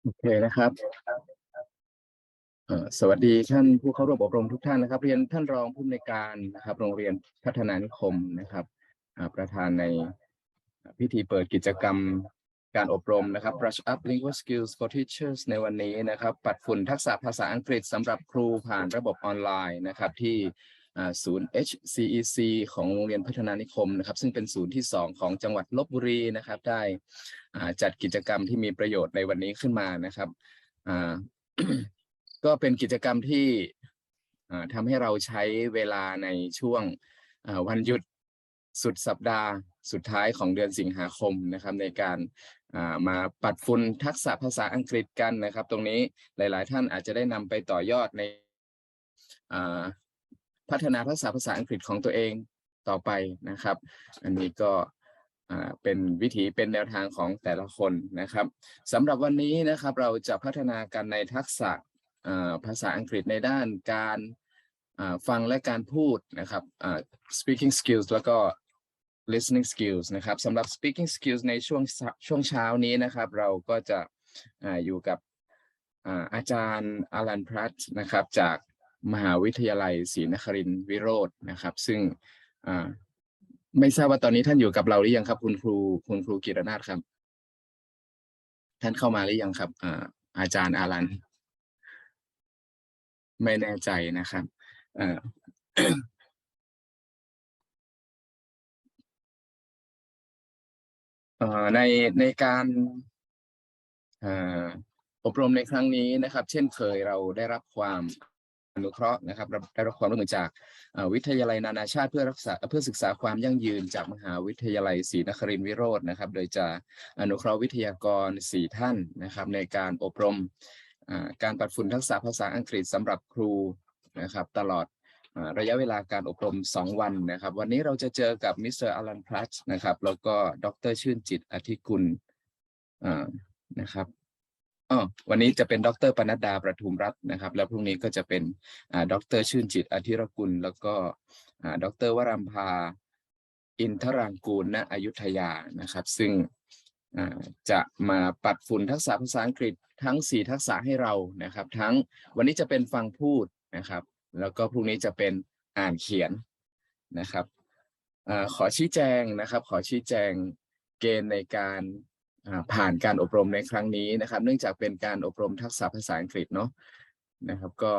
โอเคนะครับสวัสดีท่านผู้เข้าร่วมอบรมทุกท่านนะครับเรียนท่านรองผู้อำนวยการนะครับโรงเรียนพัฒนานิคมนะครับประธานในพิธีเปิดกิจกรรมการอบรมนะครับ Brush Up Lingual Skills for Teachers ในวันนี้นะครับปัดฝุ่นทักษะภาษาอังกฤษสำหรับครูผ่านระบบออนไลน์นะครับที่ศูนย์ HCEC ของโรงเรียนพัฒนานิคมนะครับซึ่งเป็นศูนย์ที่2ของจังหวัดลพบุรีนะครับได้จัดกิจกรรมที่มีประโยชน์ในวันนี้ขึ้นมานะครับก็เป็นกิจกรรมที่ทำให้เราใช้เวลาในช่วงวันหยุดสุดสัปดาห์สุดท้ายของเดือนสิงหาคมนะครับในการมาปัดฝุ่นทักษะภาษาอังกฤษกันนะครับตรงนี้หลายๆท่านอาจจะได้นำไปต่อยอดในพัฒนาทักษะภาษาอังกฤษของตัวเองต่อไปนะครับอันนี้ก็เป็นวิธีเป็นแนวทางของแต่ละคนนะครับสำหรับวันนี้นะครับเราจะพัฒนากันในทักษะภาษาอังกฤษในด้านการฟังและการพูดนะครับspeaking skills แล้วก็ listening skills นะครับสำหรับ speaking skills ในช่วงเช้านี้นะครับเราก็จะอยู่กับอาจารย์อลันพรัตน์นะครับจากมหาวิทยาลัยศรีนครินทร์วิโรจน์นะครับซึ่งไม่ทราบว่าตอนนี้ท่านอยู่กับเราหรือยังครับคุณครูกิรนาถครับท่านเข้ามาหรือยังครับอาจารย์อลันไม่แน่ใจนะครับในการอบรมในครั้งนี้นะครับเช่นเคยเราได้รับความอนุเคราะห์นะครับได้รับความร่วมมือจากวิทยาลัยนานาชาติเพื่อศึกษาความยั่งยืนจากมหาวิทยาลัยศรีนครินทร์วิโรจน์นะครับโดยจะอนุเคราะห์วิทยากร4ท่านนะครับในการอบรมการปัดฝุ่นทักษะภาษาอังกฤษสำหรับครูนะครับตลอดระยะเวลาการอบรม2วันนะครับวันนี้เราจะเจอกับมิสเตอร์อลันพลัตนะครับแล้วก็ดร.ชื่นจิตอธิกุลนะครับวันนี้จะเป็นดร.ปนัดดาประทุมรัตน์นะครับแล้วพรุ่งนี้ก็จะเป็นดร.ชื่นจิตอธิรกุลแล้วก็ดร.วรัมภาอินทรางกูลณอยุธยานะครับซึ่งจะมาปัดฝุ่นทักษะภาษาอังกฤษทั้ง4ทักษะให้เรานะครับทั้งวันนี้จะเป็นฟังพูดนะครับแล้วก็พรุ่งนี้จะเป็นอ่านเขียนนะครับขอชี้แจงนะครับขอชี้แจงเกณฑ์ในการผ่านการอบรมในครั้งนี้นะครับเนื่องจากเป็นการอบรมทักษะภาษาอังกฤษเนาะนะครับก็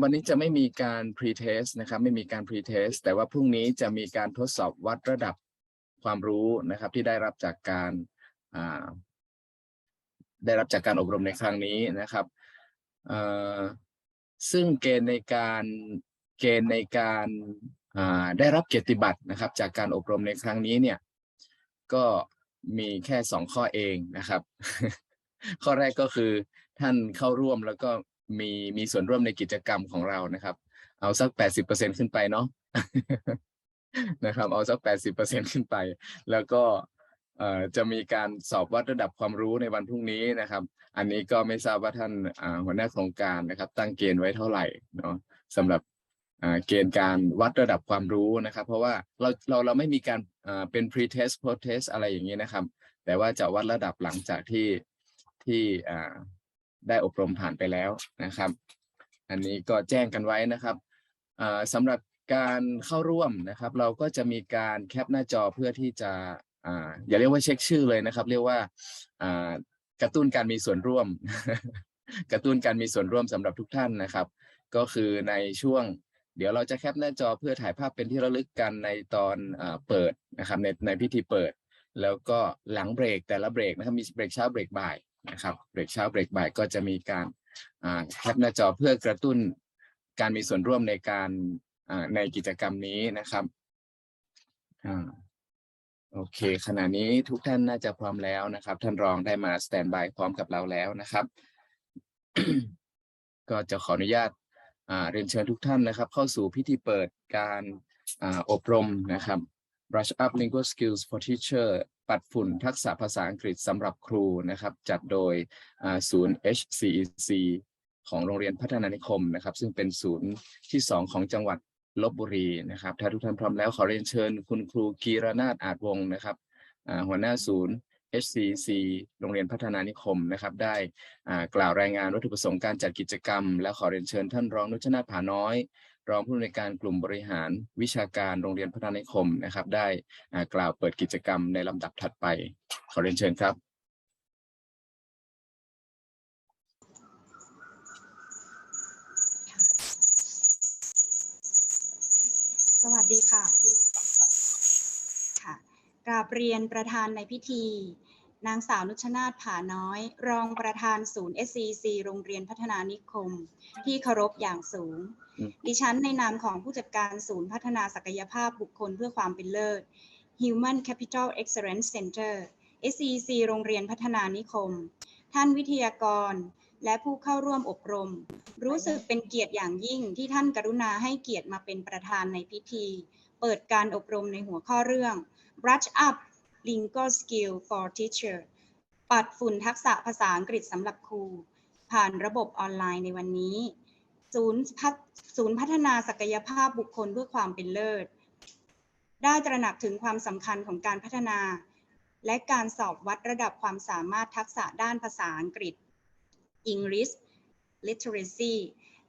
วันนี้จะไม่มีการ pre-test นะครับไม่มีการ pre-test แต่ว่าพรุ่งนี้จะมีการทดสอบวัดระดับความรู้นะครับที่ได้รับจากการอบรมในครั้งนี้นะครับซึ่งเกณฑ์ในการได้รับเกียรติบัตรนะครับจากการอบรมในครั้งนี้เนี่ยก็มีแค่2ข้อเองนะครับข้อแรกก็คือท่านเข้าร่วมแล้วก็มีส่วนร่วมในกิจกรรมของเรานะครับเอาสัก 80% ขึ้นไปเนาะนะครับเอาสัก 80% ขึ้นไปแล้วก็จะมีการสอบวัดระดับความรู้ในวันพรุ่งนี้นะครับอันนี้ก็ไม่ทราบว่าท่านหัวหน้าโครงการนะครับตั้งเกณฑ์ไว้เท่าไหร่เนาะสำหรับเกณฑ์การวัดระดับความรู้นะครับเพราะว่าเราไม่มีการเป็น pre-test post-test อะไรอย่างนี้นะครับแต่ว่าจะวัดระดับหลังจากที่ได้อบรมผ่านไปแล้วนะครับอันนี้ก็แจ้งกันไว้นะครับสำหรับการเข้าร่วมนะครับเราก็จะมีการแคปหน้าจอเพื่อที่จะอย่าเรียกว่าเช็คชื่อเลยนะครับเรียกว่ากระตุ้นการมีส่วนร่วม กระตุ้นการมีส่วนร่วมสำหรับทุกท่านนะครับก็คือในช่วงเดี๋ยวเราจะแคปหน้าจอเพื่อถ่ายภาพเป็นที่ระลึกกันในตอนเปิดนะครับในพิธีเปิดแล้วก็หลังเบรกแต่ละเบรกนะครับมีเบรกเช้าเบรกบ่ายนะครับเบรกเช้าเบรกบ่ายก็จะมีการแคปหน้าจอเพื่อกระตุ้นการมีส่วนร่วมในการในกิจกรรมนี้นะครับโอเคขณะนี้ทุกท่านน่าจะพร้อมแล้วนะครับท่านรองได้มาสแตนบายพร้อมกับเราแล้วนะครับ ก็จะขออนุญาตเรียนเชิญทุกท่านนะครับเข้าสู่พิธีเปิดการอบรมนะครับ Brush Up Lingual Skills for Teacher ปัดฝุ่นทักษะภาษาอังกฤษสำหรับครูนะครับจัดโดยศูนย์ HCEC ของโรงเรียนพัฒนานิคมนะครับซึ่งเป็นศูนย์ที่2ของจังหวัดลพบุรีนะครับถ้าทุกท่านพร้อมแล้วขอเรียนเชิญคุณครูกีรนาถอาจวงศ์นะครับหัวหน้าศูนย์ HCC โรงเรียนพัฒนานิคมนะครับได้กล่าวรายงานวัตถุประสงค์การจัดกิจกรรมและขอเรียนเชิญท่านรองนุชนาถ ผาน้อยรองผู้อำนวยการกลุ่มบริหารวิชาการโรงเรียนพัฒนานิคมนะครับได้กล่าวเปิดกิจกรรมในลำดับถัดไปขอเรียนเชิญครับสวัสดีค่ะกราบเรียนประธานในพิธีนางสาวนุชนาถ ผาน้อยรองประธานศูนย์ SCC โรงเรียนพัฒนานิคมที่เคารพอย่างสูงดิฉันในนามของผู้จัดการศูนย์พัฒนาศักยภาพบุคคลเพื่อความเป็นเลิศ Human Capital Excellence Center SCC โรงเรียนพัฒนานิคมท่านวิทยากรและผู้เข้าร่วมอบรมรู้สึกเป็นเกียรติอย่างยิ่งที่ท่านกรุณาให้เกียรติมาเป็นประธานในพิธีเปิดการอบรมในหัวข้อเรื่อง Brush up Lingual skill for teacher ปัดฝุ่นทักษะภาษาอังกฤษสำหรับครูผ่านระบบออนไลน์ในวันนี้ศูนย์พัฒนาศักยภาพบุคคลเพื่อความเป็นเลิศได้ตระหนักถึงความสำคัญของการพัฒนาและการสอบวัดระดับความสามารถทักษะด้านภาษาอังกฤษ English Literacy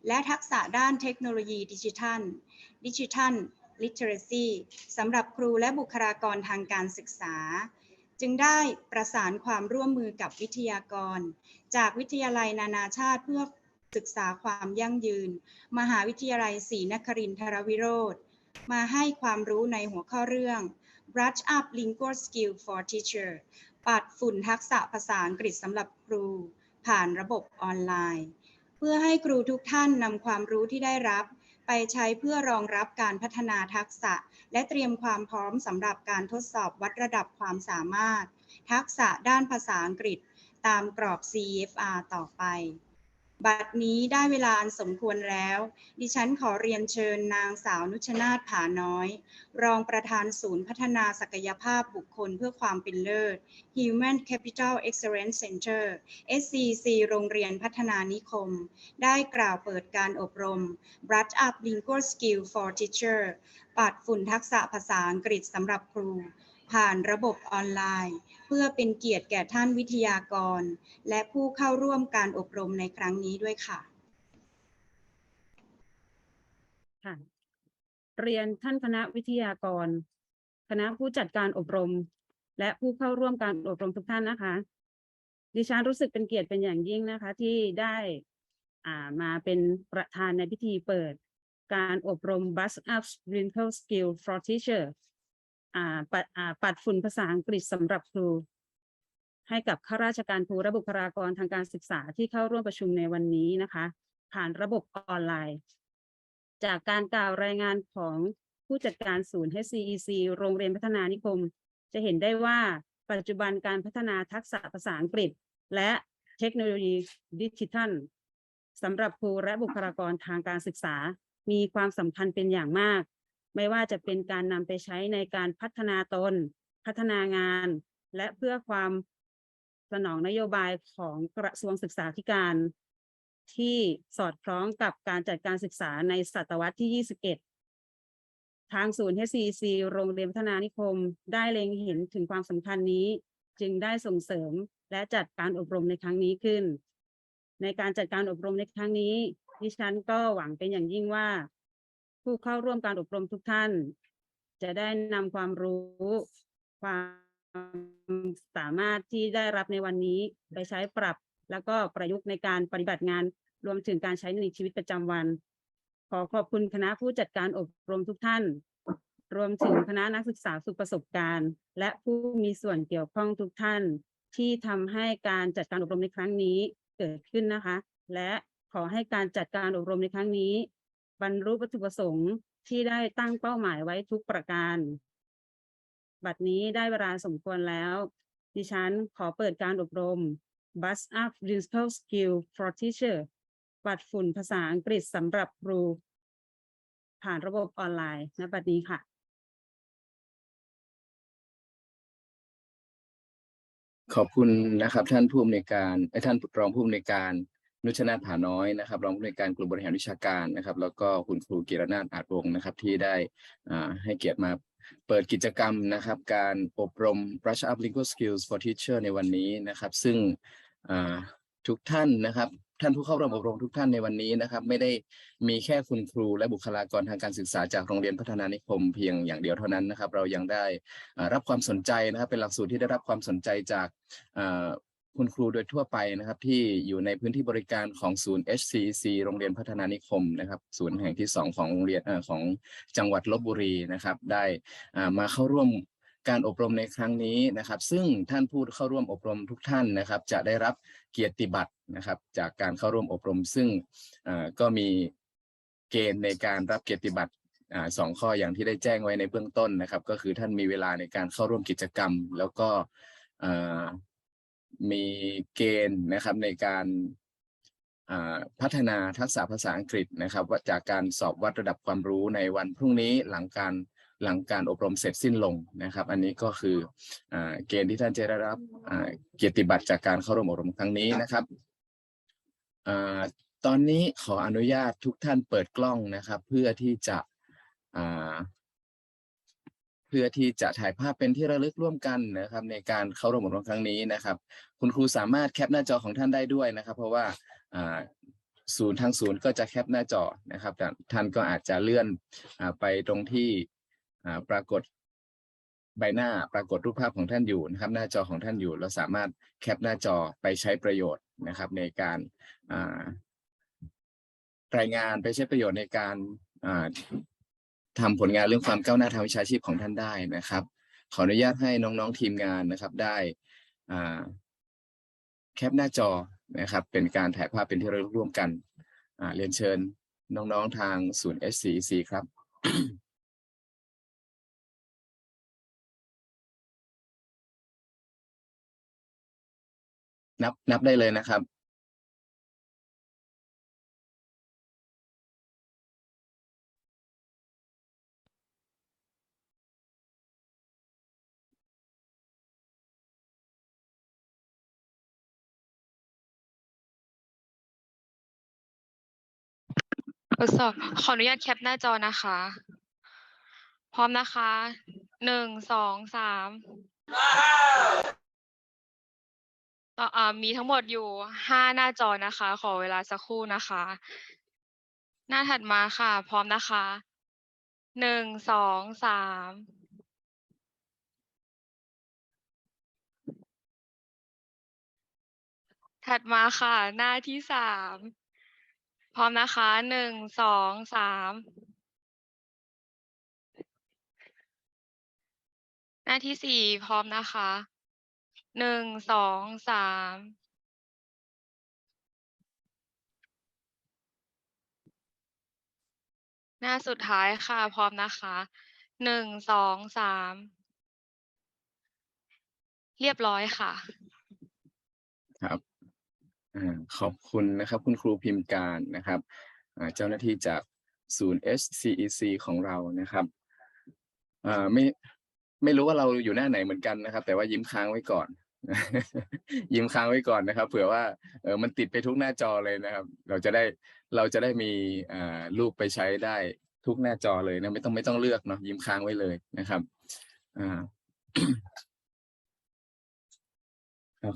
และทักษะด้านเทคโนโลยีดิจิทัลLiteracy สำหรับครูและบุคลากรทางการศึกษาจึงได้ประสานความร่วมมือกับวิทยากรจากวิทยาลัยนานาชาติเพื่อศึกษาความยั่งยืนมหาวิทยาลัยศรีนครินทรวิโรธมาให้ความรู้ในหัวข้อเรื่อง Brush up Lingual skill for teacher ปัดฝุ่นทักษะภาษาอังกฤษสำหรับครูผ่านระบบออนไลน์เพื่อให้ครูทุกท่านนำความรู้ที่ได้รับไปใช้เพื่อรองรับการพัฒนาทักษะและเตรียมความพร้อมสำหรับการทดสอบวัดระดับความสามารถทักษะด้านภาษาอังกฤษตามกรอบ CFR ต่อไปบัดนี้ได้เวลาอันสมควรแล้วดิฉันขอเรียนเชิญนางสาวนุชนาถ ผาน้อยรองประธานศูนย์พัฒนาศักยภาพบุคคลเพื่อความเป็นเลิศ Human Capital Excellence Center SCC โรงเรียนพัฒนานิคมได้กล่าวเปิดการอบรม Brush up Lingual skill for teacher ปัดฝุ่นทักษะภาษาอังกฤษสำหรับครูผ่านระบบออนไลน์เพื่อเป็นเกียรติแก่ท่านวิทยากรและผู้เข้าร่วมการอบรมในครั้งนี้ด้วยค่ะเรียนท่านคณะวิทยากรคณะผู้จัดการอบรมและผู้เข้าร่วมการอบรมทุกท่านนะคะดิฉันรู้สึกเป็นเกียรติเป็นอย่างยิ่งนะคะที่ได้มาเป็นประธานในพิธีเปิดการอบรม Brush up Lingual skill for teacher ปัดฝุ่นภาษาอังกฤษสำหรับครูให้กับข้าราชการครูและบุคลากรทางการศึกษาที่เข้าร่วมประชุมในวันนี้นะคะผ่านระบบออนไลน์จากการกล่าวรายงานของผู้จัดการศูนย์ HCEC โรงเรียนพัฒนานิคมจะเห็นได้ว่าปัจจุบันการพัฒนาทักษะภาษาอังกฤษและเทคโนโลยีดิจิทัลสำหรับครูและบุคลากรทางการศึกษามีความสำคัญเป็นอย่างมากไม่ว่าจะเป็นการนำไปใช้ในการพัฒนาตนพัฒนางานและเพื่อความสนองนโยบายของกระทรวงศึกษาธิการที่สอดคล้องกับการจัดการศึกษาในศตวรรษที่ 21 ทางศูนย์ HCC โรงเรียนพัฒนานิคมได้เล็งเห็นถึงความสำคัญนี้จึงได้ส่งเสริมและจัดการอบรมในครั้งนี้ขึ้นในการจัดการอบรมในครั้งนี้ดิฉันก็หวังเป็นอย่างยิ่งว่าผู้เข้าร่วมการอบรมทุกท่านจะได้นำความรู้ความสามารถที่ได้รับในวันนี้ไปใช้ปรับแล้วก็ประยุกต์ในการปฏิบัติงานรวมถึงการใช้ในชีวิตประจำวันขอขอบคุณคณะผู้จัดการอบรมทุกท่านรวมถึงคณะนักศึกษาฝึกประสบการณ์และผู้มีส่วนเกี่ยวข้องทุกท่านที่ทำให้การจัดการอบรมในครั้งนี้เกิดขึ้นนะคะและขอให้การจัดการอบรมในครั้งนี้บรรลุวัตถุประสงค์ที่ได้ตั้งเป้าหมายไว้ทุกประการบัดนี้ได้เวลาสมควรแล้วดิฉันขอเปิดการอบรม Brush up Lingual skill for teacher ปัดฝุ่นภาษาอังกฤษสำหรับครูผ่านระบบออนไลน์ณบัดนี้ค่ะขอบคุณนะครับท่านผู้อำนวยการท่านรองผู้อำนวยการนุชนาถ ผาน้อยนะครับรองผู้อำนวยการกลุ่มบริหารวิชาการนะครับแล้วก็คุณครูกิรนาถ อาจวงศ์นะครับที่ได้ให้เกียรติมา เปิดกิจกรรมนะครับการอบรม Brush Up Lingual Skills for Teacher ในวันนี้นะครับซึ่งทุกท่านนะครับท่านผู้เข้าร่วมอบรมทุกท่านในวันนี้นะครับไม่ได้มีแค่คุณครูและบุคลากรทางการศึกษาจากโรงเรียนพัฒนานิคมเพียงอย่างเดียวเท่านั้นนะครับเรายังได้รับความสนใจนะครับเป็นหลักสูตรที่ได้รับความสนใจจากคุณครูโดยทั่วไปนะครับที่อยู่ในพื้นที่บริการของศูนย์ HCEC โรงเรียนพัฒนานิคมนะครับศูนย์แห่งที่2ของโรงเรียนของจังหวัดลพบุรีนะครับได้มาเข้าร่วมการอบรมในครั้งนี้นะครับซึ่งท่านผู้เข้าร่วมอบรมทุกท่านนะครับจะได้รับเกียรติบัตรนะครับจากการเข้าร่วมอบรมซึ่งก็มีเกณฑ์ในการรับเกียรติบัตร2 ข้ออย่างที่ได้แจ้งไว้ในเบื้องต้นนะครับก็คือท่านมีเวลาในการเข้าร่วมกิจกรรมแล้วก็มีเกณฑ์นะครับในการพัฒนาทักษะภาษาอังกฤษนะครับว่าจากการสอบวัดระดับความรู้ในวันพรุ่งนี้หลังการอบรมเสร็จสิ้นลงนะครับอันนี้ก็คือเกณฑ์ที่ท่านจะได้รับเกียรติบัตรจากการเข้าร่วมอบรมครั้งนี้นะครับตอนนี้ขออนุญาตทุกท่านเปิดกล้องนะครับเพื่อที่จะถ่ายภาพเป็นที่ระลึกร่วมกันนะครับในการเข้าร่วมอบรมครั้งนี้นะครับคุณครูสามารถแคปหน้าจอของท่านได้ด้วยนะครับเพราะว่าทางศูนย์ก็จะแคปหน้าจอนะครับแต่ท่านก็อาจจะเลื่อนไปตรงที่ปรากฏใบหน้าปรากฏรูปภาพของท่านอยู่นะครับหน้าจอของท่านอยู่เราสามารถแคปหน้าจอไปใช้ประโยชน์นะครับในการรายงานไปใช้ประโยชน์ในการทำผลงานเรื่องความก้าวหน้าทางวิชาชีพของท่านได้นะครับขออนุญาตให้น้องๆทีมงานนะครับได้แคปหน้าจอนะครับเป็นการถ่ายภาพเป็นที่ระลึกร่วมกันเรียนเชิญน้องๆทางศูนย์ HCEC ครับ นับได้เลยนะครับทดสอบขออนุญาตแคปหน้าจอนะคะพร้อมนะคะ1 2 3มีทั้งหมดอยู่5หน้าจอนะคะขอเวลาสักครู่นะคะหน้าถัดมาค่ะพร้อมนะคะ1 2 3ถัดมาค่ะหน้าที่3พร้อมนะคะ1 2 3หน้าที่4พร้อมนะคะ1 2 3หน้าสุดท้ายค่ะพร้อมนะคะ1 2 3เรียบร้อยค่ะครับขอบคุณนะครับคุณครูพิมพ์การนะครับเจ้าหน้าที่จากศูนย์ HCEC ของเรานะครับไม่รู้ว่าเราอยู่หน้าไหนเหมือนกันนะครับแต่ว่ายิ้มค้างไว้ก่อน ยิ้มค้างไว้ก่อนนะครับเผื่อว่ามันติดไปทุกหน้าจอเลยนะครับเราจะได้มีรูปไปใช้ได้ทุกหน้าจอเลยนะไม่ต้องเลือกเนาะยิ้มค้างไว้เลยนะครับ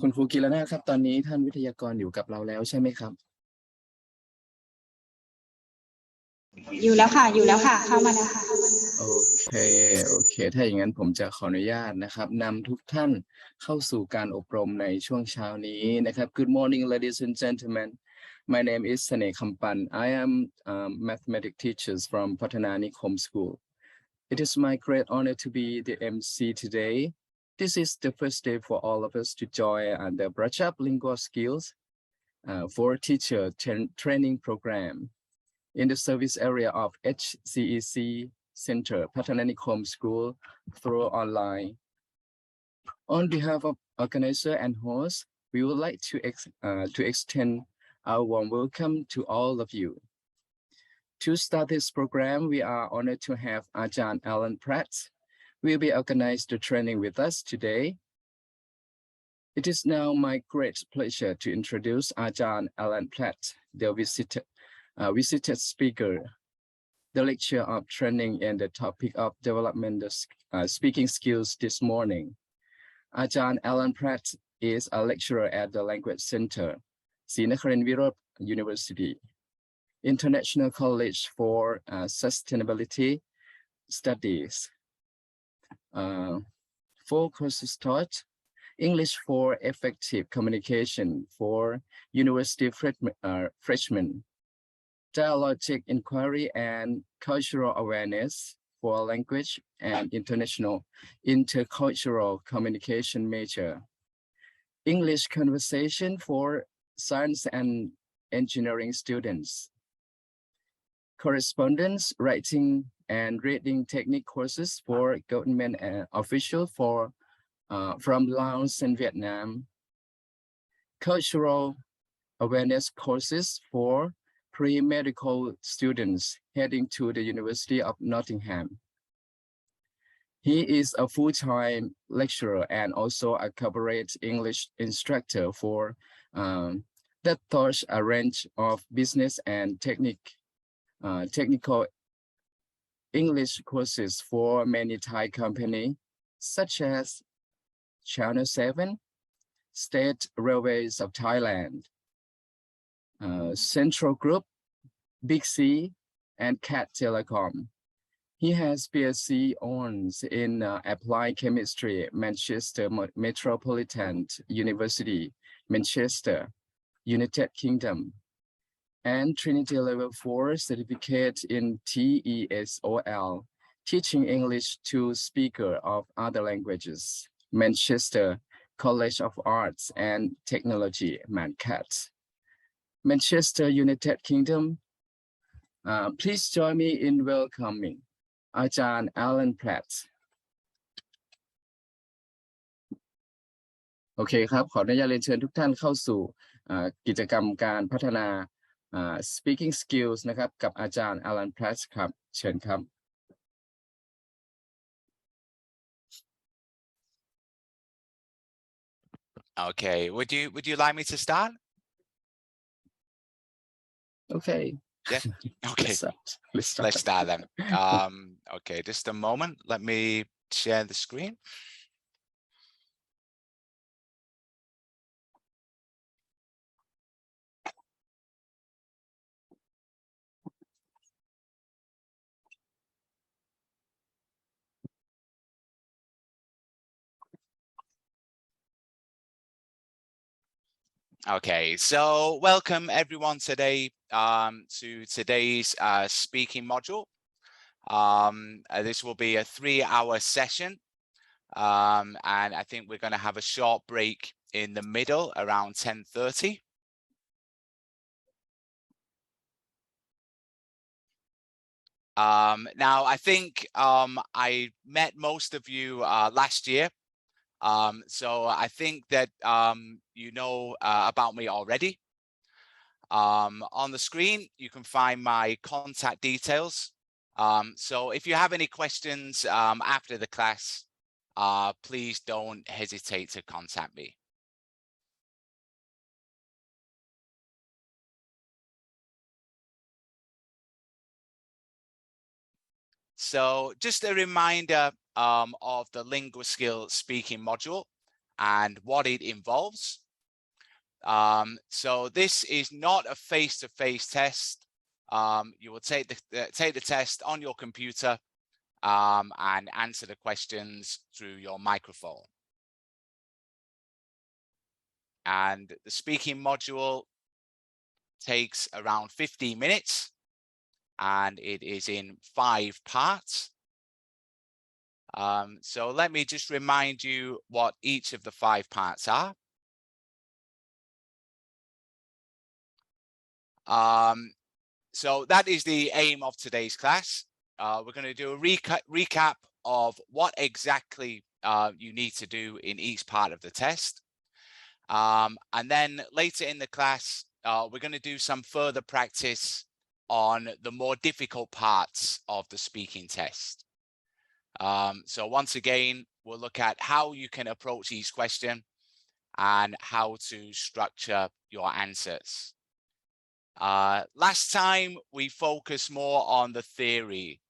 คุณครูกีรนาถครับตอนนี้ท่านวิทยากรอยู่กับเราแล้วใช่ไหมครับอยู่แล้วค่ะเข้ามาแล้วค่ะโอเคถ้าอย่างนั้นผมจะขออนุญาตนะครับนำทุกท่านเข้าสู่การอบรมในช่วงเช้านี้นะครับ Good morning ladies and gentlemen my name is Sane Kampan I am mathematics teacher from Patana Nikom School it is my great honor to be the MC today this is the first day for all of us to join the Brush Up Lingual Skills for Teacher training program in the service area of HCEC Center, Patana Nikom School through online. On behalf of organizer and host, we would like to extend our warm welcome to all of you. To start this program, we are honored to have Ajahn Alan Pratt will be organized the training with us today. It is now my great pleasure to introduce Ajahn Alan Pratt, the visited speaker. the lecture of training and the topic of development of speaking skills this morning. Ajahn Alan Pratt is a lecturer at the Language Center, Srinakaran Virod University, International College for Sustainability Studies. 4 courses taught: English for Effective Communication for University freshmen, Dialogic Inquiry and Cultural Awareness for Language and International Intercultural Communication major, English Conversation for Science and Engineering students, Correspondence, Writing and Reading Technique courses for government officials from Laos and Vietnam, Cultural Awareness courses for pre-medical students heading to the University of Nottingham. He is a full-time lecturer and also a corporate English instructor for that taught a range of business and technical English courses for many Thai companies, such as Channel 7, State Railways of Thailand, Central Group, Big C, and Cat Telecom. He has PhD honors in Applied Chemistry, Manchester Metropolitan University, Manchester, United Kingdom, and Trinity Level 4 certificate in TESOL, teaching English to speakers of other languages, Manchester College of Arts and Technology, MANCAT. Manchester, United Kingdom. Please join me in welcoming Ajahn Alan Pratt. โอเคครับขออนุญาตเรียนเชิญทุกท่านเข้าสู่กิจกรรมการพัฒนา speaking skills นะครับกับอาจารย์ Alan Pratt ครับเชิญครับ Okay, would you like me to start? Okay. Yeah. Okay. Let's start then. Okay, just a moment. Let me share the screen. Okay, so welcome everyone today to today's speaking module. This will be a 3-hour session, and I think we're going to have a short break in the middle around 10:30. Now, I think I met most of you last year. So I think that you know about me already. On the screen, you can find my contact details. So if you have any questions after the class, please don't hesitate to contact me. So just a reminder of the lingual skill speaking module and what it involves. So this is not a face-to-face test. You will take the test on your computer and answer the questions through your microphone. And the speaking module takes around 15 minutes. And it is in 5 parts. So let me just remind you what each of the 5 parts are. So that is the aim of today's class. We're going to do a recap of what exactly you need to do in each part of the test. And then later in the class, we're going to do some further practice on the more difficult parts of the speaking test. So once again, we'll look at how you can approach each question and how to structure your answers. Last time we focused more on the theory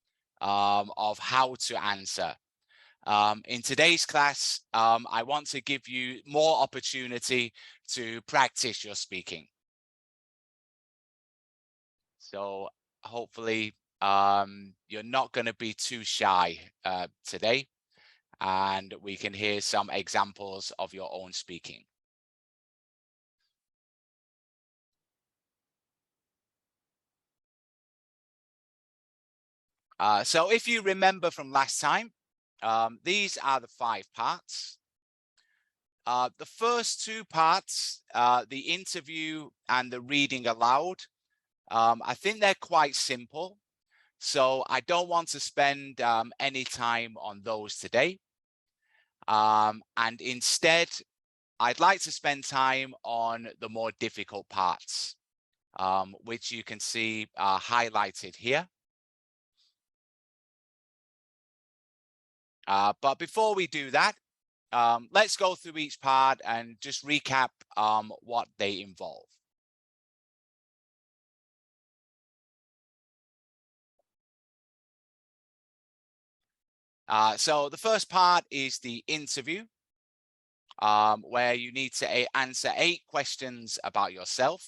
of how to answer. In today's class, I want to give you more opportunity to practice your speaking. So hopefully you're not going to be too shy today, and we can hear some examples of your own speaking. So if you remember from last time, these are the 5 parts. The first 2 parts, the interview and the reading aloud, I think they're quite simple. So I don't want to spend any time on those today. And instead, I'd like to spend time on the more difficult parts, which you can see highlighted here. But before we do that, let's go through each part and just recap what they involve. So the first part is the interview, where you need to answer 8 questions about yourself.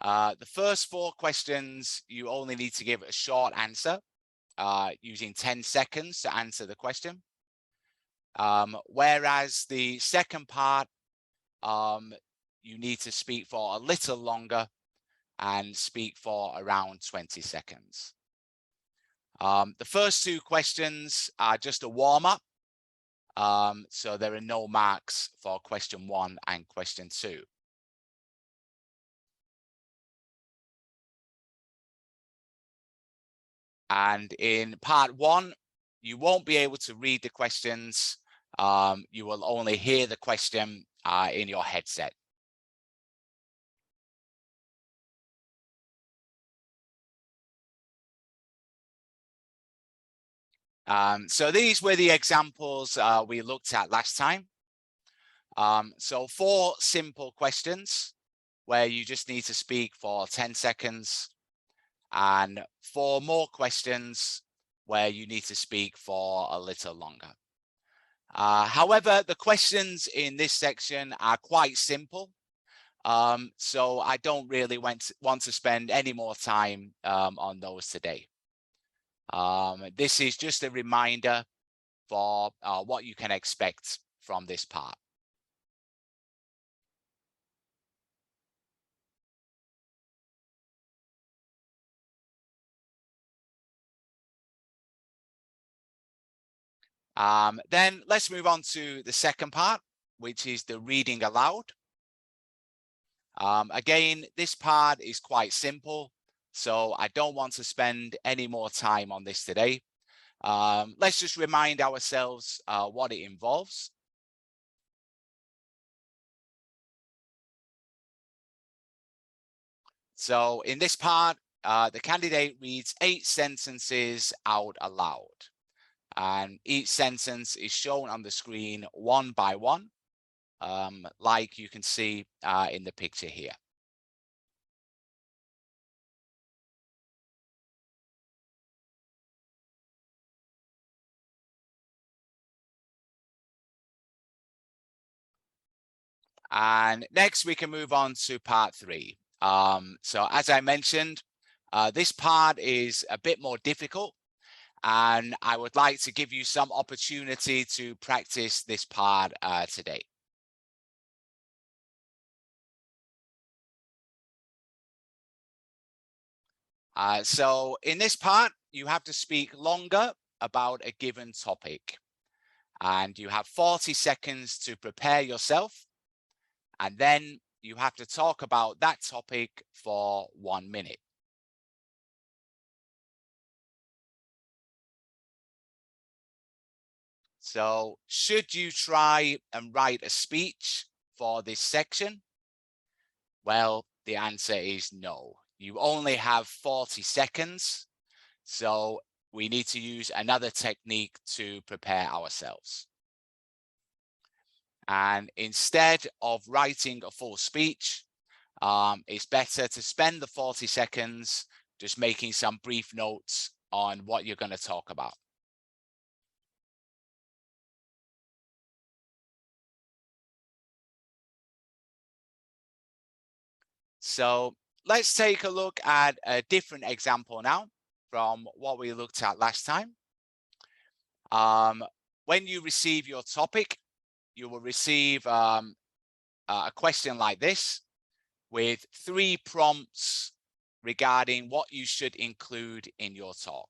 The first 4 questions, you only need to give a short answer, using 10 seconds to answer the question. Whereas the second part, you need to speak for a little longer and speak for around 20 seconds. The first 2 questions are just a warm-up, so there are no marks for question 1 and question 2. And in part 1, you won't be able to read the questions. You will only hear the question in your headset. So these were the examples we looked at last time. So 4 simple questions where you just need to speak for 10 seconds, and 4 more questions where you need to speak for a little longer. However, the questions in this section are quite simple, so I don't really want to spend any more time on those today. This is just a reminder for what you can expect from this part. Then let's move on to the second part, which is the reading aloud. Again, this part is quite simple, so I don't want to spend any more time on this today. Let's just remind ourselves what it involves. So in this part, the candidate reads 8 sentences out aloud, and each sentence is shown on the screen one by one, like you can see in the picture here. And next we can move on to part 3. So as I mentioned, this part is a bit more difficult, and I would like to give you some opportunity to practice this part today. So in this part, you have to speak longer about a given topic, and you have 40 seconds to prepare yourself, and then you have to talk about that topic for 1 minute. So should you try and write a speech for this section? Well, the answer is no. You only have 40 seconds, so we need to use another technique to prepare ourselves. And instead of writing a full speech, it's better to spend the 40 seconds just making some brief notes on what you're going to talk about. So let's take a look at a different example now from what we looked at last time. When you receive your topic, you will receive a question like this with 3 prompts regarding what you should include in your talk.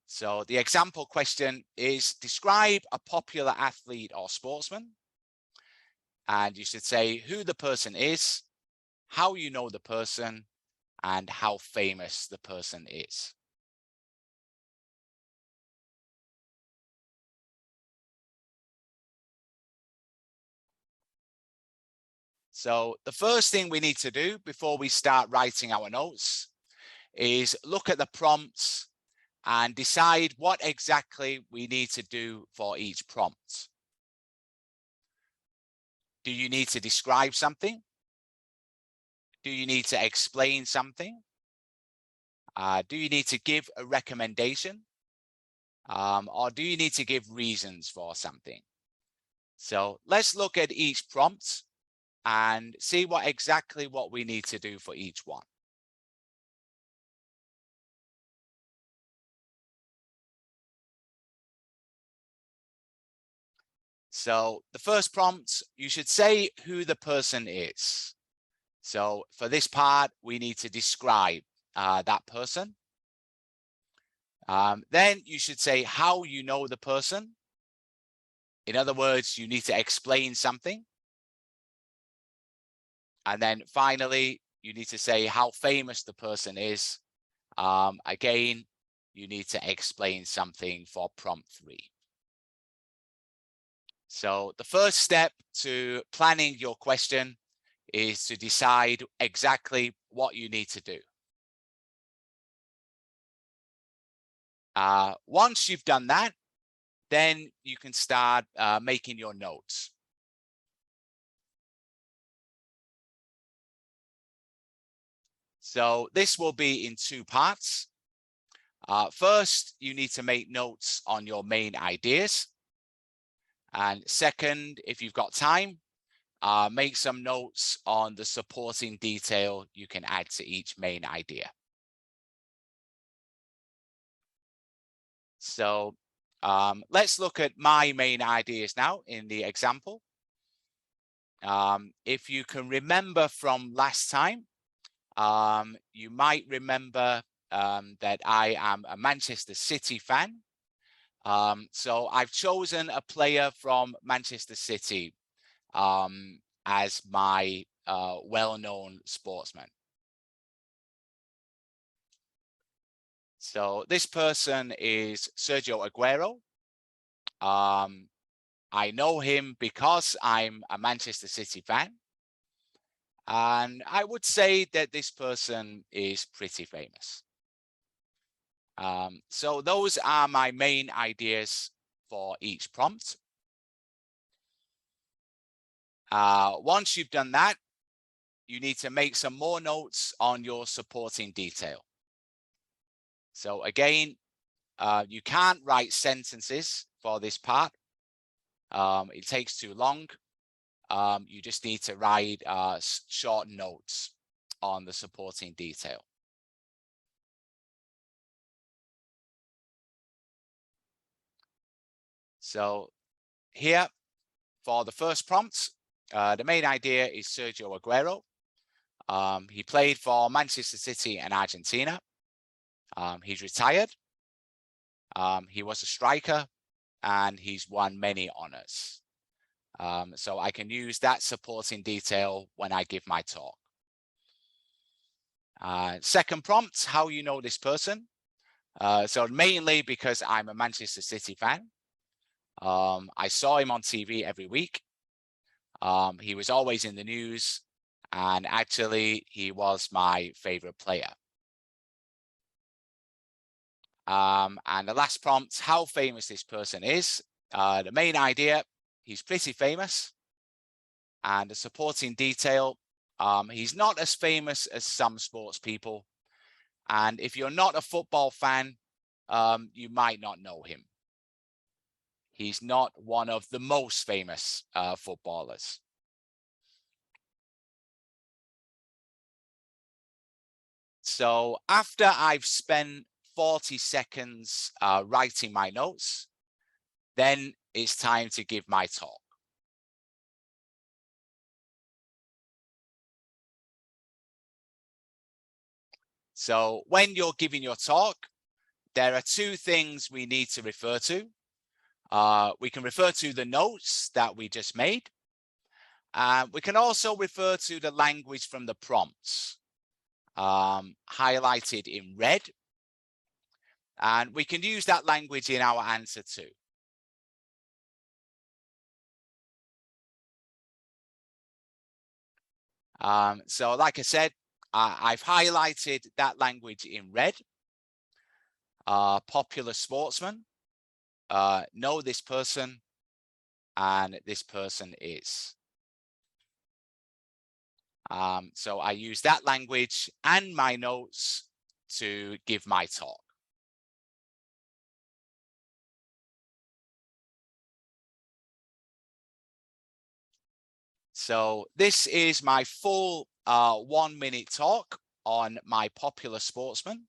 So the example question is, describe a popular athlete or sportsman. And you should say who the person is, how you know the person, and how famous the person is. So the first thing we need to do before we start writing our notes is look at the prompts and decide what exactly we need to do for each prompt. Do you need to describe something? Do you need to explain something? Do you need to give a recommendation? Or do you need to give reasons for something? So let's look at each prompt and see exactly what we need to do for each one. So the first prompt, you should say who the person is. So for this part, we need to describe that person. Then you should say how you know the person. In other words, you need to explain something. And then finally, you need to say how famous the person is. Again, you need to explain something for prompt 3. So the first step to planning your question is to decide exactly what you need to do. Once you've done that, then you can start making your notes. So this will be in 2 parts. First, you need to make notes on your main ideas. And second, if you've got time, make some notes on the supporting detail you can add to each main idea. So let's look at my main ideas now in the example. If you can remember from last time, you might remember that I am a Manchester City fan. So I've chosen a player from Manchester City as my well-known sportsman. So this person is Sergio Aguero. I know him because I'm a Manchester City fan. And I would say that this person is pretty famous. So those are my main ideas for each prompt. Once you've done that, you need to make some more notes on your supporting detail. So again, you can't write sentences for this part. It takes too long. You just need to write short notes on the supporting detail. So here for the first prompt, the main idea is Sergio Aguero. He played for Manchester City and Argentina. He's retired. He was a striker and he's won many honors. So I can use that supporting detail when I give my talk. Second prompt, how you know this person. So mainly because I'm a Manchester City fan. I saw him on TV every week. He was always in the news, and actually he was my favorite player. And the last prompt, how famous this person is. The main idea, he's pretty famous. And the supporting detail, He's not as famous as some sports people. And if you're not a football fan, you might not know him. He's not one of the most famous footballers. So after I've spent 40 seconds writing my notes, then it's time to give my talk. So when you're giving your talk, there are two things we need to refer to. We can refer to the notes that we just made. We can also refer to the language from the prompts, highlighted in red. And we can use that language in our answer too. So like I said, I've highlighted that language in red. Popular sportsman, know this person, and this person is. So I use that language and my notes to give my talk. So this is my full 1-minute talk on my popular sportsman,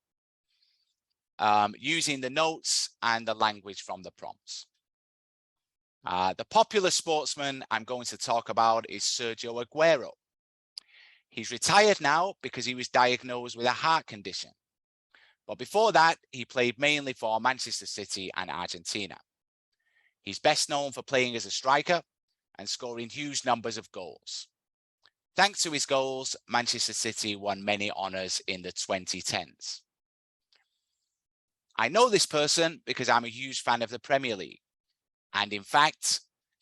using the notes and the language from the prompts. The popular sportsman I'm going to talk about is Sergio Aguero. He's retired now because he was diagnosed with a heart condition. But before that, he played mainly for Manchester City and Argentina. He's best known for playing as a striker and scoring huge numbers of goals. Thanks to his goals, Manchester City won many honours in the 2010s. I know this person because I'm a huge fan of the Premier League. And in fact,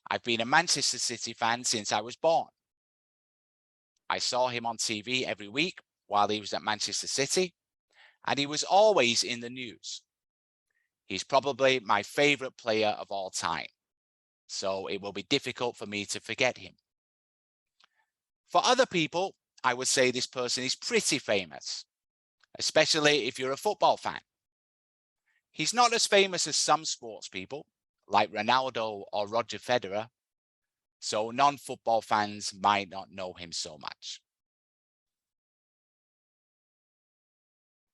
I've been a Manchester City fan since I was born. I saw him on TV every week while he was at Manchester City, and he was always in the news. He's probably my favourite player of all time, so it will be difficult for me to forget him. For other people, I would say this person is pretty famous, especially if you're a football fan. He's not as famous as some sports people, like Ronaldo or Roger Federer, so non-football fans might not know him so much.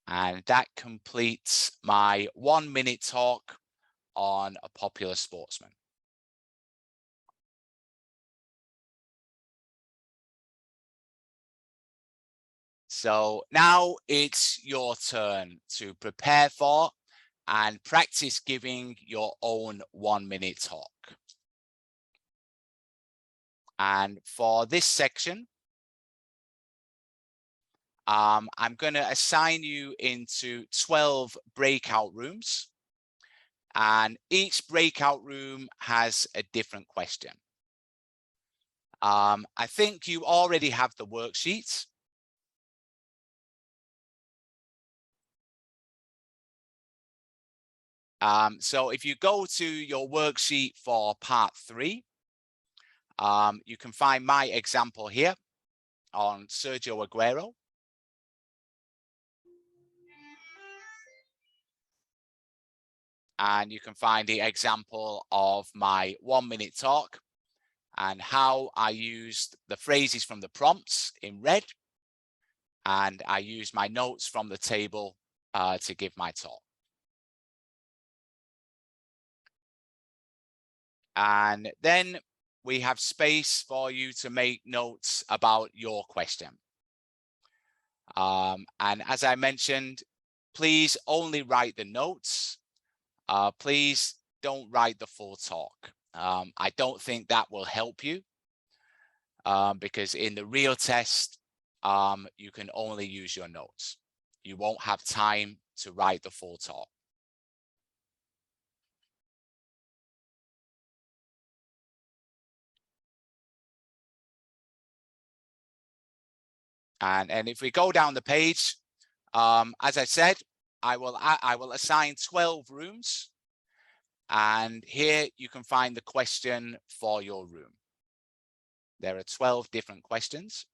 And that completes my 1-minute talk on a popular sportsman. So now it's your turn to prepare for and practice giving your own 1-minute talk. And for this section, I'm going to assign you into 12 breakout rooms, and each breakout room has a different question. I think you already have the worksheets. So if you go to your worksheet for part 3, you can find my example here on Sergio Aguero. And you can find the example of my 1-minute talk and how I used the phrases from the prompts in red. And I used my notes from the table to give my talk. And then we have space for you to make notes about your question. And as I mentioned, please only write the notes. Please don't write the full talk. I don't think that will help you because in the real test, you can only use your notes. You won't have time to write the full talk. And if we go down the page, as I said, I will assign 12 rooms. And here you can find the question for your room. There are 12 different questions.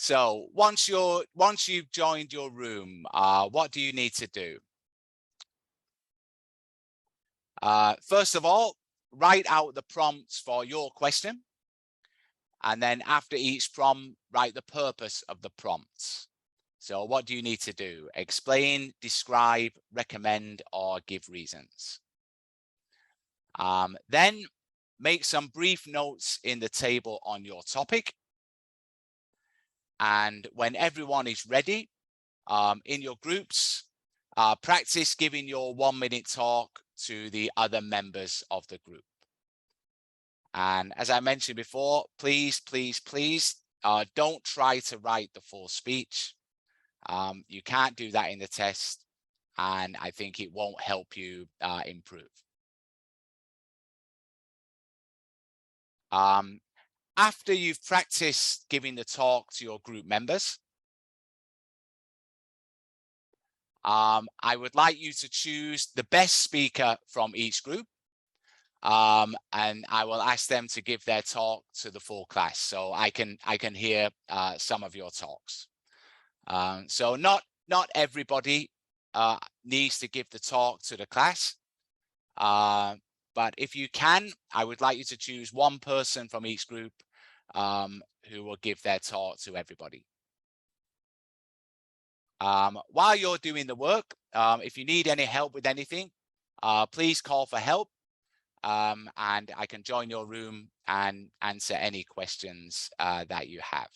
So once you've joined your room, what do you need to do? First of all, write out the prompts for your question. And then after each prompt, write the purpose of the prompts. So what do you need to do? Explain, describe, recommend, or give reasons. Then make some brief notes in the table on your topic. And when everyone is ready, in your groups, practice giving your 1-minute talk to the other members of the group. And as I mentioned before, please, please, please don't try to write the full speech. You can't do that in the test, and I think it won't help you improve. After you've practiced giving the talk to your group members, I would like you to choose the best speaker from each group, and I will ask them to give their talk to the full class, so I can hear some of your talks. So not everybody needs to give the talk to the class, but if you can, I would like you to choose one person from each group who will give their talk to everybody. While you're doing the work, if you need any help with anything, please call for help, and I can join your room and answer any questions that you have.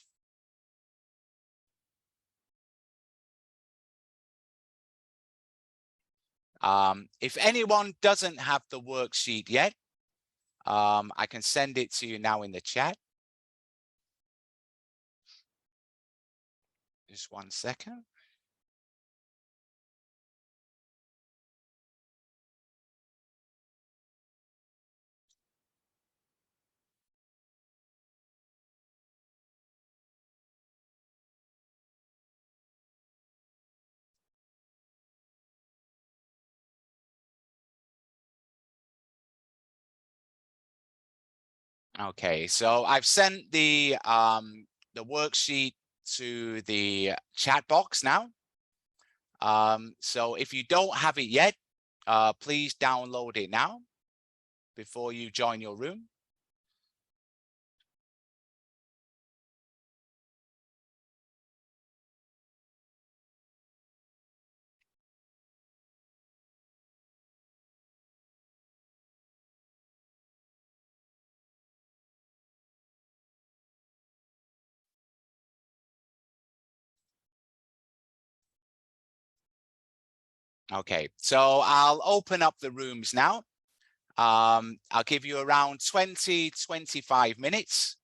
If anyone doesn't have the worksheet yet, I can send it to you now in the chat. Just 1 second. Okay, so I've sent the worksheet to the chat box now. So if you don't have it yet, please download it now before you join your room. Okay, so I'll open up the rooms now. I'll give you around 20-25 minutes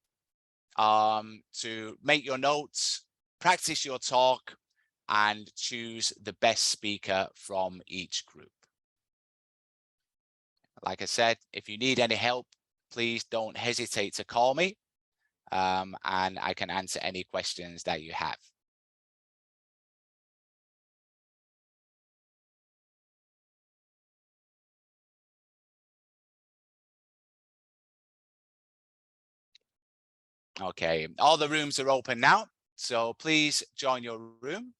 to make your notes, practice your talk, and choose the best speaker from each group. Like I said, if you need any help, please don't hesitate to call me, and I can answer any questions that you have. Okay, all the rooms are open now, so please join your room.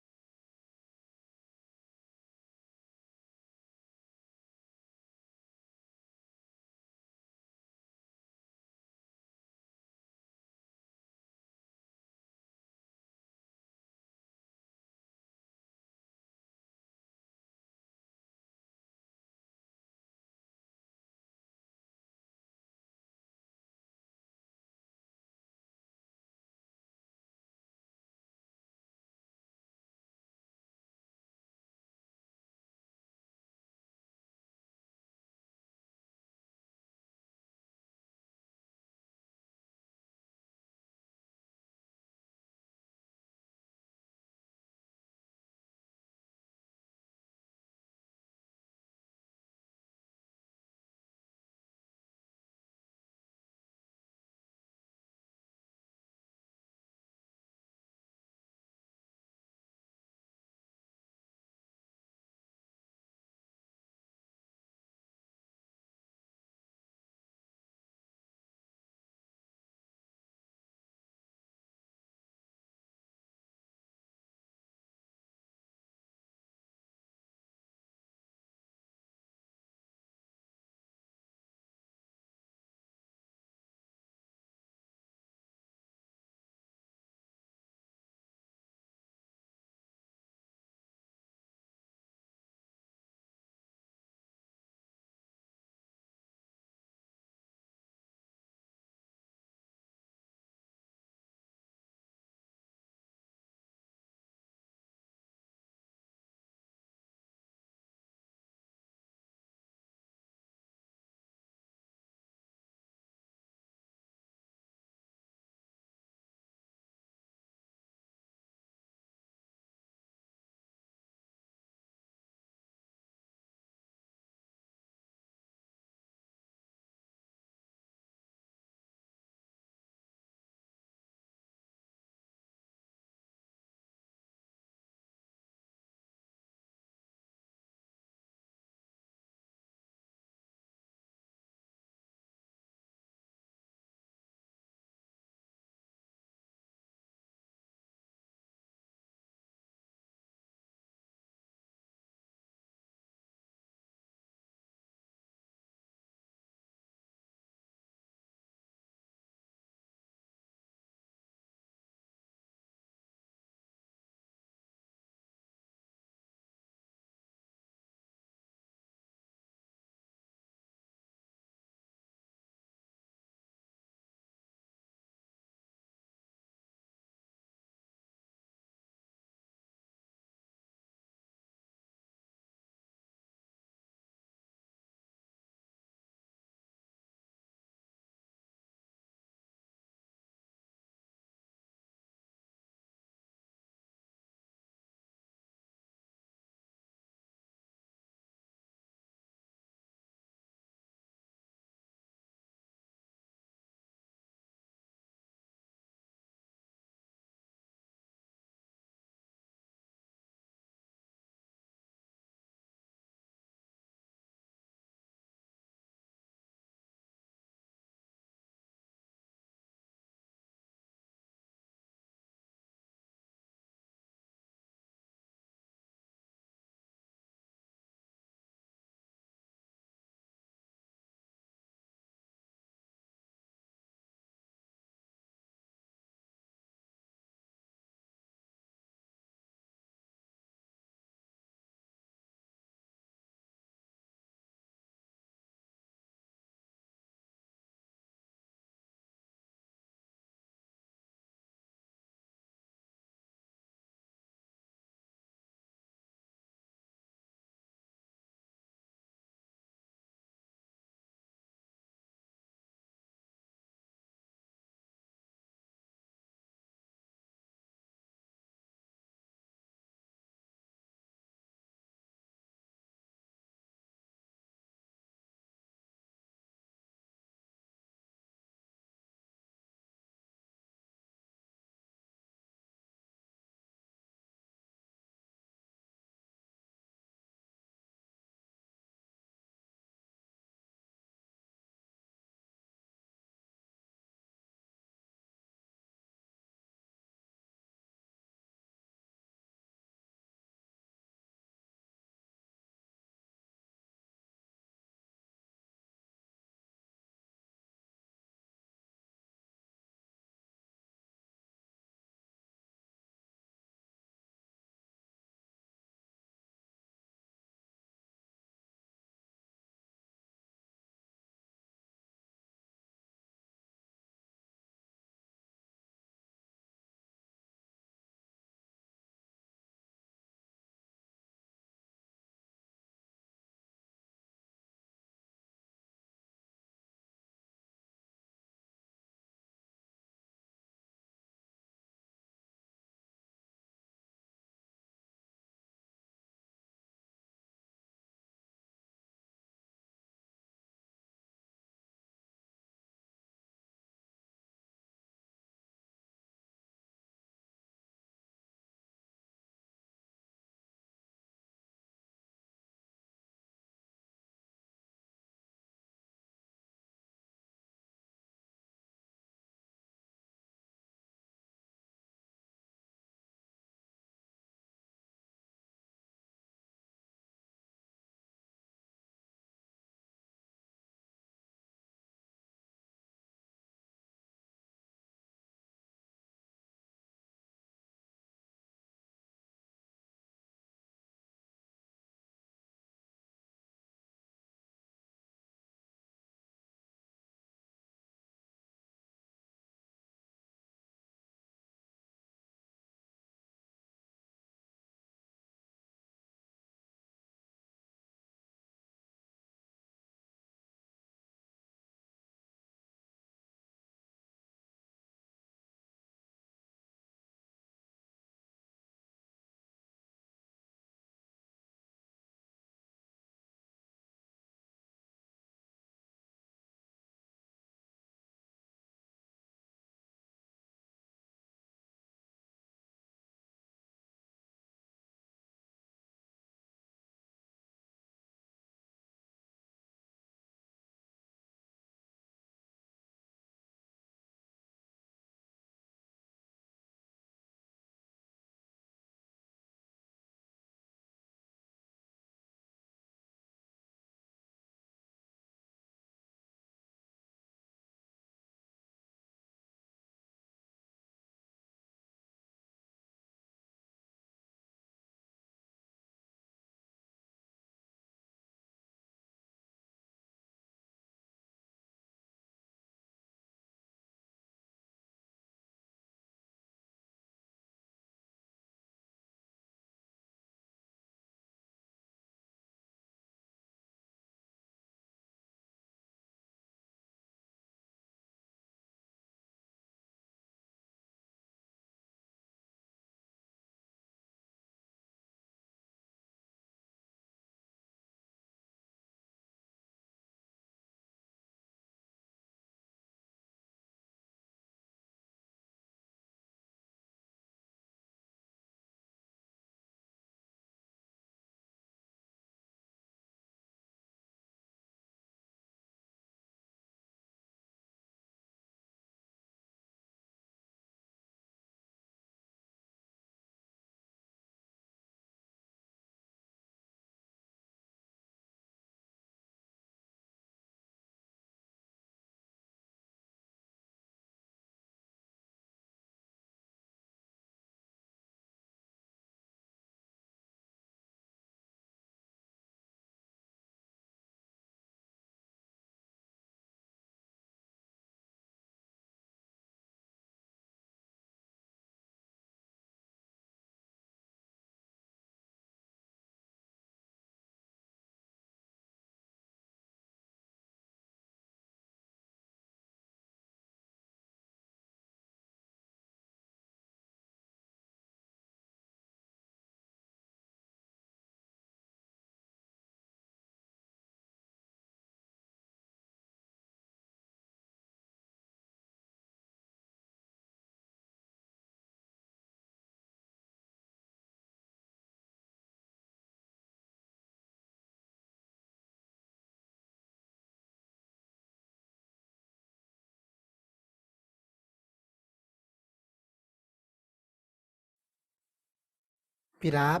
พี่รับ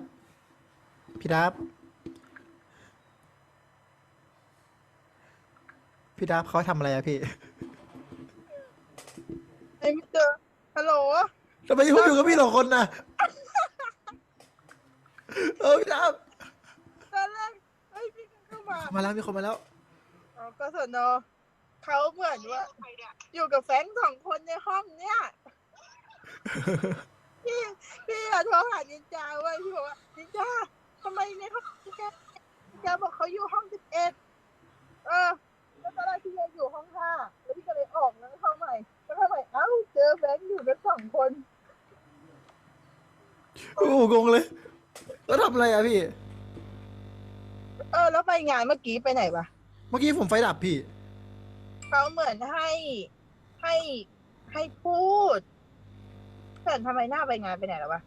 พี่รับพี่รับเขาทำอะไรอะพี่ ไอ้มิสเตอร์ฮัลโหล ทำไมผมอยู่กับพี่สองคนน่ะพี่รับ ตอนแรกเฮ้ยพี่เข้ามา เข้ามาแล้วมีคนมาแล้ว อ๋อกศนเขาเหมือนว่า อยู่กับแฟรงค์สองคนในห้องเนี่ยพี่อะโทรหานินจาเว้ยพี่บอกว่านินจาทำไมในห้องนินจาบอกเขาอยู่ห้อง11แล้วตอนแรกพี่ยังอยู่ห้อง5แล้วพี่ก็เลยออกแล้วเข้าใหม่เอ้าเจอแฟรงค์อยู่กันสองคน โอ้โหงงเลยแล้วทำอะไรอะพี่ แล้วไปงานเมื่อกี้ไปไหนวะ เมื่อกี้ผมไฟดับพี่ เขาเหมือนให้พูดแต่ทำไมหน้าไปงานไปไหนแล้ววะ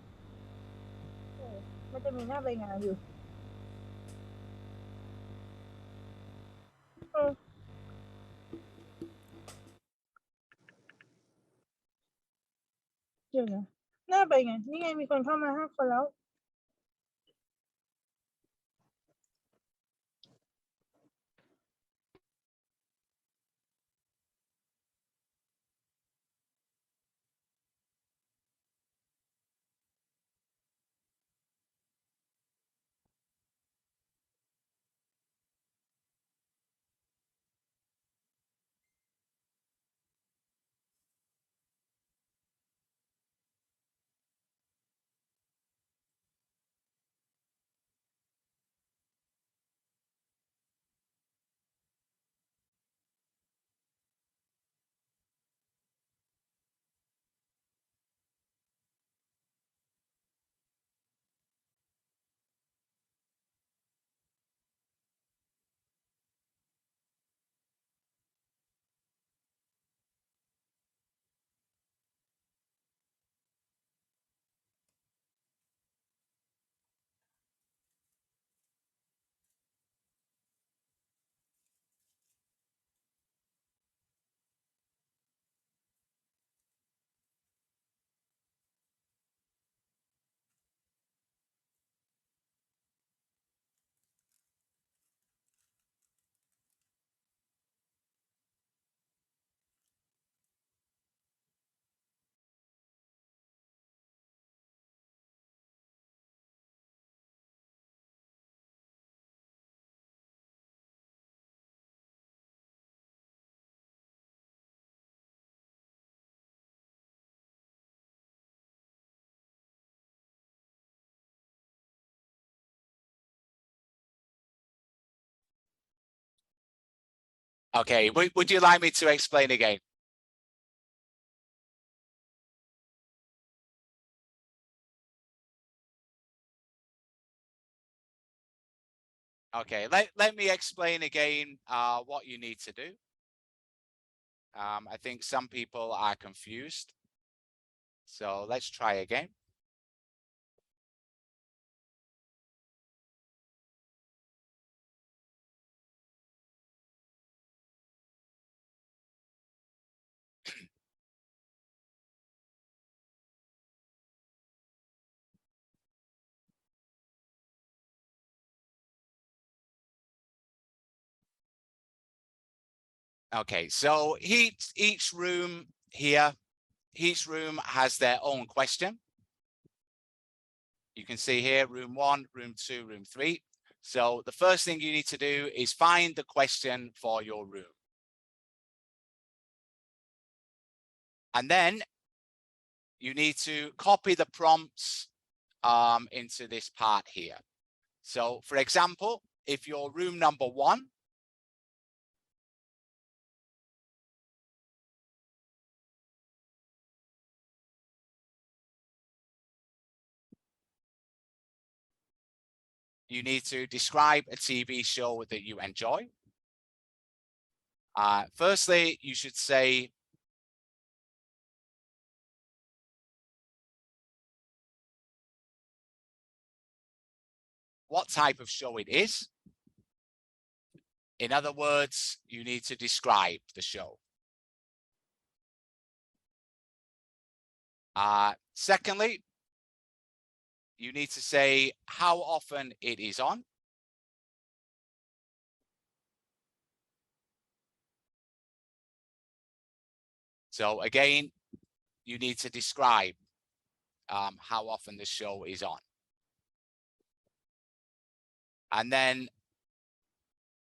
มันจะมีหน้าไปงานอยู่เดี๋ยวนะหน้าไปไงนี่ไงมีคนเข้ามา5 คนแล้ว Okay, would you like me to explain again? Okay, let me explain again what you need to do. I think some people are confused. So let's try again. Okay, so each room here, each room has their own question. You can see here, room 1, room 2, room 3. So the first thing you need to do is find the question for your room. And then you need to copy the prompts into this part here. So for example, if your room number 1, you need to describe a TV show that you enjoy. Firstly, you should say what type of show it is. In other words, you need to describe the show. Secondly, you need to say how often it is on. So again, you need to describe how often the show is on. And then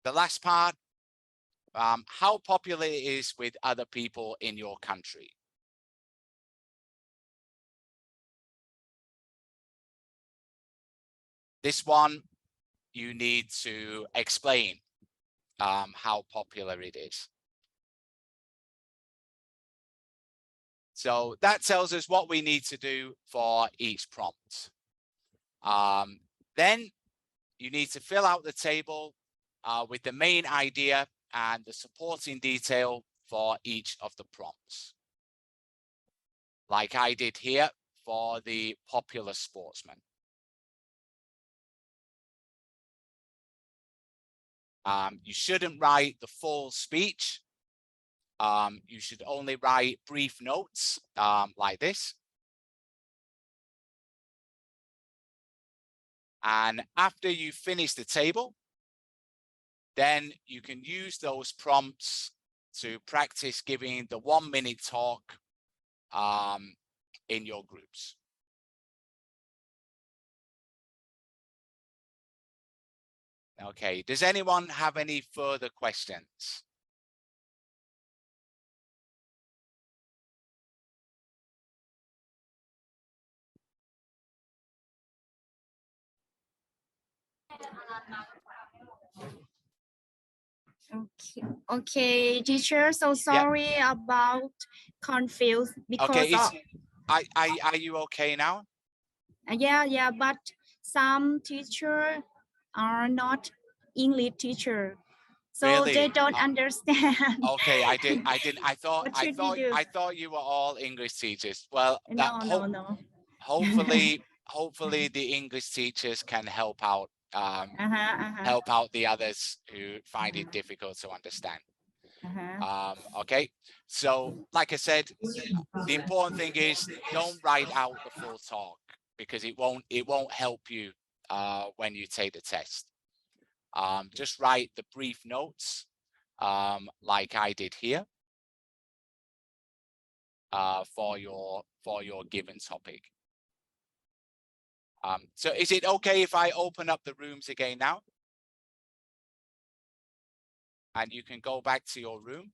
the last part, how popular it is with other people in your country. This one, you need to explain how popular it is. So that tells us what we need to do for each prompt. Then you need to fill out the table with the main idea and the supporting detail for each of the prompts. Like I did here for the popular sportsman. You shouldn't write the full speech. You should only write brief notes like this. And after you finish the table, then you can use those prompts to practice giving the 1-minute talk in your groups. Okay, does anyone have any further questions? Okay, teacher, so sorry about confused because Okay, of, are you okay now? yeah, but some teacher are not English teacher, so Really? they don't understand. Okay, I thought What should we do? I thought you were all English teachers. Well, that No. hopefully the English teachers can help out help out the others who find it difficult to understand. Okay, so like I said, the important thing is don't write out the full talk because it won't help you when you take the test. Just write the brief notes like I did here for your given topic. So is it okay if I open up the rooms again now? And you can go back to your room.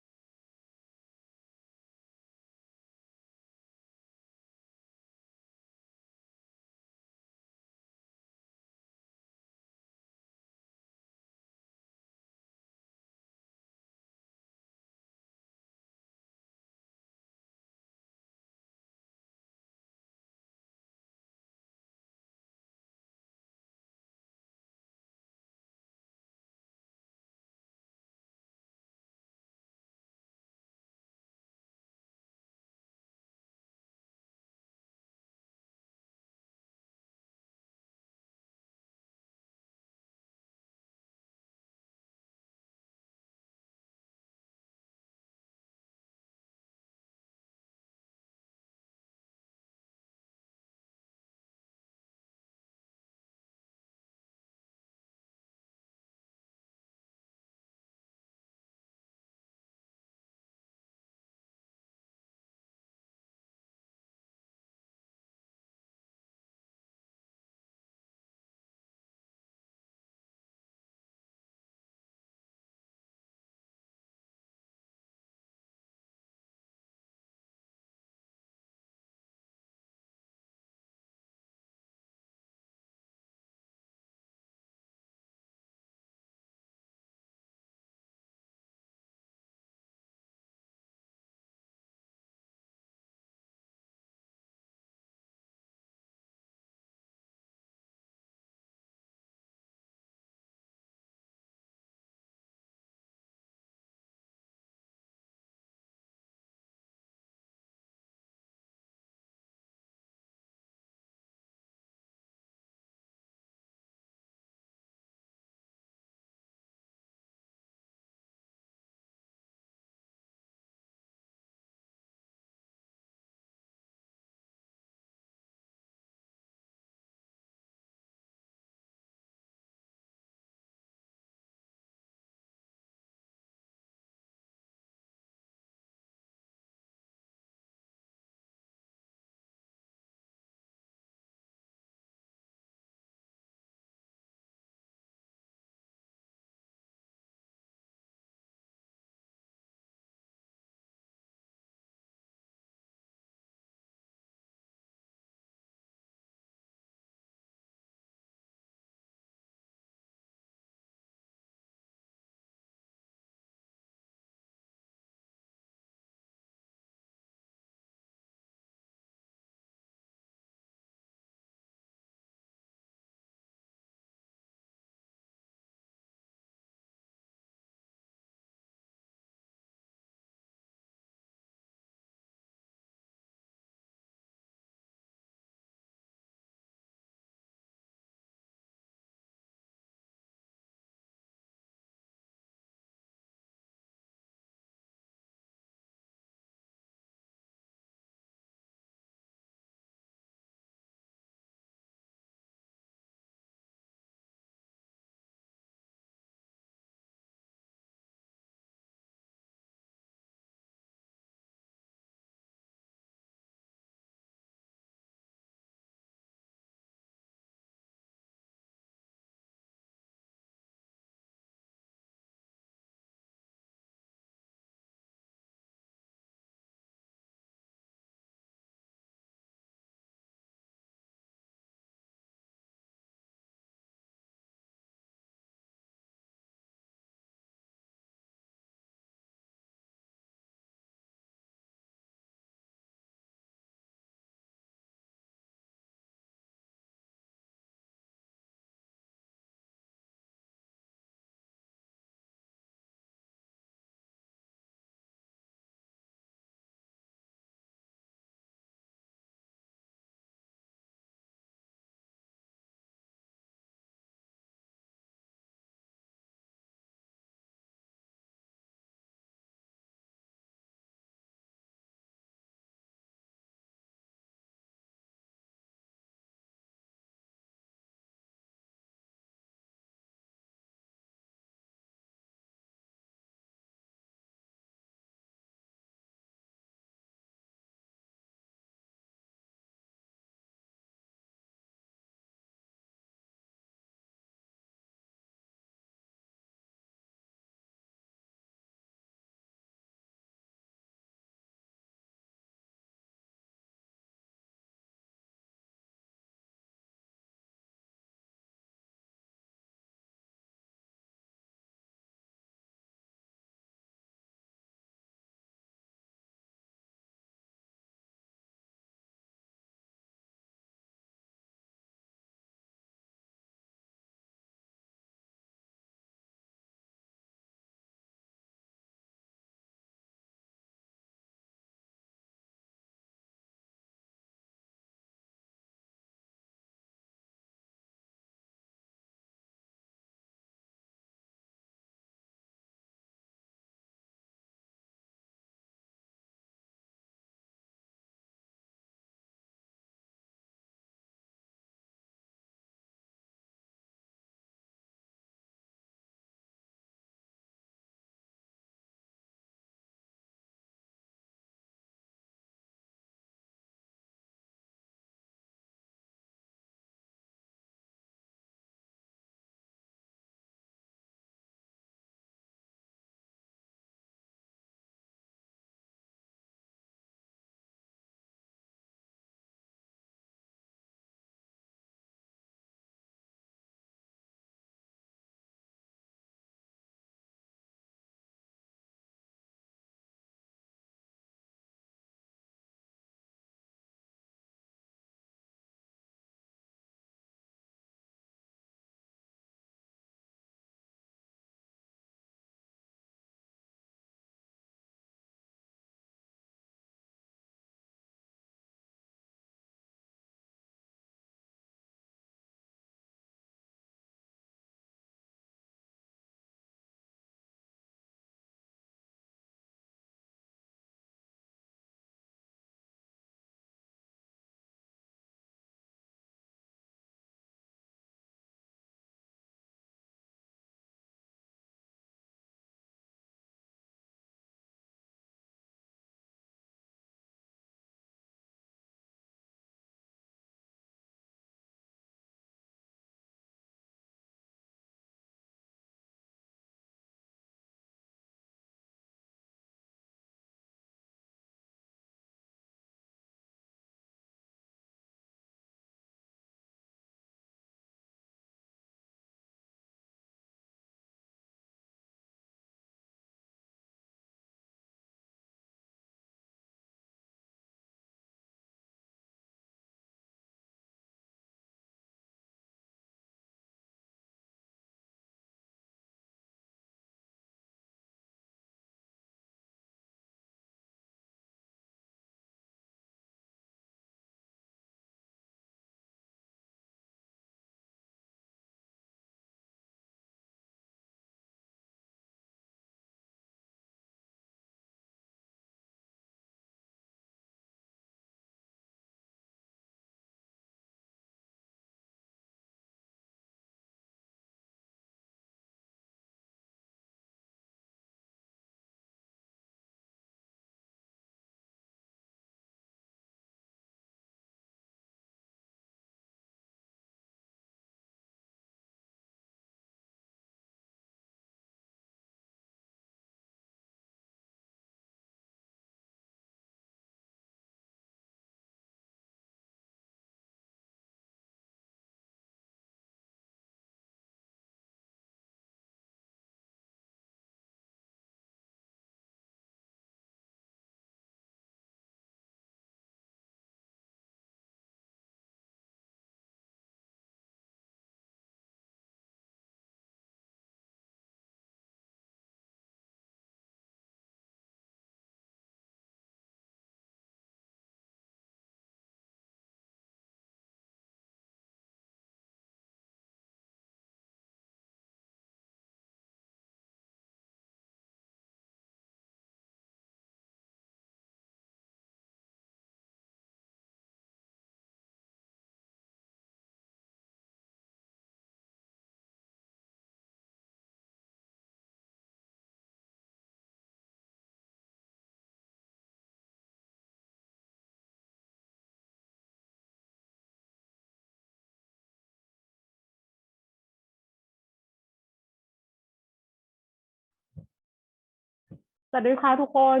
สวัสดีค่ะทุกคน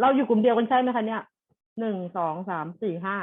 เราอยู่กลุ่มเดียวกันใช่ไหมคะเนี่ย1 2 3 4 5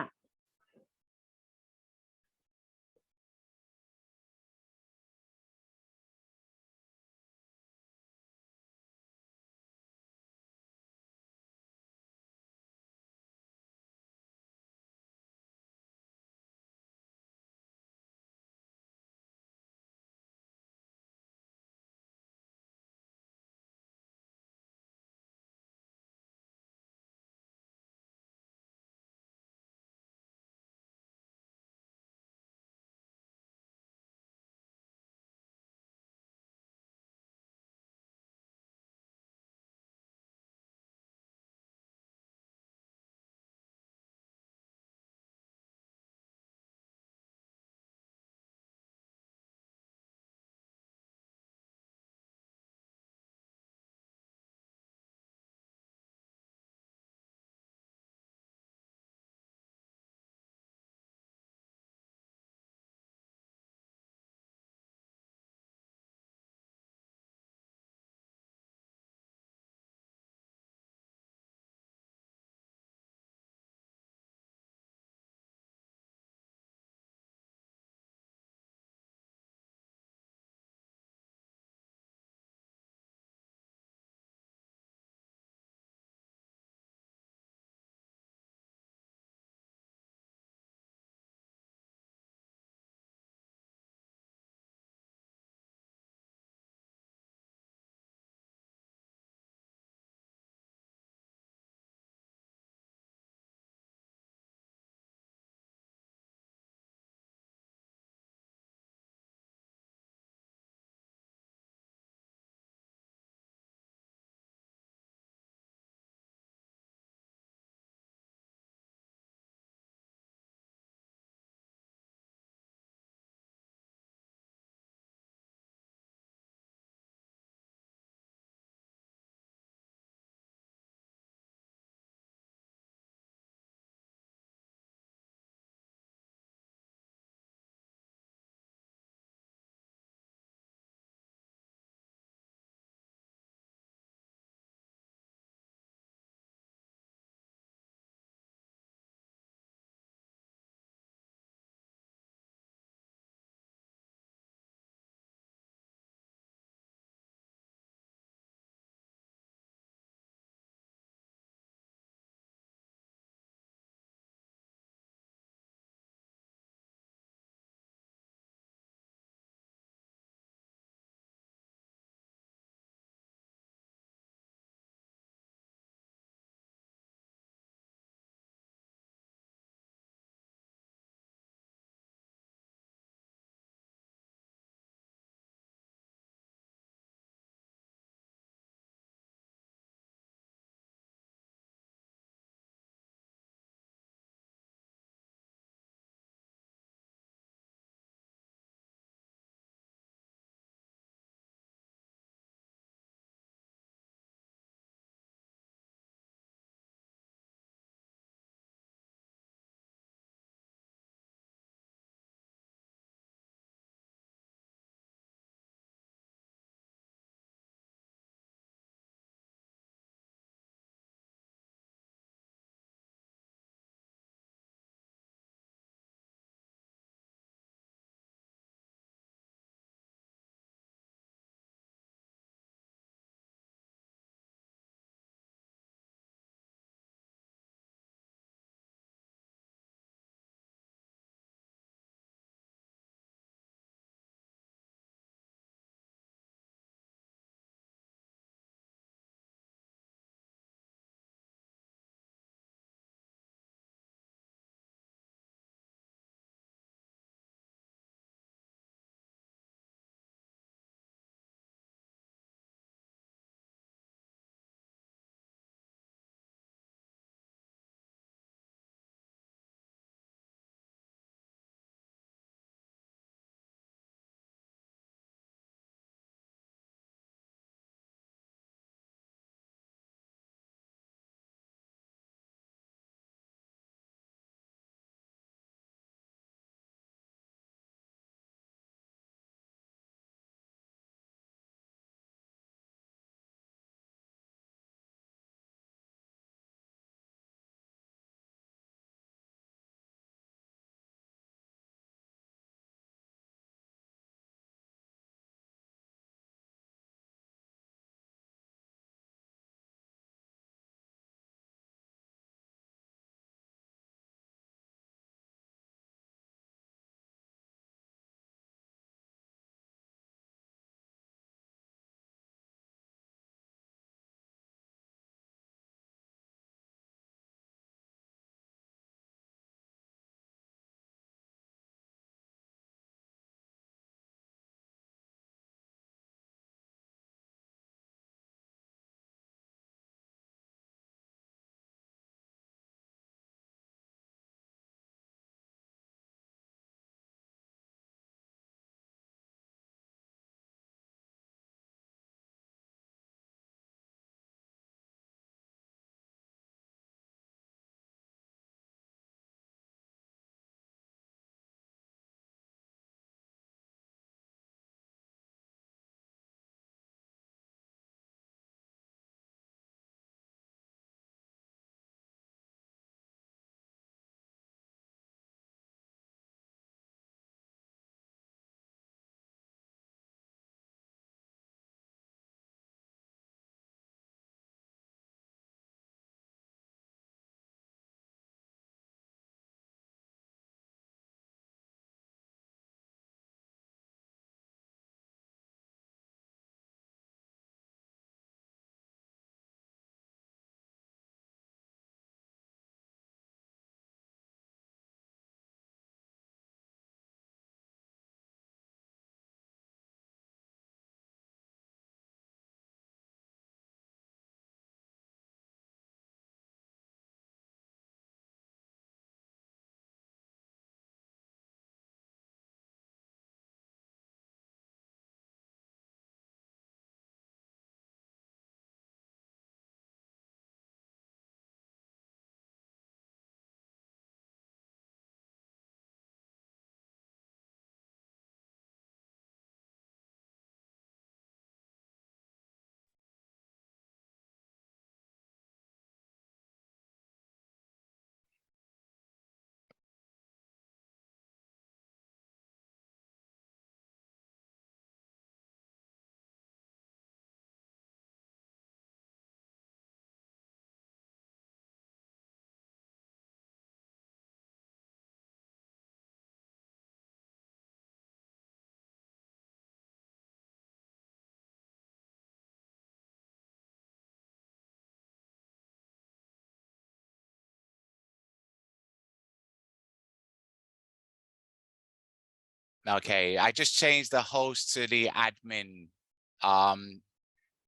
Okay, I just changed the host to the admin.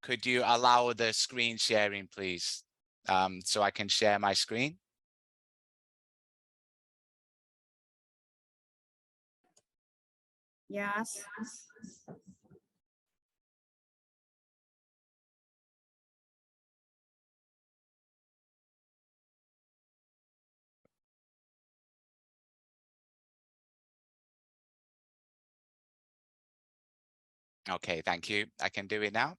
Could you allow the screen sharing, please? So I can share my screen. Yes. Okay, thank you. I can do it now.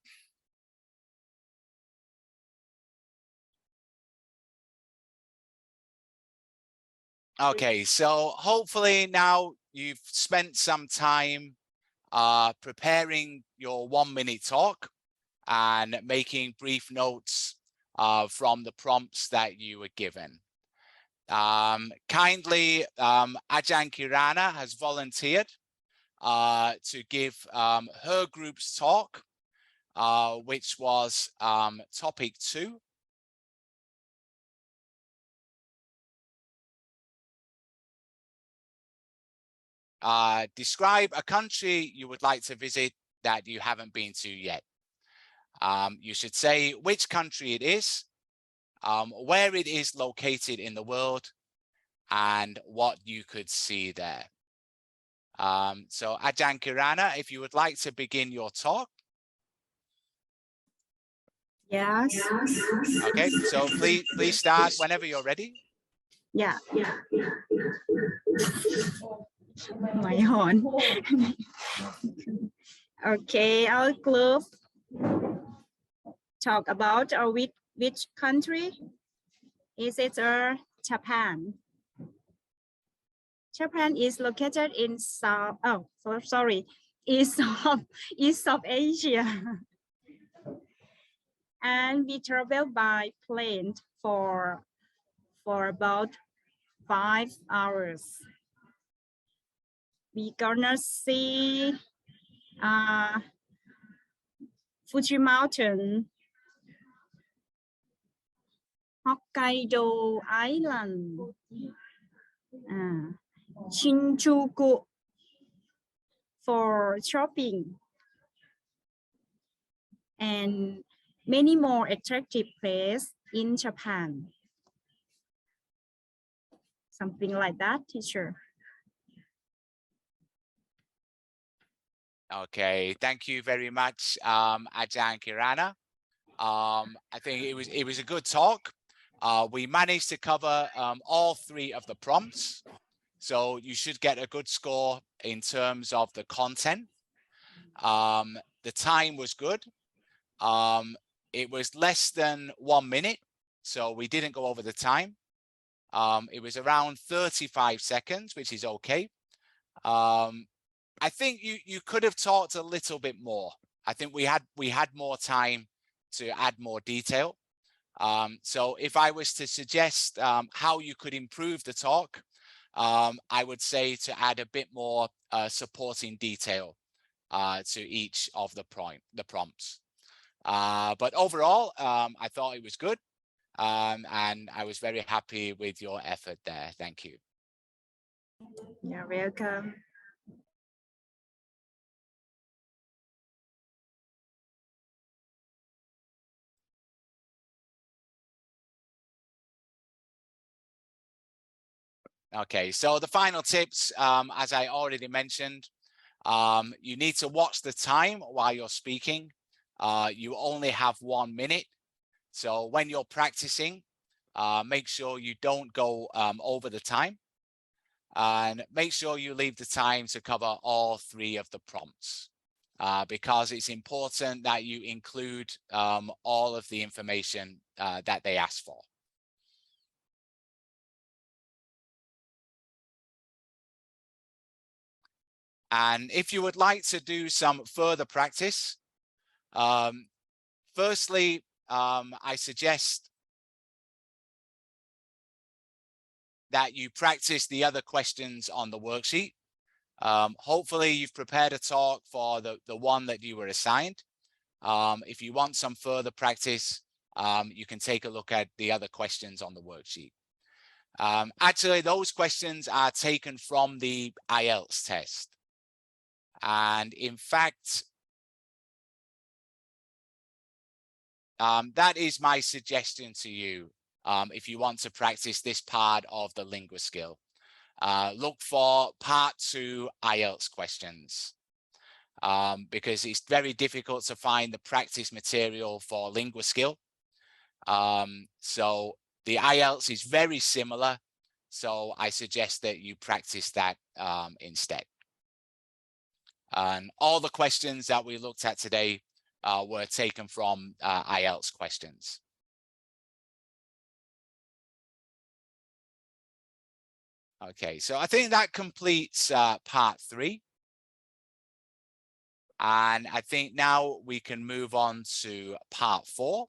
Okay, so hopefully now you've spent some time preparing your 1-minute talk and making brief notes from the prompts that you were given. Kindly, Ajahn Kirana has volunteered to give her group's talk, which was topic 2. Describe a country you would like to visit that you haven't been to yet. You should say which country it is, where it is located in the world, and what you could see there. So Ajahn Kirana, if you would like to begin your talk. Yes. Okay, so please start whenever you're ready. Yeah. My horn. Okay, our group talk about which country? Is it Japan? Japan is located in east of Asia. And we travel by plane for about 5 hours. We gonna see Fuji Mountain, Hokkaido Island, Shinjuku for shopping, and many more attractive places in Japan. Something like that, teacher. Okay, thank you very much, Ajahn Kirana. I think it was a good talk. We managed to cover all 3 of the prompts, so you should get a good score in terms of the content. The time was good. It was less than 1 minute, so we didn't go over the time. It was around 35 seconds, which is okay. I think you could have talked a little bit more. I think we had more time to add more detail. So if I was to suggest how you could improve the talk, I would say to add a bit more supporting detail to each of the prompts. But overall, I thought it was good, and I was very happy with your effort there. Thank you. You're welcome. Okay, so the final tips, as I already mentioned, you need to watch the time while you're speaking. You only have 1 minute. So when you're practicing, make sure you don't go over the time, and make sure you leave the time to cover all 3 of the prompts, because it's important that you include all of the information that they ask for. And if you would like to do some further practice, firstly, I suggest that you practice the other questions on the worksheet. Hopefully you've prepared a talk for the one that you were assigned. If you want some further practice, you can take a look at the other questions on the worksheet. Actually, those questions are taken from the IELTS test. And in fact, that is my suggestion to you if you want to practice this part of the Lingual skill. Look for part 2 IELTS questions because it's very difficult to find the practice material for Lingual skill. So the IELTS is very similar. So I suggest that you practice that instead. And all the questions that we looked at today were taken from IELTS questions. Okay, so I think that completes part 3. And I think now we can move on to part 4,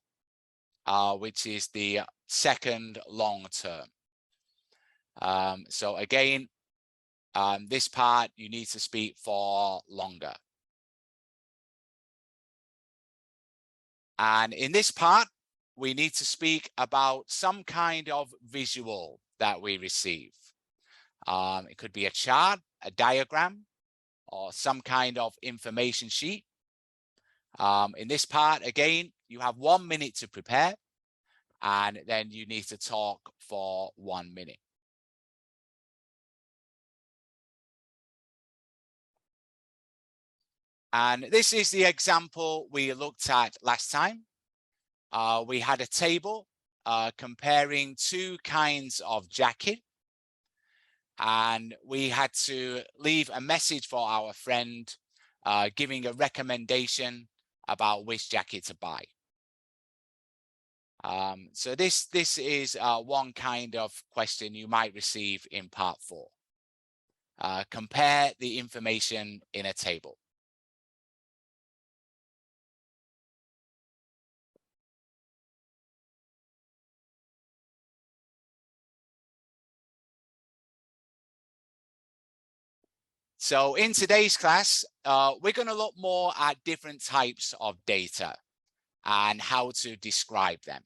which is the second long term. So again, this part you need to speak for longer. And in this part, we need to speak about some kind of visual that we receive. It could be a chart, a diagram, or some kind of information sheet. In this part, again, you have 1 minute to prepare, and then you need to talk for 1 minute. And this is the example we looked at last time. We had a table comparing 2 kinds of jacket. And we had to leave a message for our friend giving a recommendation about which jacket to buy. So this is one kind of question you might receive in part 4. Compare the information in a table. So in today's class, we're going to look more at different types of data and how to describe them.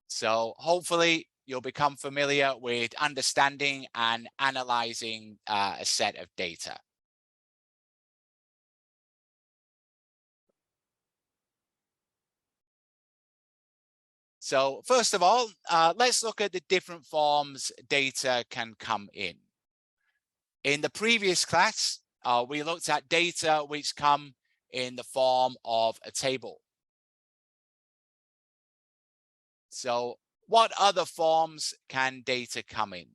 So hopefully you'll become familiar with understanding and analyzing a set of data. So first of all, let's look at the different forms data can come in. In the previous class, we looked at data which come in the form of a table. So what other forms can data come in?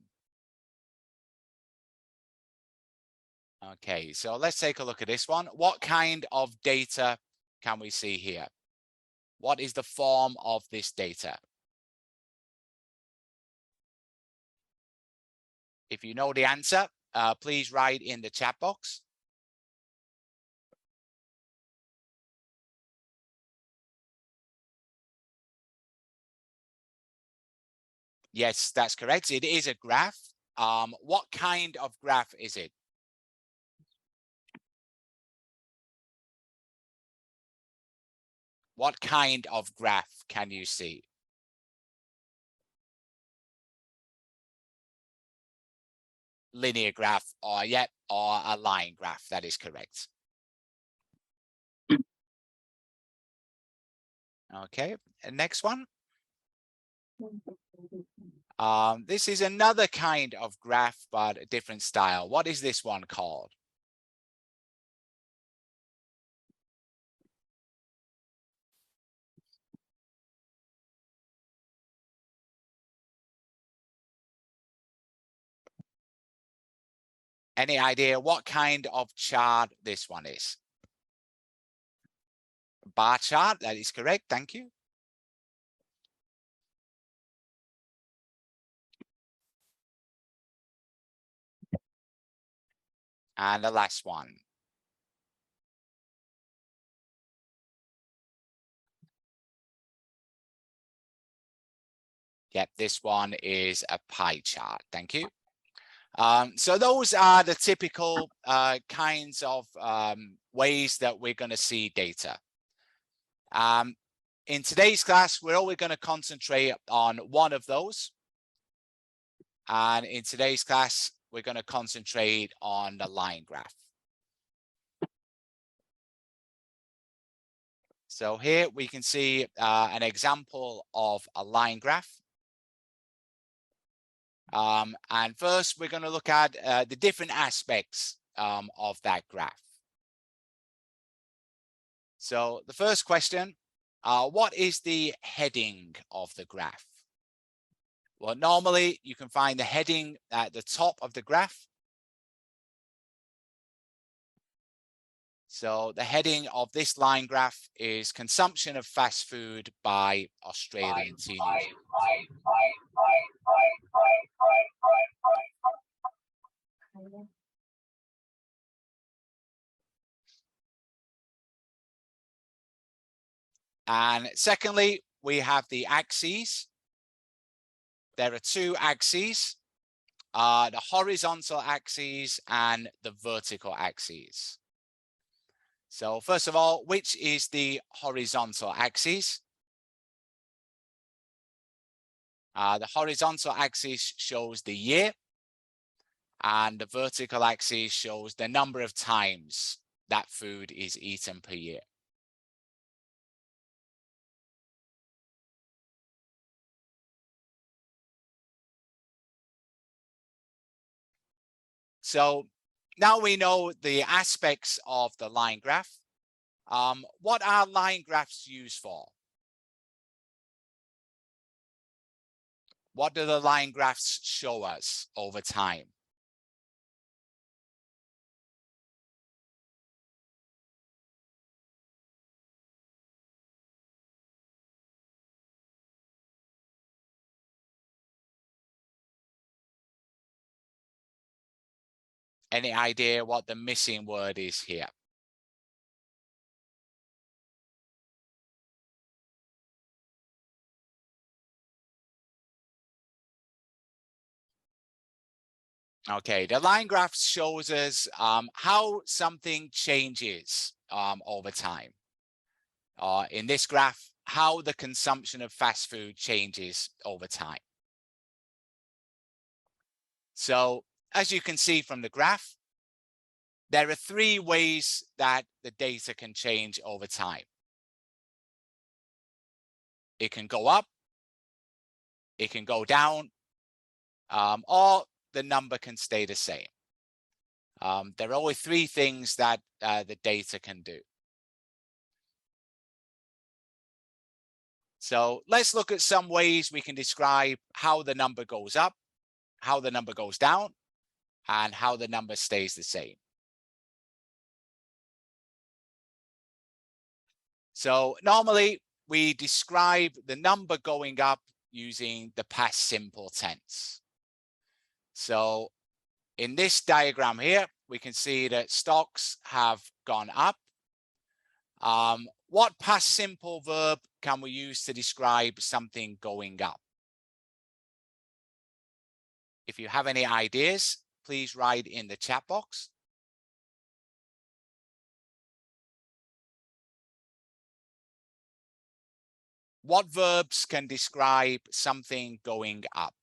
Okay, so let's take a look at this one. What kind of data can we see here? What is the form of this data? If you know the answer, please write in the chat box. Yes, that's correct. It is a graph. What kind of graph is it? What kind of graph can you see? Linear graph, or or a line graph. That is correct. Okay, and next one. This is another kind of graph, but a different style. What is this one called? Any idea what kind of chart this one is? Bar chart, that is correct. Thank you. And the last one. Yep, this one is a pie chart. Thank you. So those are the typical kinds of ways that we're going to see data. In today's class, we're only going to concentrate on one of those. And in today's class, we're going to concentrate on the line graph. So here we can see an example of a line graph. And first, we're going to look at the different aspects of that graph. So the first question, what is the heading of the graph? Well, normally you can find the heading at the top of the graph. So the heading of this line graph is consumption of fast food by Australian teenagers. And secondly, we have the axes. There are two axes, the horizontal axes and the vertical axes. So first of all, which is the horizontal axis? The horizontal axis shows the year, and the vertical axis shows the number of times that food is eaten per year. So now we know the aspects of the line graph. What are line graphs used for? What do the line graphs show us over time? Any idea what the missing word is here? Okay, the line graph shows us how something changes over time. In this graph, how the consumption of fast food changes over time. So as you can see from the graph, there are three ways that the data can change over time. It can go up, it can go down, or the number can stay the same. There are only three things that the data can do. So let's look at some ways we can describe how the number goes up, how the number goes down, and how the number stays the same. So normally we describe the number going up using the past simple tense. So in this diagram here, we can see that stocks have gone up. What past simple verb can we use to describe something going up? If you have any ideas, please write in the chat box. What verbs can describe something going up?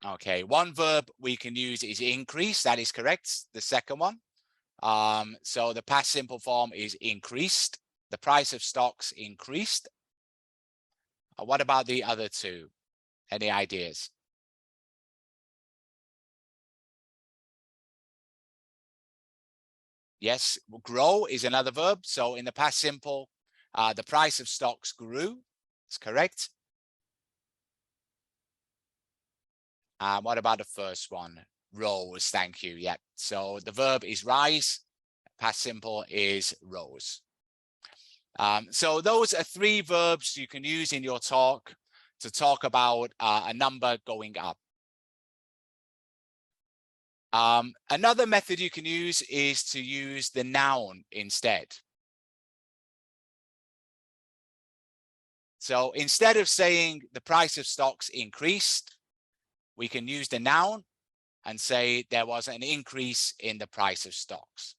Okay, one verb we can use is increase. That is correct. The second one. So the past simple form is increased. The price of stocks increased. What about the other two? Any ideas? Yes, grow is another verb. So in the past simple, the price of stocks grew. That's correct. What about the first one? Rose, thank you. Yeah. So the verb is rise. Past simple is rose. So those are three verbs you can use in your talk to talk about a number going up. Another method you can use is to use the noun instead. So instead of saying the price of stocks increased, we can use the noun and say there was an increase in the price of stocks.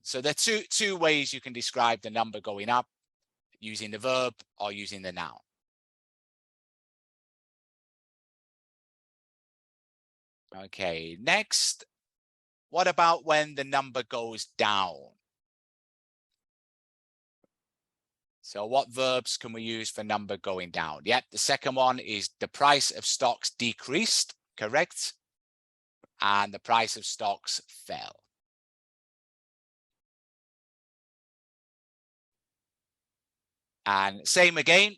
So there are two ways you can describe the number going up, using the verb or using the noun. Okay, next, what about when the number goes down? So what verbs can we use for number going down? Yep, the second one is the price of stocks decreased, correct? And the price of stocks fell. And same again,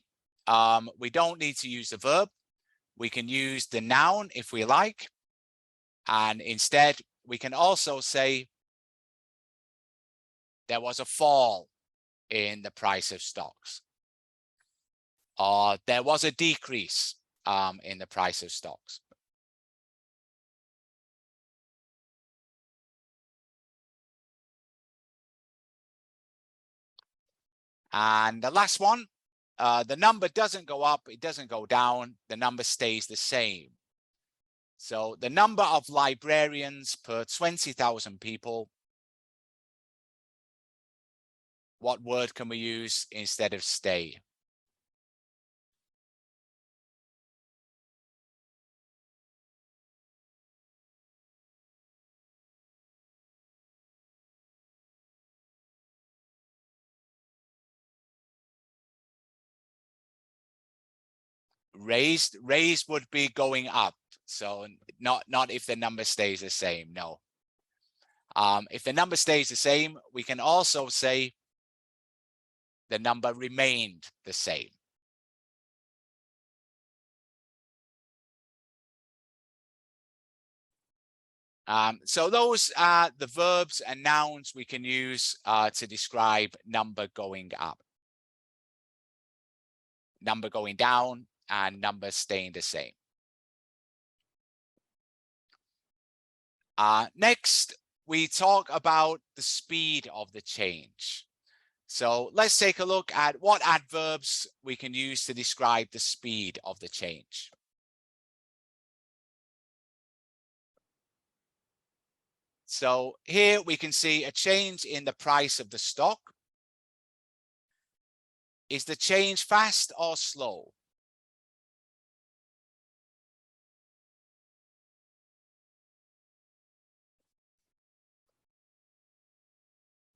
we don't need to use the verb. We can use the noun if we like. And instead, we can also say there was a fall in the price of stocks, or there was a decrease in the price of stocks. And the last one, the number doesn't go up, it doesn't go down, the number stays the same. So the number of librarians per 20,000 people, what word can we use instead of stay? Raised would be going up. So not if the number stays the same, no. If the number stays the same, we can also say the number remained the same. So those are the verbs and nouns we can use to describe number going up, number going down, and number staying the same. Next, we talk about the speed of the change. So let's take a look at what adverbs we can use to describe the speed of the change. So here we can see a change in the price of the stock. Is the change fast or slow?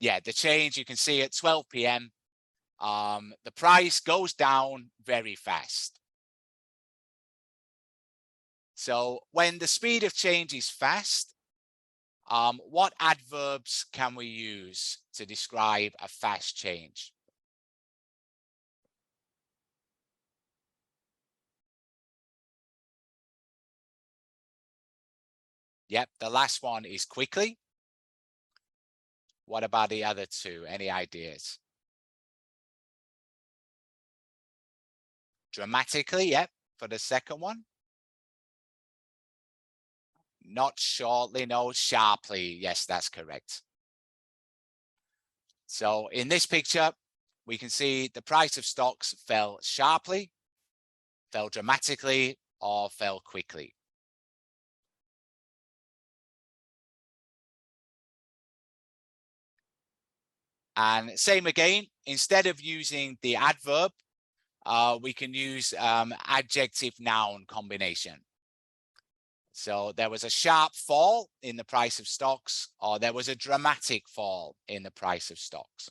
Yeah, the change you can see at 12 p.m. The price goes down very fast. So when the speed of change is fast, what adverbs can we use to describe a fast change? Yep, the last one is quickly. What about the other two? Any ideas? Dramatically, yep, for the second one. Not shortly, no, sharply. Yes, that's correct. So in this picture, we can see the price of stocks fell sharply, fell dramatically, or fell quickly. And same again, instead of using the adverb, we can use adjective noun combination. So there was a sharp fall in the price of stocks, or there was a dramatic fall in the price of stocks.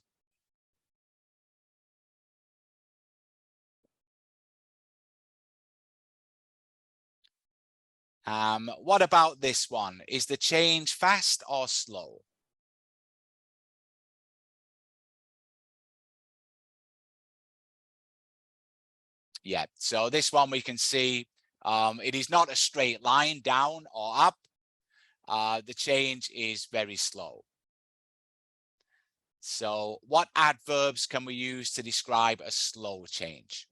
What about this one? Is the change fast or slow? Yeah, so this one we can see it is not a straight line down or up. The change is very slow. So what adverbs can we use to describe a slow change?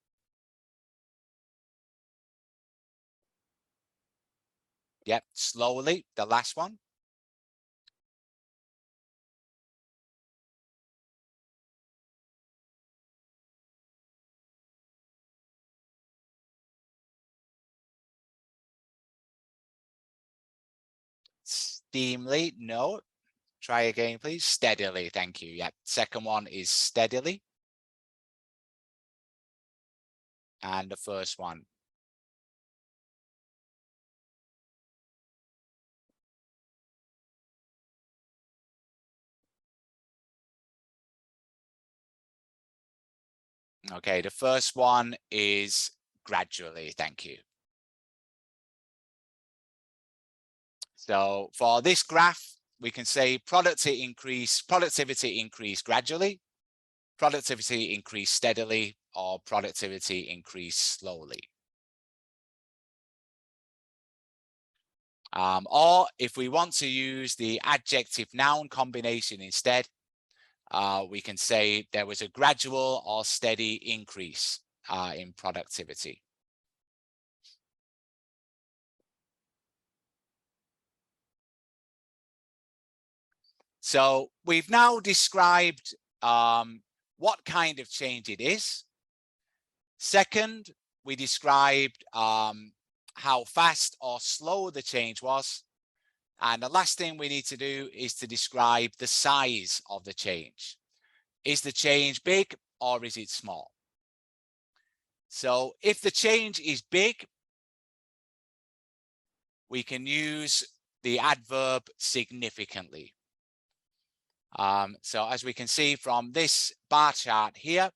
Yep, slowly, the last one. Steamly, no. Try again, please. Steadily, thank you. Yep, second one is steadily. And the first one. Okay, the first one is gradually, thank you. So for this graph, we can say productivity increase gradually, productivity increase steadily, or productivity increase slowly. Or if we want to use the adjective noun combination instead, we can say there was a gradual or steady increase in productivity. So we've now described what kind of change it is. Second, we described how fast or slow the change was. And the last thing we need to do is to describe the size of the change. Is the change big or is it small? So if the change is big, we can use the adverb significantly. So as we can see from this bar chart here,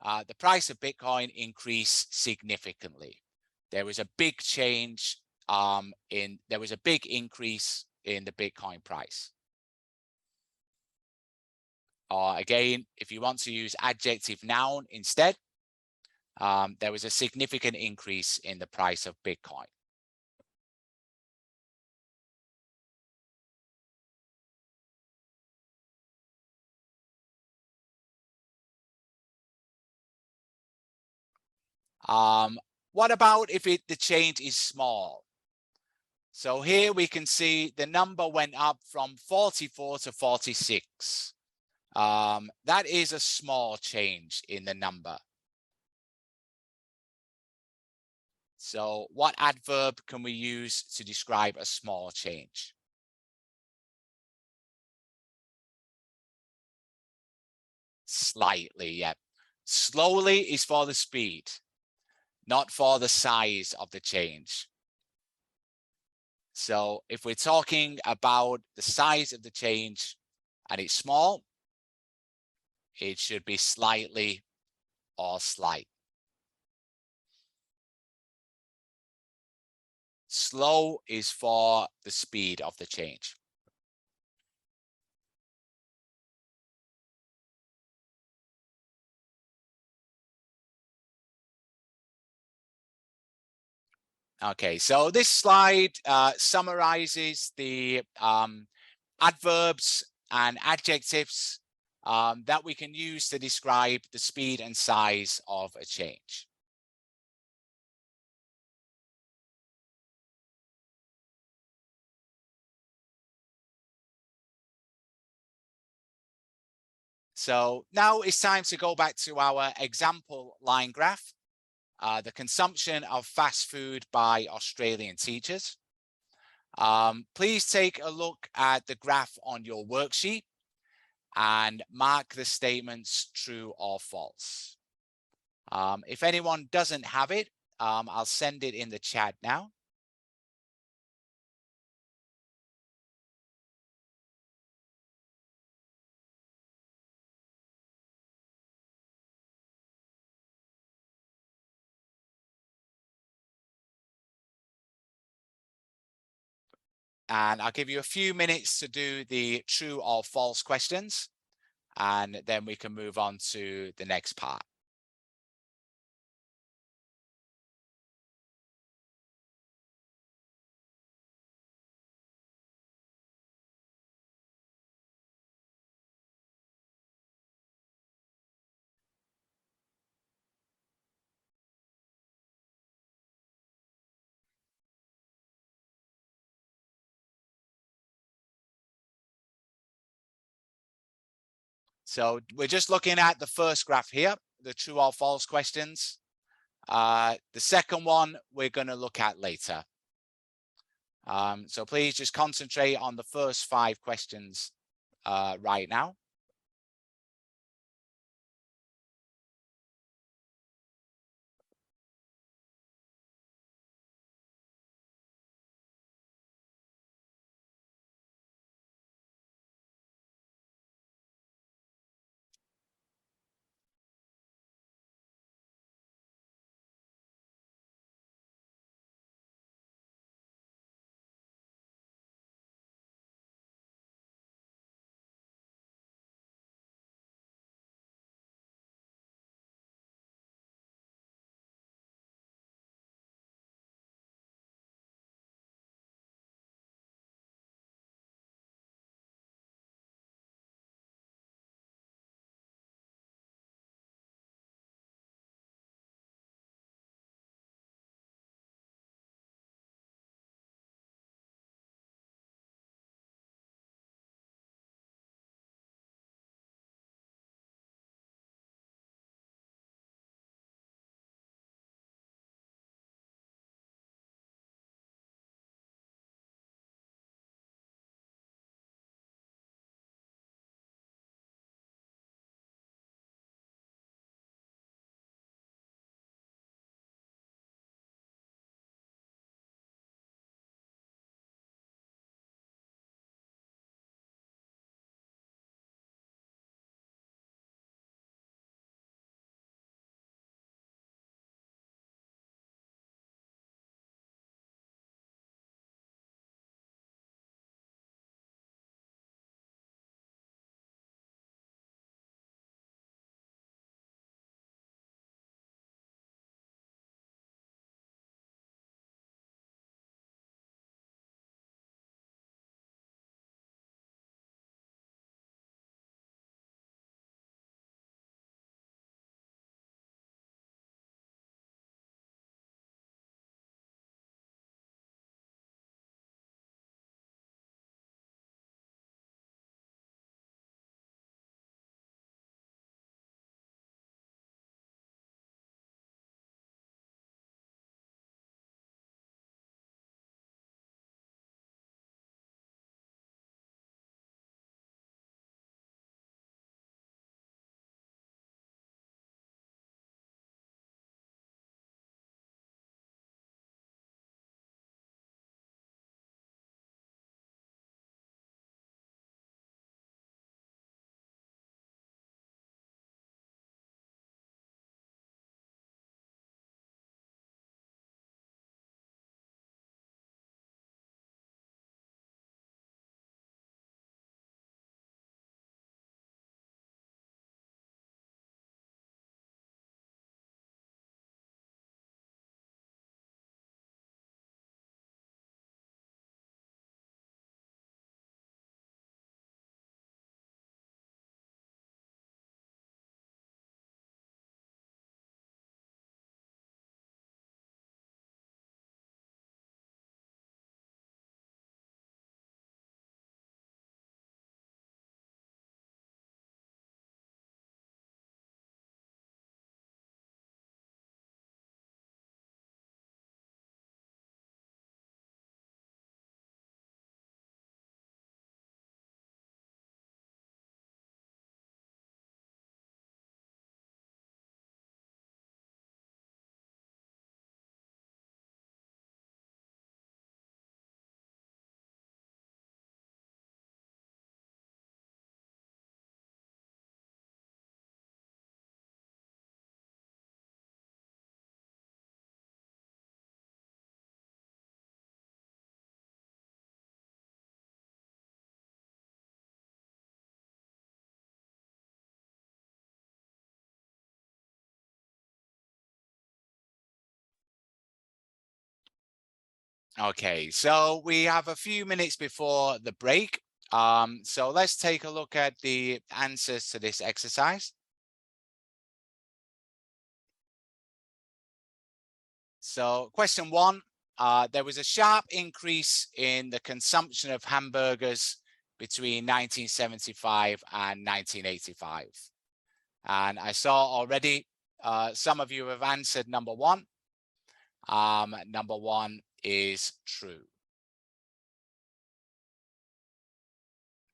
the price of Bitcoin increased significantly. There was a big change there was a big increase in the Bitcoin price. Or again, if you want to use adjective noun instead, there was a significant increase in the price of Bitcoin. What about if the change is small? So here we can see the number went up from 44 to 46. That is a small change in the number. So what adverb can we use to describe a small change? Slightly, yeah. Slowly is for the speed, not for the size of the change. So if we're talking about the size of the change and it's small, it should be slightly or slight. Slow is for the speed of the change. Okay, so this slide summarizes the adverbs and adjectives that we can use to describe the speed and size of a change. So now it's time to go back to our example line graph, the consumption of fast food by Australian teachers. Please take a look at the graph on your worksheet and mark the statements true or false. If anyone doesn't have it, I'll send it in the chat now. And I'll give you a few minutes to do the true or false questions, and then we can move on to the next part. So we're just looking at the first graph here, the true or false questions. The second one we're going to look at later. So please just concentrate on the first 5 questions right now. Okay, so we have a few minutes before the break. So let's take a look at the answers to this exercise. So question 1, there was a sharp increase in the consumption of hamburgers between 1975 and 1985. And I saw already some of you have answered number one. Number one is true.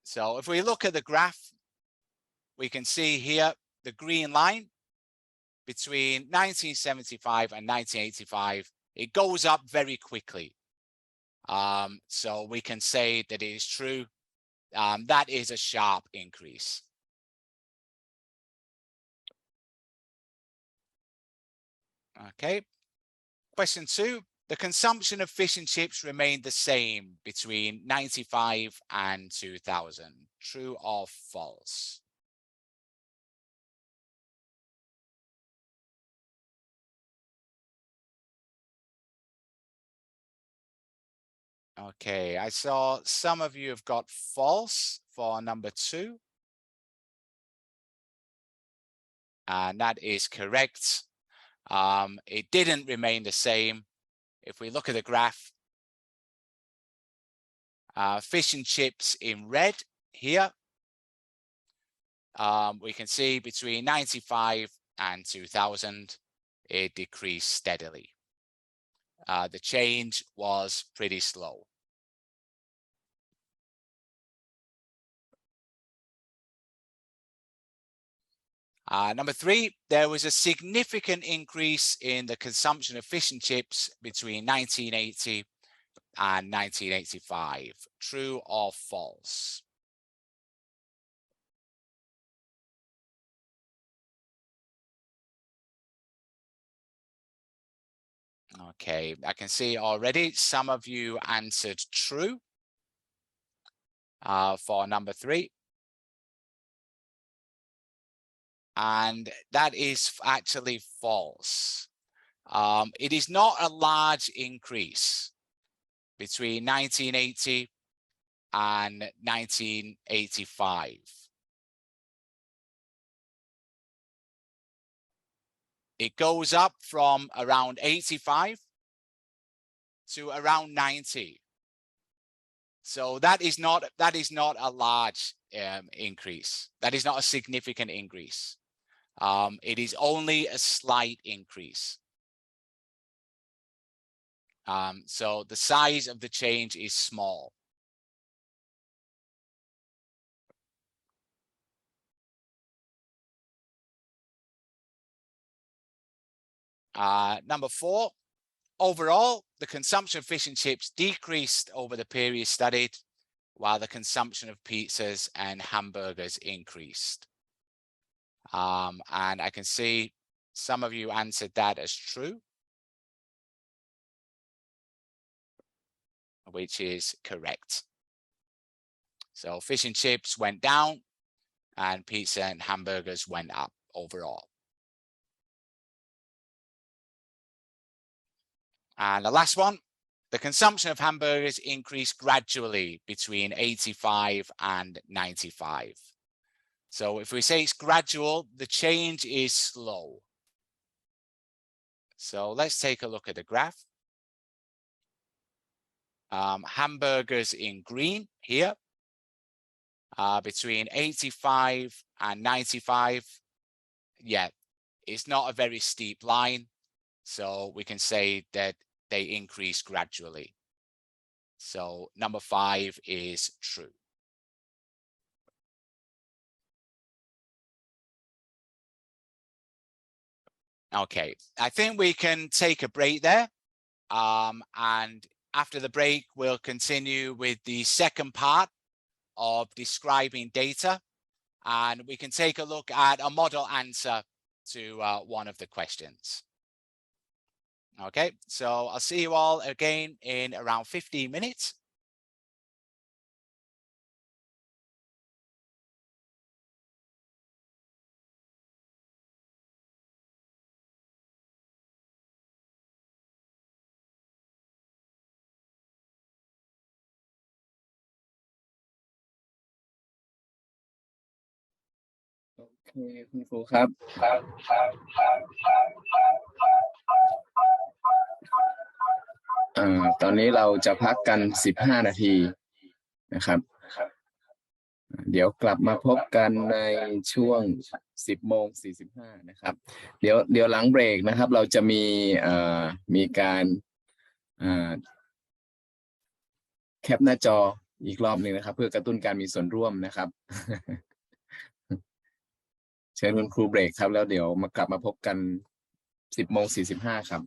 So if we look at the graph, we can see here the green line between 1975 and 1985. It goes up very quickly. So we can say that it is true. That is a sharp increase. Okay. Question 2. The consumption of fish and chips remained the same between 95 and 2000. True or false? Okay, I saw some of you have got false for number 2. And that is correct. It didn't remain the same. If we look at the graph, fish and chips in red here, we can see between 95 and 2000, it decreased steadily. The change was pretty slow. Number 3, there was a significant increase in the consumption of fish and chips between 1980 and 1985. True or false? Okay, I can see already some of you answered true for number 3. And that is actually false. It is not a large increase between 1980 and 1985. It goes up from around 85 to around 90. So that is not a large increase. That is not a significant increase. It is only a slight increase. So the size of the change is small. Number 4, overall, the consumption of fish and chips decreased over the period studied, while the consumption of pizzas and hamburgers increased. And I can see some of you answered that as true, which is correct. So fish and chips went down and pizza and hamburgers went up overall. And the last one, the consumption of hamburgers increased gradually between 85 and 95. So if we say it's gradual, the change is slow. So let's take a look at the graph. Hamburgers in green here, between 85 and 95. Yeah, it's not a very steep line. So we can say that they increase gradually. So number 5 is true. Okay, I think we can take a break there. And after the break, we'll continue with the second part of describing data. And we can take a look at a model answer to one of the questions. Okay, so I'll see you all again in around 15 minutes. Okay, คุณครูครับ ตอนนี้เราจะพักกัน15 นาทีนะครับ เดี๋ยวกลับมาพบกันในช่วง 10:45 นะครับ เดี๋ยวหลังเบรกนะครับ เราจะมีการแคปหน้าจออีกรอบหนึ่งนะครับ เพื่อกระตุ้นการมีส่วนร่วมนะครับ เชิญคุณครูเบรกครับ แล้วเดี๋ยวกลับมาพบกัน 10:45 ครับ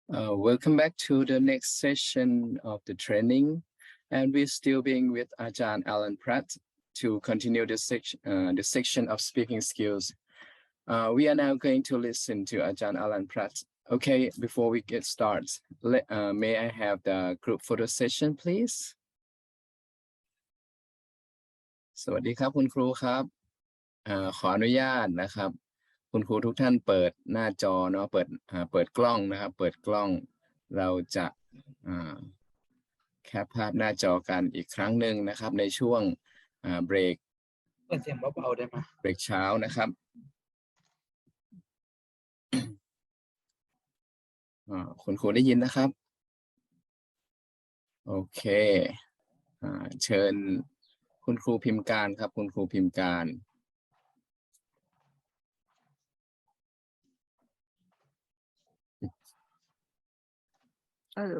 Welcome back to the next session of the training, and we're still being with Ajahn Alan Pratt to continue the section of speaking skills. We are now going to listen to Ajahn Alan Pratt. Okay, before we get started, may I have the group photo session, please? สวัสดีครับคุณครูครับขออนุญาตนะครับคุณครูทุกท่านเปิดหน้าจอเนาะเปิดกล้องนะครับเปิดกล้องเราจะแคปภาพหน้าจอกันอีกครั้งหนึ่งนะครับในช่วงเบรกเปิดเสียงเบาๆได้ไหมเบรกเช้านะครับคุณครูได้ยินนะครับโอเคเชิญคุณครูพิมพ์การครับคุณครูพิมพ์การ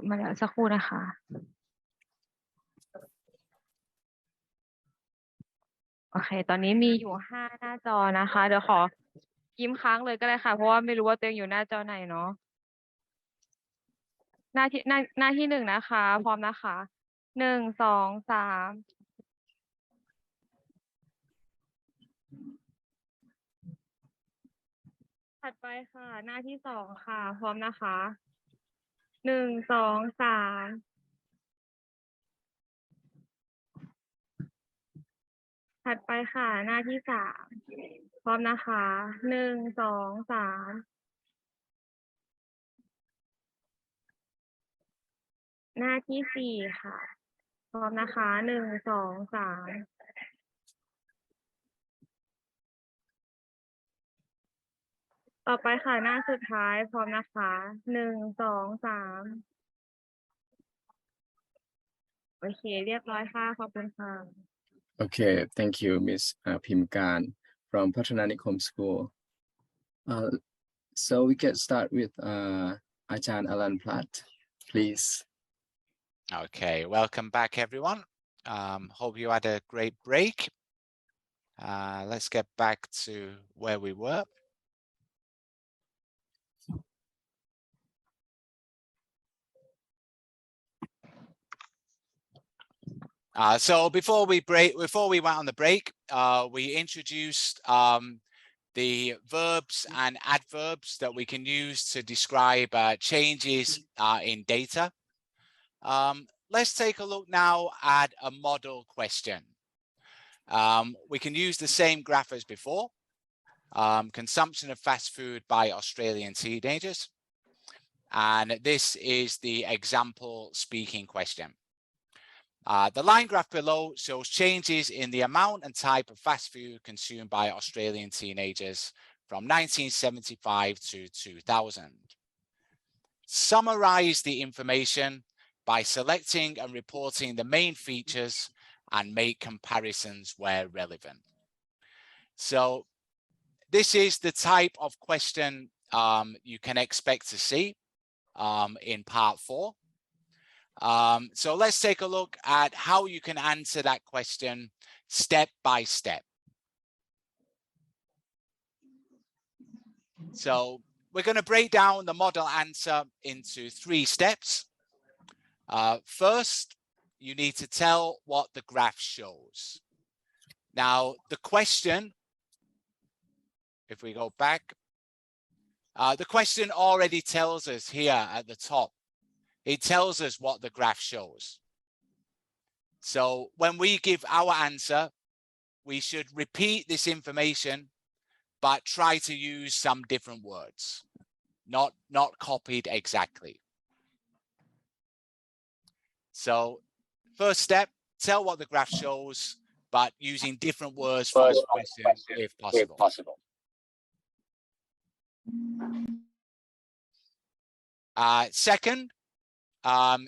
มาแล้วสักครู่นะคะโอเคตอนนี้มีอยู่5หน้าจอนะคะเดี๋ยวขอยิ้มค้างเลยก็ได้ค่ะเพราะว่าไม่รู้ว่าตัวเองอยู่หน้าจอไหนเนาะหน้าที่1นะคะพร้อมนะคะ1 2 3ถัดไปค่ะหน้าที่2ค่ะพร้อมนะคะ1 2 3ถัดไปค่ะหน้าที่3พร้อมนะคะ1 2 3หน้าที่4ค่ะพร้อมนะคะ1 2 3ต่อไปค่ะหน้าสุดท้ายพร้อมนะคะ1 2 3โอเคเรียบร้อยค่ะขอบคุณค่ะ Okay, thank you, Miss Pimkan from Pathananikom School. So we can start with Ajahn Alan Pratt, please. Okay, welcome back, everyone. Hope you had a great break. Let's get back to where we were. So before we went on the break, we introduced the verbs and adverbs that we can use to describe changes in data. Let's take a look now at a model question. We can use the same graph as before. Consumption of fast food by Australian teenagers. And this is the example speaking question. The line graph below shows changes in the amount and type of fast food consumed by Australian teenagers from 1975 to 2000. Summarize the information by selecting and reporting the main features and make comparisons where relevant. So this is the type of question you can expect to see in part 4. So let's take a look at how you can answer that question step by step. So we're going to break down the model answer into 3 steps. First, you need to tell what the graph shows. Now, the question, if we go back, the question already tells us here at the top. It tells us what the graph shows. So when we give our answer, we should repeat this information, but try to use some different words, not copied exactly. So first step, tell what the graph shows, but using different words for the question if possible. Second,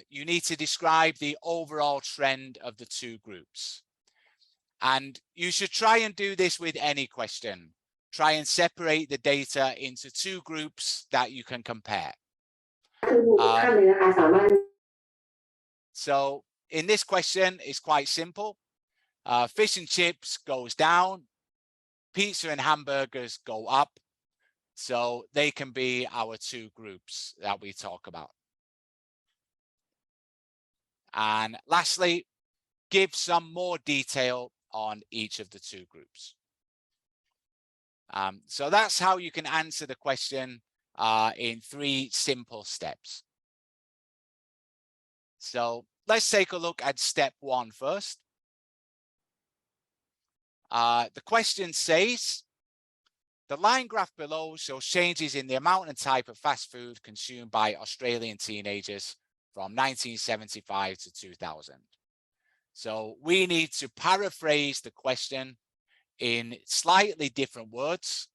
you need to describe the overall trend of the 2 groups. And you should try and do this with any question. Try and separate the data into 2 groups that you can compare. So in this question, it's quite simple. Fish and chips goes down, pizza and hamburgers go up, So they can be our two groups that we talk about. And lastly, give some more detail on each of the two groups. So that's how you can answer the question in 3 simple steps. So let's take a look at step 1 first. The question says, the line graph below shows changes in the amount and type of fast food consumed by Australian teenagers from 1975 to 2000. So we need to paraphrase the question in slightly different words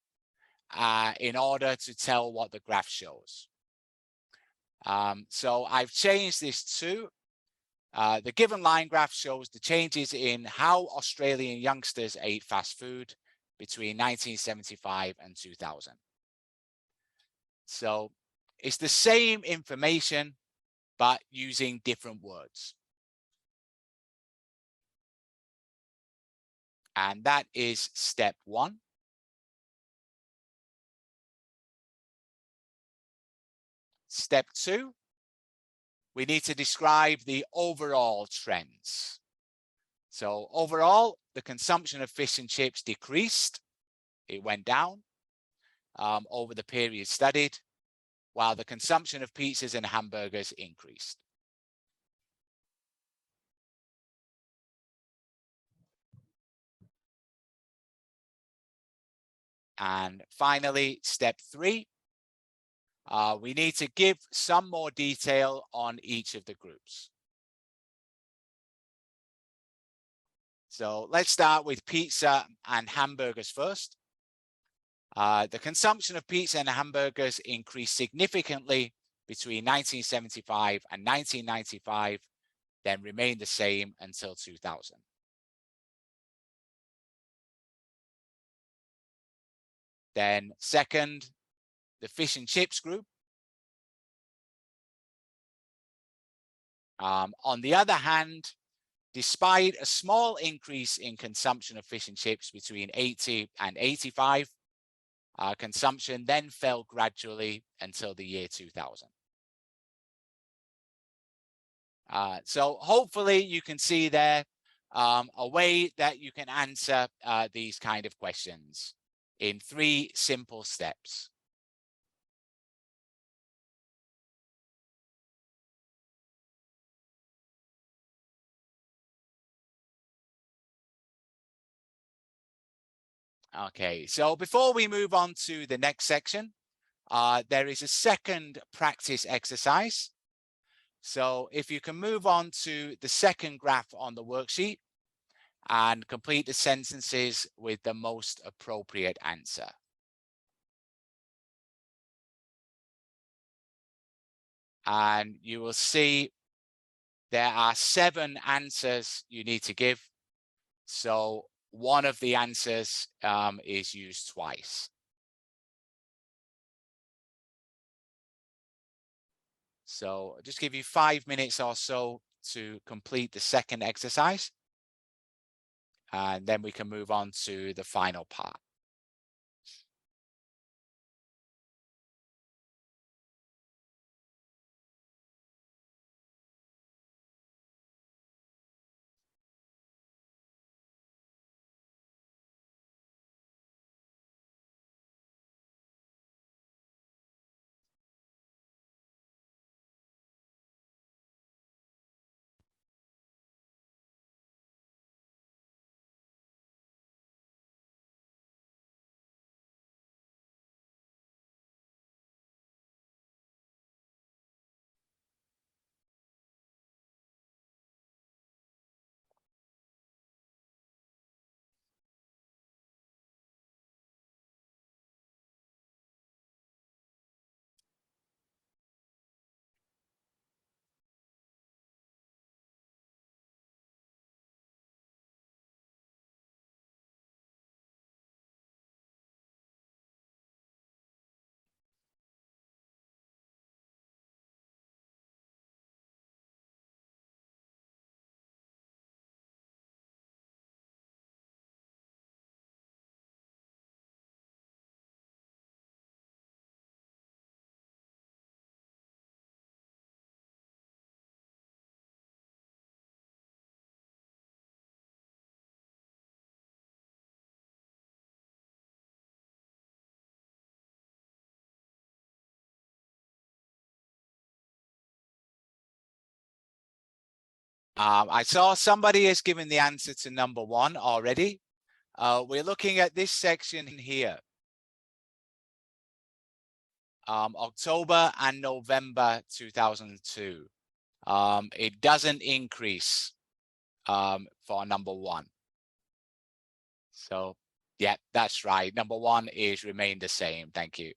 in order to tell what the graph shows. So I've changed this to the given line graph shows the changes in how Australian youngsters ate fast food between 1975 and 2000. So it's the same information, but using different words. And that is step 1. Step 2, we need to describe the overall trends. So overall, the consumption of fish and chips decreased. It went down over the period studied, while the consumption of pizzas and hamburgers increased. And finally, step 3, we need to give some more detail on each of the groups. So let's start with pizza and hamburgers first. The consumption of pizza and hamburgers increased significantly between 1975 and 1995, then remained the same until 2000. Then second, the fish and chips group. On the other hand, despite a small increase in consumption of fish and chips between 80 and 85, consumption then fell gradually until the year 2000. So hopefully you can see there a way that you can answer these kind of questions in 3 simple steps. Okay, so before we move on to the next section, there is a second practice exercise. So if you can move on to the second graph on the worksheet and complete the sentences with the most appropriate answer. And you will see there are 7 answers you need to give. So one of the answers is used twice. So I'll just give you 5 minutes or so to complete the second exercise. And then we can move on to the final part. I saw somebody has given the answer to number 1 already. We're looking at this section here. October and November 2002. It doesn't increase for number 1. So, yeah, that's right. Number 1 is remain the same. Thank you.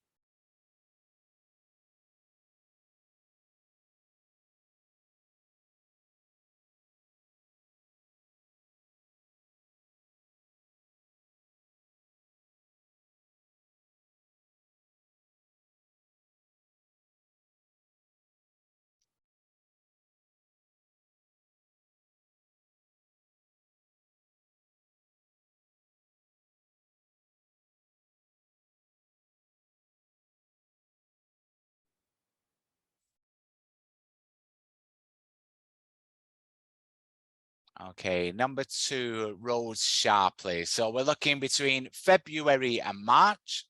Okay, number 2 rose sharply. So we're looking between February and March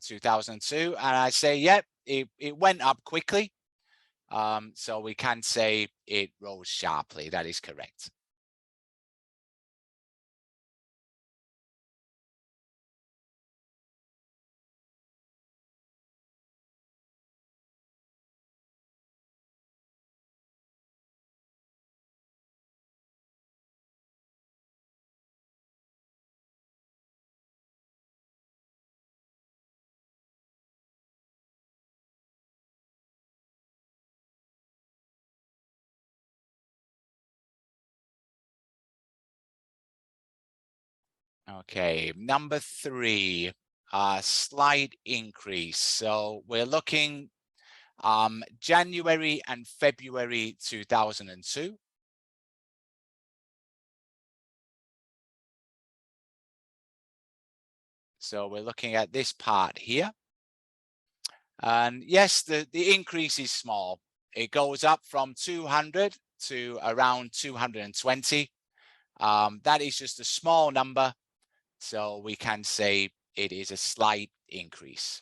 2002. And I say, yep, it went up quickly. So we can say it rose sharply. That is correct. Okay, number 3, slight increase. So we're looking January and February 2002. So we're looking at this part here. And yes, the increase is small. It goes up from 200 to around 220. That is just a small number. So we can say it is a slight increase.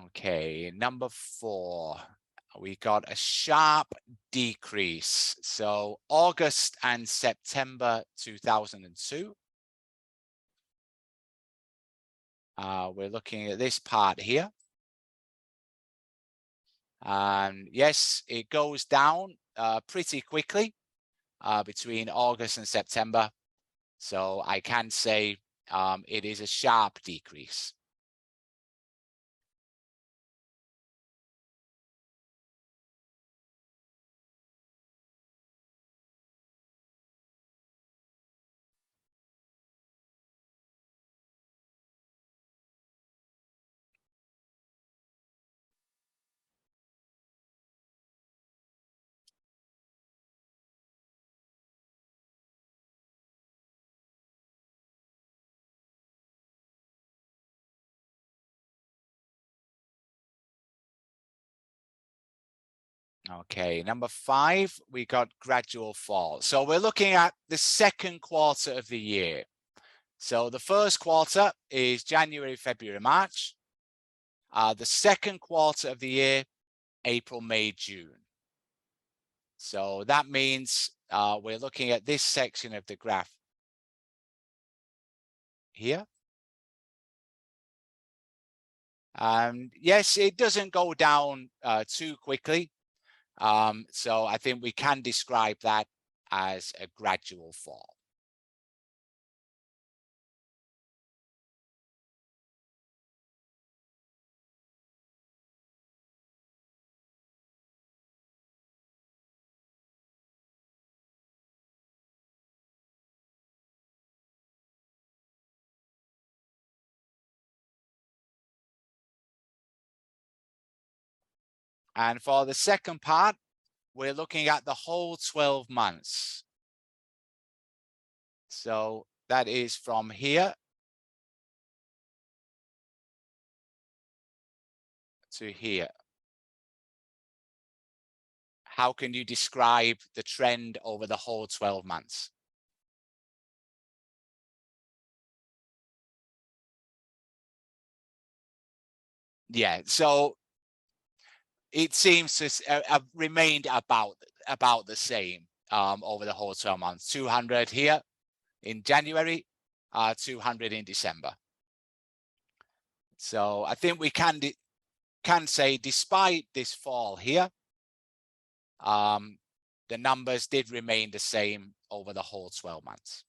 Okay, number 4, we got a sharp decrease. So August and September 2002. We're looking at this part here. And yes, it goes down pretty quickly between August and September. So I can say it is a sharp decrease. Okay, number 5, we got gradual fall. So we're looking at the second quarter of the year. So the first quarter is January, February, March. The second quarter of the year, April, May, June. So that means we're looking at this section of the graph here. Yes, it doesn't go down too quickly. So I think we can describe that as a gradual fall. And for the second part, we're looking at the whole 12 months. So that is from here to here. How can you describe the trend over the whole 12 months? Yeah, so it seems to have remained about the same over the whole 12 months. 200 here in January, 200 in December. So I think we can say, despite this fall here, the numbers did remain the same over the whole 12 months.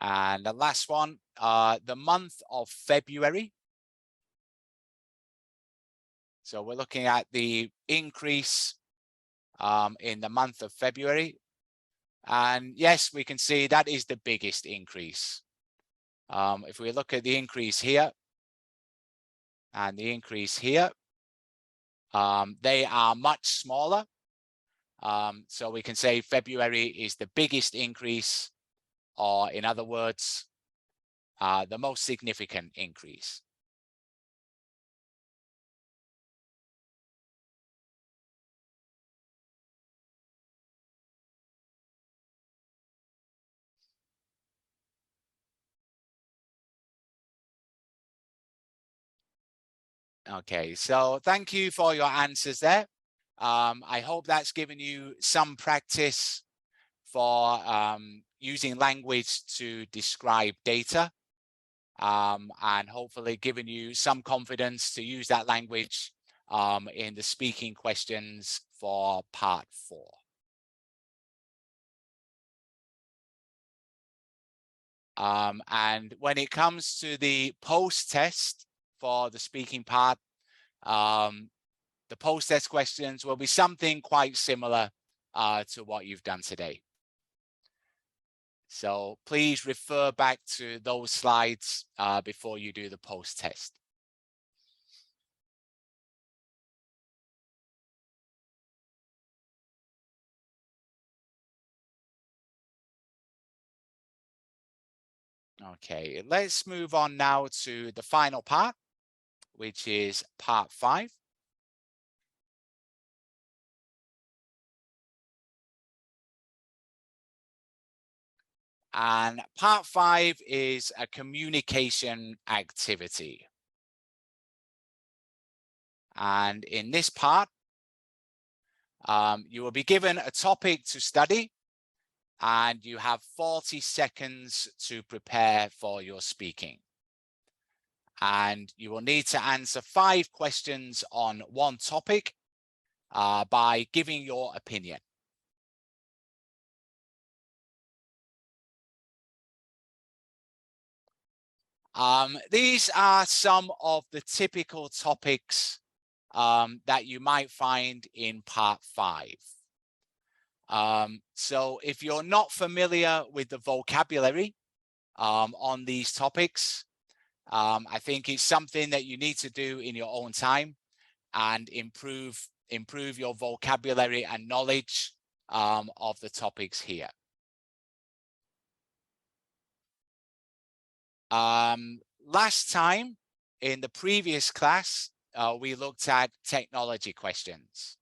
And the last one, the month of February. So we're looking at the increase in the month of February. And yes, we can see that is the biggest increase. If we look at the increase here and the increase here, they are much smaller. So we can say February is the biggest increase, or in other words, the most significant increase. Okay, so thank you for your answers there. I hope that's given you some practice for using language to describe data, and hopefully given you some confidence to use that language in the speaking questions for part 4. And when it comes to the post-test for the speaking part, the post-test questions will be something quite similar to what you've done today. So please refer back to those slides before you do the post-test. Okay, let's move on now to the final part, which is part 5. And part 5 is a communication activity. And in this part, you will be given a topic to study, and you have 40 seconds to prepare for your speaking. And you will need to answer 5 questions on one topic by giving your opinion. These are some of the typical topics that you might find in part 5. So if you're not familiar with the vocabulary on these topics, I think it's something that you need to do in your own time and improve your vocabulary and knowledge of the topics here. Last time in the previous class, we looked at technology questions.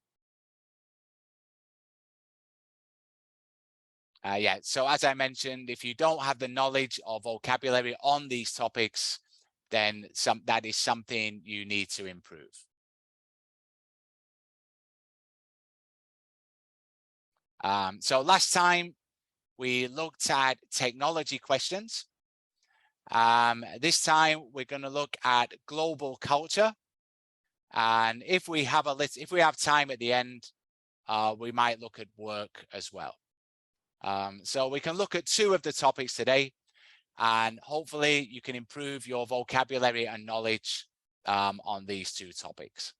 Yeah, so as I mentioned, if you don't have the knowledge or vocabulary on these topics, then that is something you need to improve. So last time we looked at technology questions. This time we're going to look at global culture, and if we have time at the end, we might look at work as well. So we can look at 2 of the topics today, and hopefully you can improve your vocabulary and knowledge on these 2 topics.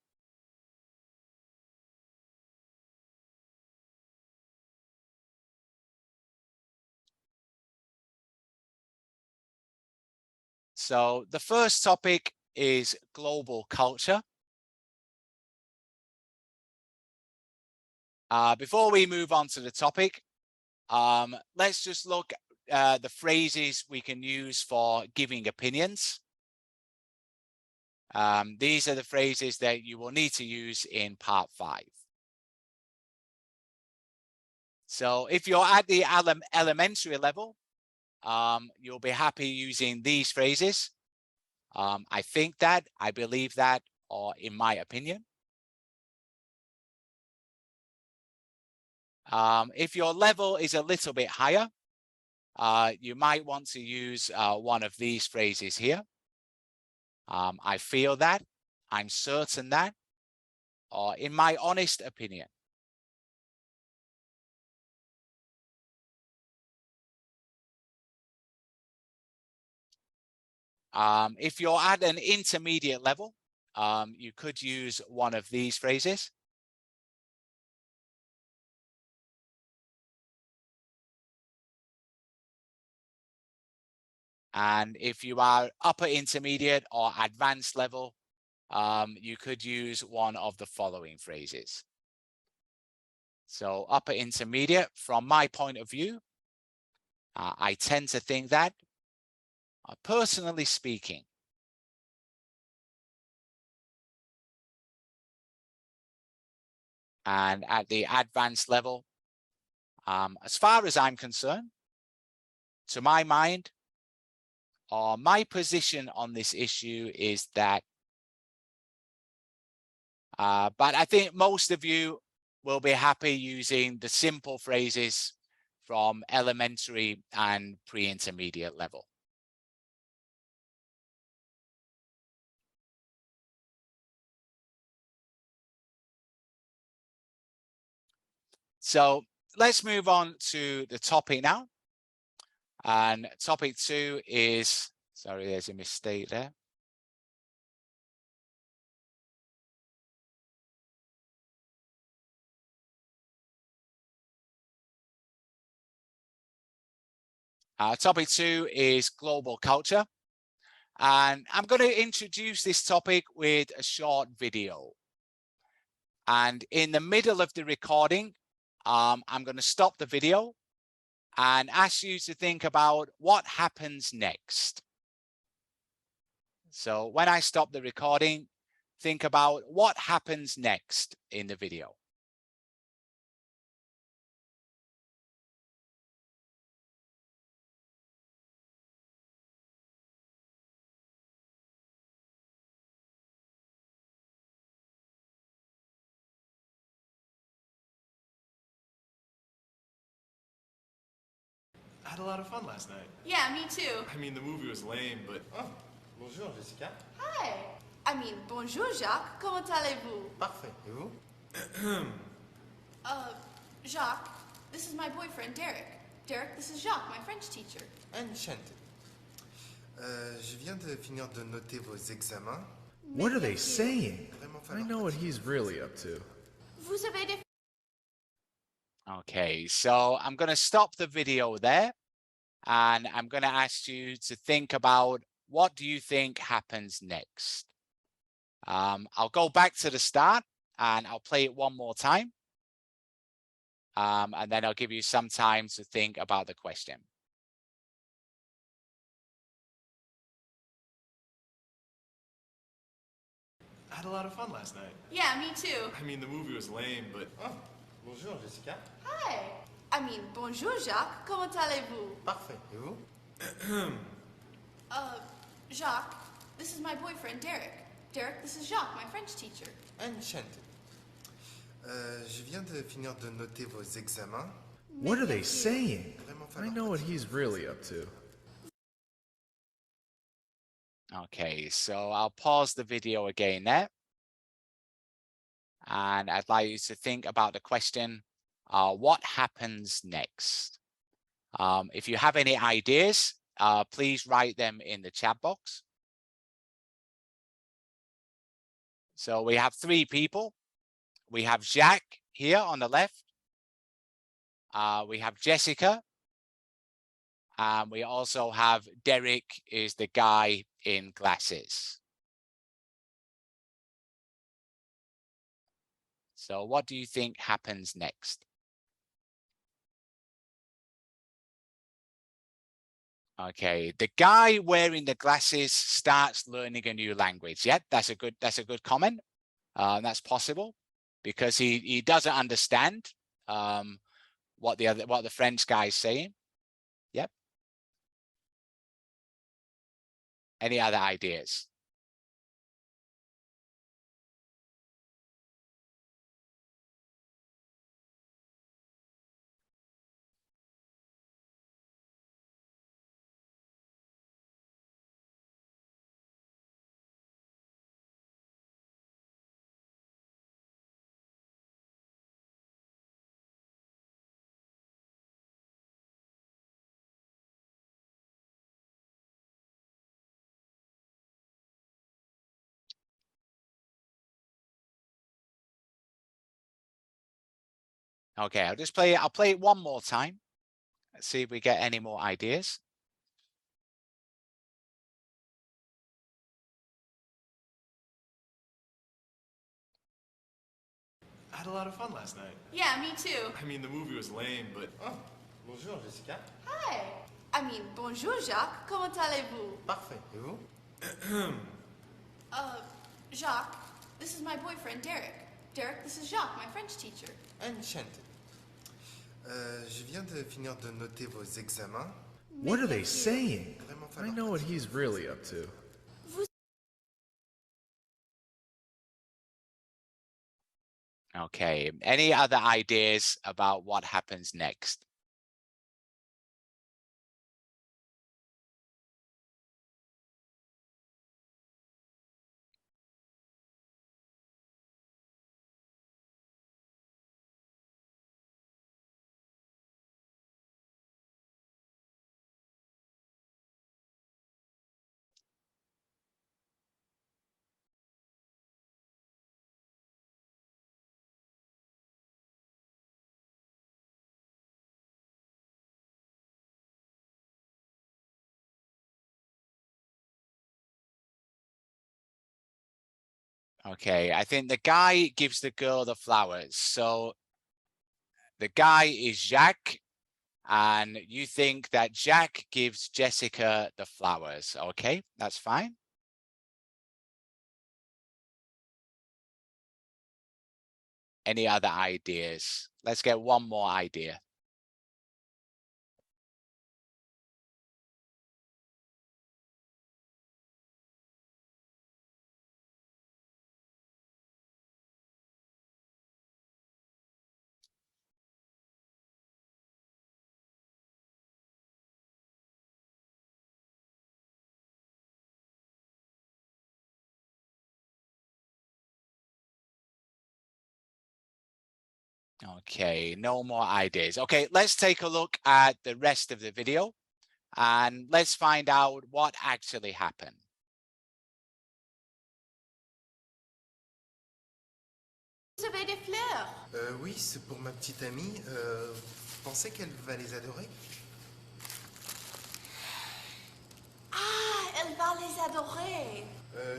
So the first topic is global culture. Before we move on to the topic, let's just look at the phrases we can use for giving opinions. These are the phrases that you will need to use in part 5. So if you're at the elementary level, you'll be happy using these phrases. I think that, I believe that, or in my opinion. If your level is a little bit higher, you might want to use one of these phrases here. I feel that, I'm certain that, or in my honest opinion. If you're at an intermediate level, you could use one of these phrases. And if you are upper intermediate or advanced level, you could use one of the following phrases. So upper intermediate, from my point of view, I tend to think that, personally speaking. And at the advanced level, as far as I'm concerned, to my mind, or my position on this issue is that, but I think most of you will be happy using the simple phrases from elementary and pre-intermediate level. So let's move on to the topic now. And topic 2 is, sorry, there's a mistake there. Topic 2 is global culture. And I'm going to introduce this topic with a short video. And in the middle of the recording, I'm going to stop the video and ask you to think about what happens next. So when I stop the recording, think about what happens next in the video. I had a lot of fun last night. Yeah, me too. I mean, the movie was lame, but... Oh, bonjour, Jessica. Hi. I mean, bonjour, Jacques. Comment allez-vous? Parfait. Et vous? Jacques, this is my boyfriend, Derek. Derek, this is Jacques, my French teacher. Enchanté. Je viens de finir de noter vos examens. What are they saying? I know what he's really up to. Vous avez des... Okay, so I'm going to stop the video there. And I'm going to ask you to think about what do you think happens next. I'll go back to the start and I'll play it one more time. And then I'll give you some time to think about the question. I had a lot of fun last night. Yeah, me too. I mean, the movie was lame, but... Oh, bonjour, Jessica. Hi. I mean, bonjour, Jacques. Comment allez-vous? Parfait. Et vous? Jacques, this is my boyfriend, Derek. Derek, this is Jacques, my French teacher. Enchanté. Je viens de finir de noter vos examens. What are they saying? I know what he's really up to. Okay, so I'll pause the video again there. And I'd like you to think about the question, what happens next? If you have any ideas, please write them in the chat box. So we have 3 people. We have Jacques here on the left. We have Jessica. And we also have Derek is the guy in glasses. So what do you think happens next? Okay, the guy wearing the glasses starts learning a new language. Yep, that's a good comment. That's possible because he doesn't understand what the French guy is saying. Yep. Any other ideas? Okay, I'll play it one more time. Let's see if we get any more ideas. I had a lot of fun last night. Yeah, me too. I mean, the movie was lame, but Oh, bonjour Jessica. Hi. I mean, bonjour, Jacques. Comment allez-vous? Parfait. Et vous? Jacques, this is my boyfriend, Derek. Derek, this is Jacques, my French teacher. Enchanted. Je viens de finir de noter vos examens. what are they saying? Vraiment I falloir know what pratiquer. he's really up to. Okay, any other ideas about what happens next? Okay, I think the guy gives the girl the flowers. So the guy is Jacques, and you think that Jacques gives Jessica the flowers. Okay, that's fine. Any other ideas? Let's get one more idea. Okay, no more ideas. Okay, let's take a look at the rest of the video and let's find out what actually happened. Vous avez des fleurs? Oui, c'est pour ma petite amie. Vous pensez qu'elle va les adorer? Ah, elle va les adorer.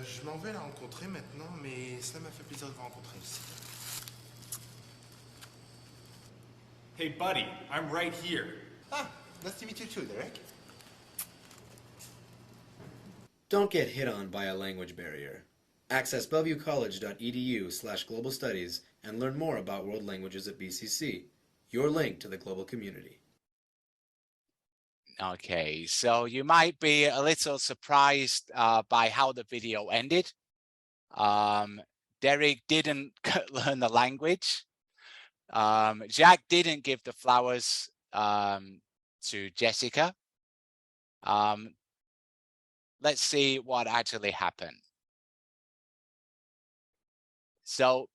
Je m'en vais la rencontrer maintenant, mais ça m'a fait plaisir de vous rencontrer aussi. Hey, buddy, I'm right here. Ah, nice to meet you too, Derek. Don't get hit on by a language barrier. Access bellevuecollege.edu/global studies and learn more about world languages at BCC, your link to the global community. Okay, so you might be a little surprised by how the video ended. Derek didn't learn the language. Jack didn't give the flowers to Jessica. Let's see what actually happened. So,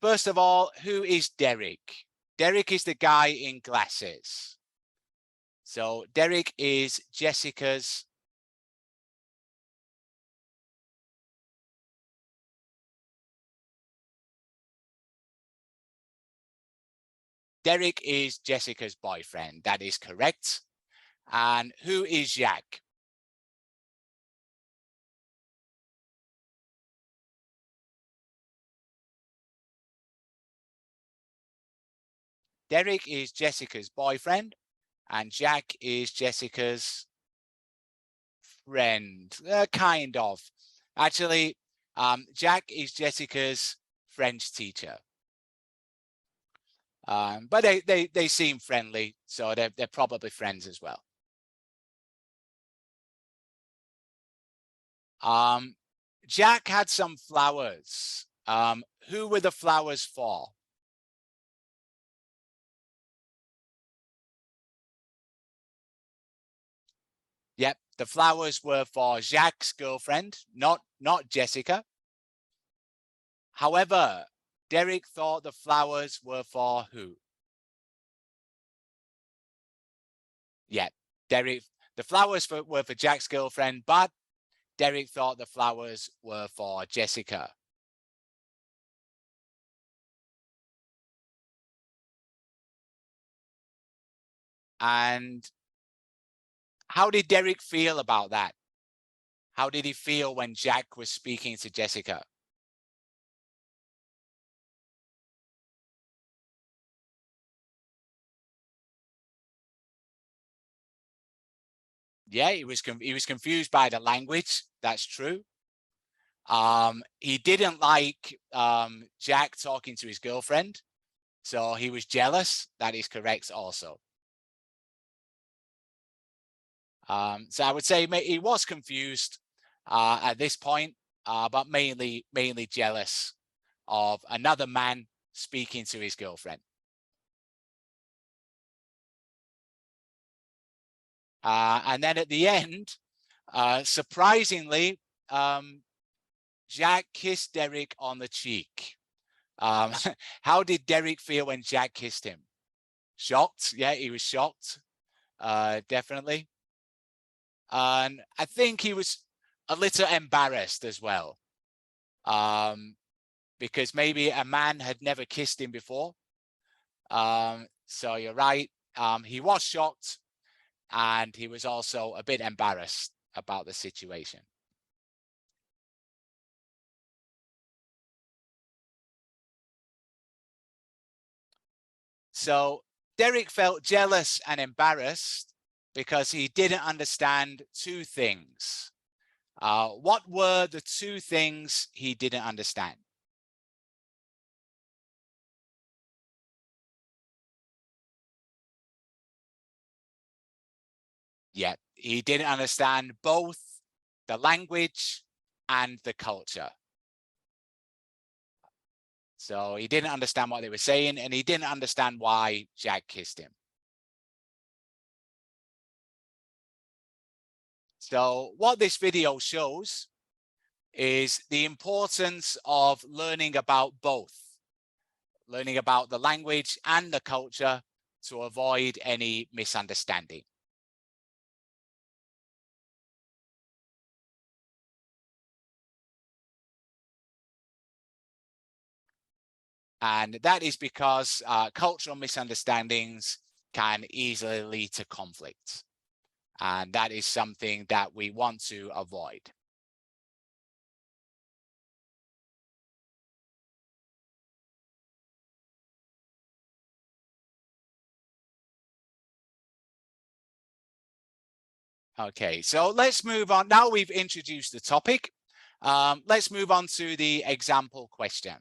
first of all, who is Derek? Derek is the guy in glasses. So Derek is Jessica's boyfriend. That is correct. And who is Jack? Derek is Jessica's boyfriend and Jack is Jessica's friend. Kind of. Actually, Jack is Jessica's French teacher. But they seem friendly, so they're probably friends as well. Jack had some flowers. Who were the flowers for? Yep, the flowers were for Jacques' girlfriend, not Jessica. However, Derek thought the flowers were for who? Yeah, Derek, the flowers were for Jack's girlfriend, but Derek thought the flowers were for Jessica. And how did Derek feel about that? How did he feel when Jack was speaking to Jessica? Yeah, he was confused by the language. That's true. He didn't like Jack talking to his girlfriend, so he was jealous. That is correct also. So I would say he was confused at this point, but mainly jealous of another man speaking to his girlfriend. And then at the end, surprisingly, Jack kissed Derek on the cheek. How did Derek feel when Jack kissed him? Shocked. Yeah, he was shocked. Definitely. And I think he was a little embarrassed as well. Because maybe a man had never kissed him before. So you're right. He was shocked and he was also a bit embarrassed about the situation. So Derek felt jealous and embarrassed because he didn't understand two things. What were the two things he didn't understand? Yeah, he didn't understand both the language and the culture. So he didn't understand what they were saying, and he didn't understand why Jack kissed him. So what this video shows is the importance of learning about both, learning about the language and the culture to avoid any misunderstanding. And that is because cultural misunderstandings can easily lead to conflict. And that is something that we want to avoid. Okay, so let's move on. Now we've introduced the topic. Let's move on to the example question.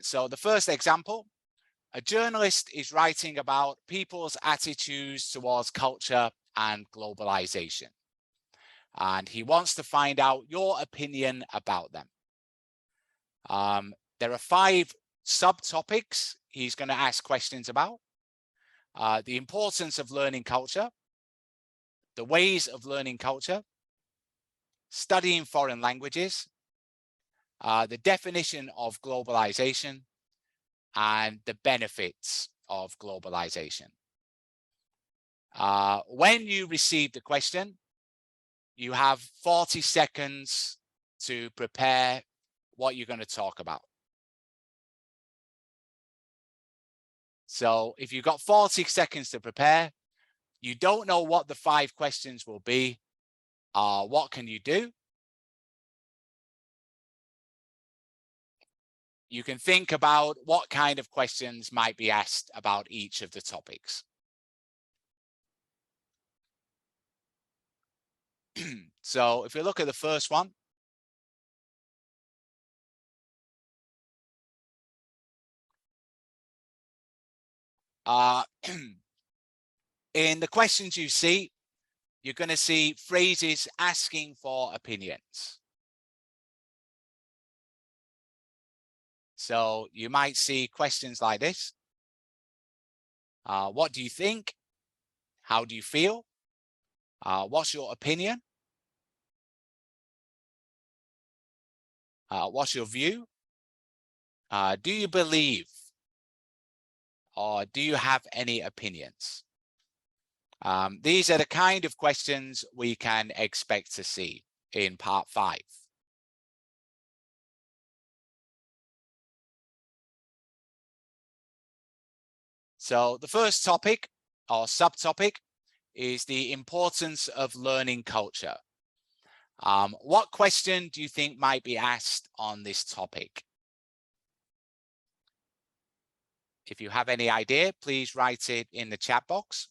So the first example, a journalist is writing about people's attitudes towards culture and globalization. And he wants to find out your opinion about them. There are 5 subtopics he's going to ask questions about. The importance of learning culture, the ways of learning culture, studying foreign languages, the definition of globalization, and the benefits of globalization. When you receive the question, you have 40 seconds to prepare what you're going to talk about. So if you've got 40 seconds to prepare, you don't know what the 5 questions will be, what can you do? you can think about what kind of questions might be asked about each of the topics. So if we look at the first one, in the questions you see, you're going to see phrases asking for opinions. So you might see questions like this. What do you think? How do you feel? What's your opinion? What's your view? Do you believe? Or do you have any opinions? These are the kind of questions we can expect to see in part 5. So the first topic or subtopic is the importance of learning culture. What question do you think might be asked on this topic? If you have any idea, please write it in the chat box.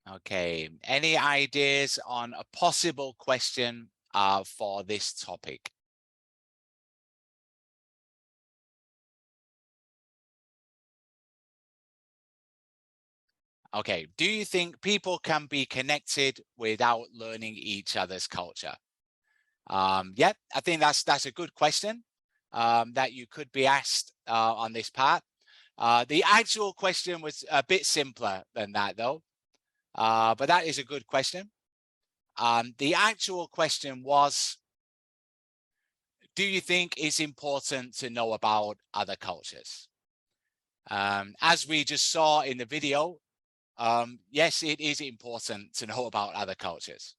Okay, any ideas on a possible question for this topic? Okay, do you think people can be connected without learning each other's culture? Yeah, I think that's a good question that you could be asked on this part. The actual question was a bit simpler than that though. But that is a good question. The actual question was, do you think it's important to know about other cultures? As we just saw in the video, yes, it is important to know about other cultures.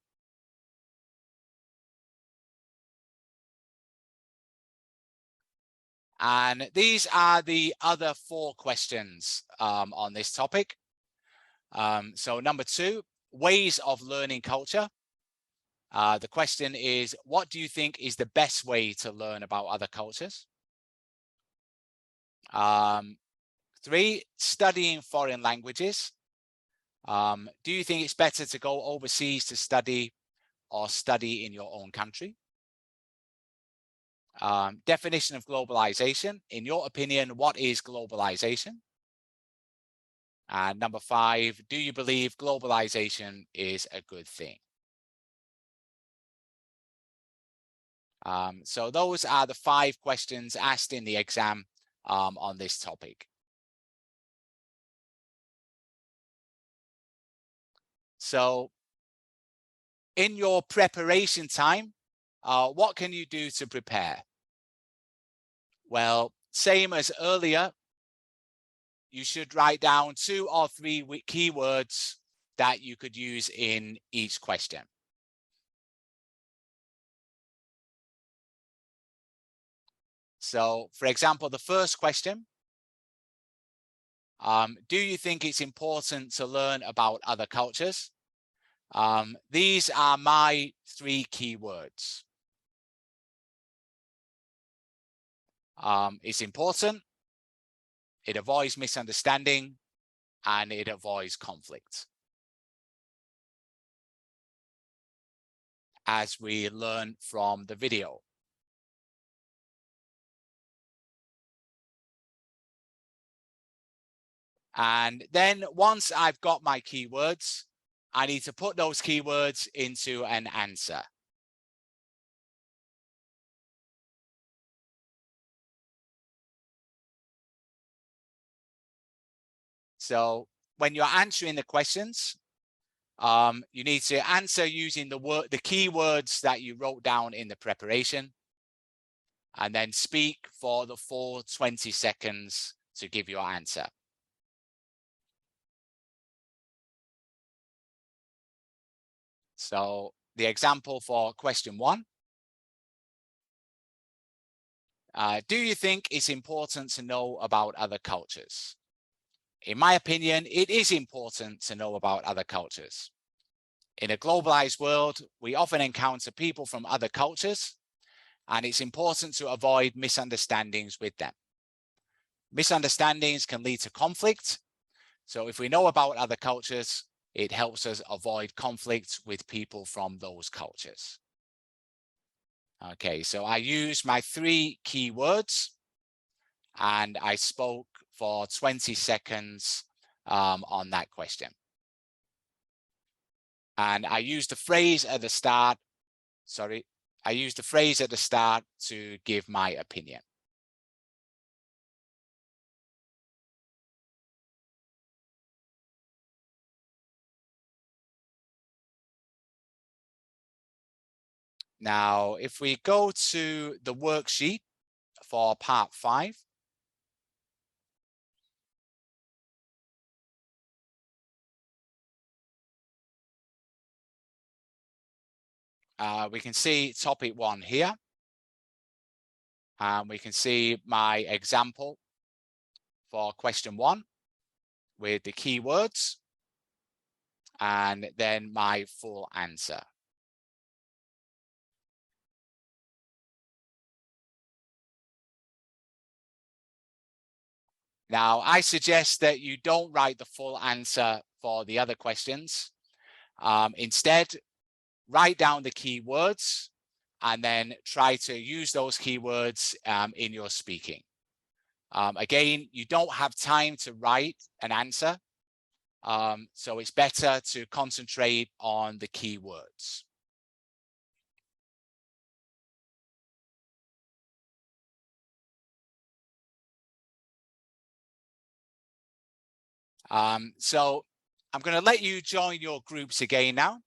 And these are the other 4 questions on this topic. So number 2, ways of learning culture. The question is, what do you think is the best way to learn about other cultures? 3, studying foreign languages. Do you think it's better to go overseas to study or study in your own country? Definition of globalization. In your opinion, what is globalization? And number 5, do you believe globalization is a good thing? So those are the 5 questions asked in the exam on this topic. So in your preparation time, what can you do to prepare? Well, same as earlier, you should write down 2 or 3 keywords that you could use in each question. So, for example, the first question, do you think it's important to learn about other cultures? These are my 3 keywords. It's important, it avoids misunderstanding, and it avoids conflict. As we learn from the video. And then once I've got my keywords, I need to put those keywords into an answer. So when you're answering the questions, you need to answer using the keywords that you wrote down in the preparation, and then speak for the full 20 seconds to give your answer. So the example for question 1. Do you think it's important to know about other cultures? In my opinion, it is important to know about other cultures. In a globalized world, we often encounter people from other cultures, and it's important to avoid misunderstandings with them. Misunderstandings can lead to conflict. So if we know about other cultures, it helps us avoid conflict with people from those cultures. Okay, so I used my 3 keywords and I spoke for 20 seconds on that question. And I used the phrase at the start, I used the phrase at the start to give my opinion. Now, if we go to the worksheet for part 5, we can see topic 1 here. And we can see my example for question 1 with the keywords and then my full answer. Now, I suggest that you don't write the full answer for the other questions. Instead, write down the keywords and then try to use those keywords in your speaking. Again, you don't have time to write an answer, so it's better to concentrate on the keywords. So I'm going to let you join your groups again now.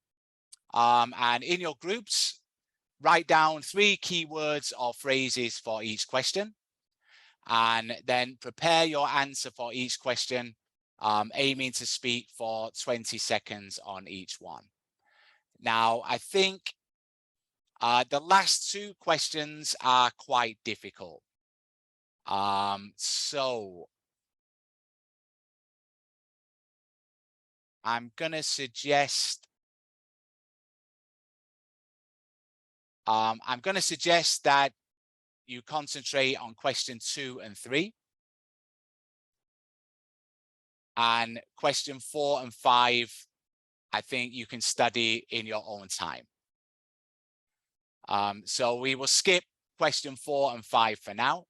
And in your groups, write down 3 keywords or phrases for each question, and then prepare your answer for each question, aiming to speak for 20 seconds on each one. Now, I think the last 2 questions are quite difficult. So I'm going to suggest that you concentrate on question 2 and 3. And question 4 and 5, I think you can study in your own time. So we will skip question 4 and 5 for now.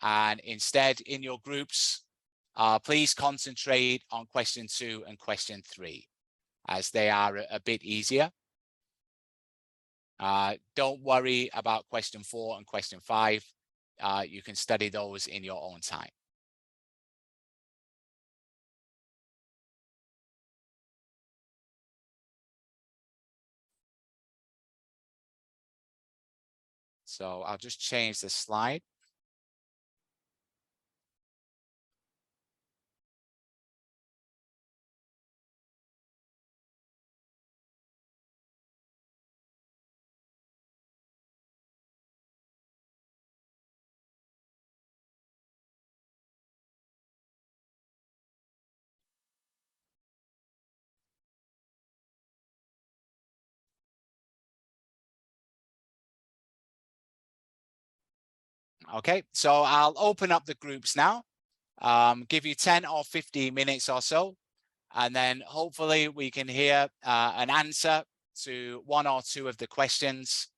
And instead, in your groups, please concentrate on question 2 and question 3, as they are a bit easier. Don't worry about question 4 and question 5. You can study those in your own time. So I'll just change the slide. Okay, so I'll open up the groups now, give you 10 or 15 minutes or so, and then hopefully we can hear an answer to one or two of the questions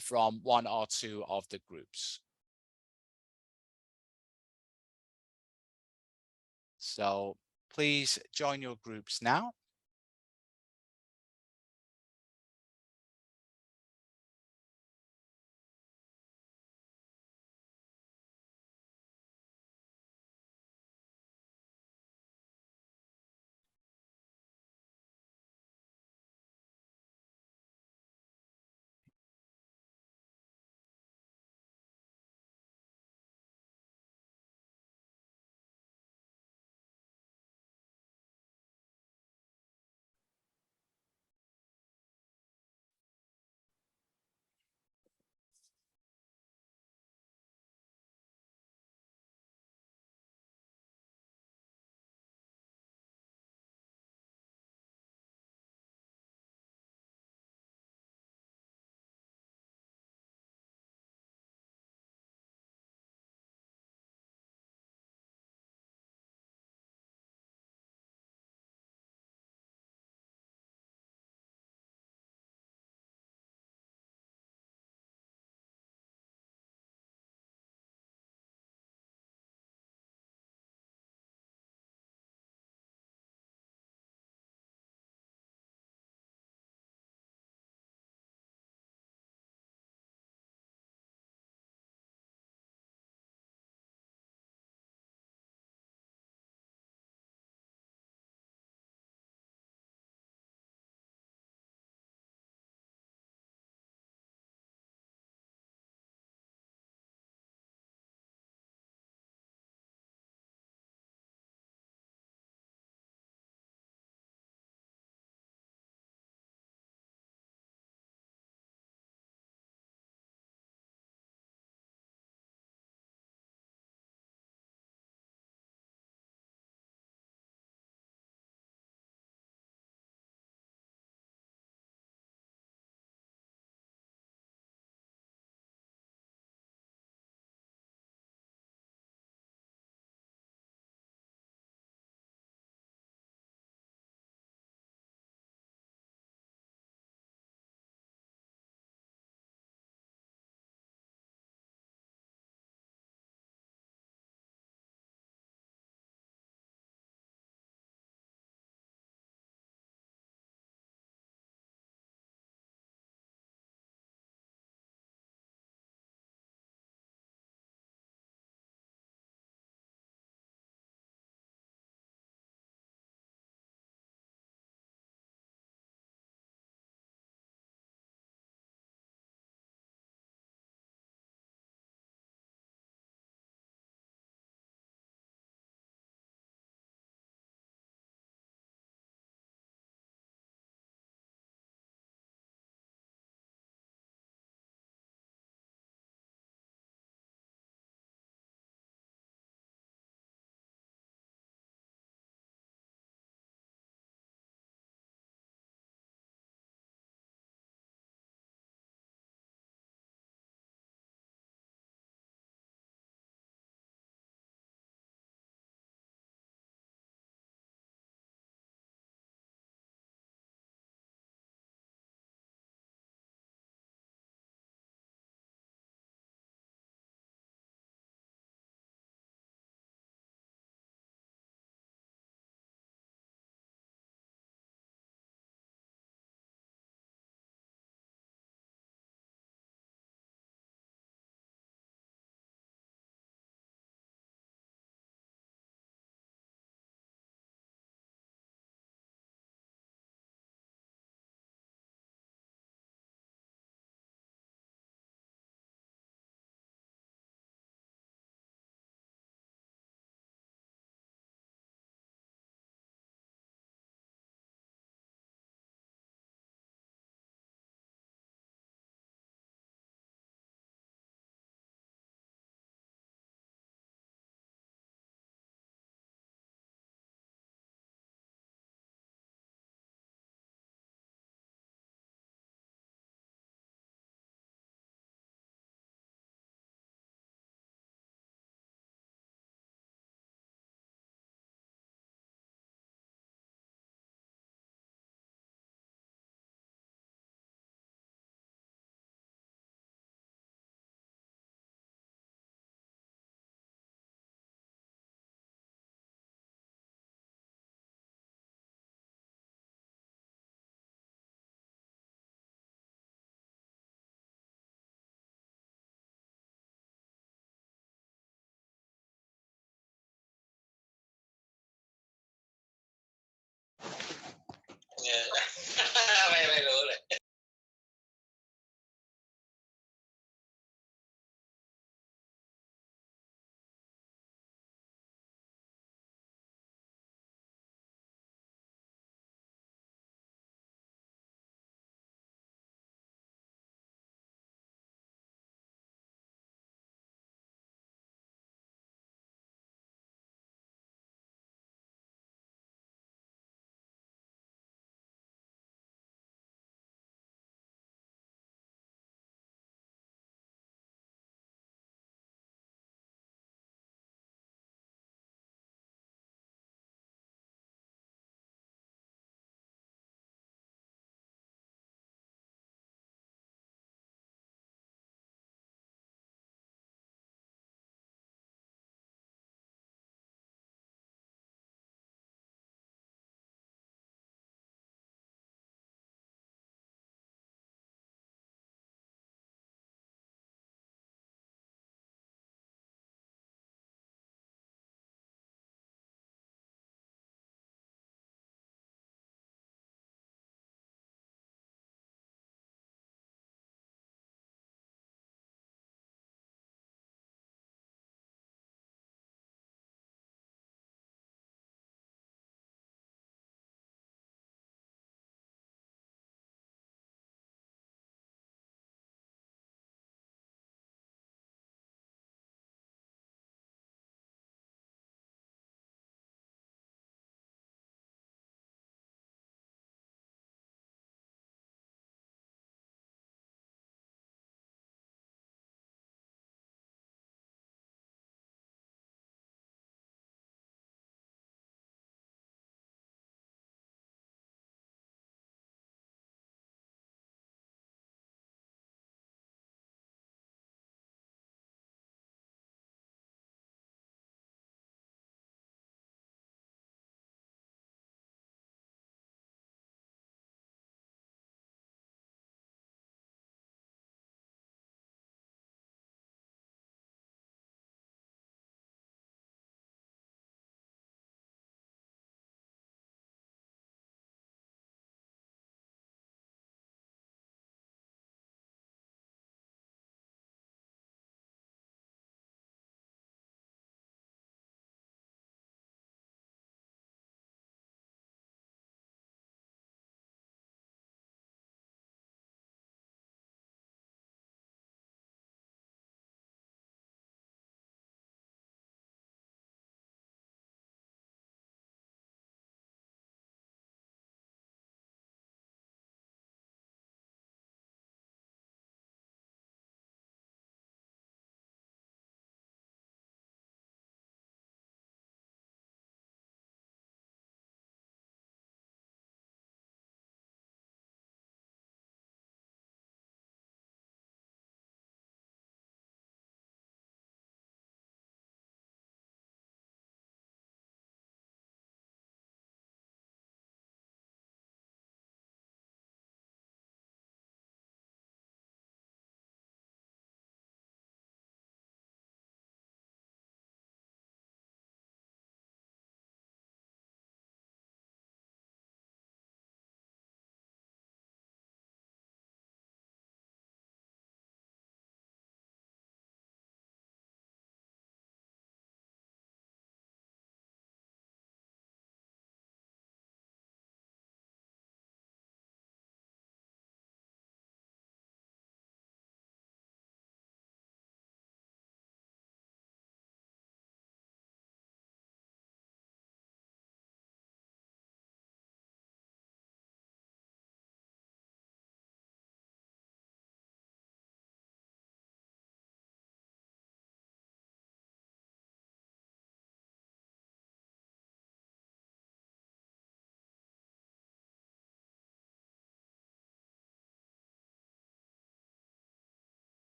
from one or two of the groups. So please join your groups now.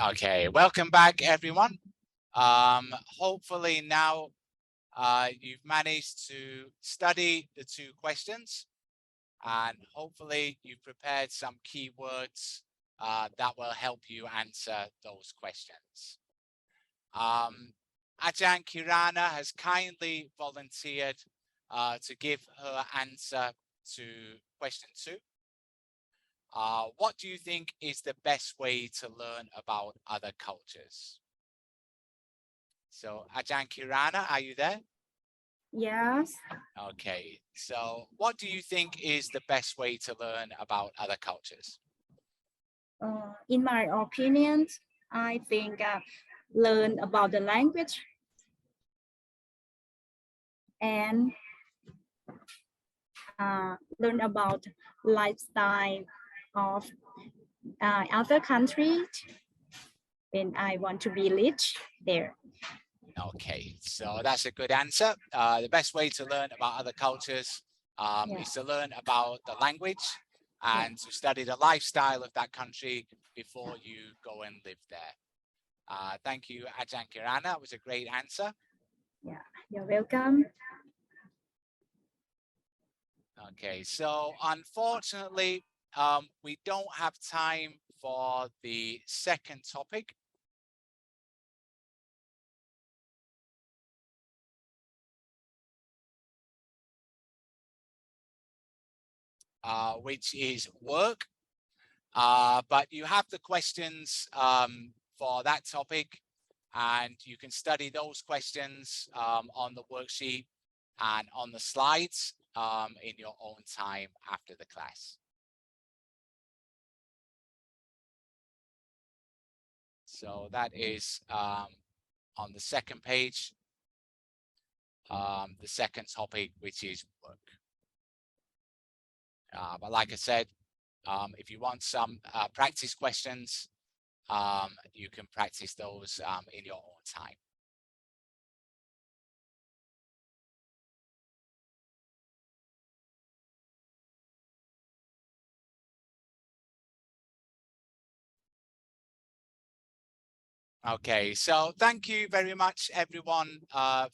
Okay, welcome back, everyone. Hopefully now you've managed to study the two questions, and hopefully you've prepared some keywords that will help you answer those questions. Ajahn Kirana has kindly volunteered to give her answer to question 2. What do you think is the best way to learn about other cultures? So, Ajahn Kirana, are you there? Yes. Okay, so what do you think is the best way to learn about other cultures? In my opinion, I think learn about the language and learn about lifestyle of other countries when I want to be rich there. Okay, so that's a good answer. The best way to learn about other cultures is to learn about the language and to study the lifestyle of that country before you go and live there. Thank you, Ajahn Kirana. It was a great answer. Yeah, you're welcome. Okay, so unfortunately, we don't have time for the second topic. Which is work, but you have the questions for that topic, and you can study those questions on the worksheet and on the slides in your own time after the class. So that is on the second page, the second topic, which is work. But like I said, if you want some practice questions, you can practice those in your own time. Okay, so thank you very much, everyone,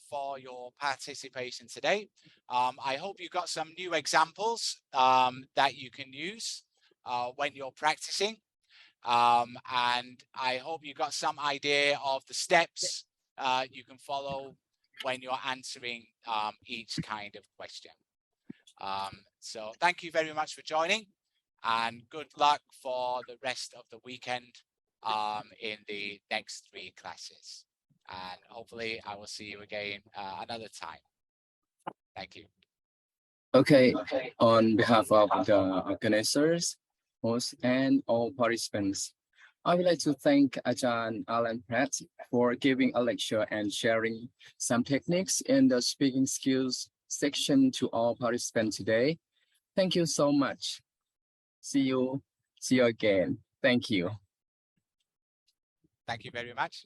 for your participation today. I hope you got some new examples that you can use when you're practicing. And I hope you got some idea of the steps you can follow when you're answering each kind of question. So thank you very much for joining, and good luck for the rest of the weekend in the next 3 classes. And hopefully I will see you again another time. Thank you. Okay, on behalf of the organizers, hosts, and all participants, I would like to thank Ajahn Alan Pratt for giving a lecture and sharing some techniques in the speaking skills section to all participants today. Thank you so much. See you again. Thank you. Thank you very much.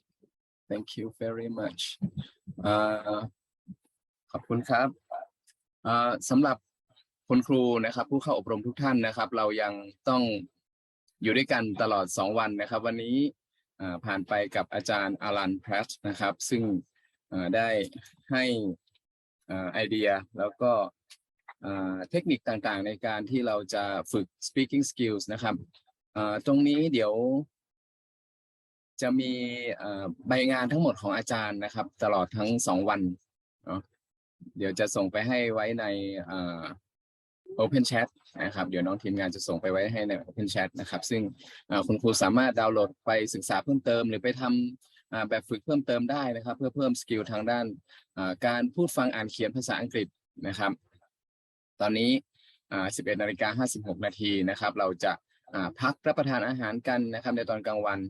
Thank you very much. ขอบคุณครับสำหรับคุณครูนะครับผู้เข้าอบรมทุกท่านนะครับเรายังต้องอยู่ด้วยกันตลอด2 วันนะครับวันนี้ผ่านไปกับอาจารย์อารันแพรตนะครับซึ่งได้ให้ไอเดียแล้วก็เทคนิคต่างๆในการที่เราจะฝึก speaking skills นะครับตรงนี้เดี๋ยวจะมีใบงานทั้งหมดของอาจารย์นะครับตลอดทั้ง2 วันเนาะเดี๋ยวจะส่งไปให้ไว้ในOpen Chat นะครับเดี๋ยวน้องทีมงานจะส่งไปไว้ให้ใน Open Chat นะครับซึ่งคุณครูสามารถดาวน์โหลดไปศึกษาเพิ่มเติมหรือไปทำแบบฝึกเพิ่มเติมได้นะครับเพื่อเพิ่มสกิลทางด้านการพูดฟังอ่านเขียนภาษาอังกฤษนะครับตอนนี้11:56 นาทีนะครับเราจะพักรับประทานอาหารกันนะครับในตอนกลางวัน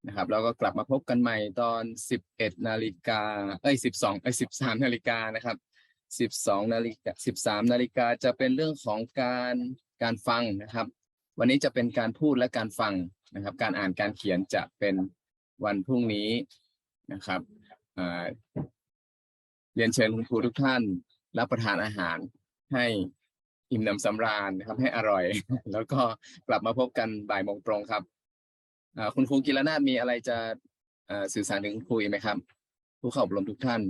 นะครับแล้วก็กลับมาพบกันใหม่ตอน13 นาฬิกานะครับ13 นาฬิกาจะเป็นเรื่องของการฟังนะครับวันนี้จะเป็นการพูดและการฟังนะครับการอ่านการเขียนจะเป็นวันพรุ่งนี้นะครับเรียนเชิญคุณครูทุกท่านรับประทานอาหารให้อิ่มหนำสำราญนะครับให้อร่อยแล้วก็กลับมาพบกันบ่ายโมงตรงครับ คุณครูกิรนาถมีอะไรจะสื่อสารถึงคุณครูอีกไหมครับผู้เข้าอบรมทุกท่าน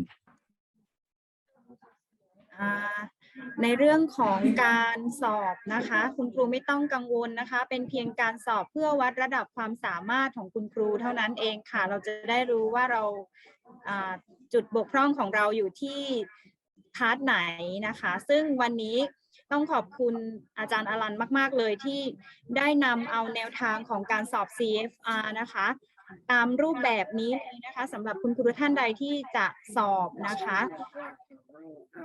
ในเรื่องของการสอบนะคะคุณครูไม่ต้องกังวลนะคะเป็นเพียงการสอบเพื่อวัดระดับความสามารถของคุณครูเท่านั้นเองค่ะเราจะได้รู้ว่าเราจุดบกพร่องของเราอยู่ที่พาร์ทไหนนะคะซึ่งวันนี้ต้องขอบคุณอาจารย์อลันมากๆเลยที่ได้นำเอาแนวทางของการสอบ CFR นะคะตามรูปแบบนี้เลยนะคะสำหรับคุณครูท่านใดที่จะสอบนะคะ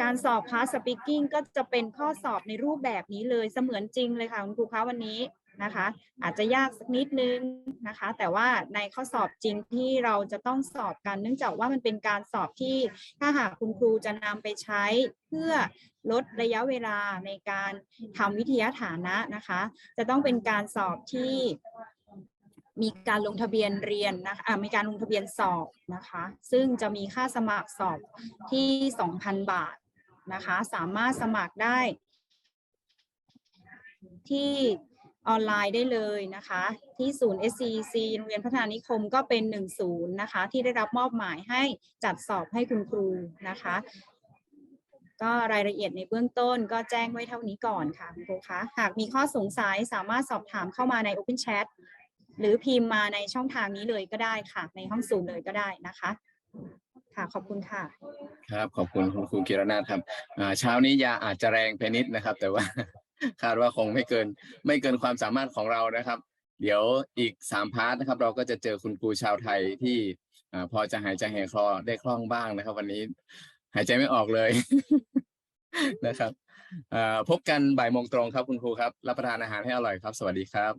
การสอบ Past Speaking ก็จะเป็นข้อสอบในรูปแบบนี้เลยเสมือนจริงเลยค่ะคุณครูคะวันนี้นะคะอาจจะยากสักนิดนึงนะคะแต่ว่าในข้อสอบจริงที่เราจะต้องสอบกันเนื่องจากว่ามันเป็นการสอบที่ถ้าหากคุณครูจะนำไปใช้เพื่อลดระยะเวลาในการทำวิทยาฐานะนะคะจะต้องเป็นการสอบที่มีการลงทะเบียนเรียนนะคะมีการลงทะเบียนสอบนะคะซึ่งจะมีค่าสมัครสอบที่ 2,000 บาทนะคะสามารถสมัครได้ที่ออนไลน์ได้เลยนะคะที่ศูนย์ SCC โรงเรียนพัฒนานิคมก็เป็น10นะคะที่ได้รับมอบหมายให้จัดสอบให้คุณครูนะคะก็รายละเอียดในเบื้องต้นก็แจ้งไว้เท่านี้ก่อนค่ะคุณครูคะหากมีข้อสงสัยสามารถสอบถามเข้ามาใน Open Chat หรือพิมพ์มาในช่องทางนี้เลยก็ได้ค่ะในห้องซูมเลยก็ได้นะคะค่ะขอบคุณค่ะครับขอบคุณคุณครูกิรนาถครับเช้านี้ยาอาจจะแรงไปนิดนะครับแต่ว่า คาดว่าคงไม่เกินความสามารถของเรานะครับเดี๋ยวอีก3พาร์ทนะครับเราก็จะเจอคุณครูชาวไทยที่พอจะหายใจหายคอได้คล่องบ้างนะครับวันนี้หายใจไม่ออกเลย นะครับพบกันบ่ายโมงตรงครับคุณครูครับรับประทานอาหารให้อร่อยครับสวัสดีครับ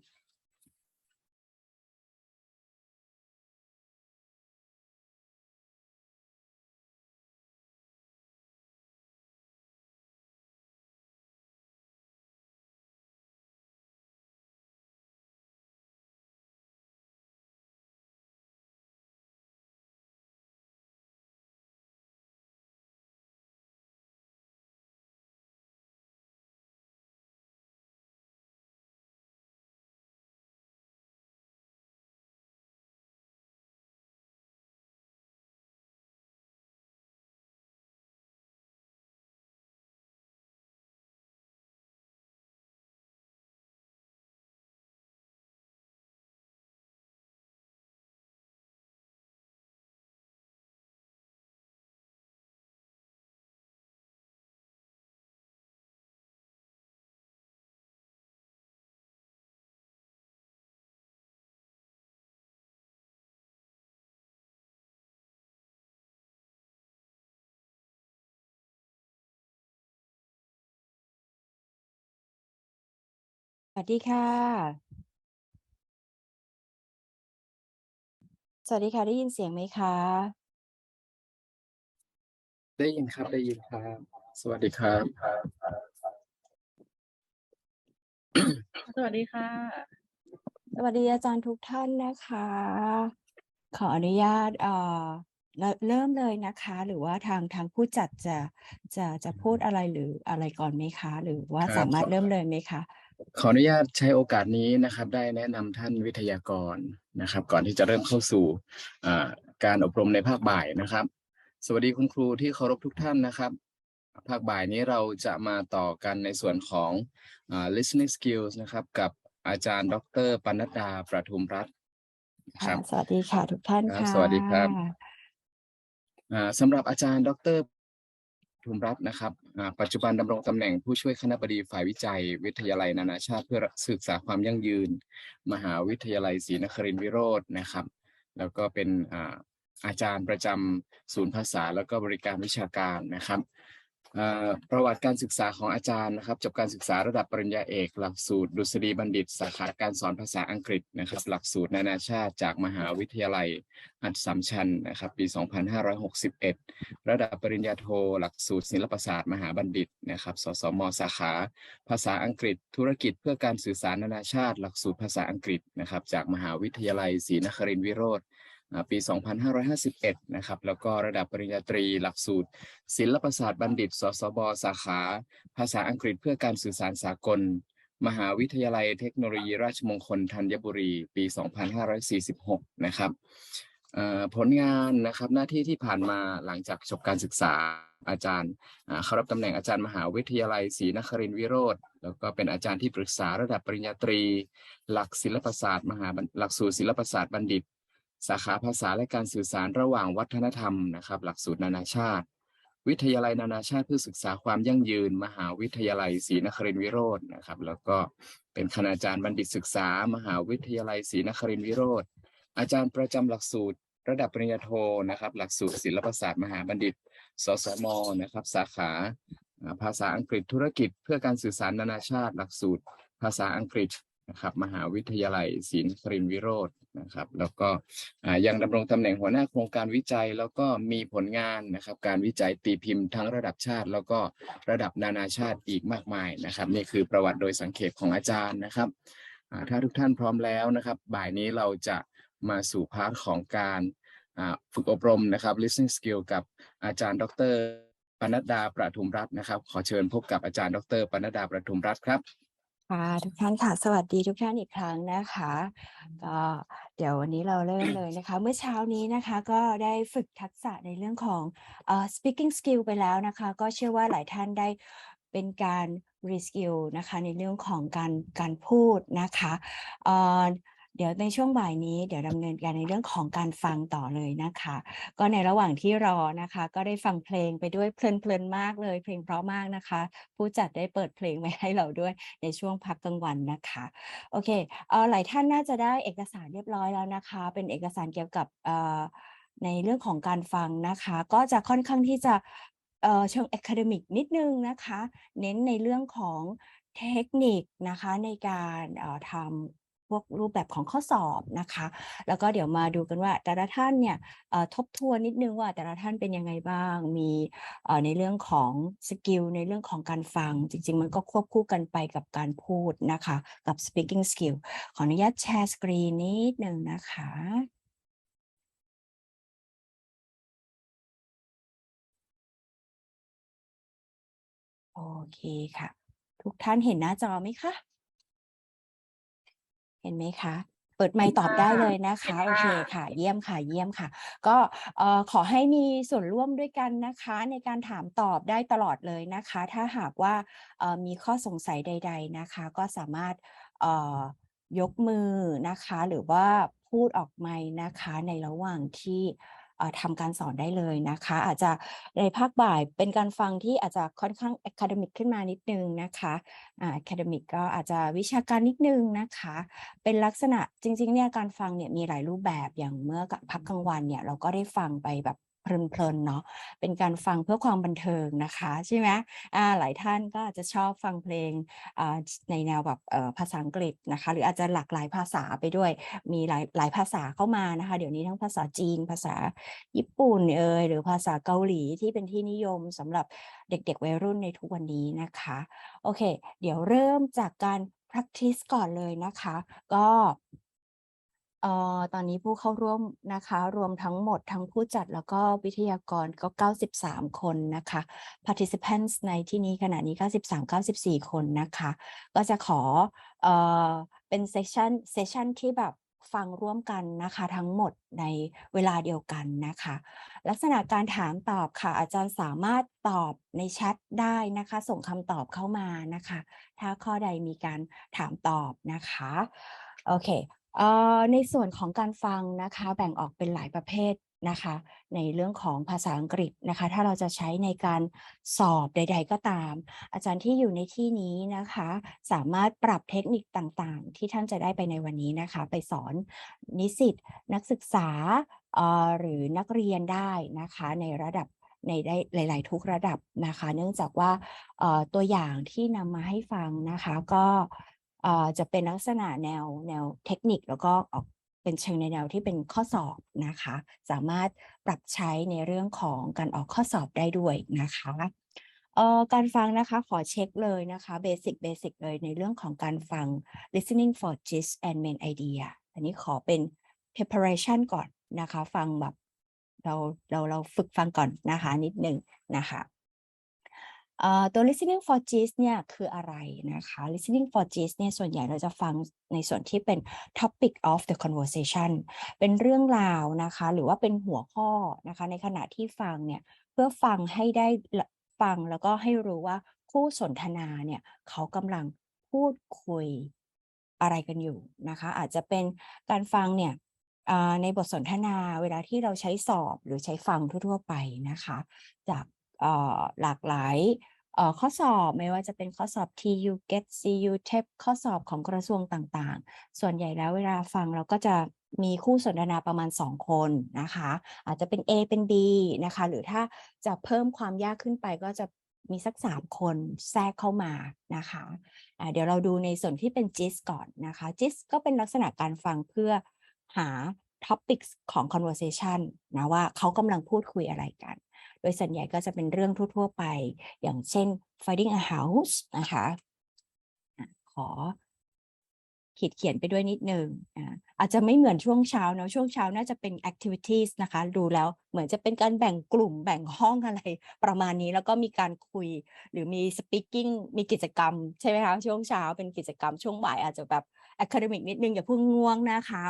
สวัสดีค่ะ สวัสดีค่ะ ได้ยินเสียงไหมคะ ได้ยินครับได้ยินครับสวัสดีครับ สวัสดีค่ะ สวัสดีอาจารย์ทุกท่านนะคะ ขออนุญาตเริ่มเลยนะคะ หรือว่าทางผู้จัดจะพูดอะไรหรืออะไรก่อนไหมคะ หรือว่าสามารถเริ่มเลยไหมคะ ขออนุญาตใช้โอกาสนี้นะครับได้แนะนำท่านวิทยากรนะครับก่อนที่จะเริ่มเข้าสู่การอบรมในภาคบ่ายนะครับสวัสดีคุณครูที่เคารพทุกท่านนะครับภาคบ่ายนี้เราจะมาต่อกันในส่วนของlistening skills นะครับกับอาจารย์ดร.ปนัดดาประทุมรัตน์ครับสวัสดีค่ะทุกท่านค่ะ สวัสดีครับสำหรับอาจารย์ดร.ทุมรัตน์นะครับปัจจุบันดำรงตำแหน่งผู้ช่วยคณบดีฝ่ายวิจัยวิทยาลัยนานาชาติเพื่อศึกษาความยั่งยืนมหาวิทยาลัยศรีนครินทรวิโรจน์นะครับแล้วก็เป็นอาจารย์ประจำศูนย์ภาษาแล้วก็บริการวิชาการนะครับประวัติการศึกษาของอาจารย์นะครับจบการศึกษาระดับปริญญาเอกหลักสูตรดุษฎีบัณฑิตสาขาการสอนภาษาอังกฤษนะครับหลักสูตรนานาชาติจากมหาวิทยาลัยอัสสัมชัญนะครับปี 2561 ระดับปริญญาโทหลักสูตรศิลปศาสตร์มหาบัณฑิตนะครับสสม.สาขาภาษาอังกฤษธุรกิจเพื่อการสื่อสารนานาชาติหลักสูตรภาษาอังกฤษนะครับจากมหาวิทยาลัยศรีนครินทรวิโรจน์ปี 2551 นะครับแล้วก็ระดับปริญญาตรีหลักสูตรศิลปศาสตร์บัณฑิตสสบ.สาขาภาษาอังกฤษเพื่อการสื่อสารสากล มหาวิทยาลัยเทคโนโลยีราชมงคลธัญบุรีปี 2546 นะครับผลงานนะครับหน้าที่ที่ผ่านมาหลังจากจบการศึกษาอาจารย์เข้ารับตำแหน่งอาจารย์มหาวิทยาลัยศรีนครินทร์วิโรธแล้วก็เป็นอาจารย์ที่ปรึกษาระดับปริญญาตรีหลักศิลปศาสตร์หลักสูตรศิลปศาสตร์บัณฑิตสาขาภาษาและการสื่อสารระหว่างวัฒนธรรมนะครับหลักสูตรนานาชาติวิทยาลัยนานาชาติเพื่อศึกษาความยั่งยืนมหาวิทยาลัยศรีนครินทร์วิโรธนะครับแล้วก็เป็นคณาจารย์บัณฑิตศึกษามหาวิทยาลัยศรีนครินทร์วิโรธอาจารย์ประจำหลักสูตรระดับปริญญาโทนะครับหลักสูตรศิลปศาสตร์มหาบัณฑิตสสมนะครับสาขาภาษาอังกฤษธุรกิจเพื่อการสื่อสารนานาชาติหลักสูตรภาษาอังกฤษนะครับมหาวิทยาลัยศรีนครินทร์วิโรธนะครับแล้วก็ยังดำรงตำแหน่งหัวหน้าโครงการวิจัยแล้วก็มีผลงานนะครับการวิจัยตีพิมพ์ทั้งระดับชาติแล้วก็ระดับนานาชาติอีกมากมายนะครับนี่คือประวัติโดยสังเขปของอาจารย์นะครับถ้าทุกท่านพร้อมแล้วนะครับบ่ายนี้เราจะมาสู่พาร์ทของการฝึกอบรมนะครับ listening skill กับอาจารย์ดร.ปนัดดาประทุมรัตน์นะครับขอเชิญพบกับอาจารย์ดร.ปนัดดาประทุมรัตน์ครับค่ะทุกท่านค่ะสวัสดีทุกท่านอีกครั้งนะคะก็เดี๋ยววันนี้เราเริ่มเลยนะคะเมื่อเช้านี้นะคะก็ได้ฝึกทักษะในเรื่องของspeaking skill ไปแล้วนะคะก็เชื่อว่าหลายท่านได้เป็นการ reskill นะคะในเรื่องของการพูดนะคะเดี๋ยวในช่วงบ่ายนี้เดี๋ยวดำเนินการในเรื่องของการฟังต่อเลยนะคะก็ในระหว่างที่รอนะคะก็ได้ฟังเพลงไปด้วยเพลินมากเลยเพลงเพราะมากนะคะผู้จัดได้เปิดเพลงไว้ให้เราด้วยในช่วงพักกลางวันนะคะโอเคหลายท่านน่าจะได้เอกสารเรียบร้อยแล้วนะคะเป็นเอกสารเกี่ยวกับในเรื่องของการฟังนะคะก็จะค่อนข้างที่จะเชิง academic นิดนึงนะคะเน้นในเรื่องของเทคนิคนะคะในการทำพวกรูปแบบของข้อสอบนะคะแล้วก็เดี๋ยวมาดูกันว่าแต่ละท่านเนี่ยทบทวนนิดนึงว่าแต่ละท่านเป็นยังไงบ้างมีในเรื่องของสกิลในเรื่องของการฟังจริงๆมันก็ควบคู่กันไปกับการพูดนะคะกับ speaking skill ขออนุญาตแชร์สกรีนนิดนึงนะคะโอเคค่ะทุกท่านเห็นหน้าจอไหมคะเห็นไหมคะเปิดไมค์ตอบได้เลยนะคะโอเคค่ะเยี่ยมค่ะเยี่ยมค่ะก็ขอให้มีส่วนร่วมด้วยกันนะคะในการถามตอบได้ตลอดเลยนะคะถ้าหากว่ามีข้อสงสัยใดๆนะคะก็สามารถยกมือนะคะหรือว่าพูดออกไมค์นะคะในระหว่างที่ทำการสอนได้เลยนะคะอาจจะในภาคบ่ายเป็นการฟังที่อาจจะค่อนข้าง academic ขึ้นมานิดนึงนะคะacademic ก็อาจจะวิชาการนิดนึงนะคะเป็นลักษณะจริงๆเนี่ยการฟังเนี่ยมีหลายรูปแบบอย่างเมื่อพักกลางวันเนี่ยเราก็ได้ฟังไปแบบเพลินๆเนาะเป็นการฟังเพื่อความบันเทิงนะคะใช่ไหมหลายท่านก็อาจจะชอบฟังเพลงในแนวแบบภาษาอังกฤษนะคะหรืออาจจะหลากหลายภาษาไปด้วยมีหลายภาษาเข้ามานะคะเดี๋ยวนี้ทั้งภาษาจีนภาษาญี่ปุ่นหรือภาษาเกาหลีที่เป็นที่นิยมสำหรับเด็กๆวัยรุ่นในทุกวันนี้นะคะโอเคเดี๋ยวเริ่มจากการ practice ก่อนเลยนะคะก็ตอนนี้ผู้เข้าร่วมนะคะรวมทั้งหมดทั้งผู้จัดแล้วก็วิทยากรก็93คนนะคะ participants ในที่นี้ขณะนี้94 คนนะคะก็จะขอเป็นเซสชันที่แบบฟังร่วมกันนะคะทั้งหมดในเวลาเดียวกันนะคะลักษณะการถามตอบค่ะอาจารย์สามารถตอบในแชทได้นะคะส่งคำตอบเข้ามานะคะถ้าข้อใดมีการถามตอบนะคะโอเคในส่วนของการฟังนะคะแบ่งออกเป็นหลายประเภทนะคะในเรื่องของภาษาอังกฤษนะคะถ้าเราจะใช้ในการสอบใดๆก็ตามอาจารย์ที่อยู่ในที่นี้นะคะสามารถปรับเทคนิคต่างๆที่ท่านจะได้ไปในวันนี้นะคะไปสอนนิสิตนักศึกษาหรือนักเรียนได้นะคะในระดับในได้หลายๆทุกระดับนะคะเนื่องจากว่าตัวอย่างที่นำมาให้ฟังนะคะก็จะเป็นลักษณะแนวเทคนิคแล้วก็ออกเป็นเชิงในแนวที่เป็นข้อสอบนะคะสามารถปรับใช้ในเรื่องของการออกข้อสอบได้ด้วยนะคะการฟังนะคะขอเช็คเลยนะคะเบสิกเลยในเรื่องของการฟัง listening for gist and main idea อันนี้ขอเป็น preparation ก่อนนะคะฟังแบบเราฝึกฟังก่อนนะคะนิดหนึ่งนะคะ ตัว listening for gist เนี่ยคืออะไรนะคะ listening for gist เนี่ยส่วนใหญ่เราจะฟังในส่วนที่เป็น topic of the conversation เป็นเรื่องราวนะคะหรือว่าเป็นหัวข้อนะคะในขณะที่ฟังเนี่ยเพื่อฟังให้ได้ฟังแล้วก็ให้รู้ว่าคู่สนทนาเนี่ยเขากำลังพูดคุยอะไรกันอยู่นะคะอาจจะเป็นการฟังเนี่ยในบทสนทนาเวลาที่เราใช้สอบหรือใช้ฟังทั่วๆไปนะคะจากหลากหลายข้อสอบไม่ว่าจะเป็นข้อสอบ TU GET CU TEP ข้อสอบของกระทรวงต่างๆส่วนใหญ่แล้วเวลาฟังเราก็จะมีคู่สนทนาประมาณ2คนนะคะอาจจะเป็น A เป็น B นะคะหรือถ้าจะเพิ่มความยากขึ้นไปก็จะมีสัก3คนแทรกเข้ามานะคะเดี๋ยวเราดูในส่วนที่เป็น gist ก่อนนะคะ gist ก็เป็นลักษณะการฟังเพื่อหา topics ของ conversation นะว่าเขากำลังพูดคุยอะไรกันโดยส่วนใหญ่ก็จะเป็นเรื่องทั่วๆไปอย่างเช่น finding a house นะคะขอเขียนไปด้วยนิดนึงอาจจะไม่เหมือนช่วงเช้าเนาะช่วงเช้าน่าจะเป็น activities นะคะดูแล้วเหมือนจะเป็นการแบ่งกลุ่มแบ่งห้องอะไรประมาณนี้แล้วก็มีการคุยหรือมี speaking มีกิจกรรมใช่ไหมคะช่วงเช้าเป็นกิจกรรมช่วงบ่ายอาจจะแบบ academic นิดนึงอย่าเพิ่งง่วงนะคะ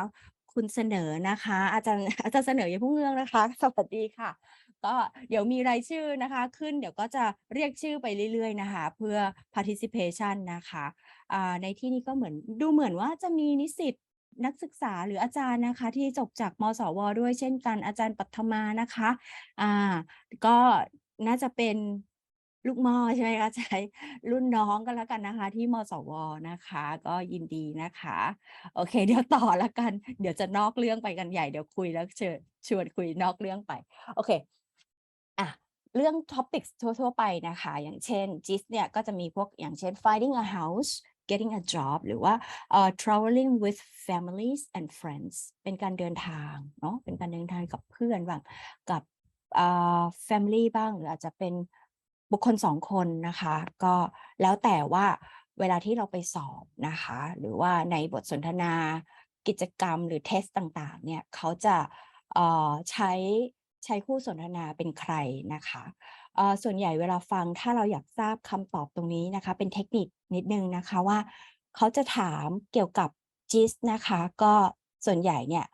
คุณเสนอนะคะอาจารย์เสนออย่าเพิ่งง่วงนะคะสวัสดีค่ะก็เดี๋ยวมีรายชื่อนะคะขึ้นเดี๋ยวก็จะเรียกชื่อไปเรื่อยๆนะคะเพื่อ participation นะคะในที่นี้ก็ดูเหมือนว่าจะมีนิสิตนักศึกษาหรืออาจารย์นะคะที่จบจากมสวด้วยเช่นกันอาจารย์ปัทมานะคะก็น่าจะเป็นลูกหม้อใช่ไหมคะใช้รุ่นน้องกันแล้วกันนะคะที่มสวนะคะก็ยินดีนะคะโอเคเดี๋ยวต่อแล้วกันเดี๋ยวจะนอกเรื่องไปกันใหญ่เดี๋ยวคุยแล้วชวนคุยนอกเรื่องไปโอเคเรื่อง topics ทั่วๆไปนะคะอย่างเช่น gist เนี่ยก็จะมีพวกอย่างเช่น finding a house getting a job หรือว่าtraveling with families and friends เป็นการเดินทางเนาะเป็นการเดินทางกับเพื่อนบ้างกับfamily บ้างหรืออาจจะเป็นบุคคล2คนนะคะก็แล้วแต่ว่าเวลาที่เราไปสอบนะคะหรือว่าในบทสนทนากิจกรรมหรือเทสต่างๆเนี่ยเขาจะใช้คู่สนทนาเป็นใครนะคะส่วนใหญ่เวลาฟังถ้าเราอยากทราบคำตอบตรงนี้นะคะเป็นเทคนิคนิดนึงนะคะว่าเขาจะถามเกี่ยวกับ gist นะคะก็ส่วนใหญ่เนี่ย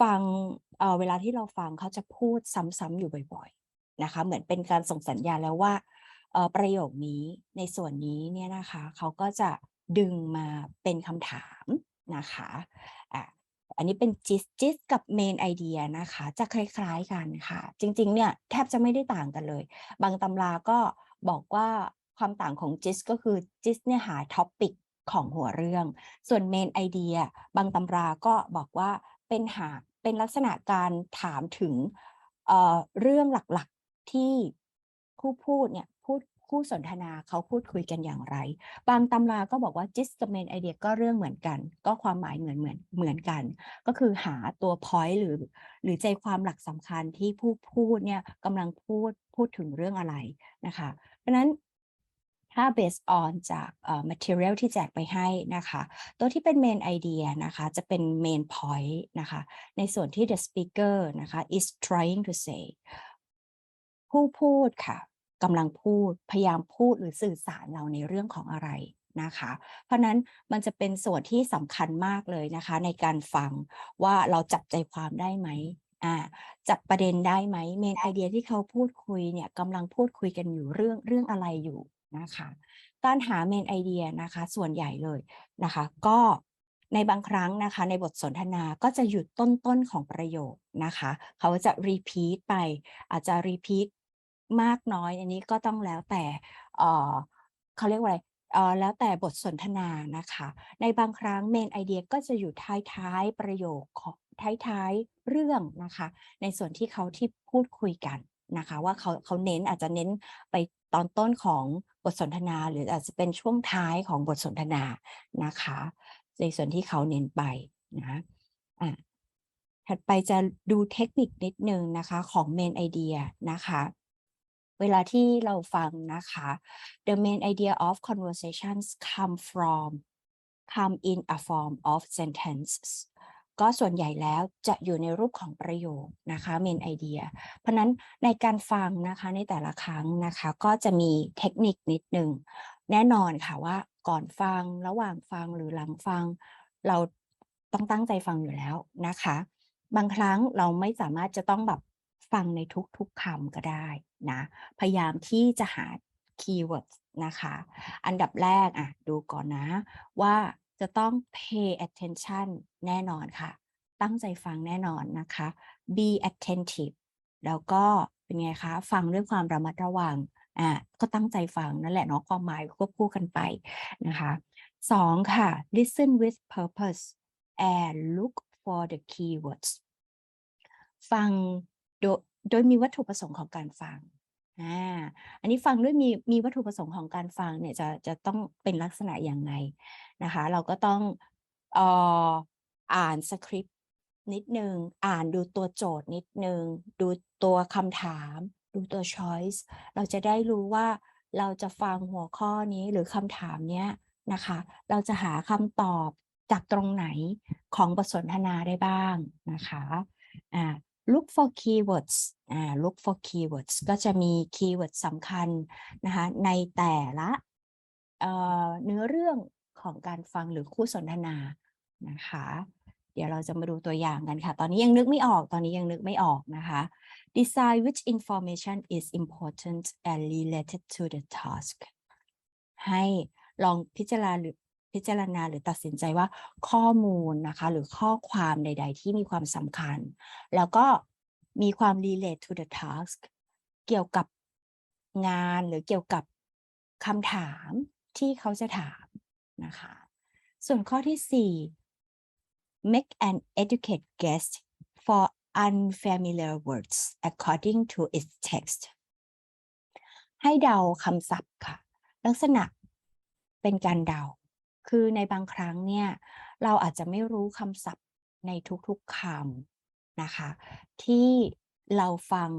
ฟังเวลาที่เราฟังเขาจะพูดซ้ำๆอยู่บ่อยๆนะคะเหมือนเป็นการส่งสัญญาณแล้วว่าประโยคนี้ในส่วนนี้เนี่ยนะคะเขาก็จะดึงมาเป็นคำถามนะคะอันนี้เป็น gist กับ main idea นะคะจะคล้ายๆกันค่ะจริงๆเนี่ยแทบจะไม่ได้ต่างกันเลยบางตำราก็บอกว่าความต่างของ gist ก็คือ gist เนี่ยหา topic ของหัวเรื่องส่วน main idea บางตำราก็บอกว่าเป็นลักษณะการถามถึงเรื่องหลักๆที่ผู้พูดเนี่ยคู่สนทนาเขาพูดคุยกันอย่างไรบางตำราก็บอกว่า gist กับ main idea ก็เรื่องเหมือนกันก็ความหมายเหมือนกันก็คือหาตัว point หรือใจความหลักสำคัญที่ผู้พูดเนี่ยกำลังพูดถึงเรื่องอะไรนะคะเพราะฉะนั้นถ้า based on จาก material ที่แจกไปให้นะคะตัวที่เป็น main idea นะคะจะเป็น main point นะคะในส่วนที่ the speaker นะคะ is trying to say ผู้พูดค่ะกำลังพูดพยายามพูดหรือสื่อสารเราในเรื่องของอะไรนะคะเพราะนั้นมันจะเป็นส่วนที่สำคัญมากเลยนะคะในการฟังว่าเราจับใจความได้ไหมจับประเด็นได้ไหมเมนไอเดียที่เขาพูดคุยเนี่ยกำลังพูดคุยกันอยู่เรื่องอะไรอยู่นะคะการหาเมนไอเดียนะคะส่วนใหญ่เลยนะคะก็ในบางครั้งนะคะในบทสนทนาก็จะหยุดต้นของประโยคนะคะเขาจะ repeat ไปอาจจะ repeatมากน้อยอันนี้ก็ต้องแล้วแต่เขาเรียกว่าอะไรแล้วแต่บทสนทนานะคะในบางครั้งเมนไอเดียก็จะอยู่ท้ายประโยคท้ายเรื่องนะคะในส่วนที่เขาที่พูดคุยกันนะคะว่าเขาเน้นอาจจะเน้นไปตอนต้นของบทสนทนาหรืออาจจะเป็นช่วงท้ายของบทสนทนานะคะในส่วนที่เขาเน้นไปนะถัดไปจะดูเทคนิคนิดนึงนะคะของเมนไอเดียนะคะเวลาที่เราฟังนะคะ the main idea of conversations come in a form of sentences ก็ส่วนใหญ่แล้วจะอยู่ในรูปของประโยคนะคะ main idea เพราะนั้นในการฟังนะคะในแต่ละครั้งนะคะก็จะมีเทคนิคนิดหนึ่งแน่นอนค่ะว่าก่อนฟังระหว่างฟังหรือหลังฟังเราต้องตั้งใจฟังอยู่แล้วนะคะบางครั้งเราไม่สามารถจะต้องแบบฟังในทุกๆคำก็ได้นะพยายามที่จะหาคีย์เวิร์ดนะคะอันดับแรกดูก่อนนะว่าจะต้อง pay attention แน่นอนค่ะตั้งใจฟังแน่นอนนะคะ be attentive แล้วก็เป็นไงคะฟังด้วยความระมัดระวังก็ตั้งใจฟังนั่นแหละเนาะความหมายควบคู่กันไปนะคะ2ค่ะ listen with purpose and look for the keywords ฟังโดยมีวัตถุประสงค์ของการฟังอันนี้ฟังด้วยมีวัตถุประสงค์ของการฟังเนี่ยจะต้องเป็นลักษณะอย่างไรนะคะเราก็ต้องอ่านสคริปต์นิดนึงดูตัวโจทย์นิดนึงดูตัวคำถามดูตัว choice เราจะได้รู้ว่าเราจะฟังหัวข้อนี้หรือคำถามเนี้ยนะคะเราจะหาคำตอบจากตรงไหนของบทสนทนาได้บ้างนะคะlook for keywords look for keywords ก็จะมีคีย์เวิร์ดสำคัญนะคะในแต่ละเนื้อเรื่องของการฟังหรือคู่สนทนานะคะเดี๋ยวเราจะมาดูตัวอย่างกันค่ะตอนนี้ยังนึกไม่ออกนะคะ decide which information is important and related to the task ให้ลองพิจารณาหรือตัดสินใจว่าข้อมูลนะคะหรือข้อความใดๆที่มีความสำคัญแล้วก็มีความ relate to the task เกี่ยวกับงานหรือเกี่ยวกับคำถามที่เขาจะถามนะคะส่วนข้อที่4 make an educated guess for unfamiliar words according to its text ให้เดาคำศัพท์ค่ะลักษณะเป็นการเดาคือในบางครั้งเนี่ยเราอาจจะไม่รู้คำศัพท์ในทุกๆคำนะคะที่เราฟัง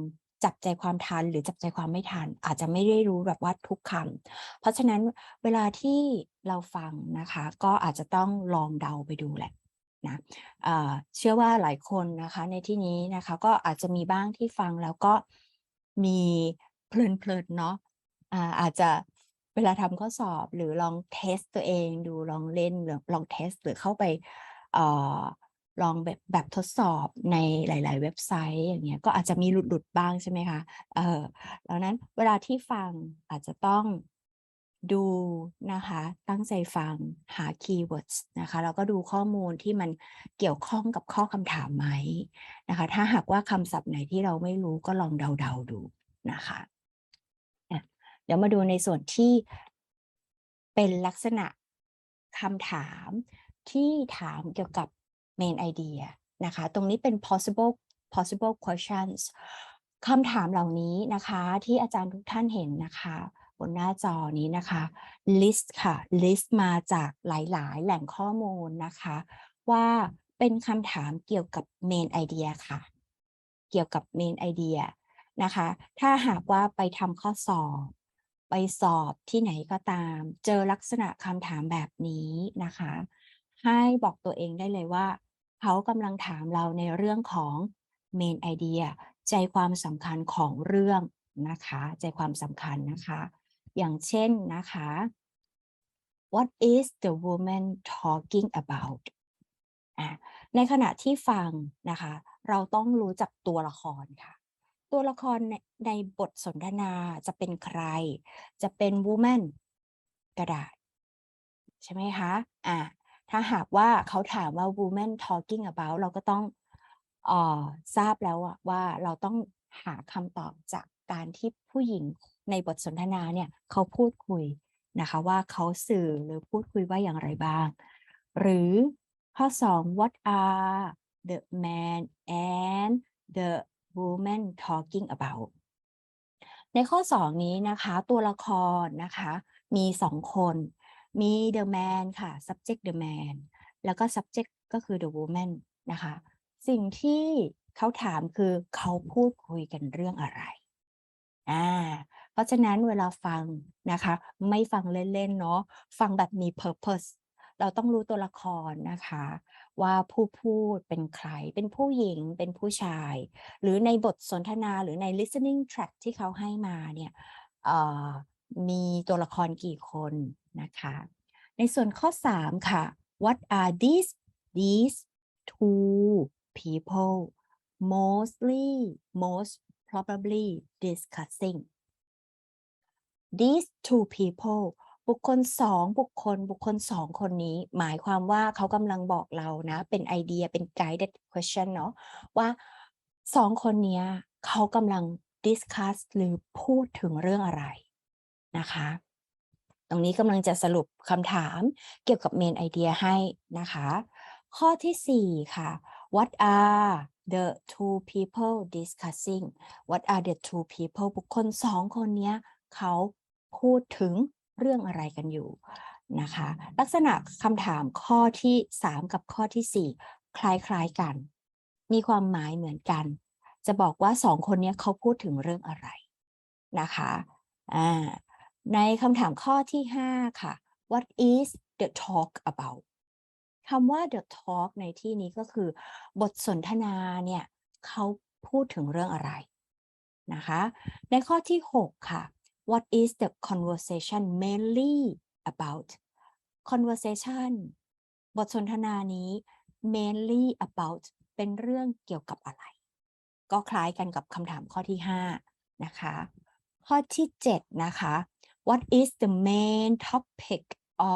จับใจความทันหรือจับใจความไม่ทันอาจจะไม่ได้รู้แบบว่าทุกคำเพราะฉะนั้นเวลาที่เราฟังนะคะก็อาจจะต้องลองเดาไปดูแหละนะเชื่อว่าหลายคนนะคะในที่นี้นะคะก็อาจจะมีบ้างที่ฟังแล้วก็มีเพลินๆเนาะอาจจะเวลาทำข้อสอบหรือลองเทสตัวเองดูลองเล่นหรือลองเทสหรือเข้าไปลองแบบทดสอบในหลายๆเว็บไซต์อย่างเงี้ยก็อาจจะมีหลุดบ้างใช่ไหมคะดังนั้นเวลาที่ฟังอาจจะต้องดูนะคะตั้งใจฟังหาคีย์เวิร์ดนะคะแล้วก็ดูข้อมูลที่มันเกี่ยวข้องกับข้อคำถามไหมนะคะถ้าหากว่าคำศัพท์ไหนที่เราไม่รู้ก็ลองเดาดูนะคะเดี๋ยวมาดูในส่วนที่เป็นลักษณะคำถามที่ถามเกี่ยวกับ main idea นะคะตรงนี้เป็น possible questions คำถามเหล่านี้นะคะที่อาจารย์ทุกท่านเห็นนะคะบนหน้าจอนี้นะคะ list ค่ะ list มาจากหลายๆแหล่งข้อมูลนะคะว่าเป็นคำถามเกี่ยวกับ main idea ค่ะเกี่ยวกับ main idea นะคะถ้าหากว่าไปทำข้อสอบไปสอบที่ไหนก็ตามเจอลักษณะคำถามแบบนี้นะคะให้บอกตัวเองได้เลยว่าเขากำลังถามเราในเรื่องของ main idea ใจความสำคัญของเรื่องนะคะใจความสำคัญนะคะอย่างเช่นนะคะ What is the woman talking about ในขณะที่ฟังนะคะเราต้องรู้จักตัวละครค่ะตัวละครในบทสนทนาจะเป็นใครจะเป็น woman ก็ได้ใช่ไหมคะถ้าหากว่าเขาถามว่า woman talking about เราก็ต้องทราบแล้วว่าเราต้องหาคำตอบจากการที่ผู้หญิงในบทสนทนาเนี่ยเขาพูดคุยนะคะว่าเขาสื่อหรือพูดคุยว่าอย่างไรบ้างหรือข้อ2 What are the man and the woman talking about ในข้อ2นี้นะคะตัวละครนะคะมี2คนมี the man ค่ะ subject the man แล้วก็ subject ก็คือ the woman นะคะสิ่งที่เขาถามคือเขาพูดคุยกันเรื่องอะไรเพราะฉะนั้นเวลาฟังนะคะไม่ฟังเล่นๆเนาะฟังแบบมี purpose เราต้องรู้ตัวละครนะคะ ว่าผู้พูดเป็นใครเป็นผู้หญิงเป็นผู้ชายหรือในบทสนทนาหรือใน listening track ที่เขาให้มาเนี่ยมีตัวละครกี่คนนะคะในส่วนข้อ3ค่ะ What are these two people most probably discussing these two people บุคคล2คนนี้หมายความว่าเขากำลังบอกเรานะเป็นไอเดียเป็น guided question เนาะว่า2คนนี้เขากำลัง discuss หรือพูดถึงเรื่องอะไรนะคะตรงนี้กำลังจะสรุปคำถามเกี่ยวกับ main idea ให้นะคะข้อที่4ค่ะ What are the two people discussing What are the two people บุคคล2คนนี้เขาพูดถึงเรื่องอะไรกันอยู่นะคะลักษณะคำถามข้อที่3กับข้อที่4คล้ายๆกันมีความหมายเหมือนกันจะบอกว่า2คนนี้เขาพูดถึงเรื่องอะไรนะคะในคำถามข้อที่5ค่ะ What is the talk about คำว่า the talk ในที่นี้ก็คือบทสนทนาเนี่ยเขาพูดถึงเรื่องอะไรนะคะในข้อที่6ค่ะWhat is the conversation mainly about conversation บทสนทนานี้ mainly about เป็นเรื่องเกี่ยวกับอะไรก็คล้ายกันกับคำถามข้อที่5นะคะข้อที่7นะคะ What is the main topic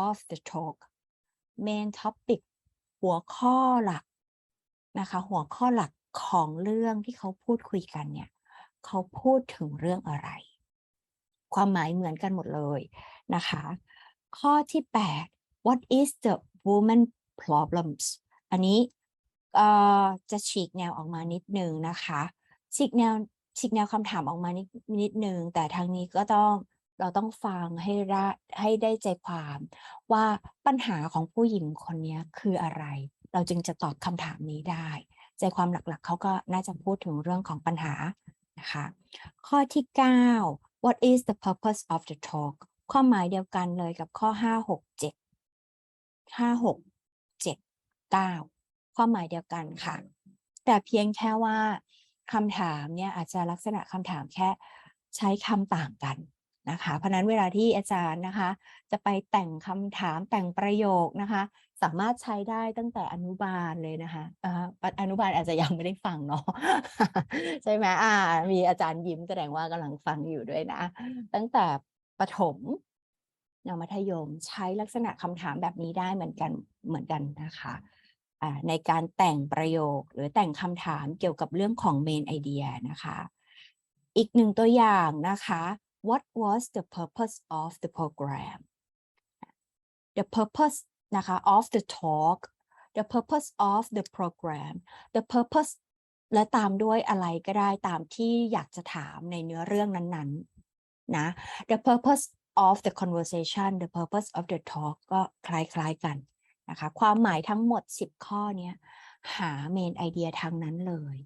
of the talk main topic หัวข้อหลักนะคะหัวข้อหลักของเรื่องที่เขาพูดคุยกันเนี่ยเขาพูดถึงเรื่องอะไรความหมายเหมือนกันหมดเลยนะคะข้อที่8 What is the woman problems อันนี้จะฉีกแนวออกมานิดนึงนะคะฉีกแนวคำถามออกมานิดนึงแต่ทางนี้ก็เราต้องฟังให้ได้ใจความว่าปัญหาของผู้หญิงคนนี้คืออะไรเราจึงจะตอบคำถามนี้ได้ใจความหลักๆเขาก็น่าจะพูดถึงเรื่องของปัญหานะคะข้อที่9 What is the purpose of the talk ความหมายเดียวกันเลยกับข้อ5 6 9ความหมายเดียวกันค่ะแต่เพียงแค่ว่าคำถามเนี่ยอาจจะลักษณะคำถามแค่ใช้คำต่างกันนะคะเพราะนั้นเวลาที่อาจารย์นะคะจะไปแต่งคำถามแต่งประโยคนะคะสามารถใช้ได้ตั้งแต่อนุบาลเลยนะคะอนุบาลอาจจะยังไม่ได้ฟังเนาะ ใช่ไหมมีอาจารย์ยิ้มแสดงว่ากำลังฟังอยู่ด้วยนะตั้งแต่ประถมยังมัธยมใช้ลักษณะคำถามแบบนี้ได้เหมือนกันนะคะในการแต่งประโยคหรือแต่งคำถามเกี่ยวกับเรื่องของ main idea นะคะอีกหนึ่งตัวอย่างนะคะ What was the purpose of the program the purpose นะคะ of the talk the purpose of the program the purpose และตามด้วยอะไรก็ได้ตามที่อยากจะถามในเนื้อเรื่องนั้นๆนะ the purpose of the conversation the purpose of the talk ก็คล้ายๆกันนะคะความหมายทั้งหมด10ข้อนี้หา main idea ทางนั้นเลย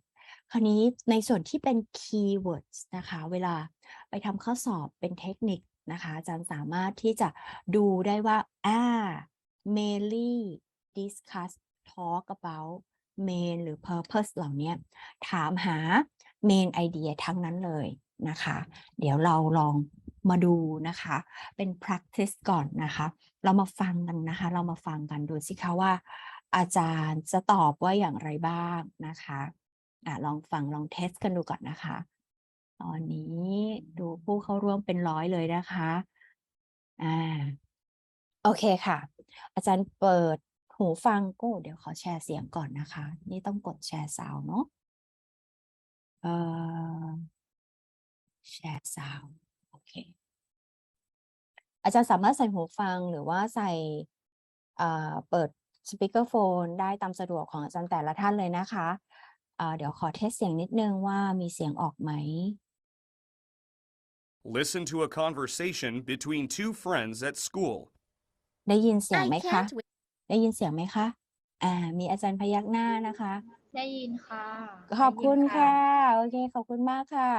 คราวนี้ในส่วนที่เป็น keywords นะคะเวลาไปทำข้อสอบเป็นเทคนิคนะคะอาจารย์สามารถที่จะดูได้ว่าmainly discuss talk about main หรือ purpose เหล่านี้ถามหา main idea ทั้งนั้นเลยนะคะเดี๋ยวเราลองมาดูนะคะเป็น practice ก่อนนะคะเรามาฟังกันนะคะเรามาฟังกันดูสิคะว่าอาจารย์จะตอบว่าอย่างไรบ้างนะคะลองฟังลองเทสกันดูก่อนนะคะตอนนี้ดูผู้เข้าร่วมเป็น100เลยนะคะโอเคค่ะอาจารย์เปิดหูฟังก็เดี๋ยวขอแชร์เสียงก่อนนะคะนี่ต้องกดแชร์ซาวด์เนาะแชร์ซาวด์โอเคอาจารย์สามารถใส่หูฟังหรือว่าใส่เปิดสปีกเกอร์โฟนได้ตามสะดวกของอาจารย์แต่ละท่านเลยนะคะเดี๋ยวขอเทสเสียงนิดนึงว่ามีเสียงออกไหม Listen to a conversation between two friends at school. ได้ยินเสียงไหมคะได้ยินเสียงไหมคะมีอาจารย์พยักหน้านะคะได้ยินค่ะขอบคุณค่ะโอเคขอบคุณมากค่ะ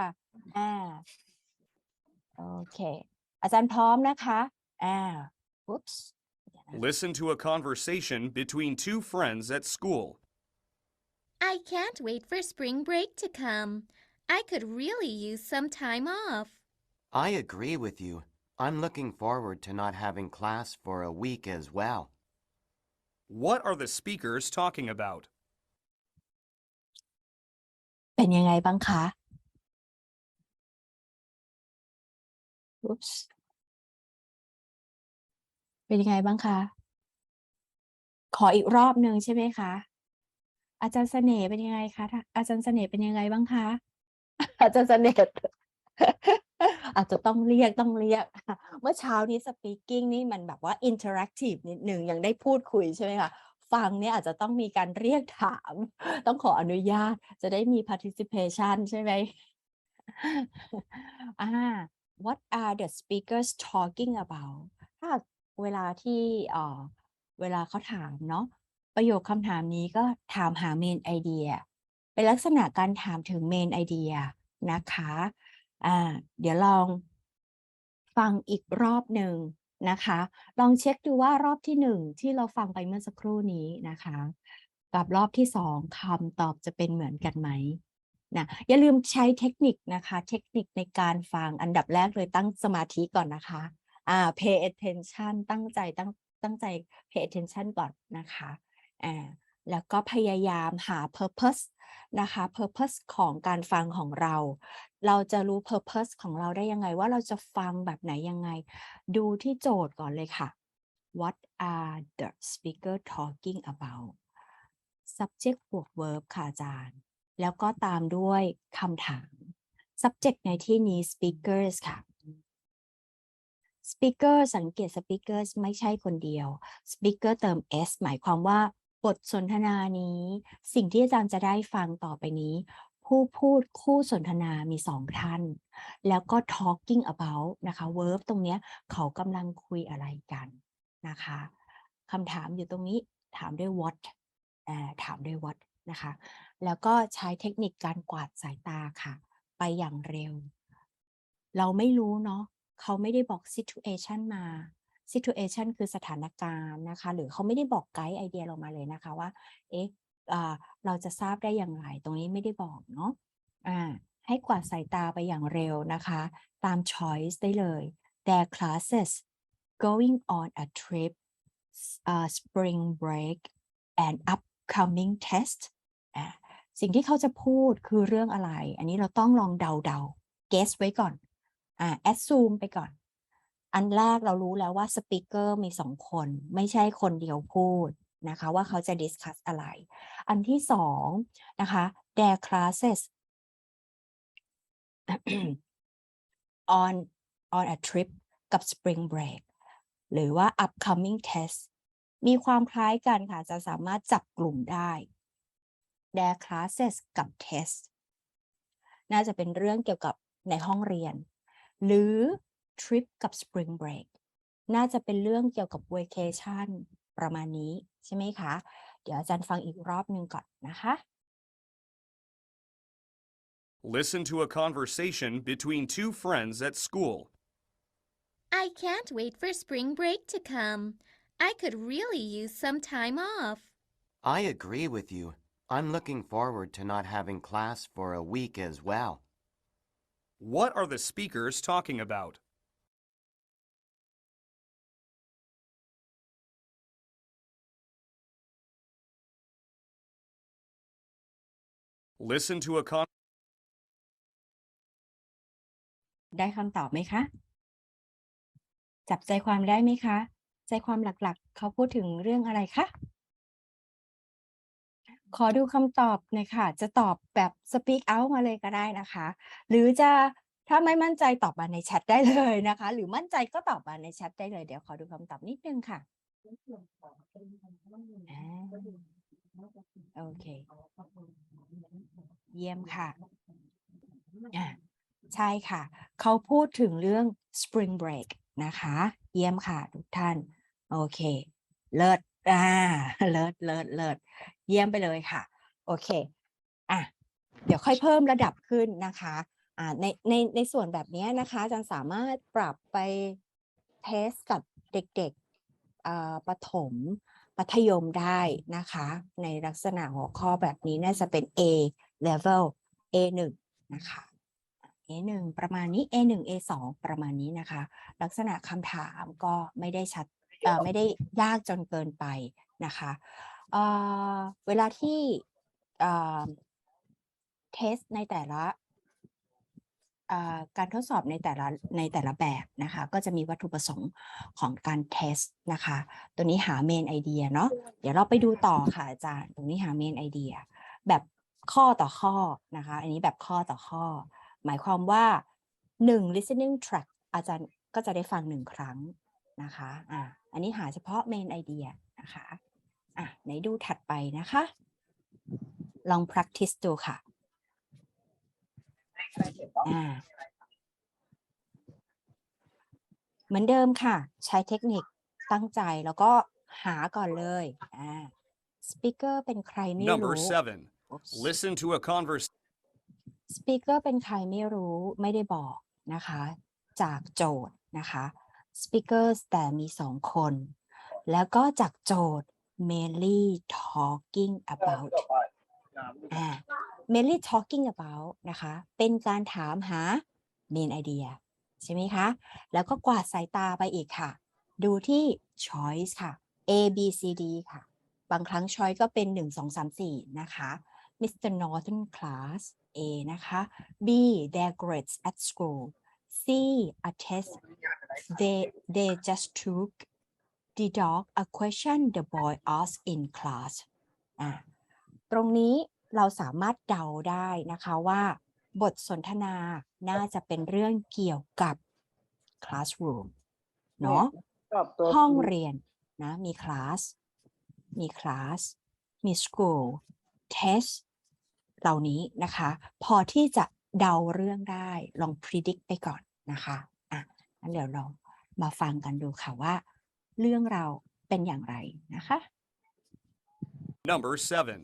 โอเคอาจารย์พร้อมนะคะอุ๊ปส์ Listen to a conversation between two friends at school. I can't wait for spring break to come. I could really use some time off. I agree with you. I'm looking forward to not having class for a week as well. What are the speakers talking about? เป็นยังไงบ้างคะ Oops เป็นยังไงบ้างคะ ขออีกรอบหนึ่งใช่ไหมคะ อาจารย์เสน่ห์เป็นยังไงคะอาจารย์เสน่ห์เป็นยังไงบ้างคะ อาจารย์เสน่ห์ อาจจะต้องเรียก เมื่อเช้านี้ speaking นี่มันแบบว่า interactive นิดหนึ่งยังได้พูดคุยใช่ไหมคะ ฟังเนี่ยอาจจะต้องมีการเรียกถาม ต้องขออนุญาตจะได้มี participation ใช่ไหม What are the speakers talking about ถ้าเวลาที่เวลาเขาถามเนาะประโยคคำถามนี้ก็ถามหา main idea เป็นลักษณะการถามถึง main idea นะคะเดี๋ยวลองฟังอีกรอบหนึ่งนะคะลองเช็คดูว่ารอบที่1ที่เราฟังไปเมื่อสักครู่นี้นะคะกับรอบที่2คำตอบจะเป็นเหมือนกันไหมนะอย่าลืมใช้เทคนิคนะคะเทคนิคในการฟังอันดับแรกเลยตั้งสมาธิก่อนนะคะpay attention ตั้งใจ pay attention ก่อนนะคะแล้วก็พยายามหา purpose นะคะ purpose ของการฟังของเราจะรู้ purpose ของเราได้ยังไงว่าเราจะฟังแบบไหนยังไงดูที่โจทย์ก่อนเลยค่ะ What are the speaker talking about subject บวก verb ค่ะอาจารย์แล้วก็ตามด้วยคำถาม subject ในที่นี้ speakers ค่ะ speaker สังเกต speakers ไม่ใช่คนเดียว speaker เติม s หมายความว่าบทสนทนานี้สิ่งที่อาจารย์จะได้ฟังต่อไปนี้ผู้พูดคู่สนทนามี2ท่านแล้วก็ talking about นะคะ verb ตรงเนี้ยเขากำลังคุยอะไรกันนะคะคำถามอยู่ตรงนี้ถามด้วย what ถามด้วย what นะคะแล้วก็ใช้เทคนิคการกวาดสายตาค่ะไปอย่างเร็วเราไม่รู้เนาะเขาไม่ได้บอก situation มา situation คือสถานการณ์นะคะหรือเขาไม่ได้บอกไกด์ไอเดียเรามาเลยนะคะว่าเราจะทราบได้อย่างไรตรงนี้ไม่ได้บอกเนาะให้กวาดสายตาไปอย่างเร็วนะคะตาม choice ได้เลย their classes going on a trip spring break and upcoming test สิ่งที่เขาจะพูดคือเรื่องอะไรอันนี้เราต้องลองเดา guess ไว้ก่อนassume ไปก่อนอันแรกเรารู้แล้วว่าสปีกเกอร์มี2คนไม่ใช่คนเดียวพูดนะคะว่าเขาจะ discuss อะไรอันที่2นะคะ their classes on a trip กับ spring break หรือว่า upcoming test มีความคล้ายกันค่ะจะสามารถจับกลุ่มได้ their classes กับ test น่าจะเป็นเรื่องเกี่ยวกับในห้องเรียนหรือ trip กับ spring break น่าจะเป็นเรื่องเกี่ยวกับ vacation ประมาณนี้ใช่ไหมคะเดี๋ยวอาจารย์ฟังอีกรอบหนึ่งก่อนนะคะ Listen to a conversation between two friends at school. I can't wait for spring break to come. I could really use some time off. I agree with you. I'm looking forward to not having class for a week as well. What are the speakers talking about? Listen to a conversation. ได้คำตอบไหมคะจับใจความได้ไหมคะใจความหลักๆเขาพูดถึงเรื่องอะไรคะขอดูคำตอบหน่อยค่ะจะตอบแบบ speak out มาเลยก็ได้นะคะหรือจะถ้าไม่มั่นใจตอบมาในแชทได้เลยนะคะหรือมั่นใจก็ตอบมาในแชทได้เลยเดี๋ยวขอดูคำตอบนิดนึงค่ะโอเคเยี่ยมค่ะใช่ค่ะเขาพูดถึงเรื่อง spring break นะคะเยี่ยมค่ะทุกท่านโอเคเลิศเลิศเยี่ยมไปเลยค่ะโอเคเดี๋ยวค่อยเพิ่มระดับขึ้นนะคะในส่วนแบบนี้นะคะอาจารย์สามารถปรับไปเทสกับเด็ก ประถมมัธยมได้นะคะในลักษณะหัวข้อแบบนี้น่าจะเป็น A level A1 นะคะ A1 ประมาณนี้ A1 A2 ประมาณนี้นะคะลักษณะคำถามก็ไม่ได้ไม่ได้ยากจนเกินไปนะคะเวลาที่เทสในแต่ละการทดสอบในแต่ละแบบนะคะก็จะมีวัตถุประสงค์ของการเทสนะคะตัวนี้หาเมนไอเดียเนาะเดี๋ยวเราไปดูต่อค่ะอาจารย์ตรงนี้หาเมนไอเดียแบบข้อต่อข้อนะคะอันนี้แบบข้อต่อข้อหมายความว่า1 listening track อาจารย์ก็จะได้ฟัง1ครั้งนะคะอันนี้หาเฉพาะเมนไอเดียนะคะไหนดูถัดไปนะคะลอง practice ดูค่ะเหมือนเดิมค่ะใช้เทคนิคตั้งใจแล้วก็หาก่อนเลยspeaker เป็นใครไม่รู้ Number 7. Listen to a conversation. speaker เป็นใครไม่รู้ไม่ได้บอกนะคะจากโจทย์นะคะ speakers แต่มี2คนแล้วก็จากโจทย์ mainly talking about mainly talking about นะคะเป็นการถามหา main idea ใช่ไหมคะแล้วก็กวาดสายตาไปอีกค่ะดูที่ choice ค่ะ A B C D ค่ะบางครั้ง choice ก็เป็น1 2 3 4นะคะ Mr. Norton class A นะคะ B their grades at school C a test they just took D dog a question the boy asked in class ตรงนี้เราสามารถเดาได้นะคะว่าบทสนทนาน่าจะเป็นเรื่องเกี่ยวกับ classroom เนาะห้องเรียนนะมี class มี school test เหล่านี้นะคะพอที่จะเดาเรื่องได้ลอง predict ไปก่อนนะคะงั้นเดี๋ยวลองมาฟังกันดูค่ะว่าเรื่องเราเป็นอย่างไรนะคะ Number 7.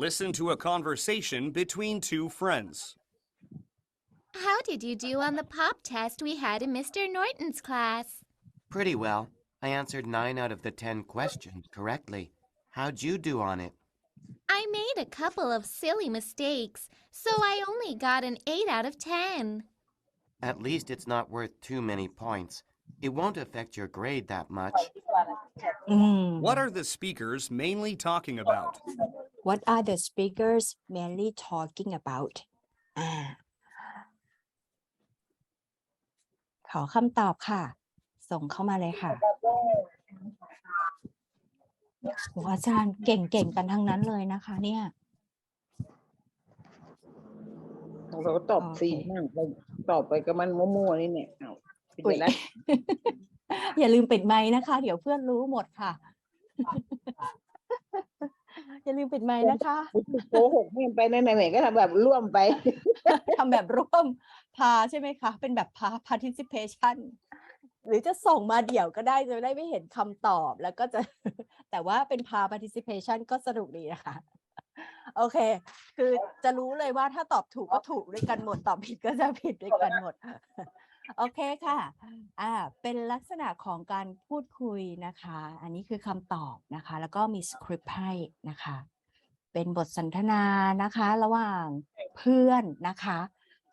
Listen to a conversation between two friends. How did you do on the pop test we had in Mr. Norton's class? Pretty well. I answered 9 out of the 10 questions correctly. How'd you do on it? I made a couple of silly mistakes, so I only got an 8 out of 10. At least it's not worth too many points. It won't affect your grade that much. What are the speakers mainly talking about? What are the speakers mainly talking about? ขอคำตอบค่ะส่งเข้ามาเลยค่ะอาจารย์เก่งๆกันทั้งนั้นเลยนะคะเนี่ยเราตอบสี่มั่งตอบไปก็มันมั่วๆนี่เนี่ยอย่าลืมปิดไมค์นะคะเดี๋ยวเพื่อนรู้หมดค่ะอย่าลืมปิดไมค์นะคะโกหกไม่ไปไหนๆก็ทำแบบร่วมไปทำแบบร่วมพาใช่ไหมคะเป็นแบบพา participation หรือจะส่งมาเดี่ยวก็ได้จะได้ไม่เห็นคำตอบแล้วก็จะแต่ว่าเป็นพา participation ก็สนุกดีนะคะโอเคคือจะรู้เลยว่าถ้าตอบถูกก็ถูกด้วยกันหมดตอบผิดก็จะผิดด้วยกันหมดโอเคค่ะเป็นลักษณะของการพูดคุยนะคะอันนี้คือคำตอบนะคะแล้วก็มีสคริปต์ให้นะคะเป็นบทสนทนานะคะระหว่างเพื่อนนะคะ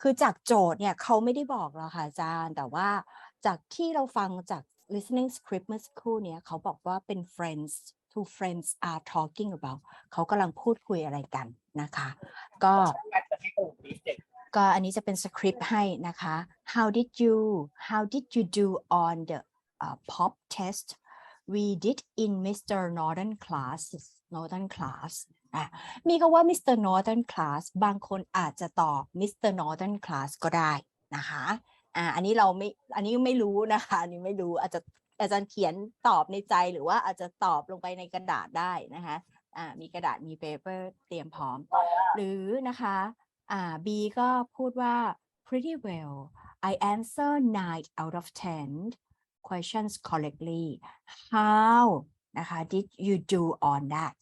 คือจากโจทย์เนี่ยเขาไม่ได้บอกเราค่ะอาจารย์แต่ว่าจากที่เราฟังจาก listening script เมื่อสักครู่นี้เขาบอกว่าเป็น friends two friends are talking about เขากำลังพูดคุยอะไรกันนะคะก็อันนี้จะเป็นสคริปต์ให้นะคะ How did you do on the pop test we did in Mr. Norton class มีคำว่า Mr. Norton class บางคนอาจจะตอบ Mr. Norton class ก็ได้นะคะอันนี้ไม่รู้นะคะอันนี้ไม่รู้อาจารย์เขียนตอบในใจหรือว่าอาจจะตอบลงไปในกระดาษได้นะคะมีกระดาษมีเปเปอร์เตรียมพร้อมหรือนะคะB ก็พูดว่า pretty well I answer 9 out of 10 questions correctly how นะคะ did you do on that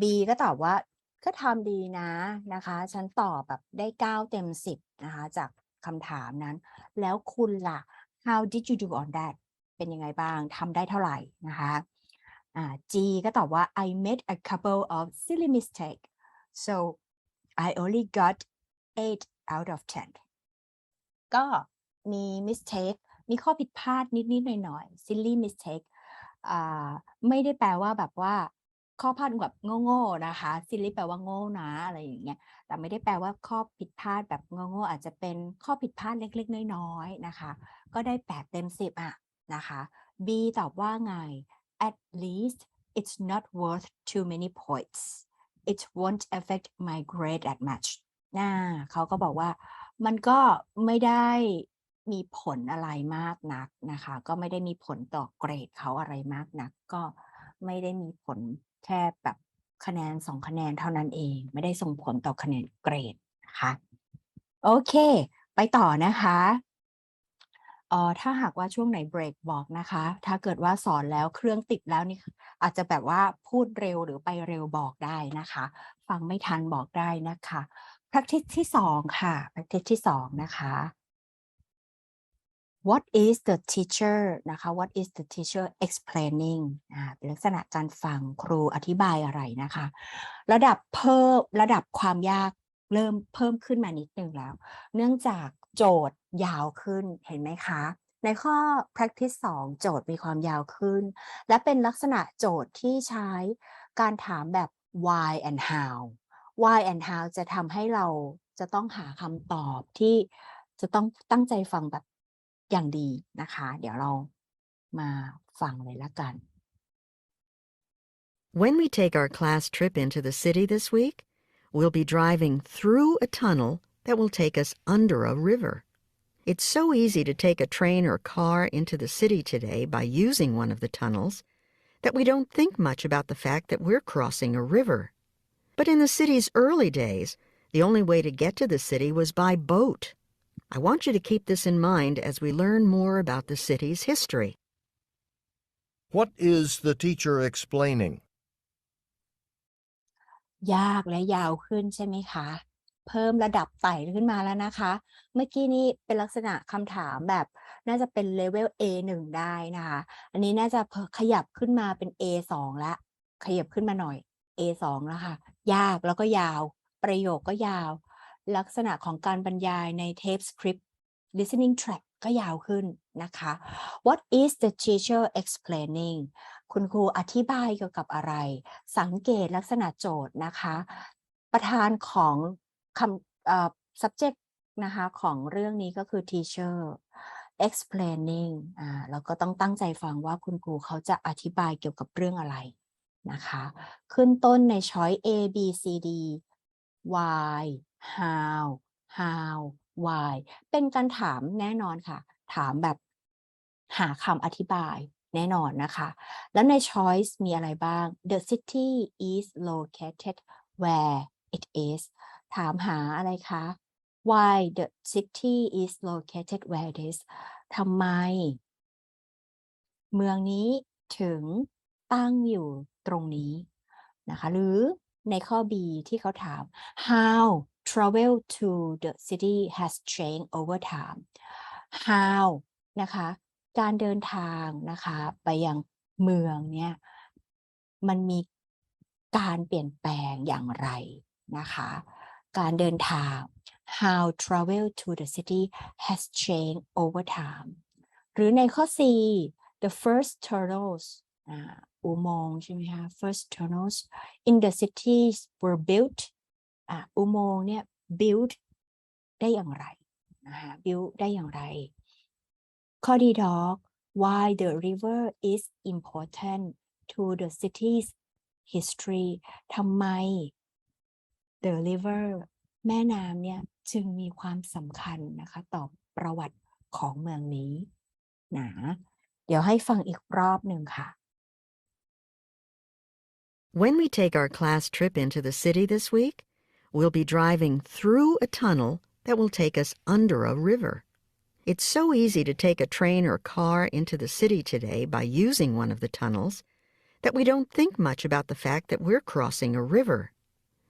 B ก็ตอบว่าก็ทำดีนะคะฉันตอบแบบได้9 เต็ม 10นะคะจากคำถามนั้นแล้วคุณล่ะ how did you do on that เป็นยังไงบ้างทำได้เท่าไหร่นะคะG ก็ตอบว่า I made a couple of silly mistakes so I only got 8 out of 10 ก็มี mistake มีข้อผิดพลาดนิดๆหน่อยๆ silly mistake ไม่ได้แปลว่าแบบว่าข้อพลาดแบบโง่ๆนะคะ silly แปลว่าโง่นะอะไรอย่างเงี้ยแต่ไม่ได้แปลว่าข้อผิดพลาดแบบโง่ๆอาจจะเป็นข้อผิดพลาดเล็กๆน้อยๆนะคะก็ได้8 เต็ม 10นะคะ B ตอบว่าไง at least it's not worth too many points it won't affect my grade that much เขาก็บอกว่ามันก็ไม่ได้มีผลอะไรมากนักนะคะก็ไม่ได้มีผลต่อเกรดเขาอะไรมากนักก็ไม่ได้มีผลแค่แบบคะแนน2 คะแนนเท่านั้นเองไม่ได้ส่งผลต่อคะแนนเกรดนะคะโอเคไปต่อนะคะถ้าหากว่าช่วงไหนเบรกบอกนะคะถ้าเกิดว่าสอนแล้วเครื่องติดแล้วนี่อาจจะแบบว่าพูดเร็วหรือไปเร็วบอกได้นะคะฟังไม่ทันบอกได้นะคะ practice ที่2ค่ะ practice ที่2นะคะ What is the teacher นะคะ What is the teacher explaining เป็นลักษณะการฟังครูอธิบายอะไรนะคะระดับความยากเริ่มเพิ่มขึ้นมานิดนึงแล้วเนื่องจากโจทย์ยาวขึ้นเห็นไหมคะในข้อ practice 2 โจทย์มีความยาวขึ้นและเป็นลักษณะโจทย์ที่ใช้การถามแบบ why and how จะทำให้เราจะต้องหาคำตอบที่จะต้องตั้งใจฟังแบบอย่างดีนะคะเดี๋ยวเรามาฟังเลยละกัน When we take our class trip into the city this week, we'll be driving through a tunnel that will take us under a river. It's so easy to take a train or car into the city today by using one of the tunnels that we don't think much about the fact that we're crossing a river. But in the city's early days, the only way to get to the city was by boat.I want you to keep this in mind as we learn more about the city's history. What is the teacher explaining? ยากและยาวขึ้นใช่ไหมคะเพิ่มระดับไต่ขึ้นมาแล้วนะคะเมื่อกี้นี้เป็นลักษณะคำถามแบบน่าจะเป็นเลเวล A1 ได้นะคะอันนี้น่าจะขยับขึ้นมาเป็น A2 แล้วขยับขึ้นมาหน่อย A2 แล้วค่ะยากแล้วก็ยาวประโยคก็ยาวลักษณะของการบรรยายในเทปสคริปต์ listening track ก็ยาวขึ้นนะคะ What is the teacher explaining คุณครูอธิบายเกี่ยวกับอะไรสังเกตลักษณะโจทย์นะคะประธานของsubject นะคะของเรื่องนี้ก็คือ teacher explaining เราก็ต้องตั้งใจฟังว่าคุณครูเขาจะอธิบายเกี่ยวกับเรื่องอะไรนะคะขึ้นต้นในช้อย A B C D why how why เป็นการถามแน่นอนค่ะถามแบบหาคำอธิบายแน่นอนนะคะแล้วใน choice มีอะไรบ้าง the city is located where it is ถามหาอะไรคะ why the city is located where it is ทำไมเมืองนี้ถึงตั้งอยู่ตรงนี้นะคะหรือในข้อ B ที่เขาถาม how travel to the city has changed over time how นะคะการเดินทางนะคะไปยังเมืองเนี่ยมันมีการเปลี่ยนแปลงอย่างไรนะคะการเดินทาง how travel to the city has changed over time หรือในข้อ C the first tunnelsอุโมงค์ใช่ไหมคะ first tunnels in the cities were built อุโมงค์เนี่ย build ได้อย่างไรนะคะ build ได้อย่างไรข้อดีดอก why the river is important to the city's history ทำไม the river แม่น้ำเนี่ยจึงมีความสำคัญนะคะต่อประวัติของเมืองนี้นะเดี๋ยวให้ฟังอีกรอบหนึ่งค่ะWhen we take our class trip into the city this week, we'll be driving through a tunnel that will take us under a river. It's so easy to take a train or car into the city today by using one of the tunnels that we don't think much about the fact that we're crossing a river.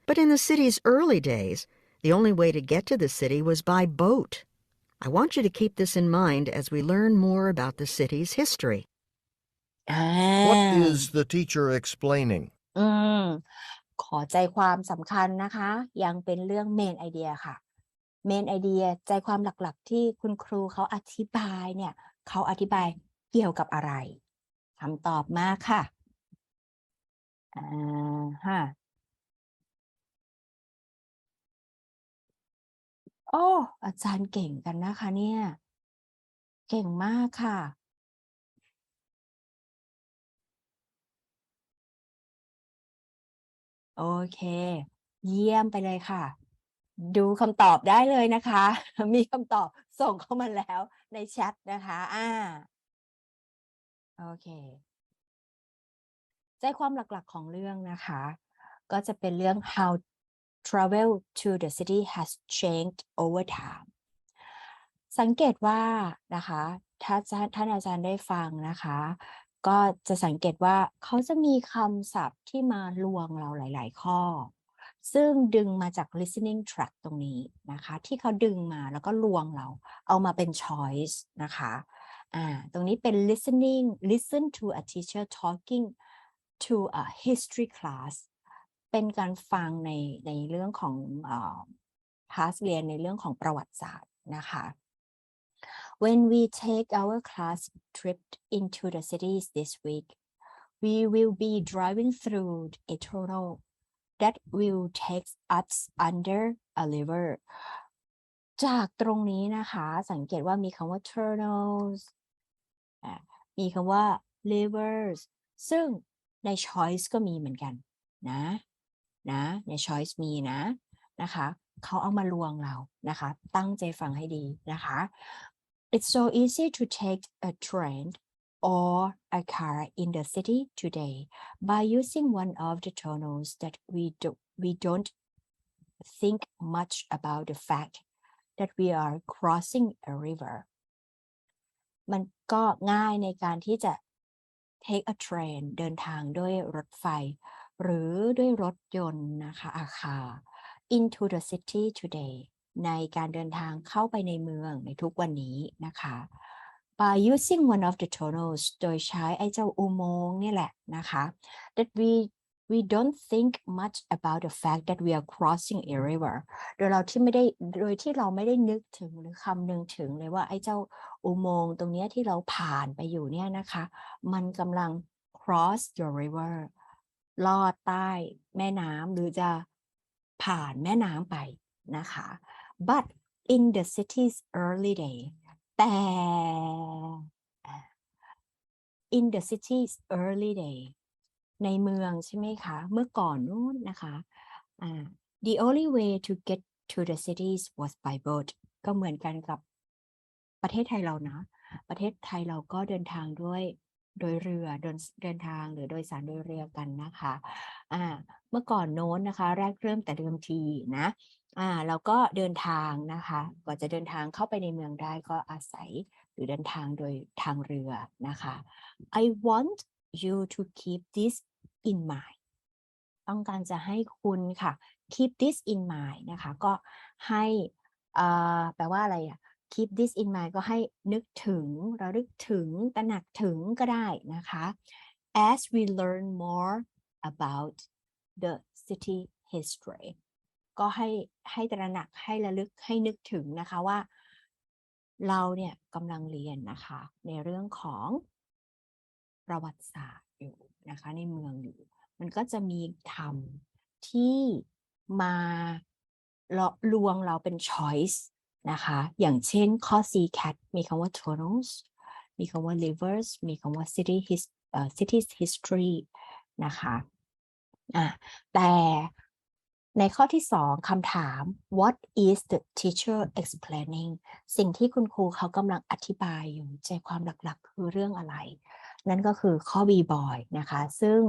But in the city's early days, the only way to get to the city was by boat. I want you to keep this in mind as we learn more about the city's history. What is the teacher explaining? ขอใจความสำคัญนะคะยังเป็นเรื่องเมนไอเดียค่ะเมนไอเดียใจความหลักๆที่คุณครูเขาอธิบายเนี่ยเขาอธิบายเกี่ยวกับอะไรคำตอบมาค่ะโอ้อาจารย์เก่งกันนะคะเนี่ยเก่งมากค่ะโอเคเยี่ยมไปเลยค่ะดูคำตอบได้เลยนะคะมีคำตอบส่งเข้ามาแล้วในแชทนะคะโอเคใจความหลักๆของเรื่องนะคะก็จะเป็นเรื่อง how travel to the city has changed over time สังเกตว่านะคะถ้าท่านอาจารย์ได้ฟังนะคะก็จะสังเกตว่าเขาจะมีคำศัพท์ที่มาลวงเราหลายๆข้อซึ่งดึงมาจาก listening track ตรงนี้นะคะที่เขาดึงมาแล้วก็ลวงเราเอามาเป็น choice นะคะตรงนี้เป็น listen to a teacher talking to a history class เป็นการฟังในเรื่องของคลาสเรียนในเรื่องของประวัติศาสตร์นะคะ When we take our class trip into the cities this week, we will be driving through a tunnel that will take us under a river จากตรงนี้นะคะสังเกตว่ามีคำว่า tunnels มีคำว่า rivers ซึ่งใน choice ก็มีเหมือนกันนะใน choice มีนะคะเขาเอามาลวงเรานะคะตั้งใจฟังให้ดีนะคะ It's so easy to take a train or a car in the city today by using one of the tunnels that we don't think much about the fact that we are crossing a river มันก็ง่ายในการที่จะ take a train เดินทางด้วยรถไฟหรือด้วยรถยนต์นะคะอาคาร into the city today ในการเดินทางเข้าไปในเมืองในทุกวันนี้นะคะ by using one of the tunnels โดยใช้ไอ้เจ้าอุโมงค์นี่แหละนะคะ that we don't think much about the fact that we are crossing a river โดยที่เราไม่ได้นึกถึงหรือคำนึงถึงเลยว่าไอ้เจ้าอุโมงค์ตรงนี้ที่เราผ่านไปอยู่เนี่ยนะคะมันกำลัง cross the river ลอดใต้แม่น้ำหรือจะผ่านแม่น้ำไปนะคะ but in the city's early day แต่ in the city's early day ในเมืองใช่ไหมคะเมื่อก่อนนู้นนะคะthe only way to get to the cities was by boat ก็เหมือนกันกับประเทศไทยเรานะประเทศไทยเราก็เดินทางโดยเรือเดินทางหรือโดยสารโดยเรือกันนะคะเมื่อก่อนโน้นนะคะแรกเริ่มแต่เดิมทีนะเราก็เดินทางนะคะก่อนจะเดินทางเข้าไปในเมืองได้ก็อาศัยหรือเดินทางโดยทางเรือนะคะ I want you to keep this in mind ต้องการจะให้คุณค่ะ keep this in mind นะคะก็ให้แปลว่าอะไรkeep this in mind ก็ให้นึกถึงระลึกถึงตระหนักถึงก็ได้นะคะ as we learn more about the city history ก็ให้ตระหนักให้ระลึกให้นึกถึงนะคะว่าเราเนี่ยกำลังเรียนนะคะในเรื่องของประวัติศาสตร์อยู่นะคะในเมืองอยู่มันก็จะมีคำที่มาลวงเราเป็น choice นะคะอย่างเช่นข้อ C cat มีคำว่า tunnels มีคำว่า rivers มีคำว่า cities history นะคะแต่ในข้อที่2คำถาม what is the teacher explaining สิ่งที่คุณครูเขากำลังอธิบายอยู่ใจความหลักๆคือเรื่องอะไรนั่นก็คือข้อ B boy นะคะซึ่ง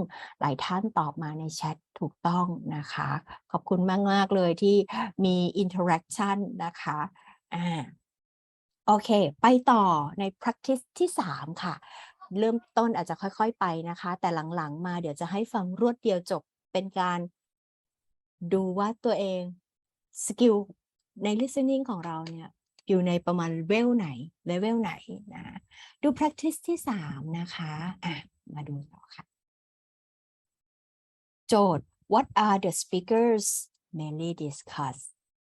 หลายท่านตอบมาในแชทถูกต้องนะคะขอบคุณมากๆเลยที่มี interaction นะคะโอเคไปต่อใน practice ที่3ค่ะเริ่มต้นอาจจะค่อยๆไปนะคะแต่หลังๆมาเดี๋ยวจะให้ฟังรวดเดียวจบเป็นการดูว่าตัวเองสกิลใน listening ของเราเนี่ย อยู่ในประมาณเลเวลไหนนะดู practice ที่3นะคะมาดูต่อค่ะโจทย์ What are the speakers mainly discuss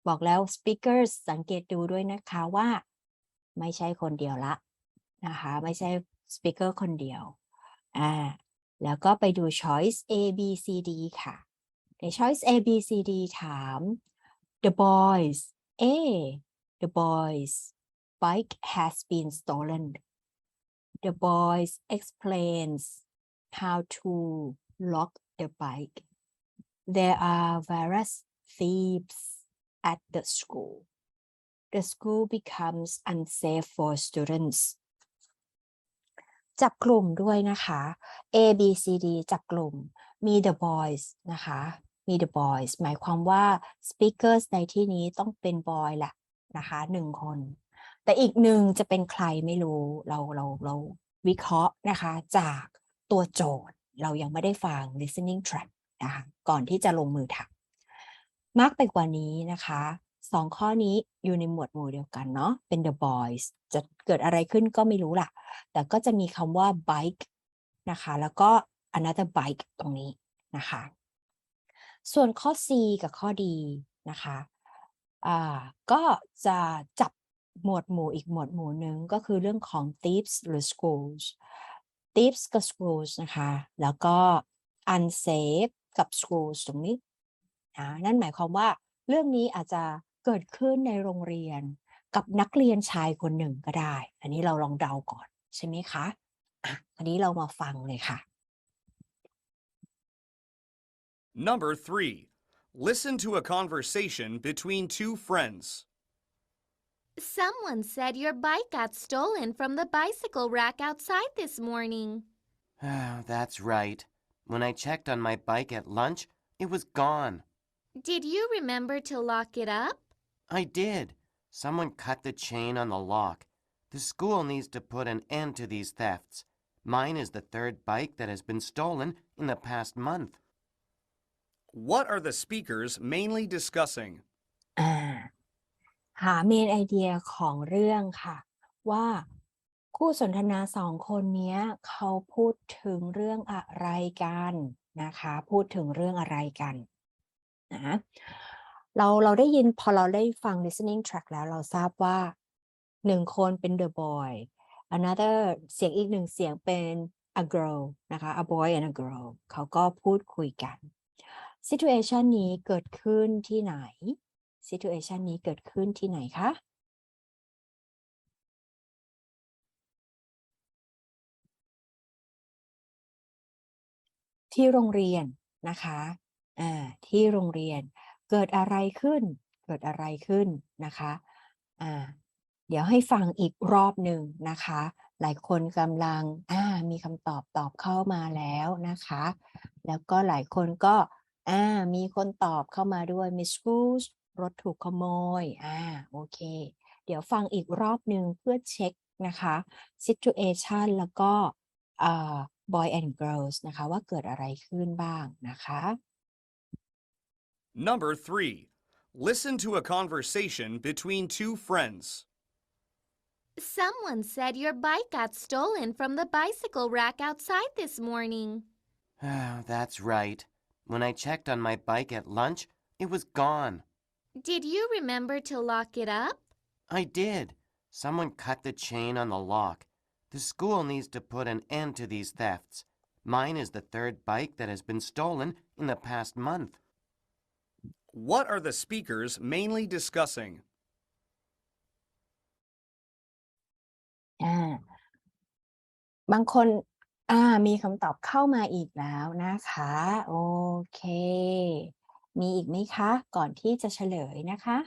บอกแล้ว speakers สังเกตดูด้วยนะคะว่าไม่ใช่คนเดียวละนะคะไม่ใช่ speaker คนเดียวแล้วก็ไปดู choice A B C D ค่ะใน choice A B C D ถาม the boys the boys bike has been stolen the boys explains how to lock the bike there are various thieves at the school the school becomes unsafe for students จับกลุ่มด้วยนะคะ A B C D จับกลุ่มมี the boys นะคะมี the boys หมายความว่า speakers ในที่นี้ต้องเป็น boy แหละนะคะ1คนแต่อีกหนึ่งจะเป็นใครไม่รู้เราวิเคราะห์นะคะจากตัวโจทย์เรายังไม่ได้ฟัง listening track นะคะก่อนที่จะลงมือทำมากไปกว่านี้นะคะ2ข้อนี้อยู่ในหมวดหมู่เดียวกันเนาะเป็น the boys จะเกิดอะไรขึ้นก็ไม่รู้ล่ะแต่ก็จะมีคำว่า bike นะคะแล้วก็ another bike ตรงนี้นะคะส่วนข้อ C กับข้อ D นะคะก็จะจับหมวดหมู่อีกหมวดหมู่หนึ่งก็คือเรื่องของ thieves หรือ schools thieves กับ schools นะคะแล้วก็ unsafe กับ schools ตรงนี้นั่นหมายความว่าเรื่องนี้อาจจะเกิดขึ้นในโรงเรียนกับนักเรียนชายคนหนึ่งก็ได้อันนี้เราลองเดาก่อนใช่ไหมคะอันนี้เรามาฟังเลยค่ะ Number 3. Listen to a conversation between two friends. Someone said your bike got stolen from the bicycle rack outside this morning. That's right. When I checked on my bike at lunch, it was gone. Did you remember to lock it up? I did. Someone cut the chain on the lock. The school needs to put an end to these thefts. Mine is the third bike that has been stolen in the past month. What are the speakers mainly discussing? หาเมนไอเดียของเรื่องค่ะว่าคู่สนทนา2คนนี้เขาพูดถึงเรื่องอะไรกันนะคะพูดถึงเรื่องอะไรกันนะเราได้ยินพอเราได้ฟัง listening track แล้วเราทราบว่า1คนเป็น the boy another เสียงอีก1เสียงเป็น a girl นะคะ a boy and a girl เขาก็พูดคุยกัน situation นี้เกิดขึ้นที่ไหน situation นี้เกิดขึ้นที่ไหนคะที่โรงเรียนนะคะที่โรงเรียนเกิดอะไรขึ้นนะคะเดี๋ยวให้ฟังอีกรอบหนึ่งนะคะหลายคนกำลังมีคำตอบเข้ามาแล้วนะคะแล้วก็หลายคนก็มีคนตอบเข้ามาด้วย Miss Schools รถถูกขโมยโอเคเดี๋ยวฟังอีกรอบหนึ่งเพื่อเช็คนะคะ situation แล้วก็boy and girls นะคะว่าเกิดอะไรขึ้นบ้างนะคะ Number 3. Listen to a conversation between two friends. Someone said your bike got stolen from the bicycle rack outside this morning. That's right. When I checked on my bike at lunch, it was gone. Did you remember to lock it up? I did. Someone cut the chain on the lock. The school needs to put an end to these thefts. Mine is the third bike that has been stolen in the past month. What are the speakers mainly discussing? บางคนมีคำตอบเข้ามาอีกแล้วนะคะโอเคมีอีกไหมคะก่อนที่จะเฉลยนะคะ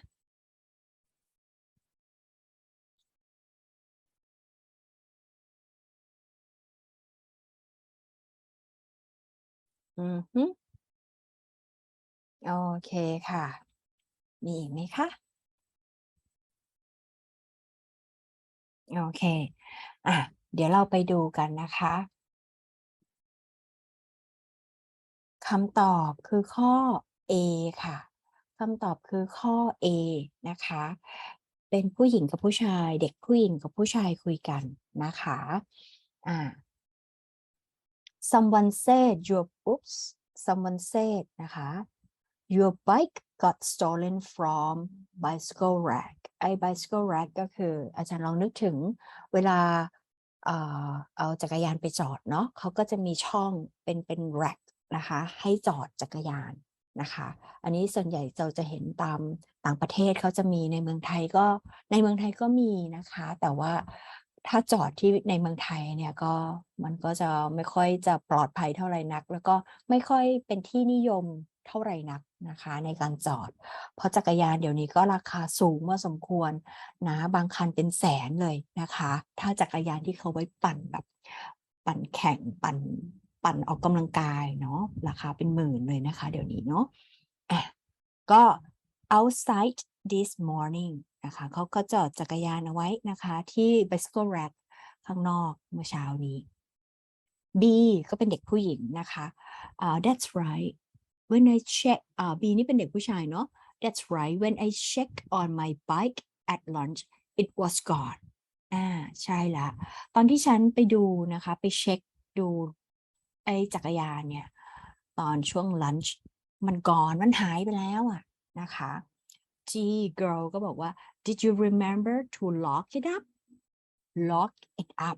โอเคค่ะมีอีกไหมคะโอเคเดี๋ยวเราไปดูกันนะคะคำตอบคือข้อ A ค่ะคำตอบคือข้อ A นะคะ เป็นผู้หญิงกับผู้ชาย เด็กผู้หญิงกับผู้ชายคุยกันนะคะsomeone said your oops someone said นะคะ your bike got stolen from bicycle rack bicycle rack ก็คืออาจารย์ลองนึกถึงเวลาเอาจักรยานไปจอดเนาะเขาก็จะมีช่องเป็น rack นะคะให้จอดจักรยานนะคะอันนี้ส่วนใหญ่เราจะเห็นตามต่างประเทศเขาจะมีในเมืองไทยก็มีนะคะแต่ว่าถ้าจอดที่ในเมืองไทยเนี่ยก็มันก็จะไม่ค่อยจะปลอดภัยเท่าไหร่นักแล้วก็ไม่ค่อยเป็นที่นิยมเท่าไหร่นักนะคะในการจอดเพราะจักรยานเดี๋ยวนี้ก็ราคาสูงพอสมควรนะบางคันเป็นแสนเลยนะคะถ้าจักรยานที่เขาไว้ปั่นแบบปั่นแข่งปั่นออกกำลังกายเนาะราคาเป็นหมื่นเลยนะคะเดี๋ยวนี้เนาะก็ outside this morning นะคะเขาก็จอดจักรยานเอาไว้นะคะที่ bicycle rack ข้างนอกเมื่อเช้านี้ B ก็เป็นเด็กผู้หญิงนะคะ that's right when I check B นี่เป็นเด็กผู้ชายเนาะ that's right when I check on my bike at lunch it was gone ใช่ละตอนที่ฉันไปดูนะคะไปเช็คดูไอ้จักรยานเนี่ยตอนช่วง lunch มันหายไปแล้วนะคะ G girl ก็บอกว่า did you remember to lock it up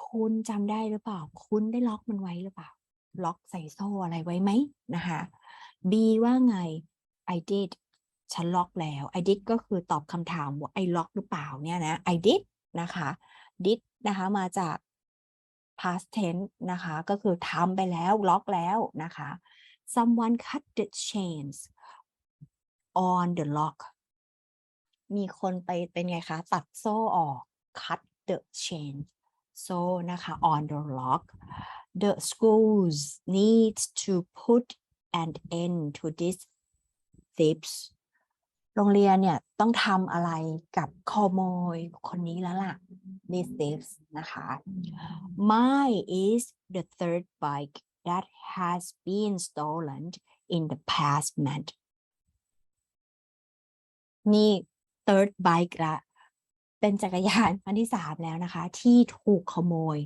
คุณจำได้หรือเปล่าคุณได้ล็อกมันไว้หรือเปล่าล็อกใส่โซ่อะไรไว้ไหมนะคะ B ว่าไง I did ฉันล็อกแล้ว I did ก็คือตอบคำถามว่า I lock หรือเปล่าเนี่ยนะ I did นะคะ did นะคะมาจาก past tense นะคะก็คือทำไปแล้วล็อกแล้วนะคะ someone cut the chains on the lock มีคนไปเป็นไงคะตัดโซ่ออก cut the chain so นะคะ on the lock the schools need to put an end to this thieves โรงเรียนเนี่ยต้องทำอะไรกับขโมยคนนี้แล้วล่ะ these thieves นะคะ mine is the third bike that has been stolen in the past month นี่ third bike ละเป็นจักรยานอันที่3แล้วนะคะที่ถูกขโมย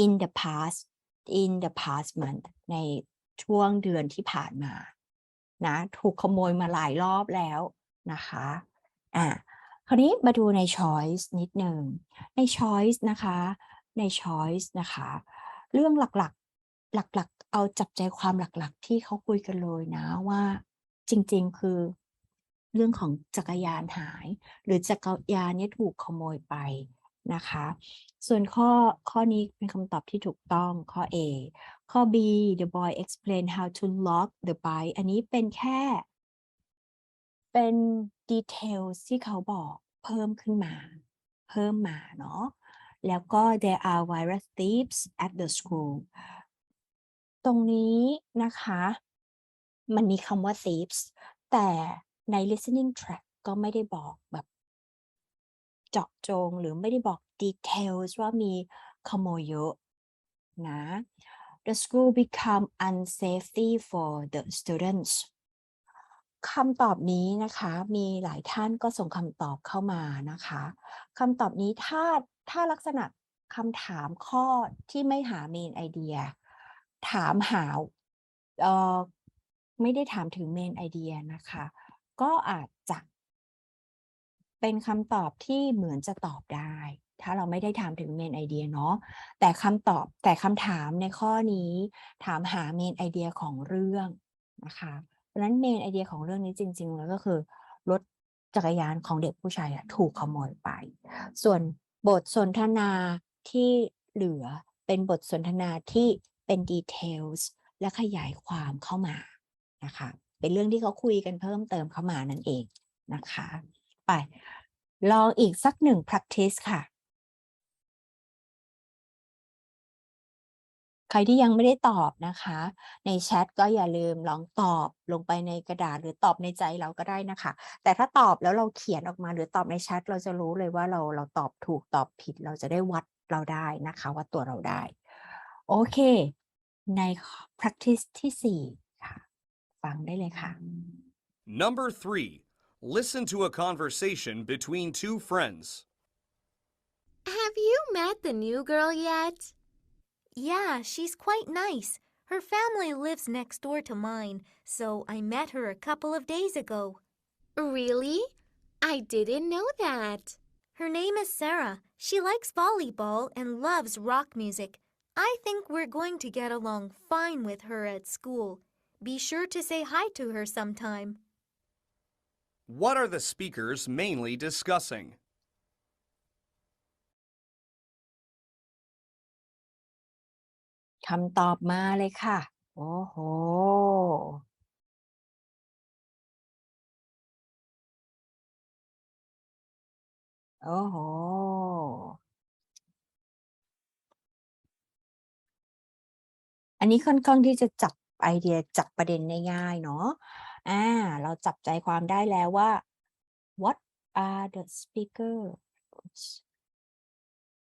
in the past month ในช่วงเดือนที่ผ่านมานะถูกขโมยมาหลายรอบแล้วนะคะคราวนี้มาดูใน choice นิดหนึ่งใน choice นะคะเรื่องหลักเอาจับใจความหลักๆที่เขาคุยกันเลยนะว่าจริงๆคือเรื่องของจักรยานหายหรือจักรยานนี้ถูกขโมยไปนะคะส่วนข้อนี้เป็นคำตอบที่ถูกต้องข้อ A ข้อ B the boy explained how to lock the bike อันนี้เป็นแค่เป็น details ที่เขาบอกเพิ่มมาเนาะแล้วก็ there are virus thieves at the school ตรงนี้นะคะมันมีคำว่า thieves แต่ใน listening track ก็ไม่ได้บอกแบบเจาะจงหรือไม่ได้บอก details ว่ามีขโมยเยอะนะ the school become unsafety for the students คำตอบนี้นะคะมีหลายท่านก็ส่งคำตอบเข้ามานะคะคำตอบนี้ถ้าลักษณะคำถามข้อที่ไม่หา main idea ถามหาไม่ได้ถามถึง main idea นะคะก็อาจจะเป็นคำตอบที่เหมือนจะตอบได้ถ้าเราไม่ได้ถามถึง main idea เนาะแต่คำถามในข้อนี้ถามหา main idea ของเรื่องนะคะเพราะฉะนั้น main idea ของเรื่องนี้จริงๆแล้วก็คือรถจักรยานของเด็กผู้ชายถูกขโมยไปส่วนบทสนทนาที่เหลือเป็นบทสนทนาที่เป็น details และขยายความเข้ามานะคะเป็นเรื่องที่เขาคุยกันเพิ่มเติมเข้ามานั่นเองนะคะไปลองอีกสักหนึ่ง practice ค่ะใครที่ยังไม่ได้ตอบนะคะในแชทก็อย่าลืมลองตอบลงไปในกระดาษหรือตอบในใจเราก็ได้นะคะแต่ถ้าตอบแล้วเราเขียนออกมาหรือตอบในแชทเราจะรู้เลยว่าเราตอบถูกตอบผิดเราจะได้วัดเราได้นะคะวัดตัวเราได้โอเคใน practice ที่4ค่ะฟังได้เลยค่ะ Number 3. Listen to a conversation between two friends. Have you met the new girl yet? Yeah, she's quite nice. Her family lives next door to mine, so I met her a couple of days ago. Really? I didn't know that. Her name is Sarah. She likes volleyball and loves rock music. I think we're going to get along fine with her at school. Be sure to say hi to her sometime. What are the speakers mainly discussing? คำตอบมาเลยค่ะ โอ้โห โอ้โห อันนี้ค่อนข้างที่จะจับไอเดียจับประเด็นได้ง่ายเนาะเราจับใจความได้แล้วว่า what are the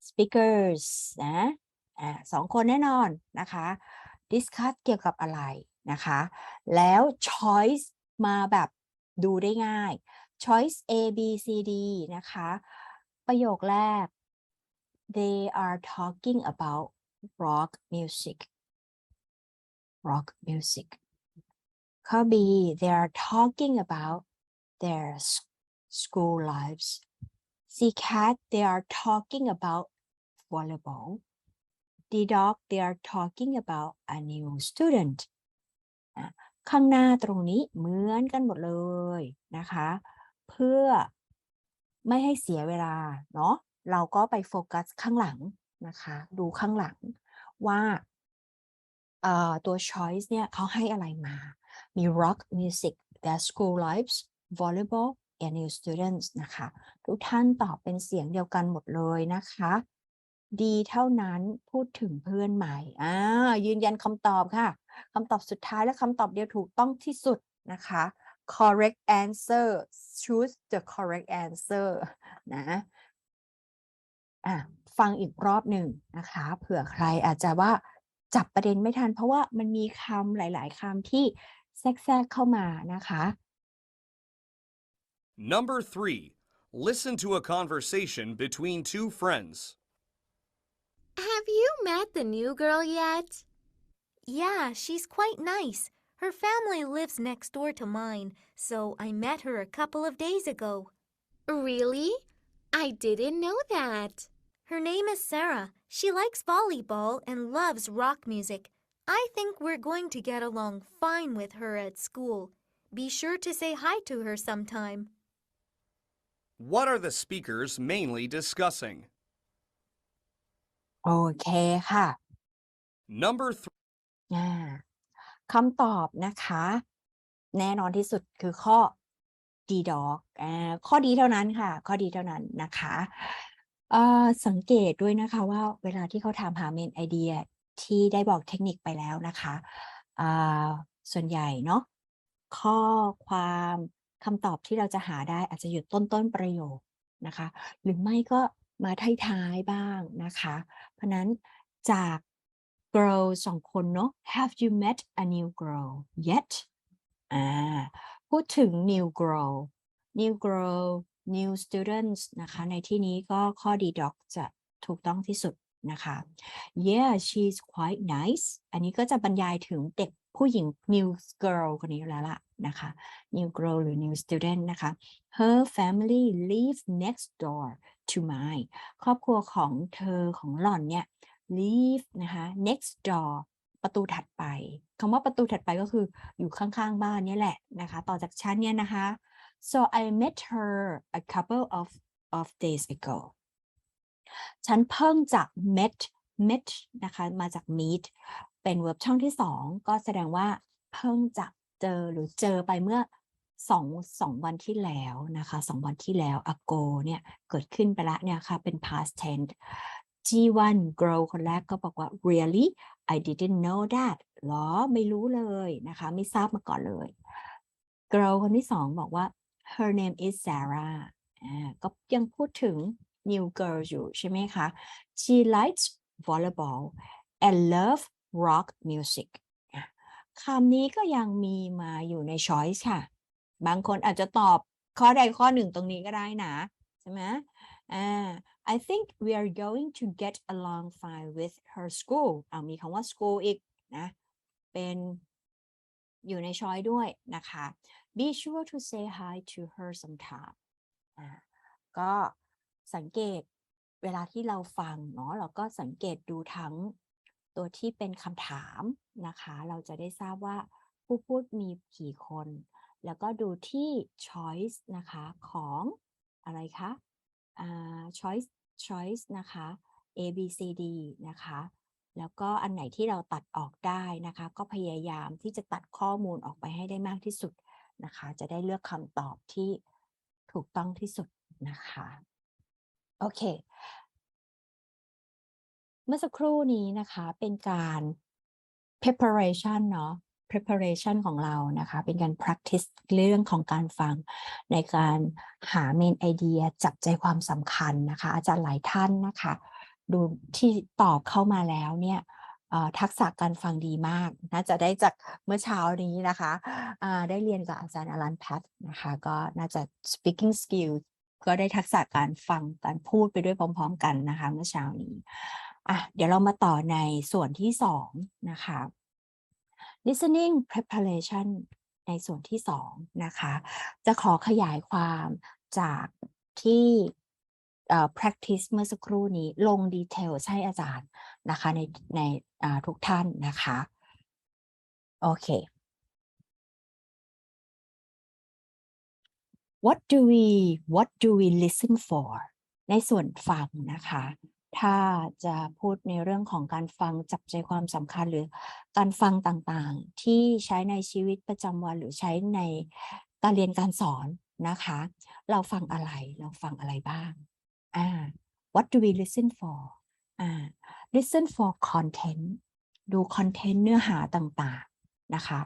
speakers นะสองคนแน่นอนนะคะ discuss เกี่ยวกับอะไรนะคะ แล้ว choice มาแบบดูได้ง่าย choice A B C D นะคะประโยคแรก they are talking about rock music ข้อ B they are talking about their school lives C cat they are talking about volleyball D dog they are talking about a new student ข้างหน้าตรงนี้เหมือนกันหมดเลยนะคะเพื่อไม่ให้เสียเวลาเนาะเราก็ไปโฟกัสข้างหลังนะคะดูข้างหลังว่าตัว choice เนี่ยเขาให้อะไรมามี rock music their school lives volleyball and new students นะคะทุกท่านตอบเป็นเสียงเดียวกันหมดเลยนะคะดีเท่านั้นพูดถึงเพื่อนใหม่ยืนยันคำตอบค่ะคำตอบสุดท้ายและคำตอบเดียวถูกต้องที่สุดนะคะ correct answer choose the correct answer นะฟังอีกรอบหนึ่งนะคะเผื่อใครอาจจะว่าจับประเด็นไม่ทันเพราะว่ามันมีคำหลายๆคำที่แทรกเข้ามานะคะ Number 3. Listen to a conversation between two friends. Have you met the new girl yet? Yeah, she's quite nice. Her family lives next door to mine, so I met her a couple of days ago. Really? I didn't know that. Her name is Sarah. She likes volleyball and loves rock music. I think we're going to get along fine with her at school. Be sure to say hi to her sometime. What are the speakers mainly discussing? โอเคค่ะ Number คำตอบนะคะแน่นอนที่สุดคือข้อ D dog ข้อดีเท่านั้นค่ะข้อดีเท่านั้นนะคะสังเกตด้วยนะคะว่าเวลาที่เขาถามหาเมนไอเดียที่ได้บอกเทคนิคไปแล้วนะคะส่วนใหญ่เนาะข้อความคำตอบที่เราจะหาได้อาจจะอยู่ต้นประโยคนะคะหรือไม่ก็มาท้ายๆบ้างนะคะเพราะนั้นจาก girl 2 คนเนาะ Have you met a new girl yet พูดถึง new girl new students นะคะในที่นี้ก็ข้อ D doc จะถูกต้องที่สุดนะคะ Yeah she's quite nice อันนี้ก็จะบรรยายถึงเด็กผู้หญิง new girl คนนี้แล้วล่ะนะคะ new girl หรือ new student นะคะ Her family lives next door to mine ครอบครัวของเธอของหล่อนเนี่ย live นะคะ next door ประตูถัดไปคำว่าประตูถัดไปก็คืออยู่ข้างๆบ้านนี่แหละนะคะต่อจากชั้นเนี่ยนะคะ So I met her a couple of days ago ฉันเพิ่งจาก met นะคะมาจาก meet เป็น verb ช่องที่2ก็แสดงว่าเพิ่งจะเจอหรือเจอไปเมื่อ2 วันที่แล้วนะคะ2 วันที่แล้ว ago เนี่ยเกิดขึ้นไปแล้วเนี่ยค่ะเป็น past tense G1 girl คนแรกก็บอกว่า really I didn't know that หรอไม่รู้เลยนะคะไม่ทราบมาก่อนเลย girl คนที่2บอกว่า her name is Sarah ก็ยังพูดถึง new girl อยู่ใช่ไหมคะ she likes volleyball and love rock music คำนี้ก็ยังมีมาอยู่ใน choice ค่ะบางคนอาจจะตอบ ข้อใดข้อหนึ่งตรงนี้ก็ได้นะใช่ไหมI think we are going to get along fine with her school มีคำว่า school อีกนะเป็นอยู่ในช้อยด้วยนะคะ be sure to say hi to her sometime ก็สังเกตเวลาที่เราฟังเนาะเราก็สังเกตดูทั้งตัวที่เป็นคำถามนะคะเราจะได้ทราบว่าผู้พูดมีกี่คนแล้วก็ดูที่ choice นะคะของอะไรคะchoice นะคะ A B C D นะคะแล้วก็อันไหนที่เราตัดออกได้นะคะก็พยายามที่จะตัดข้อมูลออกไปให้ได้มากที่สุดนะคะจะได้เลือกคำตอบที่ถูกต้องที่สุดนะคะโอเคเมื่อสักครู่นี้นะคะเป็นการ preparation เนาะ preparation ของเรานะคะเป็นการ practice เรื่องของการฟังในการหา main idea จับใจความสำคัญนะคะอาจารย์หลายท่านนะคะดูที่ตอบเข้ามาแล้วเนี่ยทักษะการฟังดีมากน่าจะได้จากเมื่อเช้านี้นะคะได้เรียนกับอาจารย์อลันแพทนะคะก็น่าจะ speaking skill ก็ได้ทักษะการฟังการพูดไปด้วยพร้อมๆกันนะคะเมื่อเช้านี้เดี๋ยวเรามาต่อในส่วนที่2นะคะ listening preparation ในส่วนที่2นะคะจะขอขยายความจากที่practice เมื่อสักครู่นี้ลงดีเทลให้อาจารย์นะคะในทุกท่านนะคะโอเค What do we listen for ในส่วนฟังนะคะถ้าจะพูดในเรื่องของการฟังจับใจความสำคัญหรือการฟังต่างๆที่ใช้ในชีวิตประจำวันหรือใช้ในการเรียนการสอนนะคะเราฟังอะไรบ้างWhat do we listen for listen for content ดู content เนื้อหาต่างๆนะคะ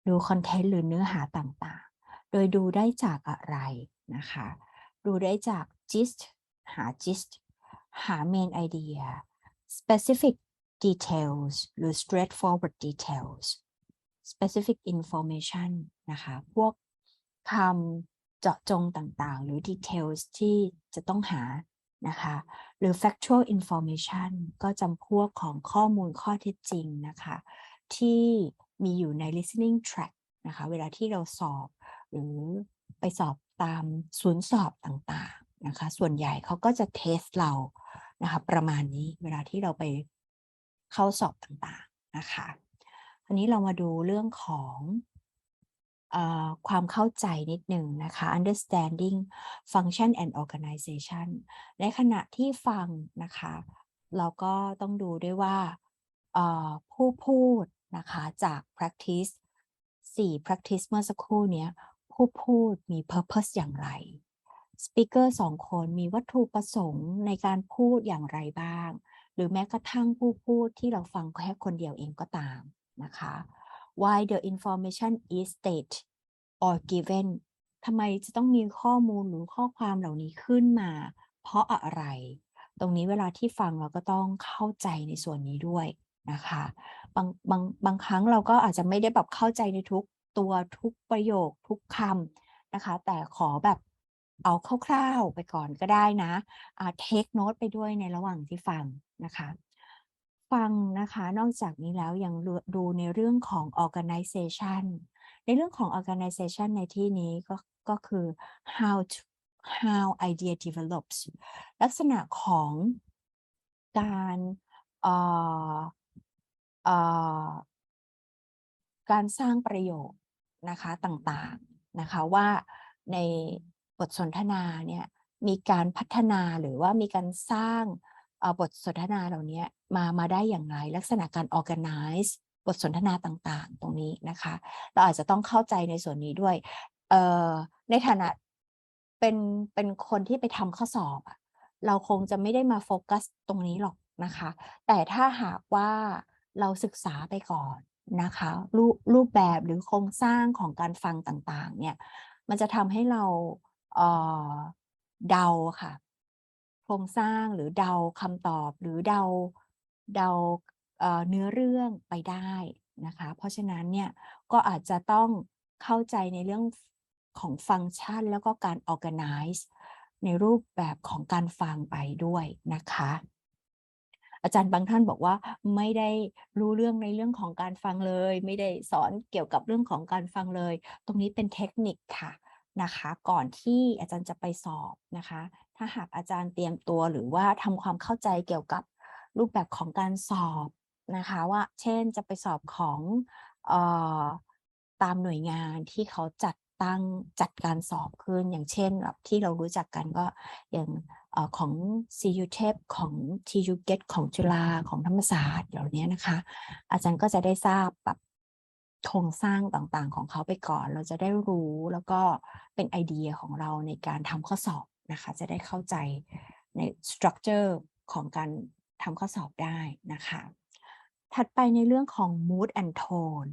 ดู content หรือเนื้อหาต่างๆโดยดูได้จากอะไรนะคะดูได้จาก gist หา gist หา main idea specific details หรือ straightforward details specific information นะคะพวกคำเจาะจงต่างๆหรือ details ที่จะต้องหานะคะหรือ factual information ก็จำพวกของข้อมูลข้อเท็จจริงนะคะที่มีอยู่ใน listening track นะคะเวลาที่เราสอบหรือไปสอบตามศูนย์สอบต่างๆนะคะส่วนใหญ่เขาก็จะเทสเรานะคะประมาณนี้เวลาที่เราไปเข้าสอบต่างๆนะคะอันนี้เรามาดูเรื่องของความเข้าใจนิดหนึ่งนะคะ understanding function and organization ในขณะที่ฟังนะคะเราก็ต้องดูด้วยว่าผู้พูดนะคะจาก practice 4 practice เมื่อสักครู่นี้ผู้พูดมี purpose อย่างไร speaker 2 คนมีวัตถุประสงค์ในการพูดอย่างไรบ้างหรือแม้กระทั่งผู้พูดที่เราฟังแค่คนเดียวเองก็ตามนะคะ why the information is stated or given ทำไมจะต้องมีข้อมูลหรือข้อความเหล่านี้ขึ้นมาเพราะอะไรตรงนี้เวลาที่ฟังเราก็ต้องเข้าใจในส่วนนี้ด้วยนะคะบางครั้งเราก็อาจจะไม่ได้แบบเข้าใจในทุกตัวทุกประโยคทุกคำนะคะแต่ขอแบบเอาคร่าวๆไปก่อนก็ได้นะtake note ไปด้วยในระหว่างที่ฟังนะคะฟังนะคะนอกจากนี้แล้วยังดูในเรื่องของ organization ในเรื่องของ organization ในที่นี้ก็คือ how idea develops ลักษณะของการสร้างประโยคนะคะต่างๆนะคะว่าในบทสนทนาเนี่ยมีการพัฒนาหรือว่ามีการสร้างบทสนทนาเหล่านี้มาได้อย่างไรลักษณะการ organize บทสนทนาต่างๆตรงนี้นะคะเราอาจจะต้องเข้าใจในส่วนนี้ด้วยในฐานะเป็นคนที่ไปทำข้อสอบเราคงจะไม่ได้มาโฟกัสตรงนี้หรอกนะคะแต่ถ้าหากว่าเราศึกษาไปก่อนนะคะรูปแบบหรือโครงสร้างของการฟังต่างๆเนี่ยมันจะทำให้เราเดาค่ะโครงสร้างหรือเดาคำตอบหรือเดาเนื้อเรื่องไปได้นะคะเพราะฉะนั้นเนี่ยก็อาจจะต้องเข้าใจในเรื่อง ของฟังก์ชันแล้วก็การ organize ในรูปแบบของการฟังไปด้วยนะคะอาจารย์บางท่านบอกว่าไม่ได้รู้เรื่องในเรื่องของการฟังเลยไม่ได้สอนเกี่ยวกับเรื่องของการฟังเลยตรงนี้เป็นเทคนิคค่ะนะคะก่อนที่อาจารย์จะไปสอบนะคะถ้าหากอาจารย์เตรียมตัวหรือว่าทำความเข้าใจเกี่ยวกับรูปแบบของการสอบนะคะว่าเช่นจะไปสอบของตามหน่วยงานที่เขาจัดการสอบขึ้นอย่างเช่นแบบที่เรารู้จักกันก็อย่างของ CUTEP ของ TUGET ของจุฬาของธรรมศาสตร์เหล่านี้นะคะอาจารย์ก็จะได้ทราบแบบโครงสร้างต่างๆของเขาไปก่อนเราจะได้รู้แล้วก็เป็นไอเดียของเราในการทำข้อสอบนะคะจะได้เข้าใจใน structure ของการทำข้อสอบได้นะคะถัดไปในเรื่องของ mood and tone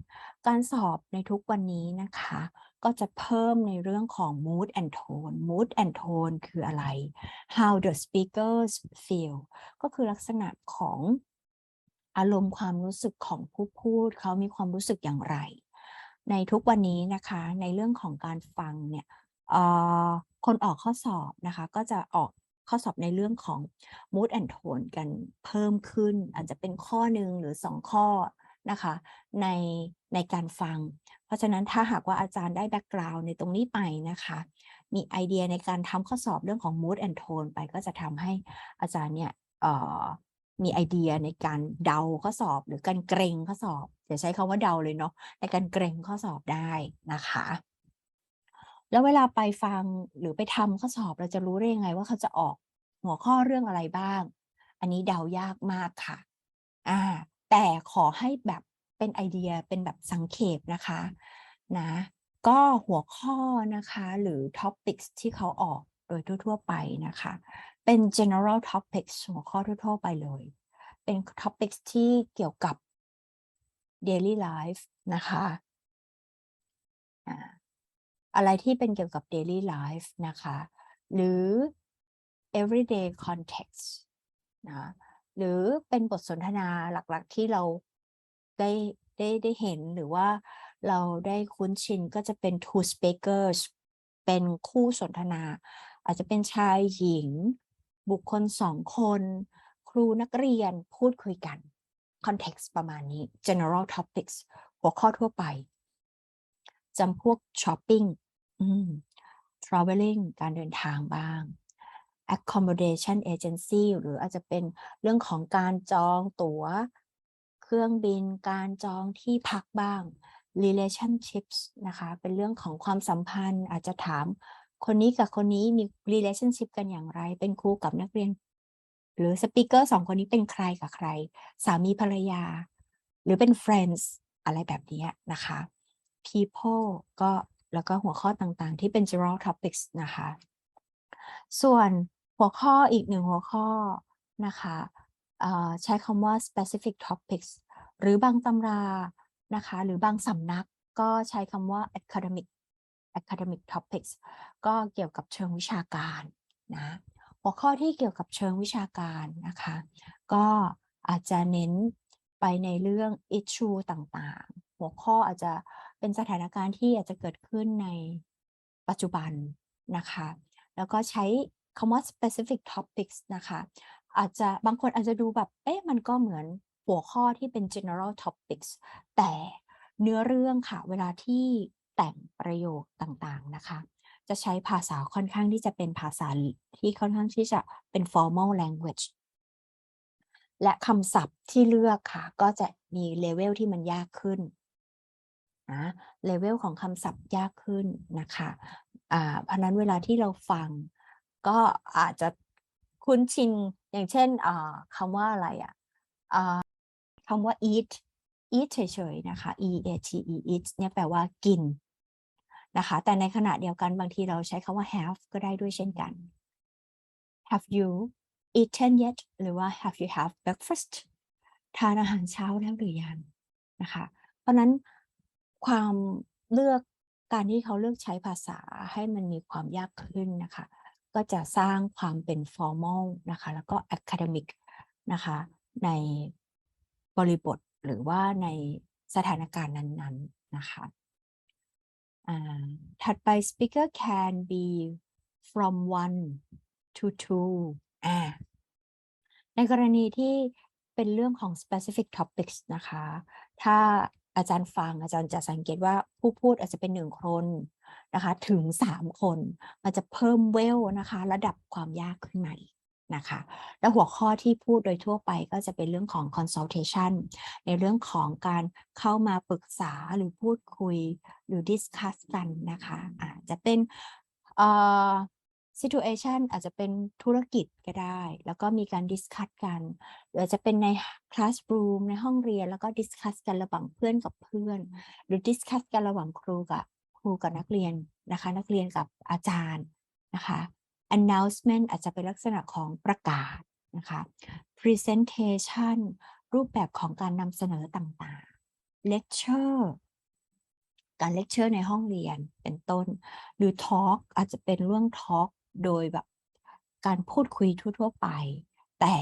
การสอบในทุกวันนี้นะคะก็จะเพิ่มในเรื่องของ mood and tone mood and tone คืออะไร how the speakers feel ก็คือลักษณะของอารมณ์ความรู้สึกของผู้พูดเขามีความรู้สึกอย่างไรในทุกวันนี้นะคะในเรื่องของการฟังเนี่ยคนออกข้อสอบนะคะก็จะออกข้อสอบในเรื่องของ mood and tone กันเพิ่มขึ้นอาจจะเป็นข้อหนึ่งหรือ2ข้อนะคะในการฟังเพราะฉะนั้นถ้าหากว่าอาจารย์ได้แบ็กกราวด์ในตรงนี้ไปนะคะมีไอเดียในการทำข้อสอบเรื่องของ mood and tone ไปก็จะทำให้อาจารย์เนี่ยมีไอเดียในการเดาข้อสอบหรือการเกรงข้อสอบอย่าใช้คำว่าเดาเลยเนาะในการเกรงข้อสอบได้นะคะแล้วเวลาไปฟังหรือไปทำข้อสอบเราจะรู้ได้ยังไงว่าเขาจะออกหัวข้อเรื่องอะไรบ้างอันนี้เดายากมากค่ะแต่ขอให้แบบเป็นไอเดียเป็นแบบสังเขปนะคะนะก็หัวข้อนะคะหรือ topics ที่เขาออกโดยทั่วๆไปนะคะเป็น general topics หัวข้อทั่วๆไปเลยเป็น topics ที่เกี่ยวกับ daily life นะคะอะไรที่เป็นเกี่ยวกับ daily life นะคะหรือ everyday context นะหรือเป็นบทสนทนาหลักๆที่เราได้เห็นหรือว่าเราได้คุ้นชินก็จะเป็น two speakers เป็นคู่สนทนาอาจจะเป็นชายหญิงบุคคล2คนครูนักเรียนพูดคุยกัน context ประมาณนี้ general topics หัวข้อทั่วไปจำพวก shopping traveling การเดินทางบ้าง accommodation agency หรืออาจจะเป็นเรื่องของการจองตั๋วเครื่องบินการจองที่พักบ้าง relationships นะคะเป็นเรื่องของความสัมพันธ์อาจจะถามคนนี้กับคนนี้มี relationship กันอย่างไรเป็นครูกับนักเรียนหรือสปีกเกอร์2คนนี้เป็นใครกับใครสามีภรรยาหรือเป็น friends อะไรแบบนี้นะคะ people ก็แล้วก็หัวข้อต่างๆที่เป็น general topics นะคะส่วนหัวข้ออีก1หัวข้อนะคะใช้คำว่า specific topics หรือบางตำรานะคะหรือบางสำนักก็ใช้คำว่า academic topics ก็เกี่ยวกับเชิงวิชาการนะหัวข้อที่เกี่ยวกับเชิงวิชาการนะคะก็อาจจะเน้นไปในเรื่อง issue ต่างๆหัวข้ออาจจะเป็นสถานการณ์ที่อาจจะเกิดขึ้นในปัจจุบันนะคะแล้วก็ใช้คำว่า specific topics นะคะอาจจะบางคนอาจจะดูแบบมันก็เหมือนหัวข้อที่เป็น general topics แต่เนื้อเรื่องค่ะเวลาที่แต่งประโยคต่างๆนะคะจะใช้ภาษาค่อนข้างที่จะเป็นภาษาที่ค่อนข้างที่จะเป็น formal language และคำศัพท์ที่เลือกค่ะก็จะมีเลเวลที่มันยากขึ้นนะเลเวลของคำศัพท์ยากขึ้นนะคะเพราะนั้นเวลาที่เราฟังก็อาจจะคุ้นชินอย่างเช่นคำว่าอะไรคำว่า eat เฉยๆนะคะ eat เนี่ยแปลว่ากินนะคะแต่ในขณะเดียวกันบางทีเราใช้คำว่า have ก็ได้ด้วยเช่นกัน have you eaten yet หรือว่า have you have breakfast ทานอาหารเช้าแล้วหรือยังนะคะเพราะนั้นความเลือกการที่เขาเลือกใช้ภาษาให้มันมีความยากขึ้นนะคะก็จะสร้างความเป็น formal นะคะแล้วก็ academic นะคะในบริบทหรือว่าในสถานการณ์นั้นๆนะคะ ถัดไป speaker can be from 1 to 2ในกรณีที่เป็นเรื่องของ specific topics นะคะถ้าอาจารย์ฟังอาจารย์จะสังเกตว่าผู้พูดอาจจะเป็น1 คนนะคะถึง3 คนมันจะเพิ่มเวลนะคะระดับความยากขึ้นมาอีกนะคะแล้วหัวข้อที่พูดโดยทั่วไปก็จะเป็นเรื่องของ consultation ในเรื่องของการเข้ามาปรึกษาหรือพูดคุยหรือ discuss กันนะคะอาจจะเป็นsituation อาจจะเป็นธุรกิจก็ได้แล้วก็มีการ discuss กันหรืออาจจะเป็นใน classroom ในห้องเรียนแล้วก็ discuss กันระหว่างเพื่อนกับเพื่อนหรือ discuss กันระหว่างครูกับนักเรียนนะคะนักเรียนกับอาจารย์นะคะ announcement อาจจะเป็นลักษณะของประกาศนะคะ presentation รูปแบบของการนำเสนอต่างๆ lecture การเลคเชอร์ในห้องเรียนเป็นต้นหรือ talk อาจจะเป็นเรื่อง talk โดยแบบการพูดคุยทั่วๆไปแต่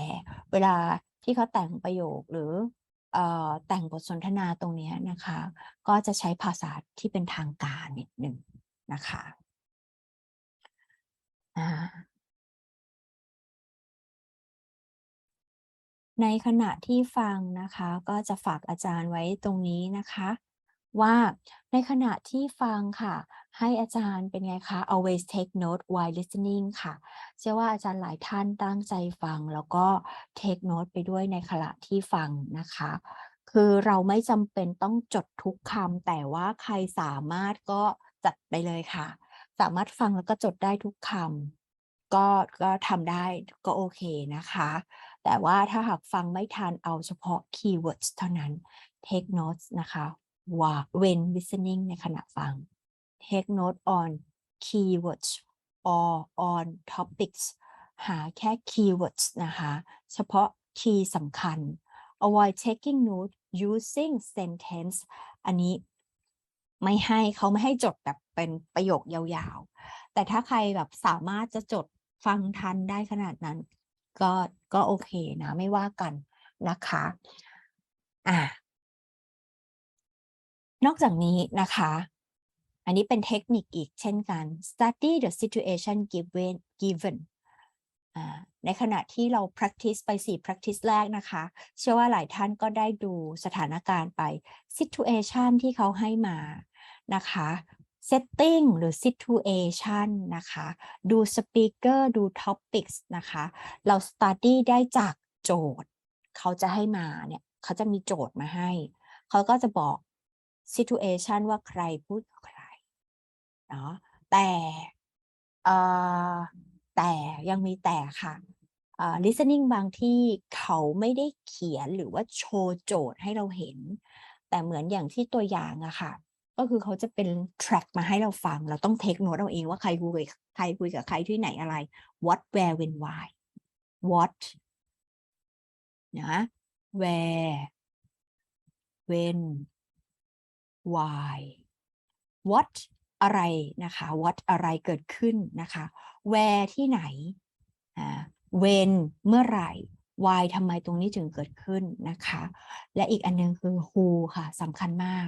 เวลาที่เขาแต่งประโยคหรือแต่งบทสนทนาตรงนี้นะคะก็จะใช้ภาษาที่เป็นทางการนิดหนึ่งนะคะในขณะที่ฟังนะคะก็จะฝากอาจารย์ไว้ตรงนี้นะคะว่าในขณะที่ฟังค่ะให้อาจารย์เป็นไงคะ always take note while listening ค่ะเชื่อว่าอาจารย์หลายท่านตั้งใจฟังแล้วก็ take note ไปด้วยในขณะที่ฟังนะคะคือเราไม่จำเป็นต้องจดทุกคำแต่ว่าใครสามารถก็จัดไปเลยค่ะสามารถฟังแล้วก็จดได้ทุกคำก็ทำได้ก็โอเคนะคะแต่ว่าถ้าหากฟังไม่ทันเอาเฉพาะ keywords เท่านั้น take notes นะคะwhen listening ในขณะฟัง take note on keywords or on topics หาแค่ keywords นะคะเฉพาะ key สำคัญ avoid taking note using sentence อันนี้เขาไม่ให้จดแบบเป็นประโยคยาวๆแต่ถ้าใครแบบสามารถจะจดฟังทันได้ขนาดนั้นก็โอเคนะไม่ว่ากันนะคะนอกจากนี้นะคะอันนี้เป็นเทคนิคอีกเช่นกัน study the situation given ในขณะที่เรา practice ไป4 practice แรกนะคะเชื่อว่าหลายท่านก็ได้ดูสถานการณ์ไป situation ที่เขาให้มานะคะ setting หรือ situation นะคะดู speaker ดู topics นะคะเรา study ได้จากโจทย์เขาจะให้มาเนี่ยเขาจะมีโจทย์มาให้เขาก็จะบอก situation ว่าใครพูดกับใครเนาะแต่ยังมีแต่ค่ะlistening บางที่เขาไม่ได้เขียนหรือว่าโชว์โจทย์ให้เราเห็นแต่เหมือนอย่างที่ตัวอย่างอะค่ะก็คือเขาจะเป็น track มาให้เราฟังเราต้อง take note เอาเองว่าใครคุยกับใครที่ไหนอะไร what where when why what นะ where when why what อะไรนะคะ what อะไรเกิดขึ้นนะคะ where ที่ไหนwhen เมื่อไหร่ why ทำไมตรงนี้ถึงเกิดขึ้นนะคะและอีกอันนึงคือ who ค่ะสำคัญมาก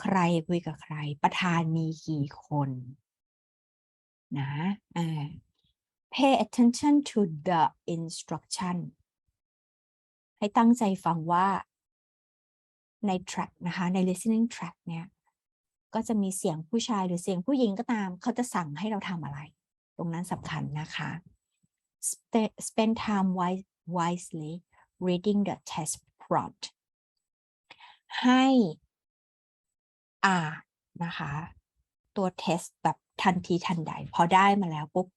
ใครคุยกับใครประธานมีกี่คนนะpay attention to the instruction ให้ตั้งใจฟังว่าใน track นะคะใน listening track เนี่ยก็จะมีเสียงผู้ชายหรือเสียงผู้หญิงก็ตามเขาจะสั่งให้เราทำอะไรตรงนั้นสำคัญนะคะ spend time wisely reading the test prompt ให้อ่านนะคะตัว test แบบทันทีทันใดพอได้มาแล้วปุ๊บ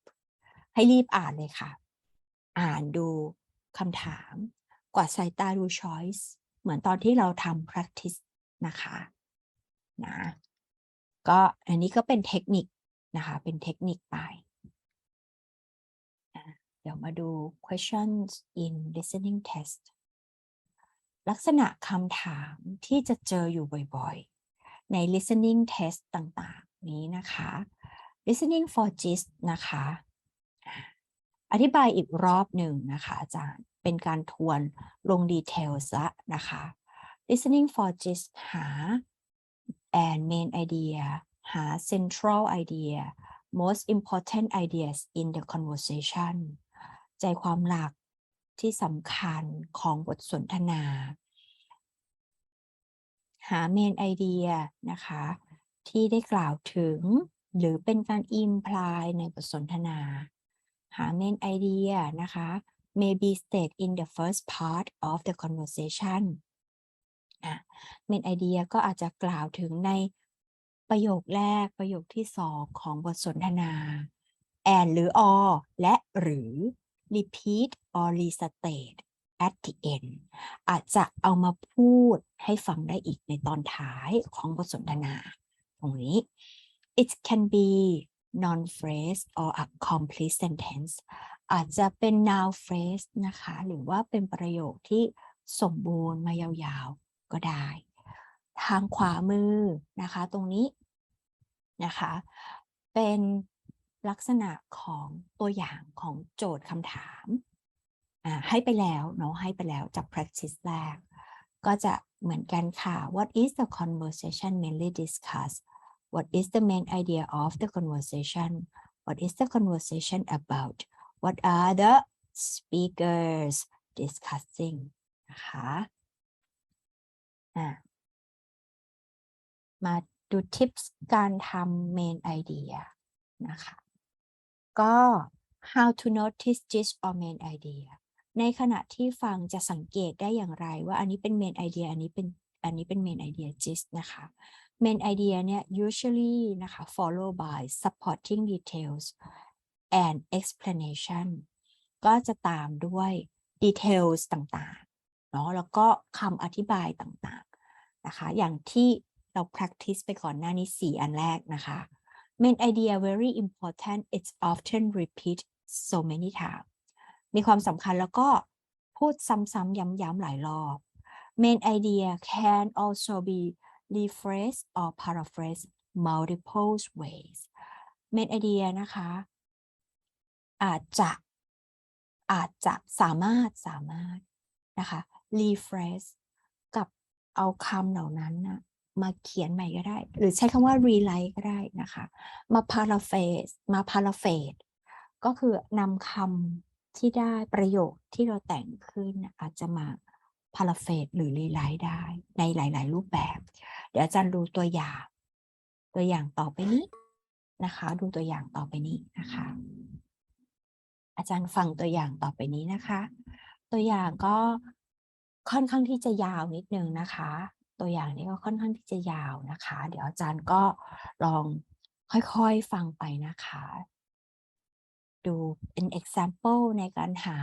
ให้รีบอ่านเลยค่ะอ่านดูคำถามกวาดสายตาดู choice เหมือนตอนที่เราทำ practice นะคะนะก็อันนี้ก็เป็นเทคนิคนะคะเป็นเทคนิคไปเดี๋ยวมาดู questions in listening test ลักษณะคำถามที่จะเจออยู่บ่อยๆใน listening test ต่างๆนี้นะคะ listening for gist นะคะอธิบายอีกรอบหนึ่งนะคะอาจารย์เป็นการทวนลงดีเทลละนะคะ listening for gist หา and main idea หา central idea most important ideas in the conversation ใจความหลักที่สำคัญของบทสนทนาหา main idea นะคะที่ได้กล่าวถึงหรือเป็นการ imply ในบทสนทนาหา main idea นะคะ may be stated in the first part of the conversation main idea ก็อาจจะกล่าวถึงในประโยคแรกประโยคที่สองของบทสนทนา and หรือ or และหรือ repeat or restate at the end อาจจะเอามาพูดให้ฟังได้อีกในตอนท้ายของบทสนทนาตรงนี้ it can be noun phrase or a complete sentence อาจจะเป็น noun phrase นะคะหรือว่าเป็นประโยคที่สมบูรณ์มายาวๆก็ได้ทางขวามือนะคะตรงนี้นะคะเป็นลักษณะของตัวอย่างของโจทย์คำถามให้ไปแล้วเนาะให้ไปแล้วจาก practice แรกก็จะเหมือนกันค่ะ What is the conversation mainly discussed What is the main idea of the conversation What is the conversation about What are the speakers discussing นะคะมาดู tips การทำ main idea นะคะก็ how to notice gist or main idea ในขณะที่ฟังจะสังเกตได้อย่างไรว่าอันนี้เป็น main idea อันนี้เป็น main idea gist นะคะ main idea เนี่ย usually นะคะ follow by supporting details and explanation ก็จะตามด้วย details ต่างๆเนาะแล้วก็คำอธิบายต่างๆนะคะอย่างที่เรา practice ไปก่อนหน้านี้4อันแรกนะคะ main idea very important it's often repeat so many times มีความสำคัญแล้วก็พูดซ้ำๆย้ำๆหลายรอบ main idea can also be rephrased or paraphrased multiple ways main idea นะคะอาจจะสามารถนะคะ rephrase กับเอาคำเหล่านั้นนะมาเขียนใหม่ก็ได้หรือใช้คำว่า rewrite ก็ได้นะคะมา paraphrase ก็คือนำคำที่ได้ประโยคที่เราแต่งขึ้นอาจจะมา paraphrase หรือ rewrite ได้ในหลายๆรูปแบบเดี๋ยวอาจารย์ดูตัวอย่างต่อไปนี้นะคะดูตัวอย่างต่อไปนี้นะคะอาจารย์ฟังตัวอย่างต่อไปนี้นะคะตัวอย่างก็ค่อนข้างที่จะยาวนิดนึงนะคะตัวอย่างนี้ก็ค่อนข้างที่จะยาวนะคะเดี๋ยวอาจารย์ก็ลองค่อยๆฟังไปนะคะดูเป็น example ในการหา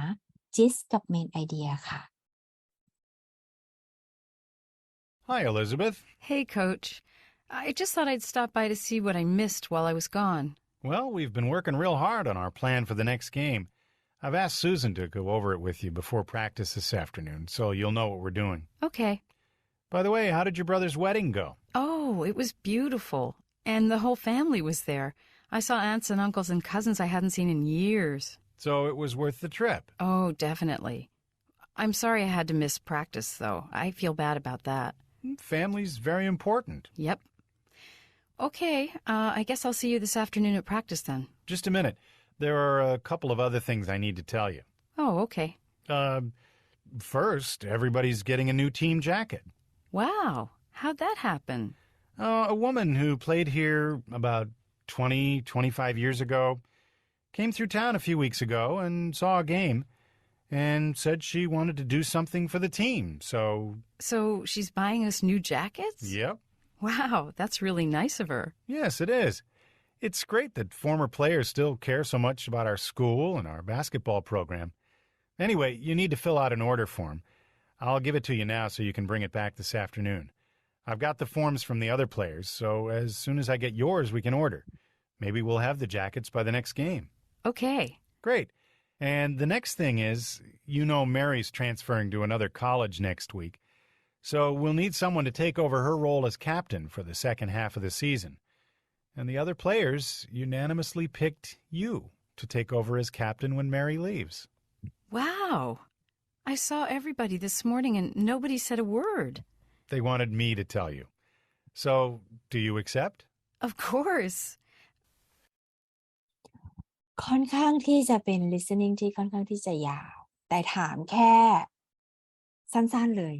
gist กับ main idea ค่ะ Hi, Elizabeth. Hey, Coach. I just thought I'd stop by to see what I missed while I was gone. Well, we've been working real hard on our plan for the next game. I've asked Susan to go over it with you before practice this afternoon, so you'll know what we're doing. Okay. By the way, how did your brother's wedding go? Oh, it was beautiful. And the whole family was there. I saw aunts and uncles and cousins I hadn't seen in years. So it was worth the trip? Oh, definitely. I'm sorry I had to miss practice, though. I feel bad about that. Family's very important. Yep. Okay, I guess I'll see you this afternoon at practice then. Just a minute. There are a couple of other things I need to tell you. Oh, okay. First, everybody's getting a new team jacket. Wow, how'd that happen? A woman who played here about 25 years ago came through town a few weeks ago and saw a game and said she wanted to do something for the team, so... So she's buying us new jackets? Yep. Wow, that's really nice of her. Yes, it is. It's great that former players still care so much about our school and our basketball program. Anyway, you need to fill out an order form. I'll give it to you now so you can bring it back this afternoon. I've got the forms from the other players, so as soon as I get yours, we can order. Maybe we'll have the jackets by the next game. Okay. Great. And the next thing is, you know Mary's transferring to another college next week, so we'll need someone to take over her role as captain for the second half of the season. And the other players unanimously picked you to take over as captain when Mary leaves. Wow. I saw everybody this morning and nobody said a word. They wanted me to tell you. So, do you accept? Of course. ค่อนข้างที่จะเป็น listening ที่ค่อนข้างที่จะยาว แต่ถามแค่สั้นๆเลย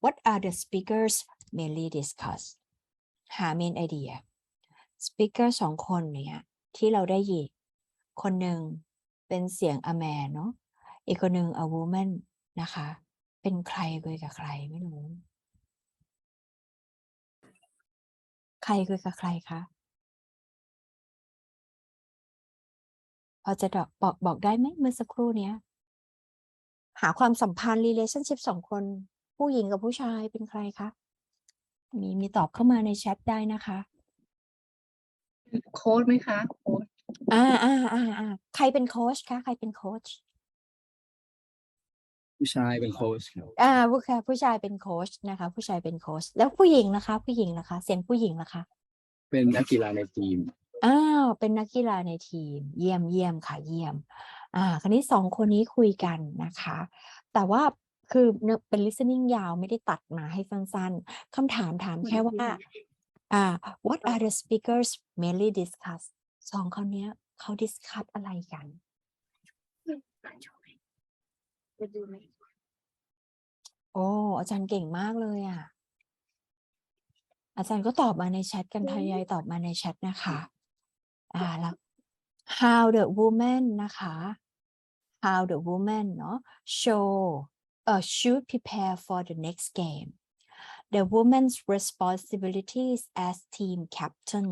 What are the speakers mainly discuss หา main idea speaker 2 คนเนี่ยที่เราได้ยินคนหนึ่งเป็นเสียง a man เนาะอีกคนหนึ่ง a woman นะคะเป็นใครคุยกับใครไม่รู้ใครคุยกับใครคะพอจะบอกได้ไหมเมื่อสักครู่เนี้ยหาความสัมพันธ์ relationship 2 คนผู้หญิงกับผู้ชายเป็นใครคะมีตอบเข้ามาในแชทได้นะคะโค้ชไหมคะโค้ชใครเป็นโค้ชคะใครเป็นโค้ชผู้ชายเป็นโค้ชครับผู้ชายเป็นโค้ชนะคะผู้ชายเป็นโค้ชแล้วผู้หญิงนะคะผู้หญิงนะคะเสียงผู้หญิงนะคะเป็นนักกีฬาในทีมเป็นนักกีฬาในทีมเยี่ยมค่ะเยี่ยมคราวนี้2 คนนี้คุยกันนะคะแต่ว่าคือเป็น listening ยาวไม่ได้ตัดมาให้สั้นๆคำถามแค่ว่าwhat are the speakers mainly discuss 2 คนนี้เขา discuss อะไรกันโอ้อาจารย์เก่งมากเลยอ่ะอาจารย์ก็ตอบมาในแชทกันทยอยตอบมาในแชทนะคะแล้ว how the woman นะคะ how the woman เนาะshould prepare for the next game the woman's responsibilities as team captain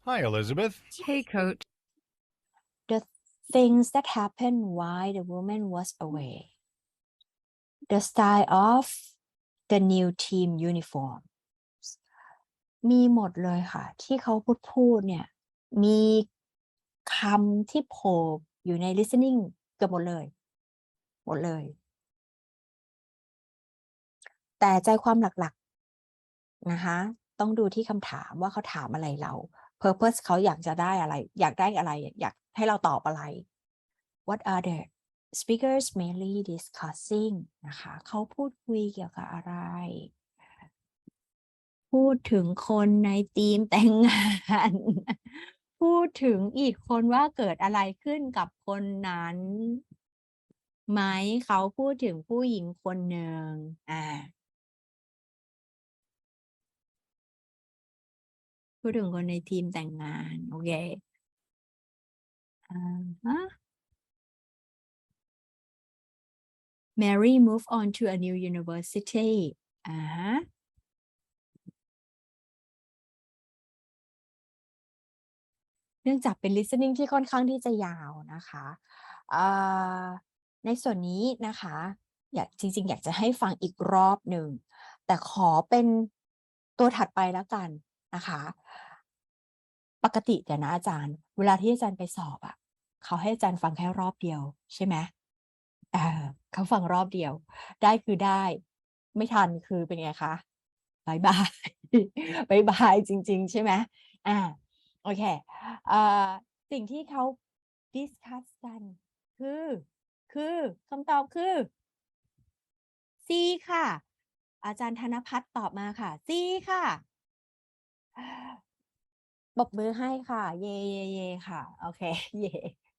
Hi, Elizabeth. Hey, Coach. the things that happened while the woman was away the style of the new team uniform มีหมดเลยค่ะที่เขาพูดเนี่ยมีคำที่โผล่อยู่ใน listening เกือบหมดเลยแต่ใจความหลักๆนะคะต้องดูที่คำถามว่าเขาถามอะไรเรา purpose เขาอยากได้อะไรอยากให้เราตอบอะไร what are the speakers mainly discussing นะคะเขาพูดคุยเกี่ยวกับอะไรพูดถึงคนในทีมแต่งงานพูดถึงอีกคนว่าเกิดอะไรขึ้นกับคนนั้นไหมเขาพูดถึงผู้หญิงคนหนึ่งพูดถึงคนในทีมแต่งงานโอเคMary moved on to a new university เนื่องจากเป็น listening ที่ค่อนข้างที่จะยาวนะคะในส่วนนี้นะคะจริงๆอยากจะให้ฟังอีกรอบหนึ่งแต่ขอเป็นตัวถัดไปแล้วกันนะคะปกติเดี๋ยวนะอาจารย์เวลาที่อาจารย์ไปสอบเขาให้อาจารย์ฟังแค่รอบเดียวใช่ไหมเขาฟังรอบเดียวได้คือได้ไม่ทันคือเป็นไงคะบายบายจริงๆใช่ไหมโอเคสิ่งที่เขา discuss กันคือคำตอบคือ C ค่ะอาจารย์ธนภัทรตอบมาค่ะ C ค่ะปรบมือให้ค่ะเย่ค่ะโอเคเย่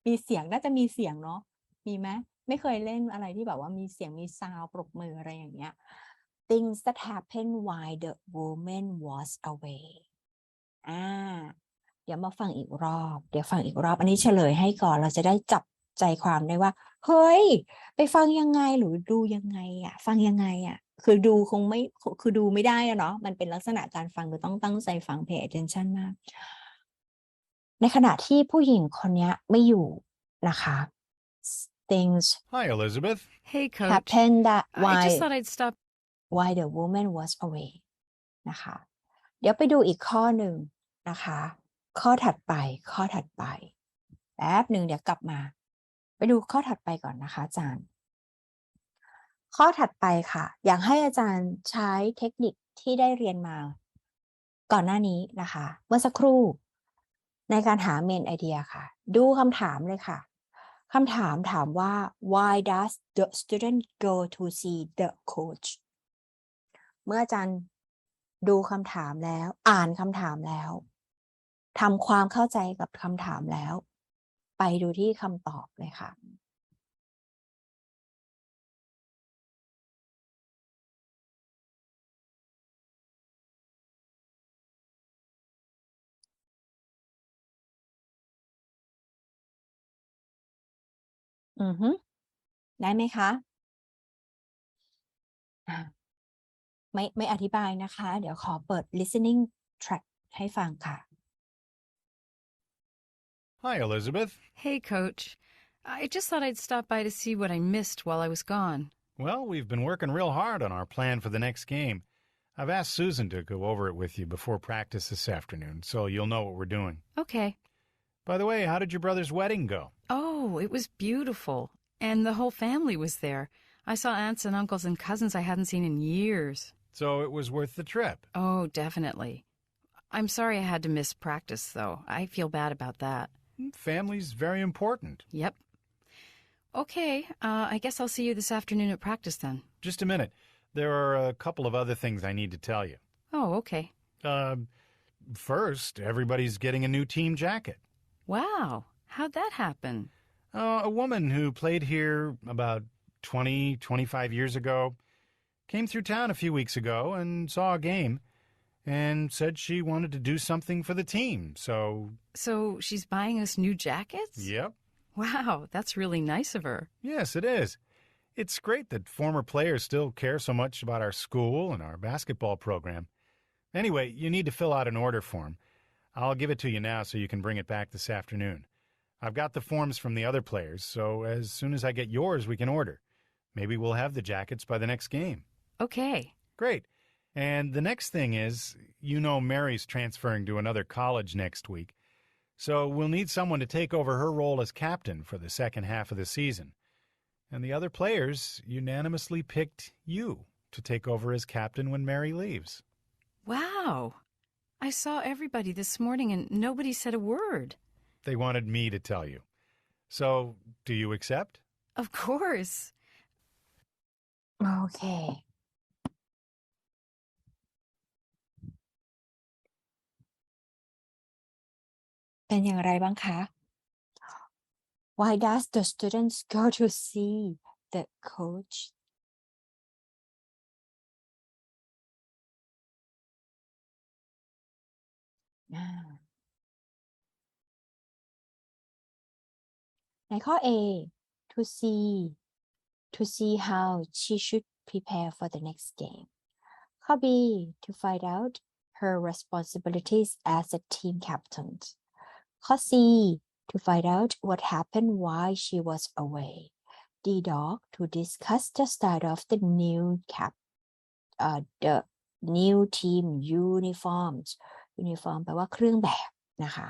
มีเสียงน่าจะมีเสียงเนาะมีไหมไม่เคยเล่นอะไรที่แบบว่ามีเสียงมีซาวปรบมืออะไรอย่างเงี้ย things that happened while the woman was away เดี๋ยวมาฟังอีกรอบอันนี้เฉลยให้ก่อนเราจะได้จับใจความได้ว่าเฮ้ยไปฟังยังไงหรือดูยังไงฟังยังไงคือดูคงไม่คือดูไม่ได้เนาะมันเป็นลักษณะการฟังคือต้องตั้งใจฟัง pay attention มากในขณะที่ผู้หญิงคนนี้ไม่อยู่นะคะ things Hi Elizabeth Hey Coach happened that I just thought I'd stop while the woman was away นะคะเดี๋ยวไปดูอีกข้อหนึ่งนะคะข้อถัดไปแป๊บหนึ่งเดี๋ยวกลับมาไปดูข้อถัดไปก่อนนะคะอาจารย์ข้อถัดไปค่ะอยากให้อาจารย์ใช้เทคนิคที่ได้เรียนมาก่อนหน้านี้นะคะเมื่อสักครู่ในการหา main idea ค่ะดูคำถามเลยค่ะคำถามถามว่า why does the student go to see the coach เมื่ออาจารย์ ดูคำถามแล้วอ่านคำถามแล้วทำความเข้าใจกับคำถามแล้วไปดูที่คำตอบเลยค่ะได้ไหมคะไม่อธิบายนะคะเดี๋ยวขอเปิด listening track ให้ฟังค่ะ Hi, Elizabeth. Hey, Coach. I just thought I'd stop by to see what I missed while I was gone. Well, we've been working real hard on our plan for the next game. I've asked Susan to go over it with you before practice this afternoon, so you'll know what we're doing. Okay. By the way, how did your brother's wedding go? Oh, it was beautiful. And the whole family was there. I saw aunts and uncles and cousins I hadn't seen in years. So it was worth the trip? Oh, definitely. I'm sorry I had to miss practice, though. I feel bad about that. Family's very important. Yep. Okay, I guess I'll see you this afternoon at practice then. Just a minute. There are a couple of other things I need to tell you. Oh, okay. First, everybody's getting a new team jacket. Wow, how'd that happen? A woman who played here about 25 years ago came through town a few weeks ago and saw a game and said she wanted to do something for the team, so... So she's buying us new jackets? Yep. Wow, that's really nice of her. Yes, it is. It's great that former players still care so much about our school and our basketball program. Anyway, you need to fill out an order form. I'll give it to you now so you can bring it back this afternoon. I've got the forms from the other players, so as soon as I get yours, we can order. Maybe we'll have the jackets by the next game. Okay. Great. And the next thing is, you know Mary's transferring to another college next week, so we'll need someone to take over her role as captain for the second half of the season. And the other players unanimously picked you to take over as captain when Mary leaves. Wow. I saw everybody this morning and nobody said a word. They wanted me to tell you. So, do you accept? Of course. Okay. เป็นอย่างไรบ้างคะ Why does the students go to see the coach? ในข้อ A to see how she should prepare for the next game. ข้อ B to find out her responsibilities as a team captain. ข้อ C to find out what happened while she was away. D dog to discuss the start of the new team uniforms. Uniform แปลว่าเครื่องแบบนะคะ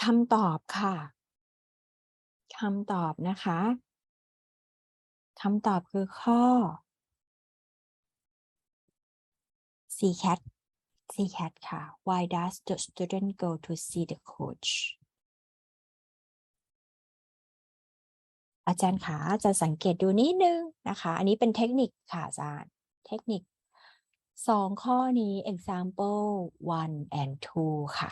คำตอบค่ะคำตอบนะคะคำตอบคือข้อ C cat ค่ะ Why does the student go to see the coach อาจารย์คะจะสังเกตดูนิดนึงนะคะอันนี้เป็นเทคนิคค่ะอาจารย์เทคนิค2ข้อนี้ example 1 and 2 ค่ะ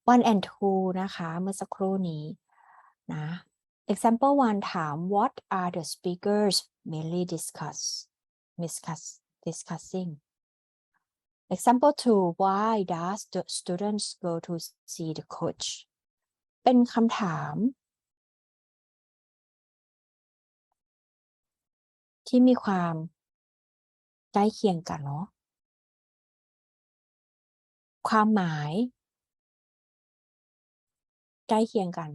1 and 2 นะคะเมื่อสักครู่นี้นะ example 1 ถาม what are the speakers mainly discussing example 2 why does the students go to see the coach เป็นคำถามที่มีความใกล้เคียงกันเนาะความหมายใกล้เคียงกัน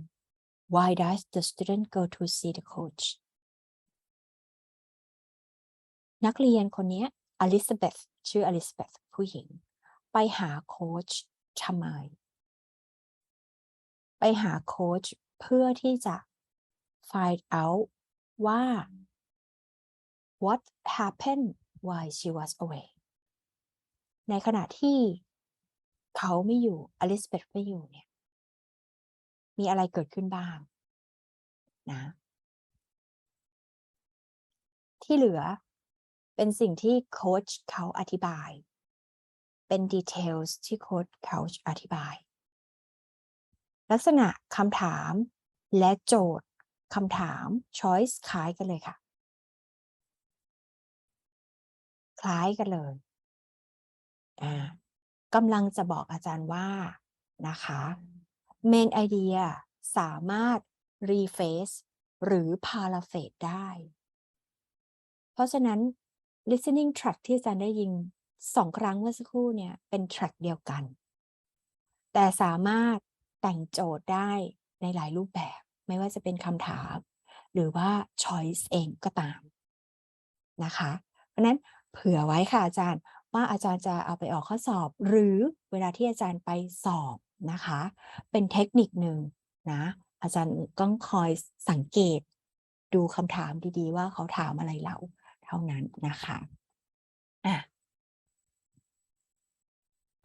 Why does the student go to see the coach นักเรียนคนนี้ Elizabeth ชื่อ Elizabeth ผู้หญิงไปหาโค้ชทำไมไปหาโค้ชเพื่อที่จะ find out ว่า what happened while she was away ในขณะที่เขาไม่อยู่อลิซาเบธไม่อยู่เนี่ยมีอะไรเกิดขึ้นบ้างนะที่เหลือเป็นสิ่งที่โค้ชเขาอธิบายเป็น details ที่โค้ชเขาอธิบายลักษณะคำถามและโจทย์คำถาม choice คล้ายกันเลยค่ะคล้ายกันเลยกำลังจะบอกอาจารย์ว่านะคะ main idea สามารถ rephrase หรือ paraphrase ได้เพราะฉะนั้น listening track ที่อาจารย์ได้ยิน2 ครั้งเมื่อสักครู่เนี่ยเป็น track เดียวกันแต่สามารถแต่งโจทย์ได้ในหลายรูปแบบไม่ว่าจะเป็นคำถามหรือว่า choice เองก็ตามนะคะเพราะนั้นเผื่อไว้ค่ะอาจารย์ว่าอาจารย์จะเอาไปออกข้อสอบหรือเวลาที่อาจารย์ไปสอบนะคะเป็นเทคนิคหนึ่งนะอาจารย์ต้องคอยสังเกตดูคำถามดีๆว่าเขาถามอะไรเราเท่านั้นนะคะ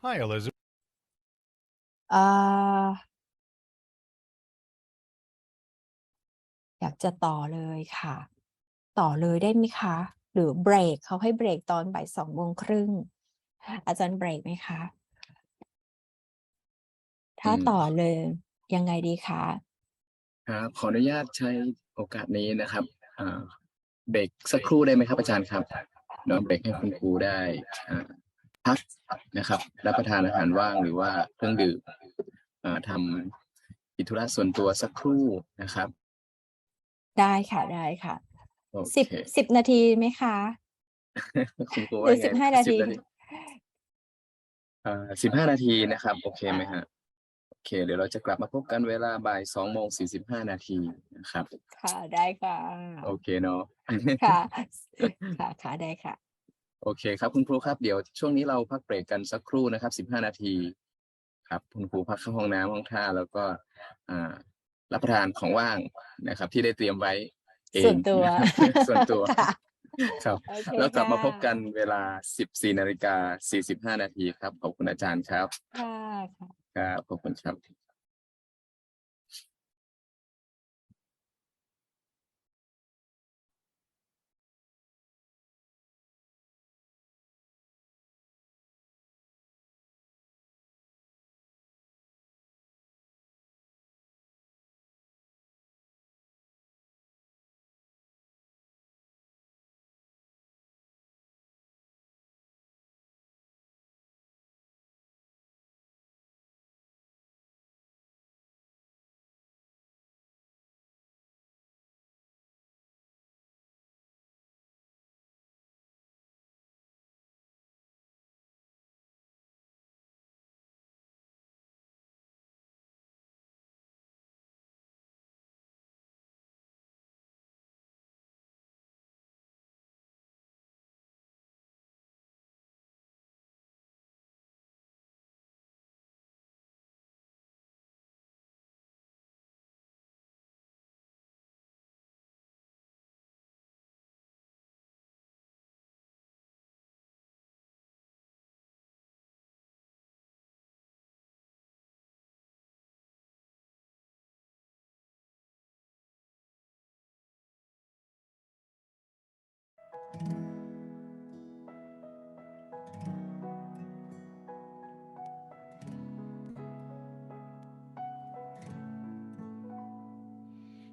Hi, Elizabeth. อยากจะต่อเลยค่ะต่อเลยได้ไหมคะหรือเบรกเขาให้เบรกตอนบ่าย2:30อาจารย์เบรกไหมคะถ้าต่อเลยยังไงดีคะครับขออนุญาตใช้โอกาสนี้นะครับเบรกสักครู่ได้ไหมครับอาจารย์ครับเดี๋ยวเบรกให้คุณครูได้พักนะครับรับประทานอาหารว่างหรือว่าเครื่องดื่มทำกิจธุระส่วนตัวสักครู่นะครับได้ค่ะได้ค่ะ10 นาทีไหมคะคุณครู หรื ว่า อ ไง15 นาที15 นาทีนะครับโอเคไหมฮะโอเคเดี๋ยวเราจะกลับมาพบกันเวลาบ่าย 2:45 นาทีนะครับค่ะได้ค่ะโอเคเนาะค่ะค่ะได้ค่ะโอเคครับคุณครูครับเดี๋ยวช่วงนี้เราพักเบรกกันสักครู่นะครับ15 นาทีครับคุณครูพักเข้าห้องน้ำห้องท่าแล้วก็รับประทานของว่างนะครับที่ได้เตรียมไว้เองส่วนตัวส่วนตัวครับ โอเค แล้วกลับมาพบ ค่ะ กันเวลา 14:45 นาทีครับขอบคุณอาจารย์ครับค่ะครับขอบคุณครับ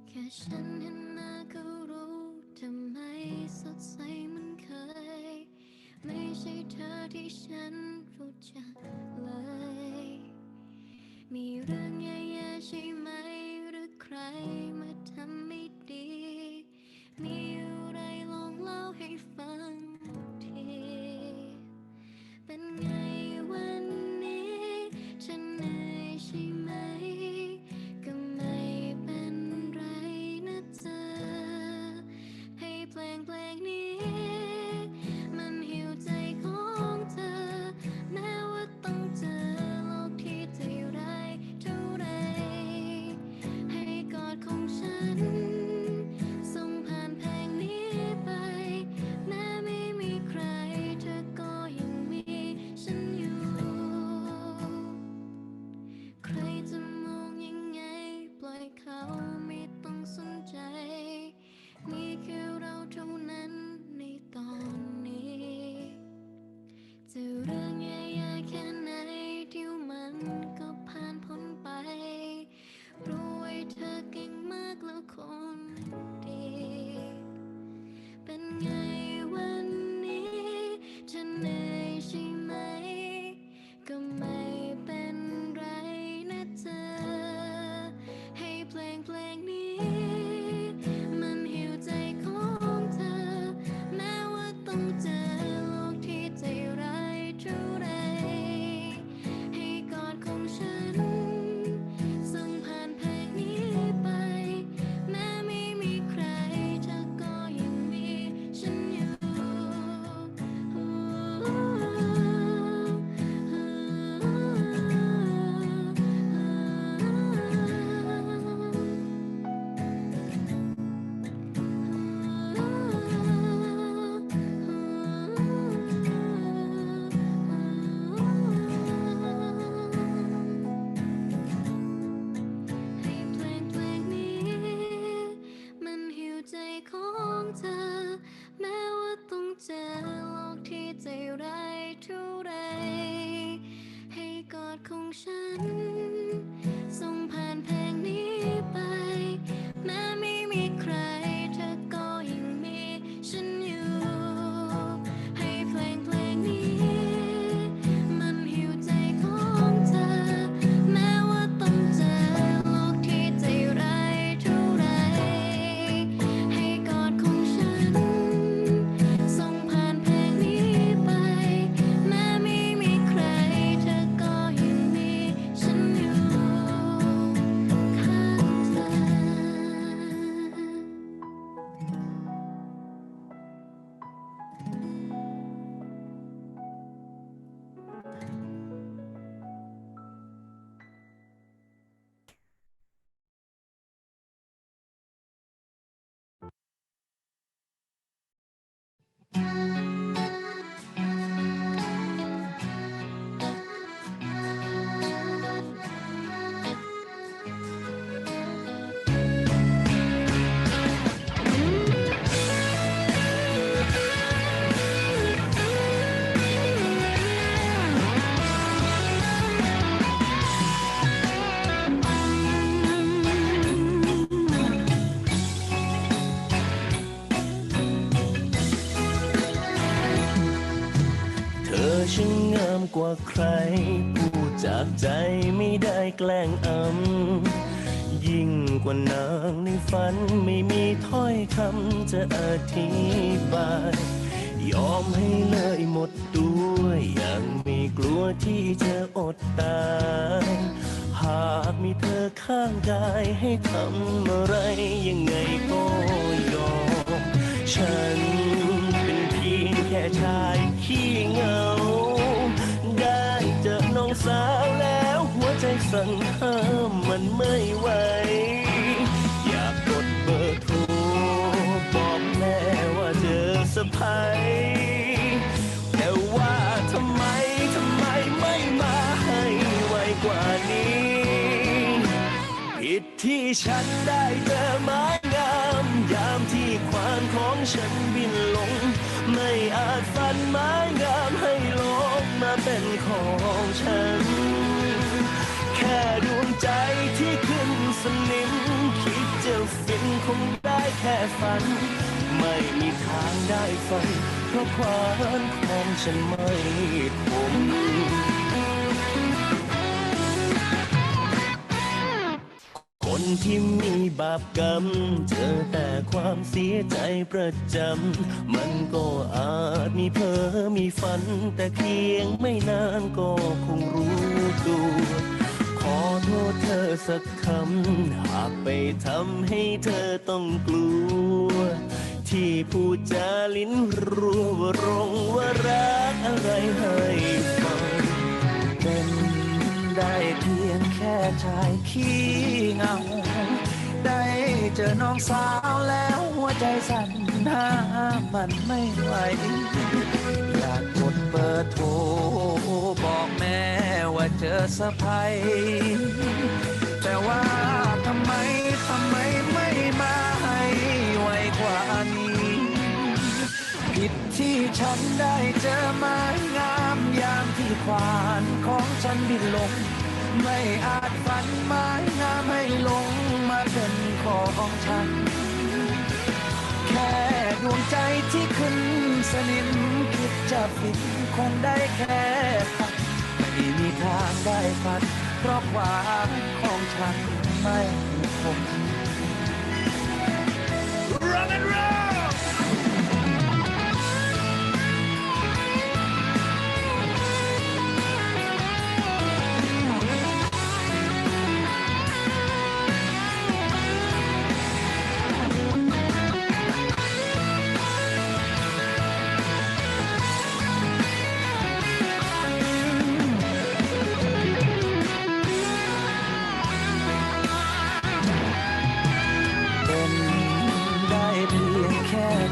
แค่ฉันเห็นหน้าก็รู้ทำไมสดใสเหมันเคยไม่ใช่เธอที่ฉันรู้จักเลยมีเรื่องแย่ๆใช่ไหมหรือใครมาทำไม่ดีมีอะไรลองเล่าให้ฟังทีเป็นไงวันนี้ฉันเหนื่อยใช่ไหมก็ไม่เป็นไรนะเธอให้เพลงนี้มันหิวใจของเธอแม้ว่าต้องเจอโลกที่ใจร้ายเท่าไรให้กอดของ ามกว่าใครพูดจากใจไม่ได้แกล้งยิ่งกว่านางในฝันไม่มีถ้อยคำจะอธิบายยอมให้เลยหมดตัวอย่างไม่กลัวที่จะอดตายหากมีเธอข้างกายให้ทำอะไรยังไงก็ยอมฉันเป็นเพียงแค่ชายขี้เหงาได้เจอน้องสาวแล้วหัวใจสั่นห้ามมันไม่ไหวอยากกดเบอร์โทรบอกแม่ว่าเจอสะพายแต่ว่าทำไมไม่มาให้ไวกว่านี้ผิดที่ฉันได้เจอไม้งามยามที่ควานของฉันบินลงไม่อาจฝันไม้งามให้ลงมาเป็นของฉันแค่ดวงใจที่ขึ้นสนิมคิดจะฟินคงได้แค่ฝันไม่มีทางได้ฝันเพราะความของฉันไม่คมคนที่มีบาปกรรมเจอแต่ความเสียใจประจำมันก็อาจมีเพ้อมีฝันแต่เพียงไม่นานก็คงรู้ตัวขอโทษเธอสักคำหากไปทำให้เธอต้องกลัวที่พูดจาลิ้นรัวรงว่ารักอะไรให้ฟังเป็นได้เพียงแค่ชายขี้เหงาได้เจอน้องสาวแล้วหัวใจสั่นห้ามมันไม่ไหวอยากกดเบอร์โทรบอกแม่ว่าเจอสะพายแต่ว่าทำไมไม่มาให้ไวกว่านี้ผิดที่ฉันได้เจอไม้งามยามที่ควานของฉันบินลงไม่อาจฝันไม้งามให้ลงมาเป็นของฉันแค่ดวงใจที่ขึ้นสนิมคิดจะฟินคงได้แค่ฝันไม่มีทางได้ฝันเพราะความของฉันไม่คงRun and roll!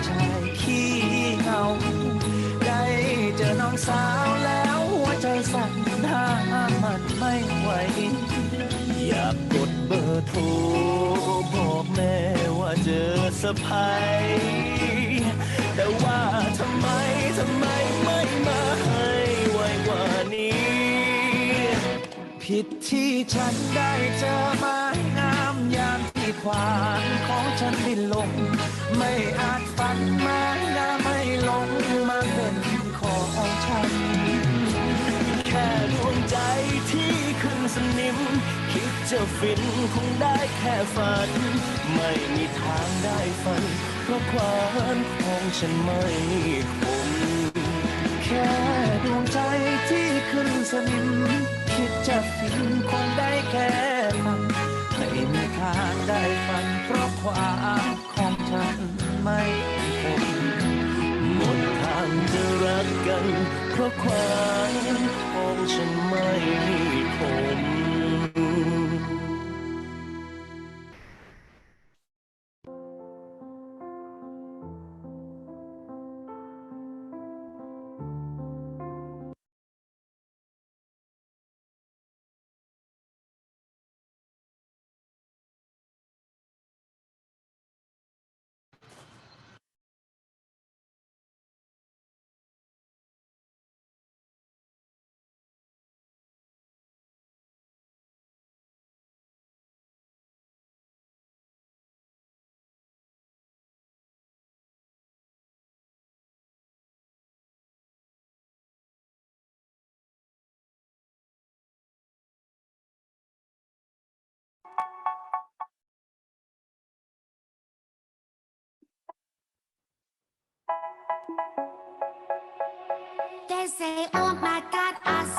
ชายขี้เหงาได้เจอน้องสาวแล้วหัวใจสั่นห้ามมันไม่ไหวอยากกดเบอร์โทรบอกแม่ว่าเจอสะพายแต่ว่าทำไมไม่มาให้ไวกว่านี้ผิดที่ฉันได้เจอไม้งามยามที่ควานของฉันบินลงไม่อาจฝันไม้งามไม่ลงมาเป็นของฉันแค่ดวงใจที่ขึ้นสนิมคิดจะฟินคงได้แค่ฝันไม่มีทางได้ฝันเพราะความของฉันไม่คมแค่ดวงใจที่ขึ้นสนิมคิดจะฟินคงได้แค่ฝันไม่มีทางได้ฝันเพราะความของฉันไม่คมหมดทางจะรักกันเพราะความของฉันไม่คม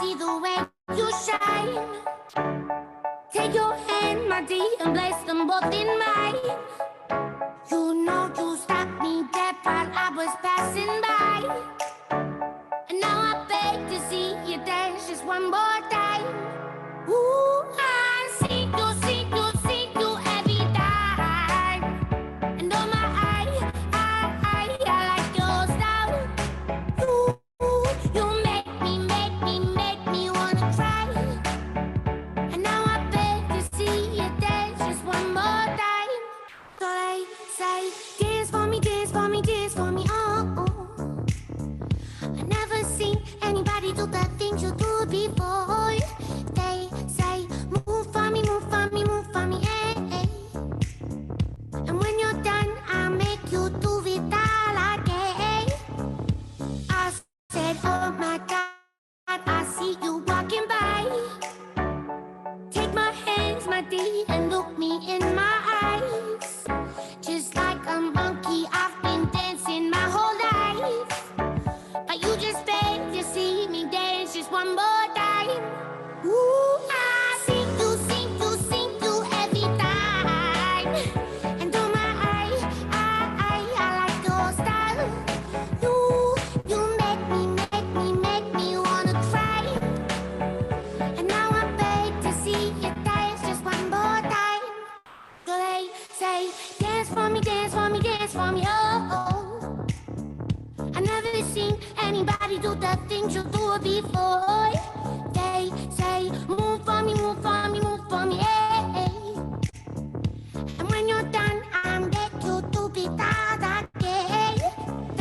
see the way you shine. Take your hand, my dear, and place them both in mine. You know you stopped me dead while I was passing by. And now I beg to see you dance just one more time. Ooh, I see you, see you, see you every time. And oh my, I like your style. You make me wanna cry. And now I beg to see you dance just one more time. So they say, dance for me, dance for me, dance for me, oh. I never seen anybody do the things you do before. They say, move for me, move for me, move for me, eh. And when you're done, I'll make you do it all again. I said, oh my God, I see you walking by. Take my hands, my dear, and look me in my eyes. Just like a monkey, I've been dancing my whole life. But you just beg to see me dance just one more time. Ooh, I see you, see you, see you every time. And oh my, I like your style. You make me wanna cry. And now I beg to see you dance just one more time. So they say, dance for me, dance for me, dance for me, oh. I never seen anybody do the things you do before. They say, move for me, move for me, move for me, eh. And when you're done, I'll make you do it all again.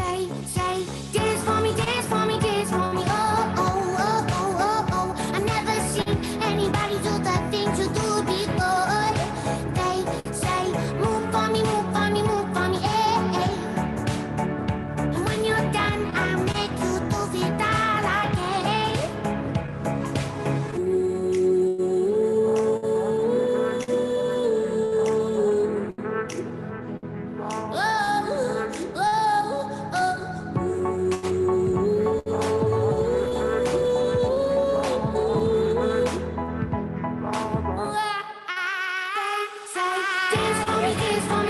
They say, dance for me, dance for me, dance for me, oh, oh, oh, oh, oh, oh. I never seen anybody do the things you do before. They say, move for me, move for me, move for me, eh. And when you're done, I'll make you do it all again.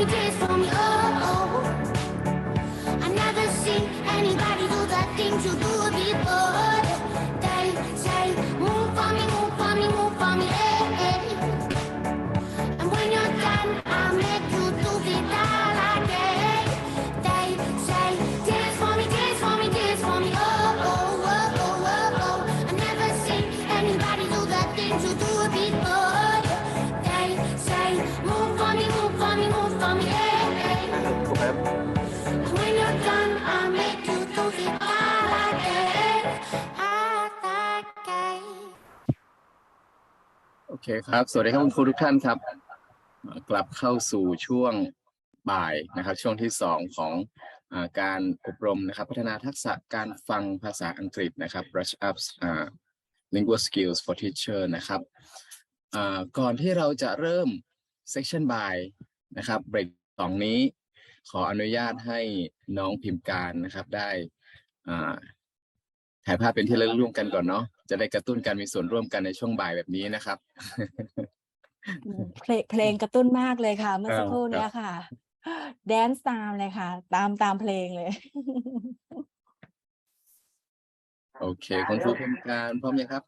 Dance for me, oh, oh. I never seen anybody do the things you do before. They say, move for me, move for me, move for me, eh, eh. And when you're done, I'll make you do it all again. They say, dance for me, dance for me, dance for me, oh, oh, oh, oh, oh, oh. I never seen anybody do the things you do before. They say, move for me, move for me, move for me, eh, eh. And when you're done, I'll make you do it all again, again. โอเคครับ สวัสดีครับคุณครูทุกท่านครับ กลับเข้าสู่ช่วงบ่ายนะครับ ช่วงที่2ของการอบรมนะครับพัฒนาทักษะการฟังภาษาอังกฤษนะครับ brush up lingual skills for teacher นะครับก่อนที่เราจะเริ่ม section บ่ายนะครับเบรก2นี้ขออนุญาตให้น้องพิมพ์การนะครับได้ถ่ายภาพเป็นที่ระลึกร่วมกันก่อนเนาะจะได้กระตุ้นการมีส่วนร่วมกันในช่วงบ่ายแบบนี้นะครับ เพลงกระตุ้นมากเลยค่ะเมื่อสักครู่เนี้ยค่ะแดนซ์ตามเลยค่ะตามเพลงเลย โอเคคุณครูพิมพ์การพร้อมยังครับ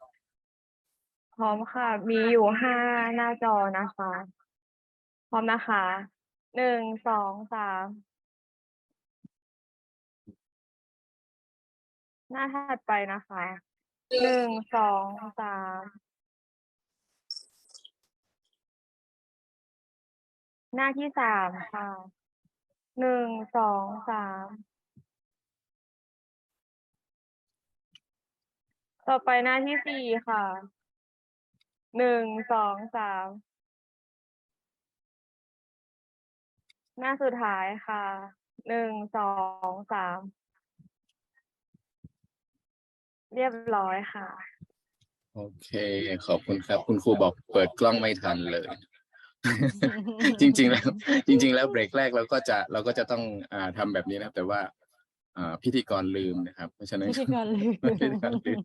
พร้อมค่ะ มีอยู่5หน้าจอนะคะ พร้อมนะคะ1 2 3หน้าถัดไปนะคะ1 2 3หน้าที่3ค่ะ1 2 3ต่อไปหน้าที่4ค่ะ1 2 3หน้าสุดท้ายค่ะ1 2 3เรียบร้อยค่ะ โอเคขอบคุณครับคุณครูบอกเปิดกล้องไม่ทันเลย จริงๆแล้วเบรกแรกเราก็จะต้องทำแบบนี้นะแต่ว่า พิธีกรลืมนะครับ เพราะฉะนั้น พิธีกรลืม พิธีกรลืม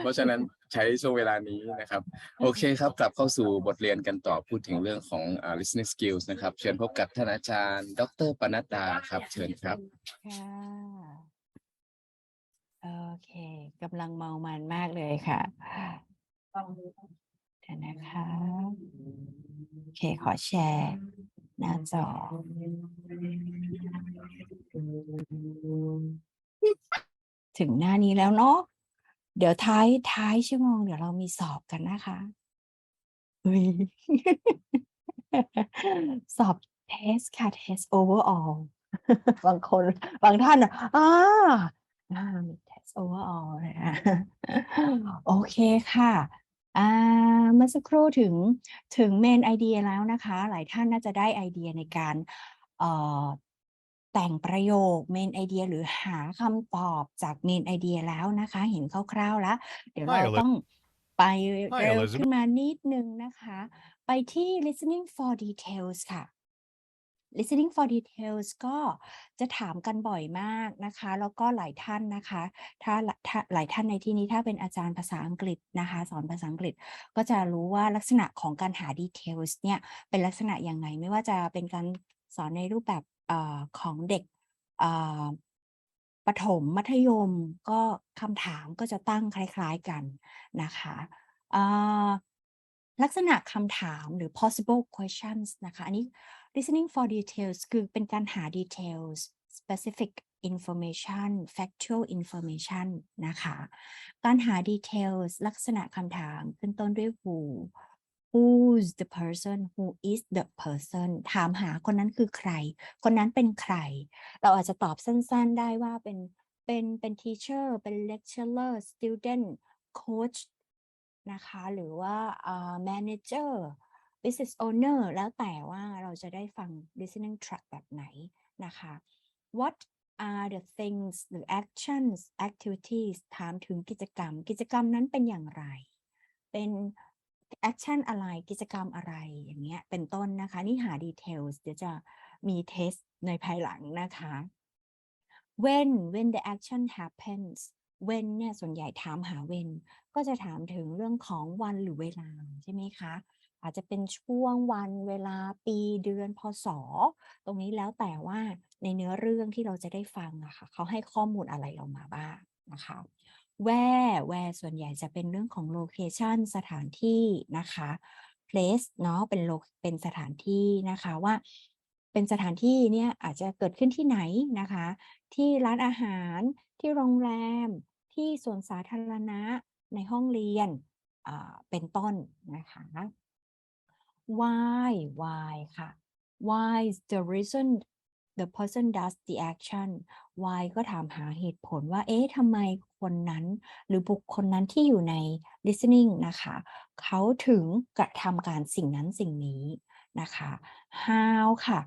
เพราะฉะนั้นใช้ช่วงเวลานี้นะครับ โอเคครับ กลับเข้าสู่บทเรียนกันต่อพูดถึงเรื่องของlistening skills นะครับ เชิญพบกับท่านอาจารย์ ดร.ปนัดดาครับ เชิญครับ ค่ะ โอเคกำลังเมามันมากเลยค่ะเดี๋ยวนะคะ โอเค ขอแชร์หน้าจอ ถึงหน้านี้แล้วเนาะ เดี๋ยวท้ายชั่วโมงเดี๋ยวเรามีสอบกันนะคะอุ๊ย สอบเทสค่ะ เทส overall บางคนบางท่านมีเทส overall เลยนะ โอเคค่ะเมื่อสักครู่ถึงเมนไอเดียแล้วนะคะ หลายท่านน่าจะได้ไอเดียในการแต่งประโยคเมนไอเดียหรือหาคำตอบจากเมนไอเดียแล้วนะคะ เห็นคร่าวๆแล้ว เดี๋ยวเราต้องไปเร็วขึ้นมานิดนึงนะคะ ไปที่ listening for details ค่ะ listening for details ก็จะถามกันบ่อยมากนะคะ แล้วก็หลายท่านนะคะ ถ้าหลายท่านในที่นี้ถ้าเป็นอาจารย์ภาษาอังกฤษนะคะ สอนภาษาอังกฤษก็จะรู้ว่าลักษณะของการหา details เนี่ยเป็นลักษณะยังไง ไม่ว่าจะเป็นการสอนในรูปแบบของเด็กประถมมัธยมก็คำถามก็จะตั้งคล้ายๆกันนะคะลักษณะคำถามหรือ possible questions นะคะอันนี้ listening for details คือเป็นการหา details specific information factual information นะคะการหา details ลักษณะคำถามขึ้นต้นด้วย who's the person who is the person ถามหาคนนั้นคือใครคนนั้นเป็นใครเราอาจจะตอบสั้นๆได้ว่าเป็น teacher เป็น lecturer student coach นะคะหรือว่าmanager business owner แล้วแต่ว่าเราจะได้ฟัง listening track แบบไหนนะคะ what are the things หรือ actions activities ถามถึงกิจกรรมนั้นเป็นอย่างไรเป็น action อะไรกิจกรรมอะไรอย่างเงี้ยเป็นต้นนะคะนี่หา details เดี๋ยวจะมีเทสในภายหลังนะคะ when the action happens when เนี่ยส่วนใหญ่ถามหา when ก็จะถามถึงเรื่องของวันหรือเวลาใช่ไหมคะอาจจะเป็นช่วงวันเวลาปีเดือนพศตรงนี้แล้วแต่ว่าในเนื้อเรื่องที่เราจะได้ฟังอะค่ะเขาให้ข้อมูลอะไรเรามาบ้างนะคะ where ส่วนใหญ่จะเป็นเรื่องของ location สถานที่นะคะ place เนาะเป็นสถานที่นะคะว่าเป็นสถานที่เนี่ยอาจจะเกิดขึ้นที่ไหนนะคะที่ร้านอาหารที่โรงแรมที่สวนสาธารณะในห้องเรียนเป็นต้นนะคะ why ค่ะ why is the reason the person does the action why ก็ถามหาเหตุผลว่าเอ๊ะทำไมคนนั้นหรือบุคคลนั้นที่อยู่ใน listening นะคะเขาถึงกระทำการสิ่งนั้นสิ่งนี้นะคะ how ค่ะ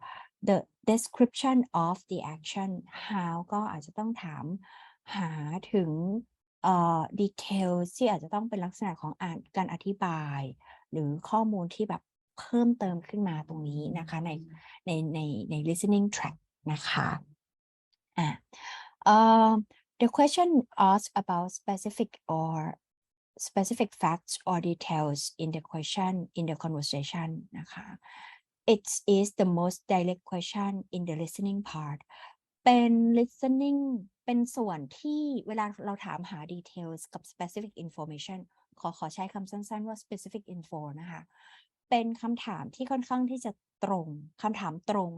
the description of the action how ก็อาจจะต้องถามหาถึงdetails ที่อาจจะต้องเป็นลักษณะของการอธิบายหรือข้อมูลที่แบบเพิ่มเติมขึ้นมาตรงนี้นะคะใน listening track นะคะ the question asks about specific facts or details in the question in the conversation นะคะ it is the most direct question in the listening part เป็น listening เป็นส่วนที่เวลาเราถามหา details กับ specific information ขอใช้คำสั้นๆว่า specific info นะคะเป็นคำถามที่ค่อนข้างที่จะตรงคำถามตรง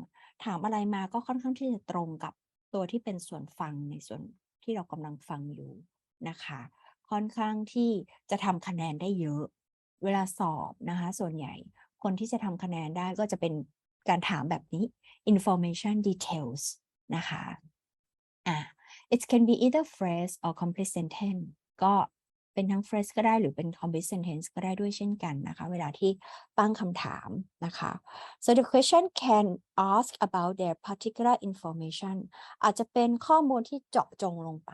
ถามอะไรมาก็ค่อนข้างที่จะตรงกับตัวที่เป็นส่วนฟังในส่วนที่เรากำลังฟังอยู่นะคะค่อนข้างที่จะทำคะแนนได้เยอะเวลาสอบนะคะส่วนใหญ่คนที่จะทำคะแนนได้ก็จะเป็นการถามแบบนี้ information details นะคะ it can be either phrase or complete sentence ก็เป็นทั้ง phrase ก็ได้หรือเป็น complete sentence ก็ได้ด้วยเช่นกันนะคะเวลาที่ตั้งคำถามนะคะ so the question can ask about their particular information อาจจะเป็นข้อมูลที่เจาะจงลงไป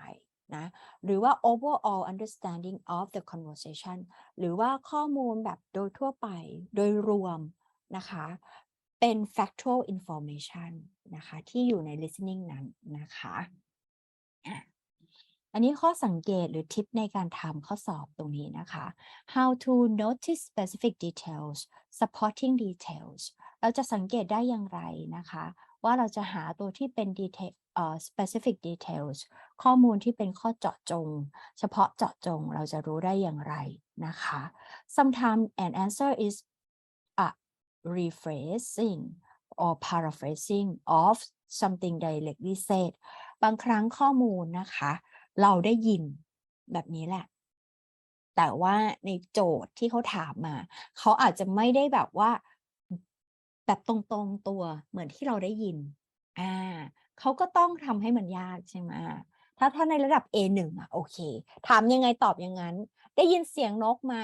นะหรือว่า overall understanding of the conversation หรือว่าข้อมูลแบบโดยทั่วไปโดยรวมนะคะ เป็น factual information นะคะที่อยู่ใน listening นั้นนะคะอันนี้ข้อสังเกตหรือทิปในการทำข้อสอบตรงนี้นะคะ how to notice specific details supporting details เราจะสังเกตได้อย่างไรนะคะว่าเราจะหาตัวที่เป็น detail specific details ข้อมูลที่เป็นข้อเจาะจงเฉพาะเจาะจงเราจะรู้ได้อย่างไรนะคะ sometimes an answer is a rephrasing or paraphrasing of something directly said บางครั้งข้อมูลนะคะเราได้ยินแบบนี้แหละแต่ว่าในโจทย์ที่เขาถามมาเขาอาจจะไม่ได้แบบว่าแบบตรงๆตัวเหมือนที่เราได้ยินเขาก็ต้องทำให้มันยากใช่ไหมถ้าในระดับ A1 โอเคถามยังไงตอบอย่างนั้นได้ยินเสียงนกไหม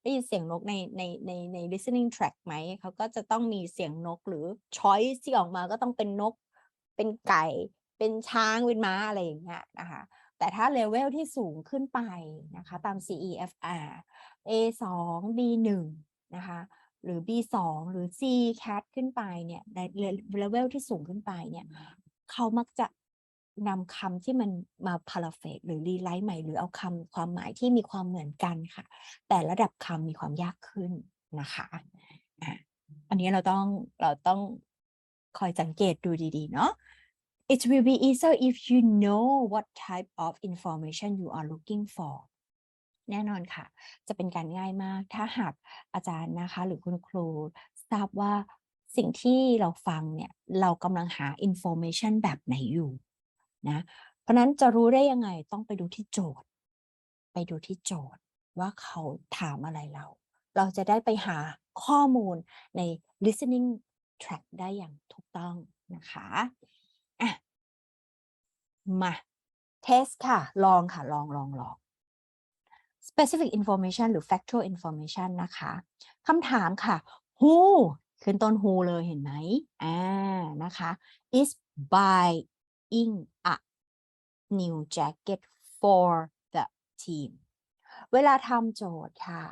ได้ยินเสียงนกใน listening track ไหมเขาก็จะต้องมีเสียงนกหรือ choice ที่ออกมาก็ต้องเป็นนกเป็นไก่เป็นช้างเป็นม้าอะไรอย่างเงี้ยนะคะแต่ถ้าเลเวลที่สูงขึ้นไปนะคะตาม CEFR A2 B1 นะคะหรือ B2 หรือ C cat ขึ้นไปเนี่ยในเลเวลที่สูงขึ้นไปเนี่ยเขามักจะนำคำที่มันมา paraphrase หรือ rewrite ใหม่หรือเอาคำความหมายที่มีความเหมือนกันค่ะแต่ระดับคำมีความยากขึ้นนะคะอันนี้เราต้องคอยสังเกตดูดีๆเนาะIt will be easier if you know what type of information you are looking for แน่นอนค่ะจะเป็นการง่ายมากถ้าหากอาจารย์นะคะหรือคุณครูทราบว่าสิ่งที่เราฟังเนี่ยเรากำลังหา information แบบไหนอยู่นะเพราะนั้นจะรู้ได้ยังไงต้องไปดูที่โจทย์ว่าเขาถามอะไรเราจะได้ไปหาข้อมูลใน listening track ได้อย่างถูกต้องนะคะมาเทสค่ะลอง specific information หรือ factual information นะคะคำถามค่ะ who ขึ้นต้น who เลยเห็นไหมนะคะ is buying a new jacket for the team เวลาทำโจทย์ค่ะ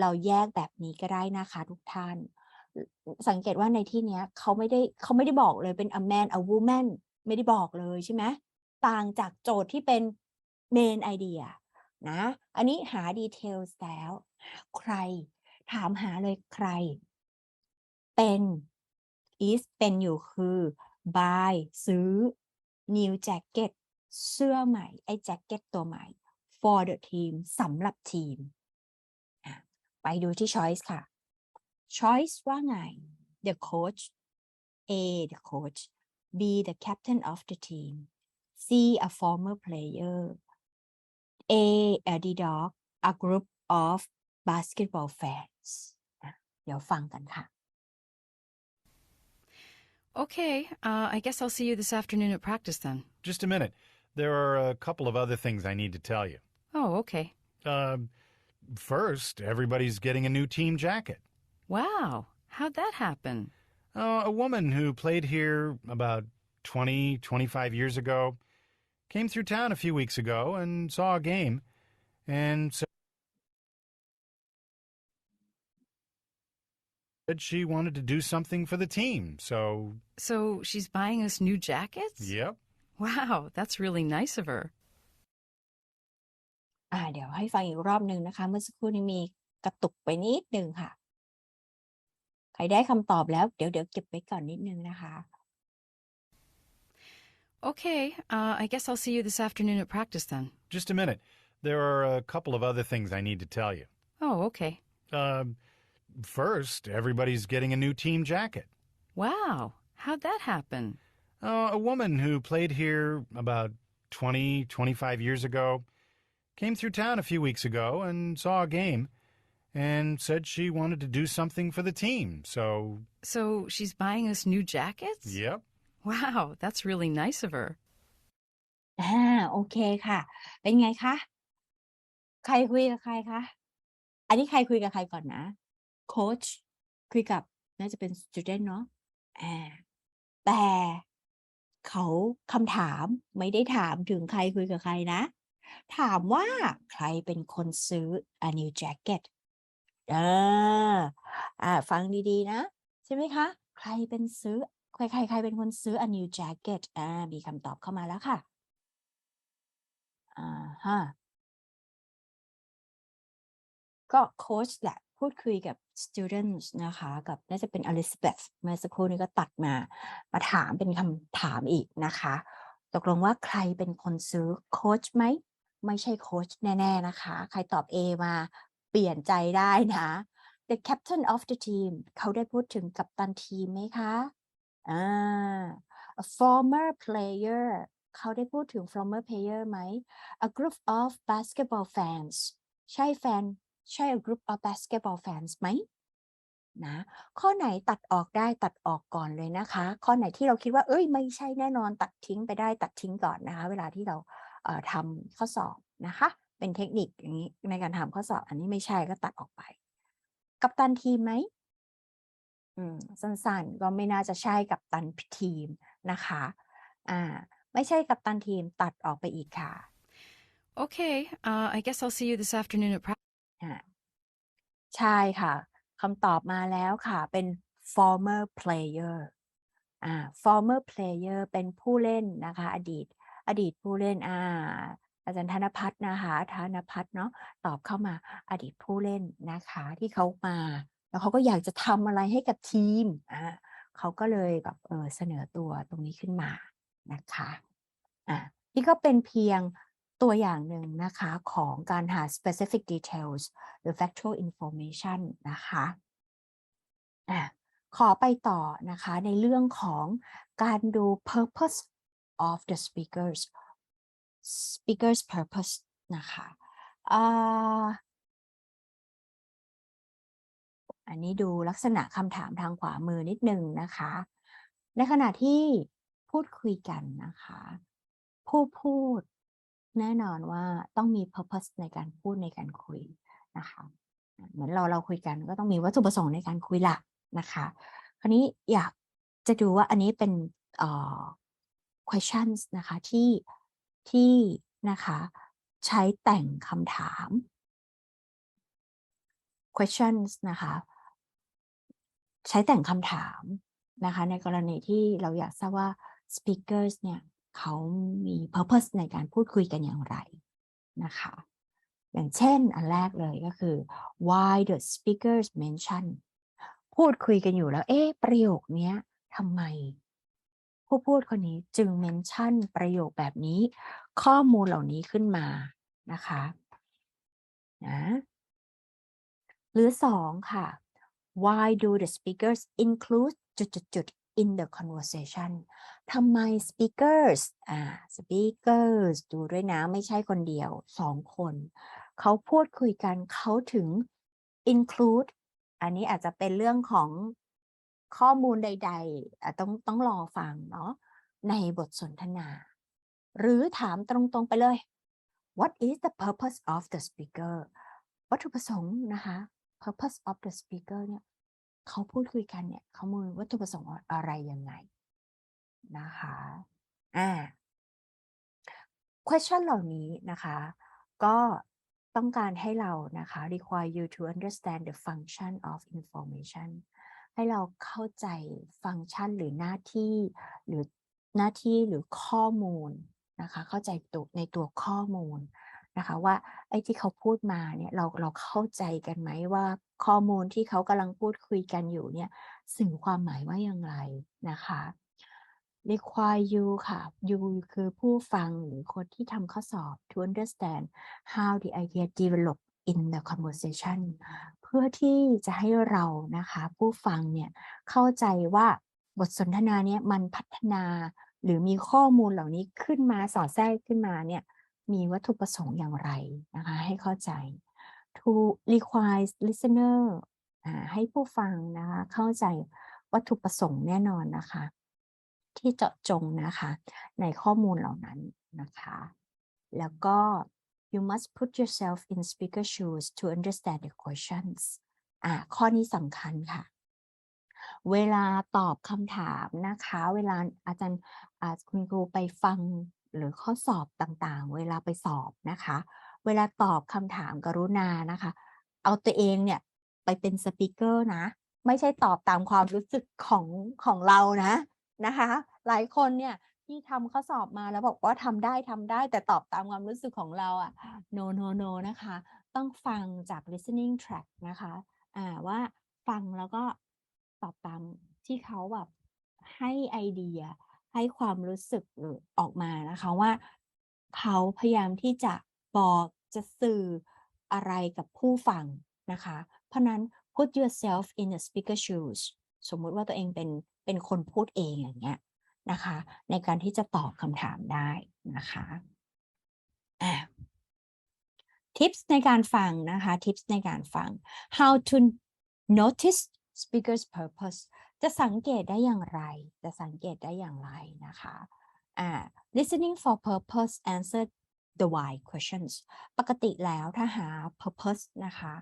เราแยกแบบนี้ก็ได้นะคะทุกท่านสังเกตว่าในที่นี้เขาไม่ได้บอกเลยเป็น a man a woman ไม่ได้บอกเลยใช่ไหมต่างจากโจทย์ที่เป็น main idea นะอันนี้หา details แล้วใครถามหาเลยใครเป็น is เป็นอยู่คือ buy ซื้อ new jacket เสื้อใหม่ไอ้ jacket ตัวใหม่ for the team สำหรับทีมไปดูที่ choice ค่ะ choice ว่าไง the coach A the coach B the captain of the team C a former player A the dog a group of basketball fans เดี๋ยวฟังกันค่ะ Okay, I guess I'll see you this afternoon at practice then. Just a minute. There are a couple of other things I need to tell you. Oh, okay. First, everybody's getting a new team jacket. Wow, how'd that happen? A woman who played here about 25 years ago came through town a few weeks ago and saw a game and said she wanted to do something for the team, so... So she's buying us new jackets? Yep. Wow, that's really nice of her. เดี๋ยวให้ฟังอีกรอบหนึ่งนะคะเมื่อสักครู่นี้มีกระตุกไปนิดนึงค่ะใครได้คำตอบแล้วเดี๋ยวเก็บไว้ก่อนนิดนึงนะคะ Okay, I guess I'll see you this afternoon at practice then. Just a minute. There are a couple of other things I need to tell you. Oh, okay. First, everybody's getting a new team jacket. Wow, how'd that happen? A woman who played here about 25 years ago came through town a few weeks ago and saw a game and said she wanted to do something for the team, so... So she's buying us new jackets? Yep. Wow, that's really nice of her. โอเคค่ะเป็นไงคะใครคุยกับใครคะอันนี้ใครคุยกับใครก่อนนะโค้ชคุยกับน่าจะเป็น student เนาะแต่เขาคำถามไม่ได้ถามถึงใครคุยกับใครนะถามว่าใครเป็นคนซื้อ a new jacket ฟังดีๆนะใช่ไหมคะ ใครเป็นคนซื้อ a new jacket มีคำตอบเข้ามาแล้วค่ะฮะก็โค้ชแหละพูดคุยกับ students นะคะกับน่าจะเป็น Elizabeth เมื่อสักครู่นี้ก็ตัดมาถามเป็นคำถามอีกนะคะตกลงว่าใครเป็นคนซื้อโค้ชไหมไม่ใช่โค้ชแน่ๆนะคะใครตอบ A มาเปลี่ยนใจได้นะ The captain of the team เขาได้พูดถึงกัปตันทีมไหมคะa former player เขาได้พูดถึง former player ไหม a group of basketball fans ใช่a group of basketball fans ไหมนะข้อไหนตัดออกได้ตัดออกก่อนเลยนะคะข้อไหนที่เราคิดว่าไม่ใช่แน่นอนตัดทิ้งไปได้ตัดทิ้งก่อนนะคะเวลาที่เราทำข้อสอบนะคะเป็นเทคนิคอย่างนี้ในการทำข้อสอบอันนี้ไม่ใช่ก็ตัดออกไปกัปตันทีมไหมสั้นๆก็ไม่น่าจะใช่กัปตันทีมนะคะไม่ใช่กัปตันทีมตัดออกไปอีกค่ะ Okay, I guess I'll see you this afternoon at practice. ใช่ค่ะคำตอบมาแล้วค่ะเป็น former player former player เป็นผู้เล่นนะคะอดีตผู้เล่นอาจารย์ธนภัทรนะคะธนภัทรเนาะตอบเข้ามาอดีตผู้เล่นนะคะที่เขามาแล้วเขาก็อยากจะทำอะไรให้กับทีมเขาก็เลยแบบเสนอตัวตรงนี้ขึ้นมานะคะนี่ก็เป็นเพียงตัวอย่างหนึ่งนะคะของการหา specific details หรือ factual information นะคะขอไปต่อนะคะในเรื่องของการดู purpose of the speaker's purpose นะคะอันนี้ดูลักษณะคำถามทางขวามือนิดนึงนะคะในขณะที่พูดคุยกันนะคะผู้พูดแน่นอนว่าต้องมี purpose ในการพูดในการคุยนะคะเหมือนเราคุยกันก็ต้องมีวัตถุประสงค์ในการคุยละนะคะคราวนี้อยากจะดูว่าอันนี้เป็นquestions นะคะที่นะคะใช้แต่งคำถาม questions นะคะใช้แต่งคำถามนะคะในกรณีที่เราอยากทราบว่า speakers เนี่ยเขามี purpose ในการพูดคุยกันอย่างไรนะคะอย่างเช่นอันแรกเลยก็คือ why the speakers mention พูดคุยกันอยู่แล้วประโยคนี้ทำไมผู้พูดคนนี้จึง mention ประโยคแบบนี้ข้อมูลเหล่านี้ขึ้นมานะคะหรือ2ค่ะ why do the speakers include in the conversation ทำไม speakers ดูด้วยนะไม่ใช่คนเดียว2คนเขาพูดคุยกันเขาถึง include อันนี้อาจจะเป็นเรื่องของข้อมูลใดๆต้องรอฟังเนาะในบทสนทนาหรือถามตรงๆไปเลย what is the purpose of the speaker วัตถุประสงค์นะคะ purpose of the speaker เนี่ยเขาพูดคุยกันเนี่ยเขามีวัตถุประสงค์อะไรยังไงนะคะquestion เหล่านี้นะคะก็ต้องการให้เรานะคะ require you to understand the function of information ให้เราเข้าใจฟังก์ชันหรือหน้าที่หรือข้อมูลนะคะเข้าใจในตัวข้อมูลนะคะว่าไอ้ที่เขาพูดมาเนี่ยเราเข้าใจกันไหมว่าข้อมูลที่เขากำลังพูดคุยกันอยู่เนี่ยสื่อความหมายว่าอย่างไรนะคะ require you ค่ะ you คือผู้ฟังหรือคนที่ทำข้อสอบ to understand how the idea develop in the conversation เพื่อที่จะให้เรานะคะผู้ฟังเนี่ยเข้าใจว่าบทสนทนาเนี่ยมันพัฒนาหรือมีข้อมูลเหล่านี้ขึ้นมาสอดแทรกขึ้นมาเนี่ยมีวัตถุประสงค์อย่างไรนะคะให้เข้าใจ to require listener ให้ผู้ฟังนะคะเข้าใจวัตถุประสงค์แน่นอนนะคะที่เจาะจงนะคะในข้อมูลเหล่านั้นนะคะแล้วก็ you must put yourself in speaker shoes to understand the questions ข้อนี้สำคัญค่ะเวลาตอบคำถามนะคะเวลาอาจารย์คุณครูไปฟังหรือข้อสอบต่างๆเวลาไปสอบนะคะเวลาตอบคำถามกรุณานะคะเอาตัวเองเนี่ยไปเป็นสปีกเกอร์นะ ไม่ใช่ตอบตามความรู้สึกของเรานะคะ หลายคนเนี่ยที่ทำข้อสอบมาแล้วบอกว่าทำได้แต่ตอบตามความรู้สึกของเราอ่ะ no นะคะต้องฟังจาก listening track นะคะว่าฟังแล้วก็ตอบตามที่เขาแบบให้ไอเดียให้ความรู้สึกออกมานะคะว่าเขาพยายามที่จะบอกจะสื่ออะไรกับผู้ฟังนะคะเพราะนั้น put yourself in the speaker shoes สมมุติว่าตัวเองเป็นคนพูดเองอย่างเงี้ยนะคะในการที่จะตอบคำถามได้นะคะtips ในการฟังนะคะ tips ในการฟัง how to notice speaker's purpose จะสังเกตได้อย่างไรนะคะ listening for purpose answer the why questions ปกติแล้วถ้าหา purpose นะคะ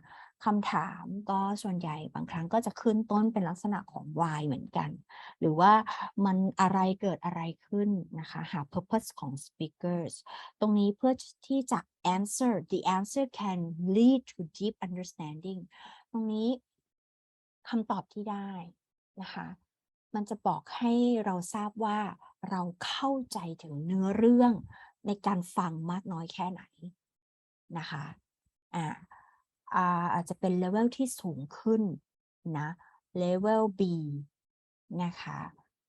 คำถามก็ส่วนใหญ่บางครั้งก็จะขึ้นต้นเป็นลักษณะของ why เหมือนกันหรือว่ามันอะไรเกิดอะไรขึ้นนะคะหา purpose ของ speakers ตรงนี้เพื่อที่จะ answer the answer can lead to deep understanding ตรงนี้คำตอบที่ได้นะคะมันจะบอกให้เราทราบว่าเราเข้าใจถึงเนื้อเรื่องในการฟังมากน้อยแค่ไหนนะคะอาจจะเป็นเลเวลที่สูงขึ้นนะเลเวล B นะคะ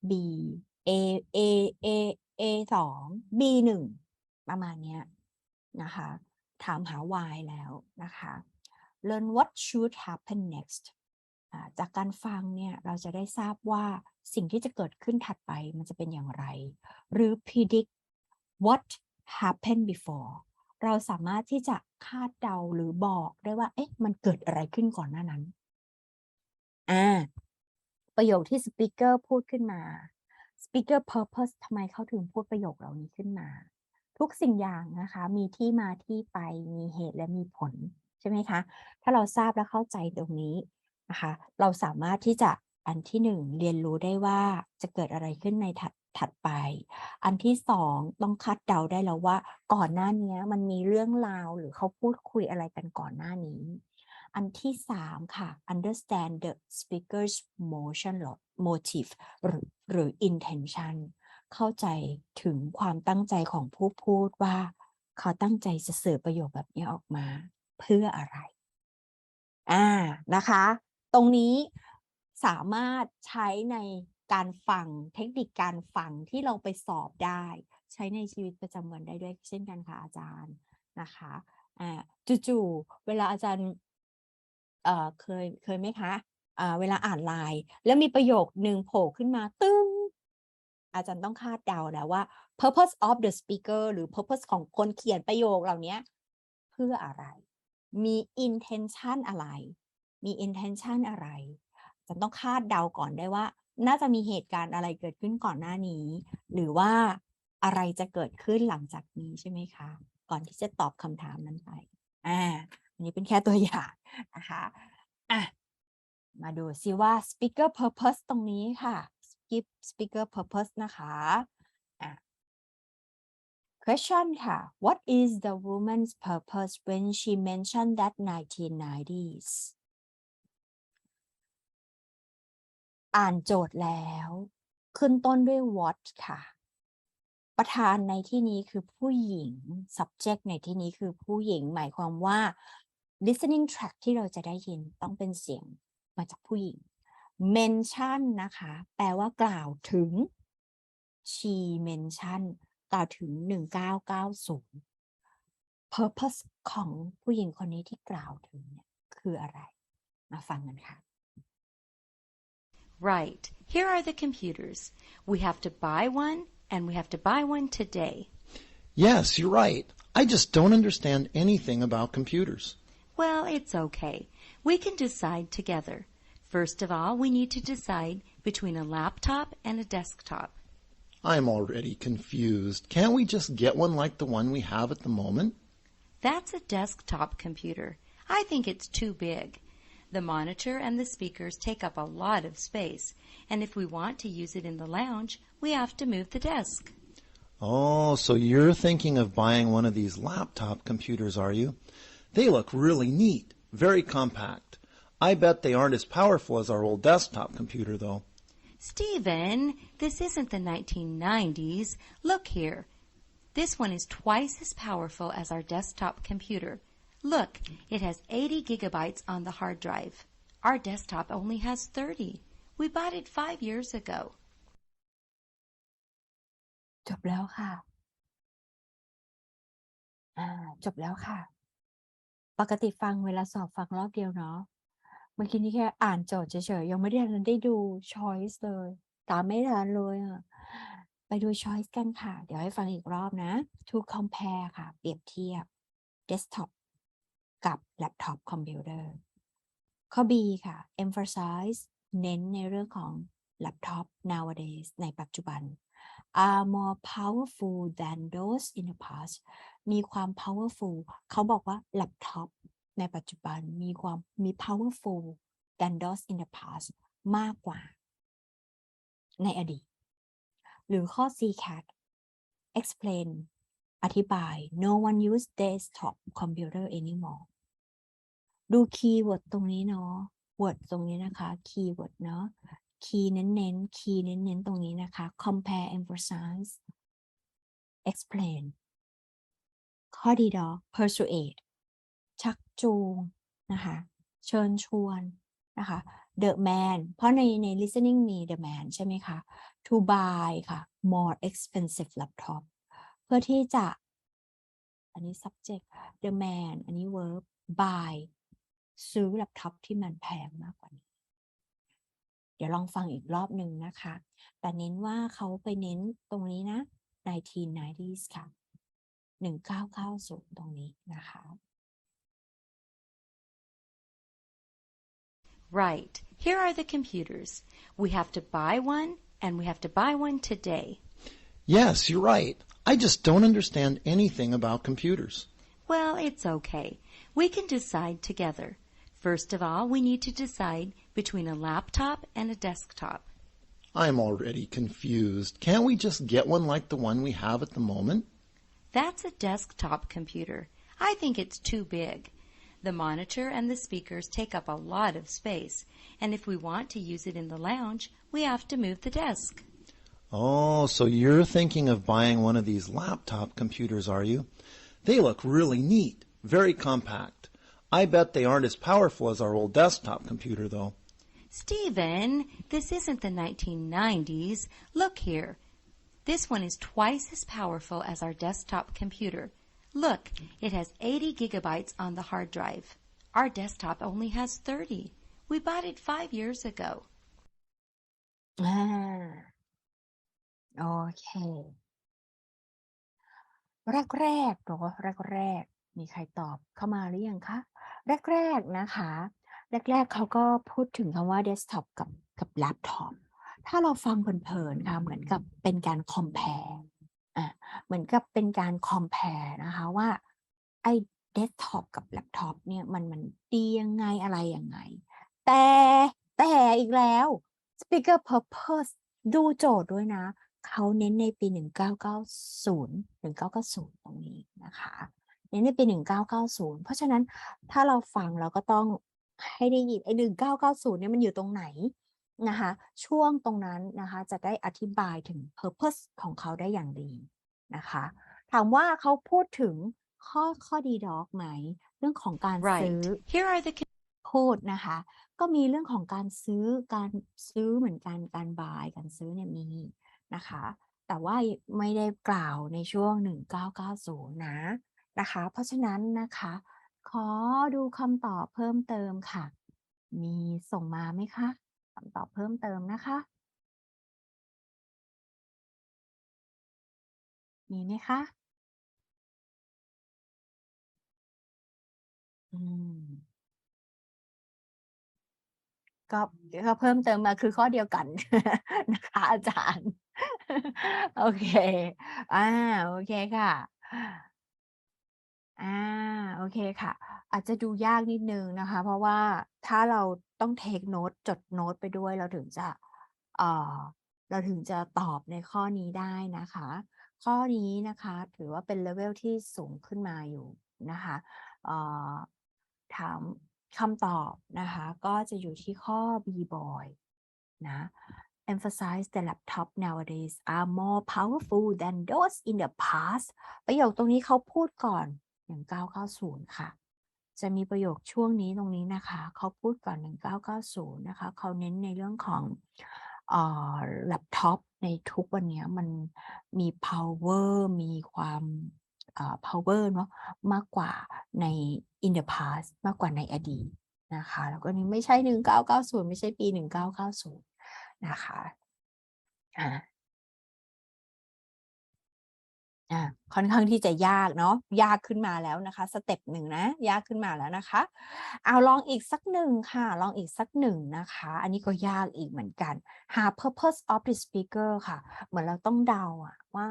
B A 2 B 1ประมาณเนี้ยนะคะถามหา why แล้วนะคะ learn what should happen next จากการฟังเนี่ยเราจะได้ทราบว่าสิ่งที่จะเกิดขึ้นถัดไปมันจะเป็นอย่างไรหรือ predict what happened before เราสามารถที่จะคาดเดาหรือบอกได้ว่ามันเกิดอะไรขึ้นก่อนหน้านั้นประโยคที่ speaker พูดขึ้นมา speaker purpose ทำไมเขาถึงพูดประโยคเหล่านี้ขึ้นมาทุกสิ่งอย่างนะคะมีที่มาที่ไปมีเหตุและมีผลใช่ไหมคะถ้าเราทราบและเข้าใจตรงนี้นะคะเราสามารถที่จะอันที่1เรียนรู้ได้ว่าจะเกิดอะไรขึ้นในถัดไปอันที่2ต้องคาดเดาได้แล้วว่าก่อนหน้านี้มันมีเรื่องราวหรือเขาพูดคุยอะไรกันก่อนหน้านี้อันที่3ค่ะ understand the speaker's motive หรือ intention เข้าใจถึงความตั้งใจของผู้พูดว่าเขาตั้งใจจะสื่อประโยคแบบนี้ออกมาเพื่ออะไรนะคะตรงนี้สามารถใช้ในการฟังเทคนิคการฟังที่เราไปสอบได้ใช้ในชีวิตประจำวันได้ด้วยเช่นกันค่ะอาจารย์นะคะจู่ๆเวลาอาจารย์เคยไหมคะเวลาอ่านไลน์แล้วมีประโยคนึงโผล่ขึ้นมาตึ้งอาจารย์ต้องคาดเดาแล้วว่า purpose of the speaker หรือ purpose ของคนเขียนประโยคเหล่านี้เพื่ออะไรมี intention อะไรจะต้องคาดเดาก่อนได้ว่าน่าจะมีเหตุการณ์อะไรเกิดขึ้นก่อนหน้านี้หรือว่าอะไรจะเกิดขึ้นหลังจากนี้ใช่ไหมคะก่อนที่จะตอบคำถามนั้นไปอันนี้เป็นแค่ตัวอย่างนะคะมาดูซิว่า speaker purpose ตรงนี้ค่ะ speaker purpose นะคะ question ค่ะ what is the woman's purpose when she mentioned that 1990s อ่านโจทย์แล้วขึ้นต้นด้วย what ค่ะประธานในที่นี้คือผู้หญิง subject ในที่นี้คือผู้หญิงหมายความว่า listening track ที่เราจะได้ยินต้องเป็นเสียงมาจากผู้หญิง mention นะคะแปลว่ากล่าวถึง she mention กล่าวถึง1990 purpose ของผู้หญิงคนนี้ที่กล่าวถึงเนี่ยคืออะไรมาฟังกันค่ะRight. Here are the computers. We have to buy one, and we have to buy one today. Yes, you're right. I just don't understand anything about computers. Well, it's okay. We can decide together. First of all, we need to decide between a laptop and a desktop. I'm already confused. Can't we just get one like the one we have at the moment? That's a desktop computer. I think it's too big. The monitor and the speakers take up a lot of space, and if we want to use it in the lounge, we have to move the desk. Oh, so you're thinking of buying one of these laptop computers, are you? They look really neat, very compact. I bet they aren't as powerful as our old desktop computer, though. Stephen, this isn't the 1990s. Look here. This one is twice as powerful as our desktop computer. Look, it has 80 gigabytes on the hard drive. Our desktop only has 30. We bought it 5 years ago. จบแล้วค่ะจบแล้วค่ะ ปกติฟังเวลาสอบฟังรอบเดียวเนาะ เมื่อกี้นี้แค่อ่านโจทย์เฉยๆยังไม่ได้ทันได้ดู choice เลยตามไม่ทันเลยอะไปดู choice กันค่ะ เดี๋ยวให้ฟังอีกรอบนะ to compare ค่ะ เปรียบเทียบ desktop กับ laptop computer ข้อ B ค่ะ emphasize เน้นในเรื่องของ laptop nowadays ในปัจจุบัน are more powerful than those in the past มีความ powerful เขาบอกว่า laptop ในปัจจุบันมี powerful than those in the past มากกว่าในอดีตหรือข้อ C cat explain อธิบาย no one use desktop computer anymore ดูคีย์เวิร์ดตรงนี้เนาะ word ตรงนี้นะคะคีย์เวิร์ดเนาะคีย์เน้นคีย์เน้นตรงนี้นะคะ compare emphasize explain ข้อดีดอก persuade ชักจูงนะคะเชิญชวนนะคะ the man เพราะใน listening มี the man ใช่ไหมคะ to buy ค่ะ more expensive laptop เพื่อที่จะอันนี้ subject the man อันนี้ verb buy ซื้อ laptop ที่มันแพงมากกว่านี้เดี๋ยวลองฟังอีกรอบหนึ่งนะคะแต่เน้นว่าเขาไปเน้นตรงนี้นะ 1990s ค่ะ1990ตรงนี้นะคะ Right. Here are the computers. We have to buy one, and we have to buy one today. Yes, you're right. I just don't understand anything about computers. Well, it's okay. We can decide together. First of all, we need to decide between a laptop and a desktop. I'm already confused. Can't we just get one like the one we have at the moment? That's a desktop computer. I think it's too big. The monitor and the speakers take up a lot of space, and if we want to use it in the lounge, we have to move the desk. Oh, so you're thinking of buying one of these laptop computers, are you? They look really neat, very compact. I bet they aren't as powerful as our old desktop computer, though. Stephen, this isn't the 1990s. Look here. This one is twice as powerful as our desktop computer. Look, it has 80 gigabytes on the hard drive. Our desktop only has 30. We bought it 5 years ago. โอเคแรกเนาะแรกมีใครตอบเข้ามาหรือยังคะแรกนะคะแรกเขาก็พูดถึงคำว่า desktop กับ laptop ถ้าเราฟังเพลินๆค่ะเหมือนกับเป็นการ compare เหมือนกับเป็นการ compare นะคะว่าไอ้ desktop กับ laptop เนี่ยมันดียังไงอะไรยังไงแต่อีกแล้ว speaker purpose ดูโจทย์ด้วยนะเขาเน้นในปี1990ตรงนี้นะคะเน้นในปี1990เพราะฉะนั้นถ้าเราฟังเราก็ต้องให้ได้ยินไอ้1990เนี่ยมันอยู่ตรงไหนนะคะช่วงตรงนั้นนะคะจะได้อธิบายถึง purpose ของเขาได้อย่างดีนะคะถามว่าเขาพูดถึงข้อดีดอกไหมเรื่องของการซื้อ Here are the พูดนะคะก็มีเรื่องของการซื้อเหมือนกันการ buy การซื้อเนี่ยมีนะคะแต่ว่าไม่ได้กล่าวในช่วง1990นะคะเพราะฉะนั้นนะคะขอดูคำตอบเพิ่มเติมค่ะมีส่งมาไหมคะคำตอบเพิ่มเติมนะคะมีไหมคะก็เพิ่มเติมมาคือข้อเดียวกัน นะคะอาจารย์โอเคโอเคค่ะโอเคค่ะอาจจะดูยากนิดนึงนะคะเพราะว่าถ้าเราต้องเทคโน้ตจดโน้ตไปด้วยเราถึงจะตอบในข้อนี้ได้นะคะข้อนี้นะคะถือว่าเป็นเลเวลที่สูงขึ้นมาอยู่นะคะถาม คำตอบนะคะก็จะอยู่ที่ข้อ B boy นะ emphasize the laptop nowadays are more powerful than those in the past ประโยคตรงนี้เขาพูดก่อน1990ค่ะจะมีประโยคช่วงนี้ตรงนี้นะคะเขาพูดก่อน1990นะคะเขาเน้นในเรื่องของแล็ปท็อปในทุกวันนี้มันมี power มีความpower เนาะมากกว่าใน in the past มากกว่าในอดีตนะคะแล้วก็นี่ไม่ใช่1990ไม่ใช่ปี1990นะคะค่อนข้างที่จะยากเนาะยากขึ้นมาแล้วนะคะสเต็ปหนึ่งนะยากขึ้นมาแล้วนะคะเอาลองอีกสักหนึ่งค่ะลองอีกสักหนึ่งนะคะอันนี้ก็ยากอีกเหมือนกันหา purpose of the speaker ค่ะเหมือนเราต้องเดาว่า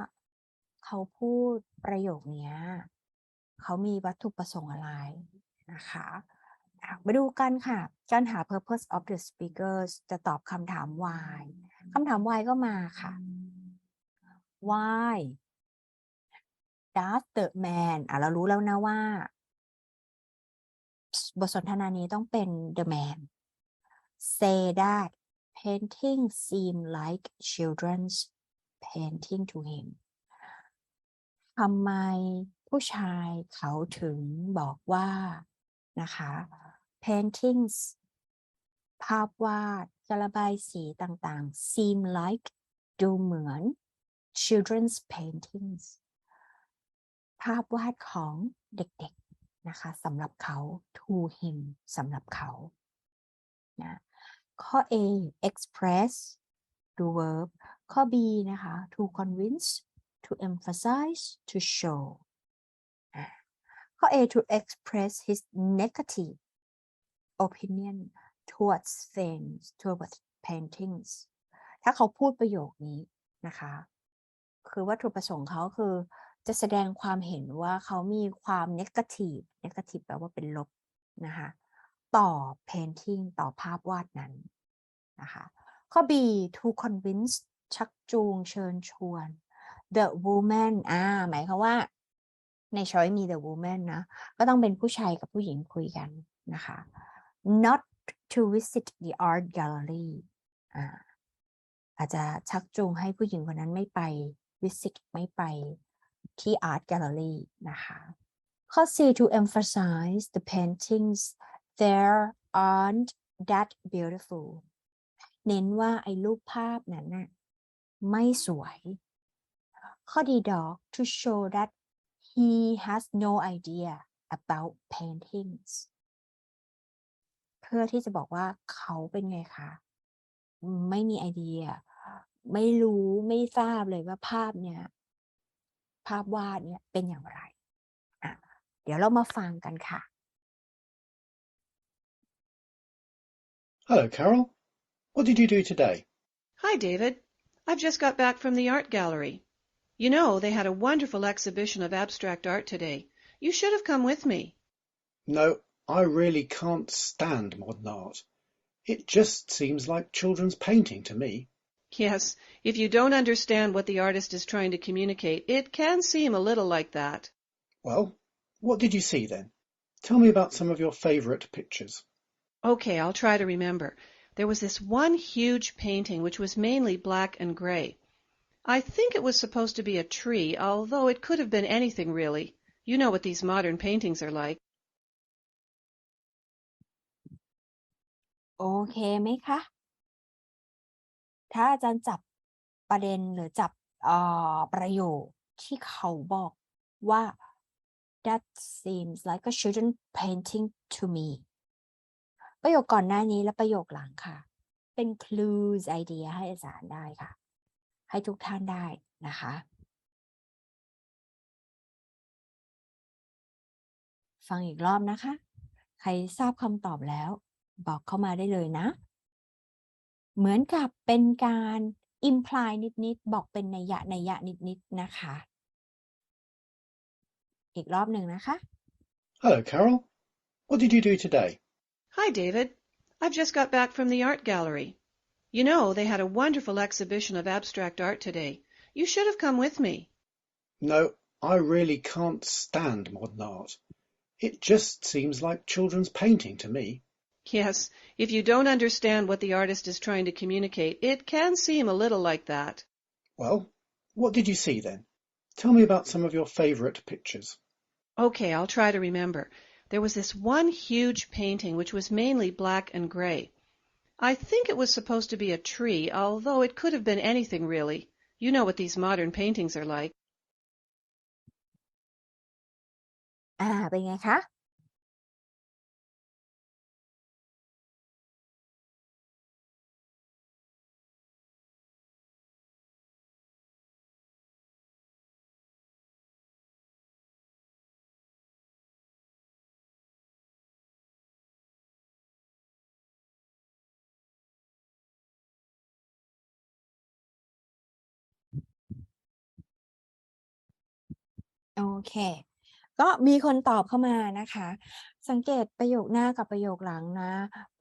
เขาพูดประโยคนี้เขามีวัตถุประสงค์อะไรนะคะมาดูกันค่ะการหา purpose of the speakers จะตอบคำถาม why คำถาม why ก็มาค่ะ why does the man เรารู้แล้วนะว่าบทสนทนานี้ต้องเป็น the man say that painting seem like children's painting to him ทำไมผู้ชายเขาถึงบอกว่านะคะ paintings ภาพวาดจะระบายสีต่างๆ seem like ดูเหมือน children's paintings ภาพวาดของเด็กๆนะคะสำหรับเขา to him สำหรับเขานะข้อ A express ดู verb ข้อ B นะคะ to convince to emphasize to show ข้อ A to express his negative opinion towards things towards paintings ถ้าเขาพูดประโยคนี้นะคะคือวัตถุประสงค์เขาคือจะแสดงความเห็นว่าเขามีความ negative แปลว่าเป็นลบนะคะต่อ painting ต่อภาพวาดนั้นนะคะข้อ B to convince ชักจูงเชิญชวน the woman หมายความว่าในช้อยมี the woman นะก็ต้องเป็นผู้ชายกับผู้หญิงคุยกันนะคะ not to visit the art gallery อาจจะชักจูงให้ผู้หญิงคนนั้นไม่ไป visit ไม่ไปที่ art gallery นะคะข้อ C to emphasize the paintings there aren't that beautiful เน้นว่าไอ้รูปภาพนั้นน่ะไม่สวยข้อ D dog to show that he has no idea about paintings เพื่อที่จะบอกว่าเขาเป็นไงคะไม่มีไอเดียไม่รู้ไม่ทราบเลยว่าภาพเนี่ยภาพวาดเนี่ยเป็นอย่างไรเดี๋ยวเรามาฟังกันค่ะ Hello, Carol. What did you do today? Hi, David. I've just got back from the art gallery. You know, they had a wonderful exhibition of abstract art today. You should have come with me. No, I really can't stand modern art. It just seems like children's painting to me. Yes, if you don't understand what the artist is trying to communicate, it can seem a little like that. Well, what did you see then? Tell me about some of your favourite pictures. Okay, I'll try to remember. There was this one huge painting which was mainly black and gray. I think it was supposed to be a tree, although it could have been anything really. You know what these modern paintings are like. โอเคไหมคะถ้าอาจารย์จับประเด็นหรือจับประโยคที่เขาบอกว่า that seems like a children painting to me ประโยคก่อนหน้านี้และประโยคหลังค่ะเป็น clues idea ให้อาจารย์ได้ค่ะให้ทุกท่านได้นะคะฟังอีกรอบนะคะใครทราบคำตอบแล้วบอกเข้ามาได้เลยนะเหมือนกับเป็นการ imply นิดๆบอกเป็นนัยยะนิดๆนะคะอีกรอบหนึ่งนะคะ Hello, Carol. What did you do today? Hi, David. I've just got back from the art gallery. You know, they had a wonderful exhibition of abstract art today. You should have come with me. No, I really can't stand modern art. It just seems like children's painting to me. Yes, if you don't understand what the artist is trying to communicate, it can seem a little like that. Well, what did you see then? Tell me about some of your favorite pictures. Okay, I'll try to remember. There was this one huge painting which was mainly black and gray. I think it was supposed to be a tree, although it could have been anything really. You know what these modern paintings are like. เป็นไงคะ โอเค ก็มีคนตอบเข้ามานะคะ สังเกตประโยคหน้ากับประโยคหลังนะ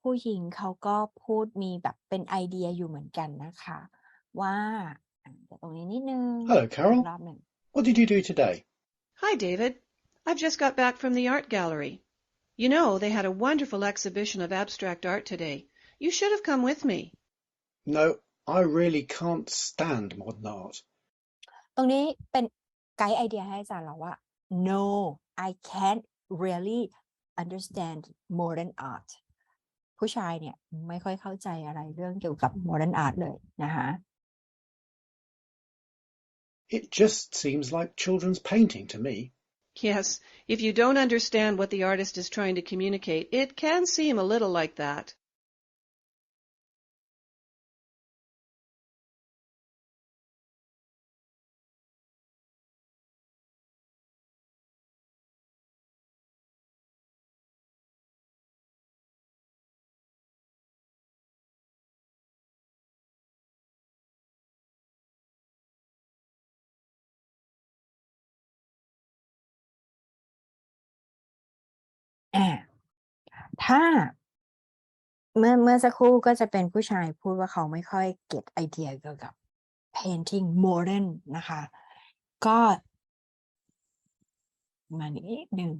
ผู้หญิงเขาก็พูดมีแบบเป็นไอเดียอยู่เหมือนกันนะคะ ว่าเดี๋ยวตรงนี้นิดนึง Hello, Carol. รอบหนึ่ง What did you do today? Hi, David. I've just got back from the art gallery. You know, they had a wonderful exhibition of abstract art today. You should have come with me. No, I really can't stand modern art. ตรงนี้เป็นไกด์ไอเดียให้อาจารย์เราว่า no I can't really understand modern art ผู้ชายเนี่ยไม่ค่อยเข้าใจอะไรเรื่องเกี่ยวกับ modern art เลยนะคะ It just seems like children's painting to me. Yes, if you don't understand what the artist is trying to communicate, it can seem a little like that.อ่าถ้าเมื่อสักครู่ก็จะเป็นผู้ชายพูดว่าเขาไม่ค่อยเก็ตไอเดียเกี่ยวกับ painting modern นะคะก็มานิดนึง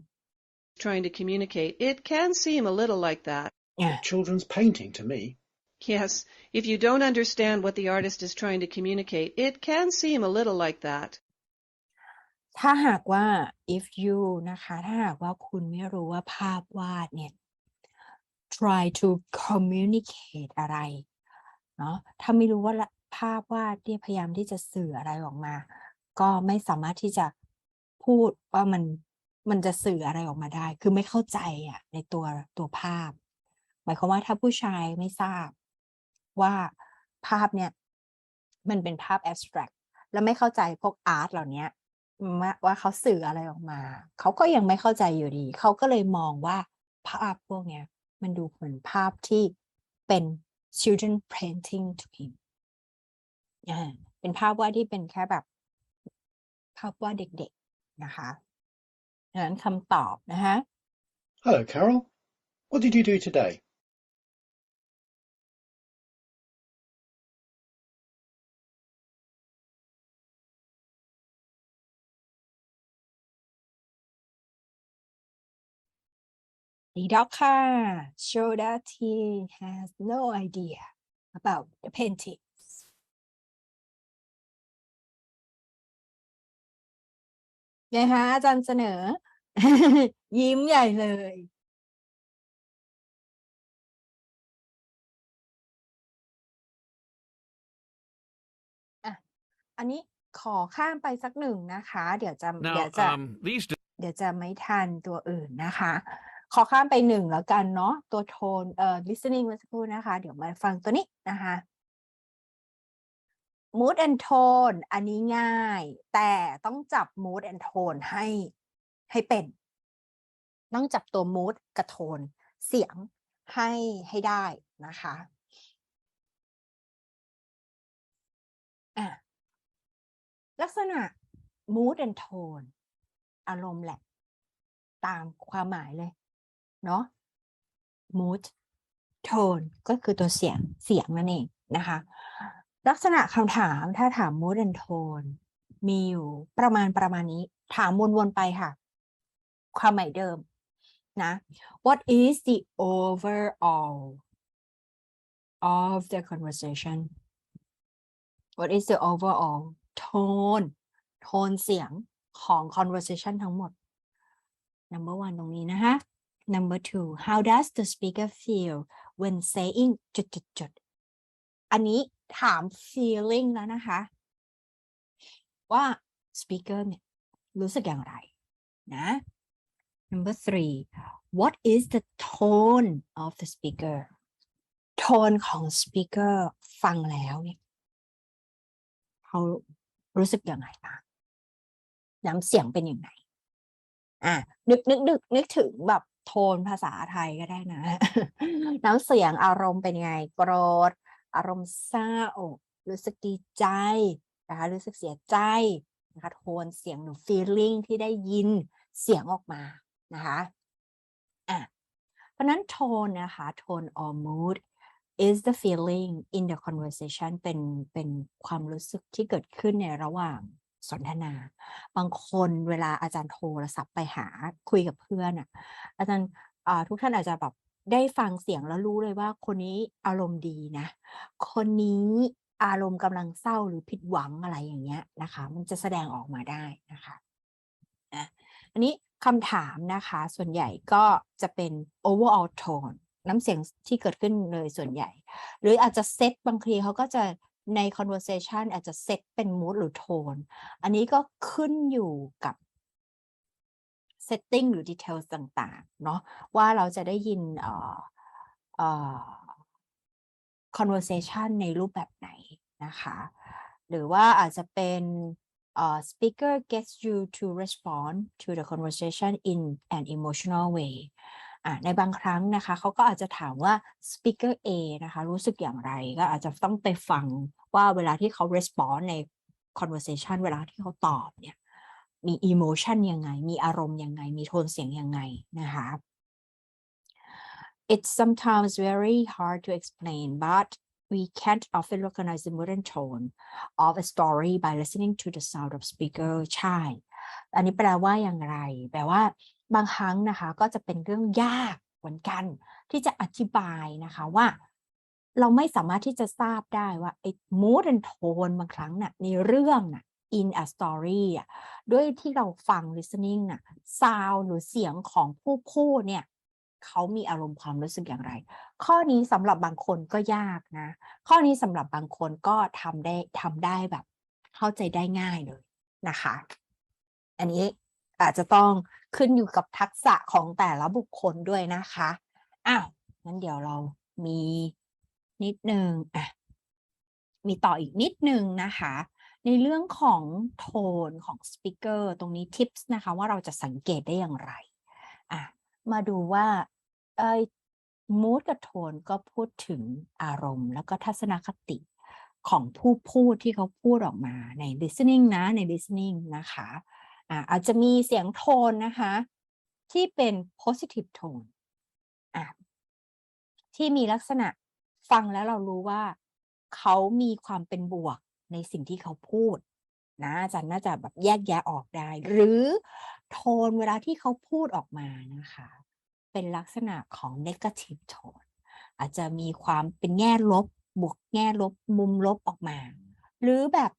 Trying to communicate, it can seem a little like that. Children's painting to me. Yes, if you don't understand what the artist is trying to communicate, it can seem a little like that. ถ้าหากว่า if you นะคะถ้าหากว่าคุณไม่รู้ว่าภาพวาดเนี่ย try to communicate อะไรเนาะถ้าไม่รู้ว่าภาพวาดเนี่ยพยายามที่จะสื่ออะไรออกมาก็ไม่สามารถที่จะพูดว่ามันจะสื่ออะไรออกมาได้คือไม่เข้าใจอ่ะในตัวภาพหมายความว่าถ้าผู้ชายไม่ทราบว่าภาพเนี่ยมันเป็นภาพ abstract แล้วไม่เข้าใจพวกอาร์ตเหล่านี้ว่าเขาสื่ออะไรออกมาเขาก็ยังไม่เข้าใจอยู่ดีเขาก็เลยมองว่าภาพพวกเนี้ยมันดูเหมือนภาพที่เป็น children painting to him เป็นภาพวาดที่เป็นแค่แบบภาพวาดเด็กๆนะคะดังนั้นคำตอบนะคะ Hello, Carol. What did you do today? Didaka show that he has no idea about the paintings. ไงคะอาจารย์เสนอ ยิ้มใหญ่เลยอันนี้ขอข้ามไปสักหนึ่งนะคะเดี๋ยวจะไม่ทันตัวอื่นนะคะขอข้ามไปหนึ่งแล้วกันเนาะตัวโทนlistening เมื่อสักครู่นะคะเดี๋ยวมาฟังตัวนี้นะคะ mood and tone อันนี้ง่ายแต่ต้องจับ mood and tone ให้เป็นต้องจับตัว mood กับ tone เสียงให้ได้นะคะลักษณะ mood and tone อารมณ์แหละตามความหมายเลยเนาะ mood tone ก็คือตัวเสียงนั่นเองนะคะลักษณะคำถามถ้าถาม mood and tone มีอยู่ประมาณนี้ถามวนๆไปค่ะความหมายเดิม นะ what is the overall of the conversation what is the overall tone เสียงของ conversation ทั้งหมด number 1 ตรงนี้นะคะ number 2 how does the speaker feel when saying จุดอันนี้ถาม feeling แล้วนะคะว่า speaker เนี่ยรู้สึกอย่างไรนะ number 3 what is the tone of the speaker tone ของ speaker ฟังแล้วเนี่ยเขารู้สึกยังไงบ้างน้ำเสียงเป็นยังไงนึกถึงแบบโทนภาษาไทยก็ได้นะ น้ำเสียงอารมณ์เป็นยังไงโกรธอารมณ์เศร้ารู้สึกดีใจนะคะรู้สึกเสียใจนะคะโทนเสียงหรือ feeling ที่ได้ยินเสียงออกมานะคะเพราะนั้นโทนนะคะโทน or mood is the feeling in the conversation เป็นความรู้สึกที่เกิดขึ้นในระหว่างสนทนาบางคนเวลาอาจารย์โทรศัพท์ไปหาคุยกับเพื่อนอาจารย์ทุกท่านอาจจะแบบได้ฟังเสียงแล้วรู้เลยว่าคนนี้อารมณ์ดีนะคนนี้อารมณ์กำลังเศร้าหรือผิดหวังอะไรอย่างเงี้ยนะคะมันจะแสดงออกมาได้นะคะอันนี้คำถามนะคะส่วนใหญ่ก็จะเป็น overall tone น้ำเสียงที่เกิดขึ้นเลยส่วนใหญ่หรืออาจจะเซตบางทีเขาก็จะใน conversation อาจจะเซตเป็น mood หรือ tone อันนี้ก็ขึ้นอยู่กับ setting หรือ details ต่างๆเนาะว่าเราจะได้ยินconversation ในรูปแบบไหนนะคะหรือว่าอาจจะเป็นspeaker gets you to respond to the conversation in an emotional way ในบางครั้งนะคะเขาก็อาจจะถามว่า speaker A นะคะรู้สึกอย่างไรก็อาจจะต้องไปฟังว่าเวลาที่เขา respond ใน conversation เวลาที่เขาตอบเนี่ยมี emotion ยังไงมีอารมณ์ยังไงมีโทนเสียงยังไงนะคะ It's sometimes very hard to explain but we can't often recognize the mood and tone of a story by listening to the sound of speaker ใช่อันนี้แปลว่าอย่างไรแปลว่าบางครั้งนะคะก็จะเป็นเรื่องยากเหมือนกันที่จะอธิบายนะคะว่าเราไม่สามารถที่จะทราบได้ว่าไอ้ mood and tone บางครั้งน่ะในเรื่องน่ะ in a story ด้วยที่เราฟัง listening น่ะ sound หรือเสียงของผู้พูดเนี่ยเขามีอารมณ์ความรู้สึกอย่างไรข้อนี้สำหรับบางคนก็ยากนะข้อนี้สำหรับบางคนก็ทำได้แบบเข้าใจได้ง่ายเลยนะคะอันนี้อาจจะต้องขึ้นอยู่กับทักษะของแต่ละบุคคลด้วยนะคะงั้นเดี๋ยวเรามีนิดนึงมีต่ออีกนิดนึงนะคะในเรื่องของโทนของสปีกเกอร์ตรงนี้ทิปส์นะคะว่าเราจะสังเกตได้อย่างไรมาดูว่าmood กับโทนก็พูดถึงอารมณ์แล้วก็ทัศนคติของผู้พูดที่เขาพูดออกมาใน listening นะใน listening นะคะอาจจะมีเสียงโทนนะคะที่เป็น positive tone ที่มีลักษณะฟังแล้วเรารู้ว่าเขามีความเป็นบวกในสิ่งที่เขาพูดนะอาจารย์น่าจะแบบแยกแยะออกได้หรือโทนเวลาที่เขาพูดออกมานะคะเป็นลักษณะของ negative tone อาจจะมีความเป็นแง่ลบบวกแง่ลบมุมลบออกมาหรือแบบ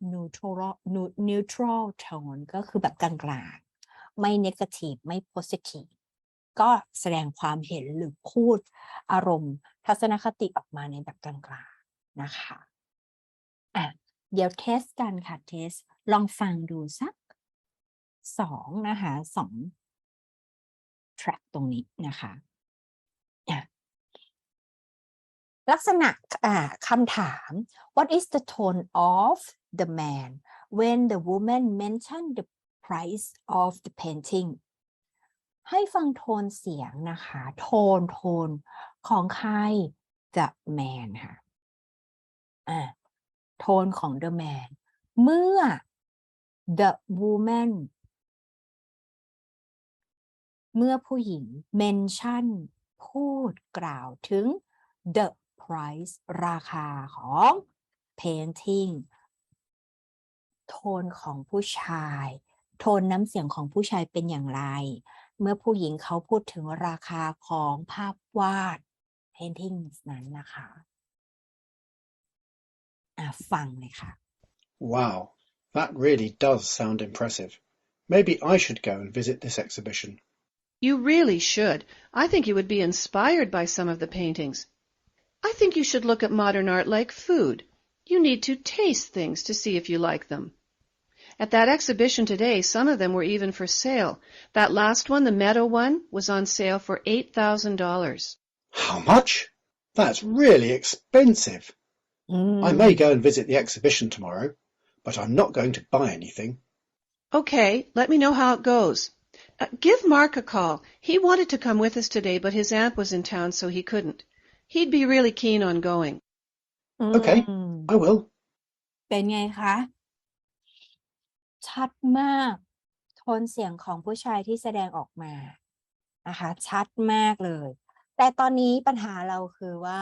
neutral tone ก็คือแบบกลางๆไม่ negative ไม่ positive ก็แสดงความเห็นหรือพูดอารมณ์ทัศนคติออกมาในแบบกลางๆนะคะเดี๋ยวเทสกันค่ะเทสลองฟังดูสัก2นะคะ2 track ตรงนี้นะคะลักษณะคำถาม What is the tone of the man when the woman mentioned the price of the painting ให้ฟังโทนเสียงนะคะโทนของใคร the man ค่ะโทนของ the man เมื่อ the woman เมื่อผู้หญิง mention พูดกล่าวถึง the price ราคาของ painting โทนของผู้ชายโทนน้ำเสียงของผู้ชายเป็นอย่างไร เมื่อผู้หญิงเขาพูดถึงราคาของภาพวาด paintings นั้นนะคะฟังเลยค่ะ Wow, that really does sound impressive. Maybe I should go and visit this exhibition. You really should. I think you would be inspired by some of the paintings. I think you should look at modern art like food. You need to taste things to see if you like them. At that exhibition today, some of them were even for sale. That last one, the meadow one, was on sale for $8,000. How much? That's really expensive. I may go and visit the exhibition tomorrow, but I'm not going to buy anything. Okay, let me know how it goes. Give Mark a call. He wanted to come with us today, but his aunt was in town, so he couldn't. He'd be really keen on going. Okay, I will. เป็นไงคะชัดมากโทนเสียงของผู้ชายที่แสดงออกมานะคะชัดมากเลยแต่ตอนนี้ปัญหาเราคือว่า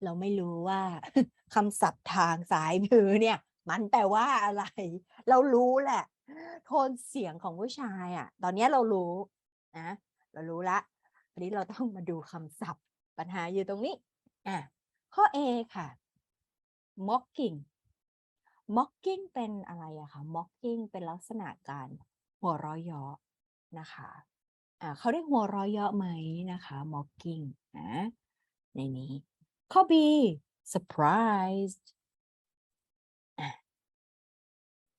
เราไม่รู้ว่าคำศัพท์ทางซ้ายมือเนี่ยมันแปลว่าอะไรเรารู้แหละโทนเสียงของผู้ชายตอนนี้เรารู้นะเรารู้ละวันนี้เราต้องมาดูคำศัพท์ปัญหาอยู่ตรงนี้ข้อ A ค่ะ mocking mocking เป็นอะไรคะ mocking เป็นลักษณะการหัวเราะเยาะนะคะเขาได้หัวเราะเยาะไหมนะคะ mocking ในนี้ข้อ B surprised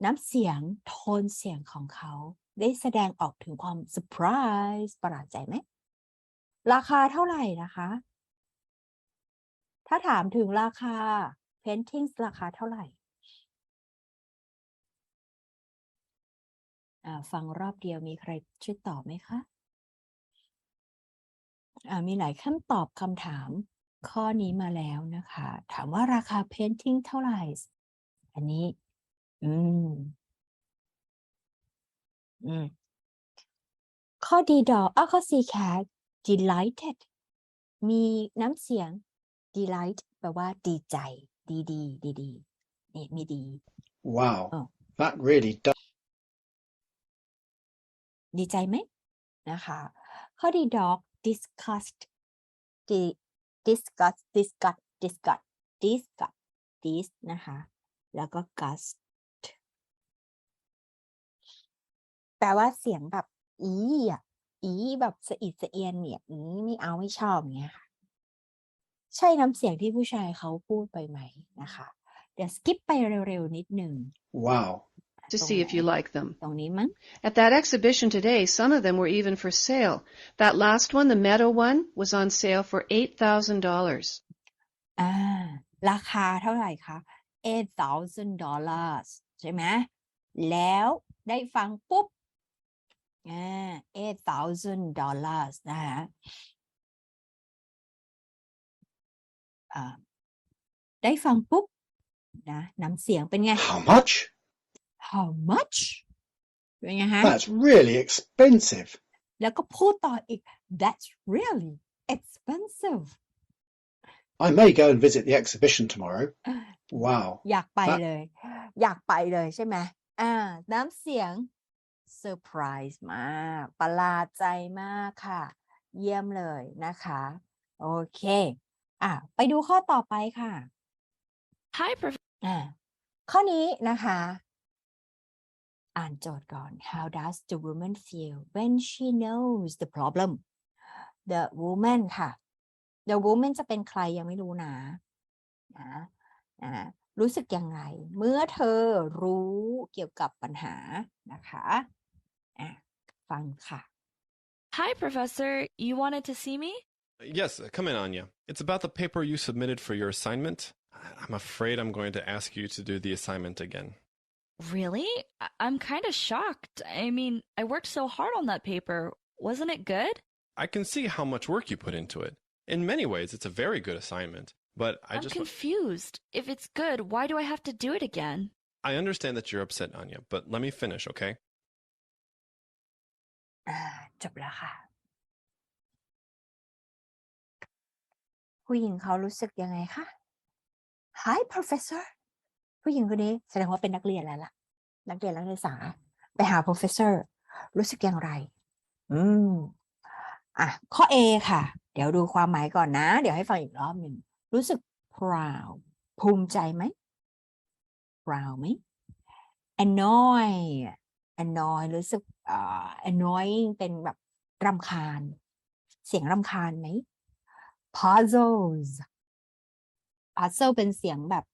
น้ำเสียงโทนเสียงของเขาได้แสดงออกถึงความ surprise ประหลาดใจไหมราคาเท่าไหร่นะคะถ้าถามถึงราคา paintings ราคาเท่าไหร่ฟังรอบเดียวมีใครช่วยตอบไหมคะมีหลายคำตอบคำถามข้อนี้มาแล้วนะคะถามว่าราคา painting เท่าไหร่อันนี้ข้อ D ดอกข้อ C cat delighted มีน้ำเสียง delight แปลว่าดีใจดีนี่มีดี Wow, that really does. ดีใจไหมนะคะข้อ D dog disgust dis นะคะแล้วก็ gust แปลว่าเสียงแบบอีแบบสะอิดสะเอียนเนี่ยไม่เอาไม่ชอบเงี้ยค่ะใช่น้ำเสียงที่ผู้ชายเขาพูดไปไหมนะคะเดี๋ยวสกิปไปเร็วๆนิดหนึ่ง Wow. To see if you like them. ตรงนี้มั้ง At that exhibition today, some of them were even for sale. That last one, the meadow one, was on sale for $8,000. ราคาเท่าไหร่คะ $8,000 ใช่ไหมแล้วได้ฟังปุ๊บ$8,000 นะคะได้ฟังปุ๊บนะน้ำเสียงเป็นไง How much? How much เป็นไงฮะ That's really expensive. แล้วก็พูดต่ออีก That's really expensive. I may go and visit the exhibition tomorrow. Wow. อยากไปเลยใช่ไหมน้ำเสียงเซอร์ไพรส์มากประหลาดใจมากค่ะเยี่ยมเลยนะคะโอเคไปดูข้อต่อไปค่ะ Hi, ข้อนี้นะคะอ่านโจทย์ก่อน How does the woman feel when she knows the problem the woman ค่ะ the woman จะเป็นใครยังไม่รู้นะรู้สึกยังไงเมื่อเธอรู้เกี่ยวกับปัญหานะคะฟังค่ะ Hi, Professor. You wanted to see me? Yes, come in, Anya. It's about the paper you submitted for your assignment. I'm afraid I'm going to ask you to do the assignment again. Really? I'm kind of shocked. I mean, I worked so hard on that paper. Wasn't it good? I can see how much work you put into it. In many ways, it's a very good assignment. But I'm confused. If it's good, why do I have to do it again? I understand that you're upset, Anya, but let me finish, okay? จบแล้วค่ะผู้หญิงเขารู้สึกยังไงคะ Hi Professor ผู้หญิงคนนี้แสดงว่าเป็นนักเรียนแล้วล่ะนักเรียนนักศึกษาไปหา Professor รู้สึกอย่างไร อืมข้อ A ค่ะ เดี๋ยวดูความหมายก่อนนะ เดี๋ยวให้ฟังอีกรอบหนึ่งรู้สึก proud ภูมิใจไหม proud ไหม annoy รู้สึกannoying เป็นแบบรำคาญเสียงรำคาญไหม puzzle เป็นเสียงแบบ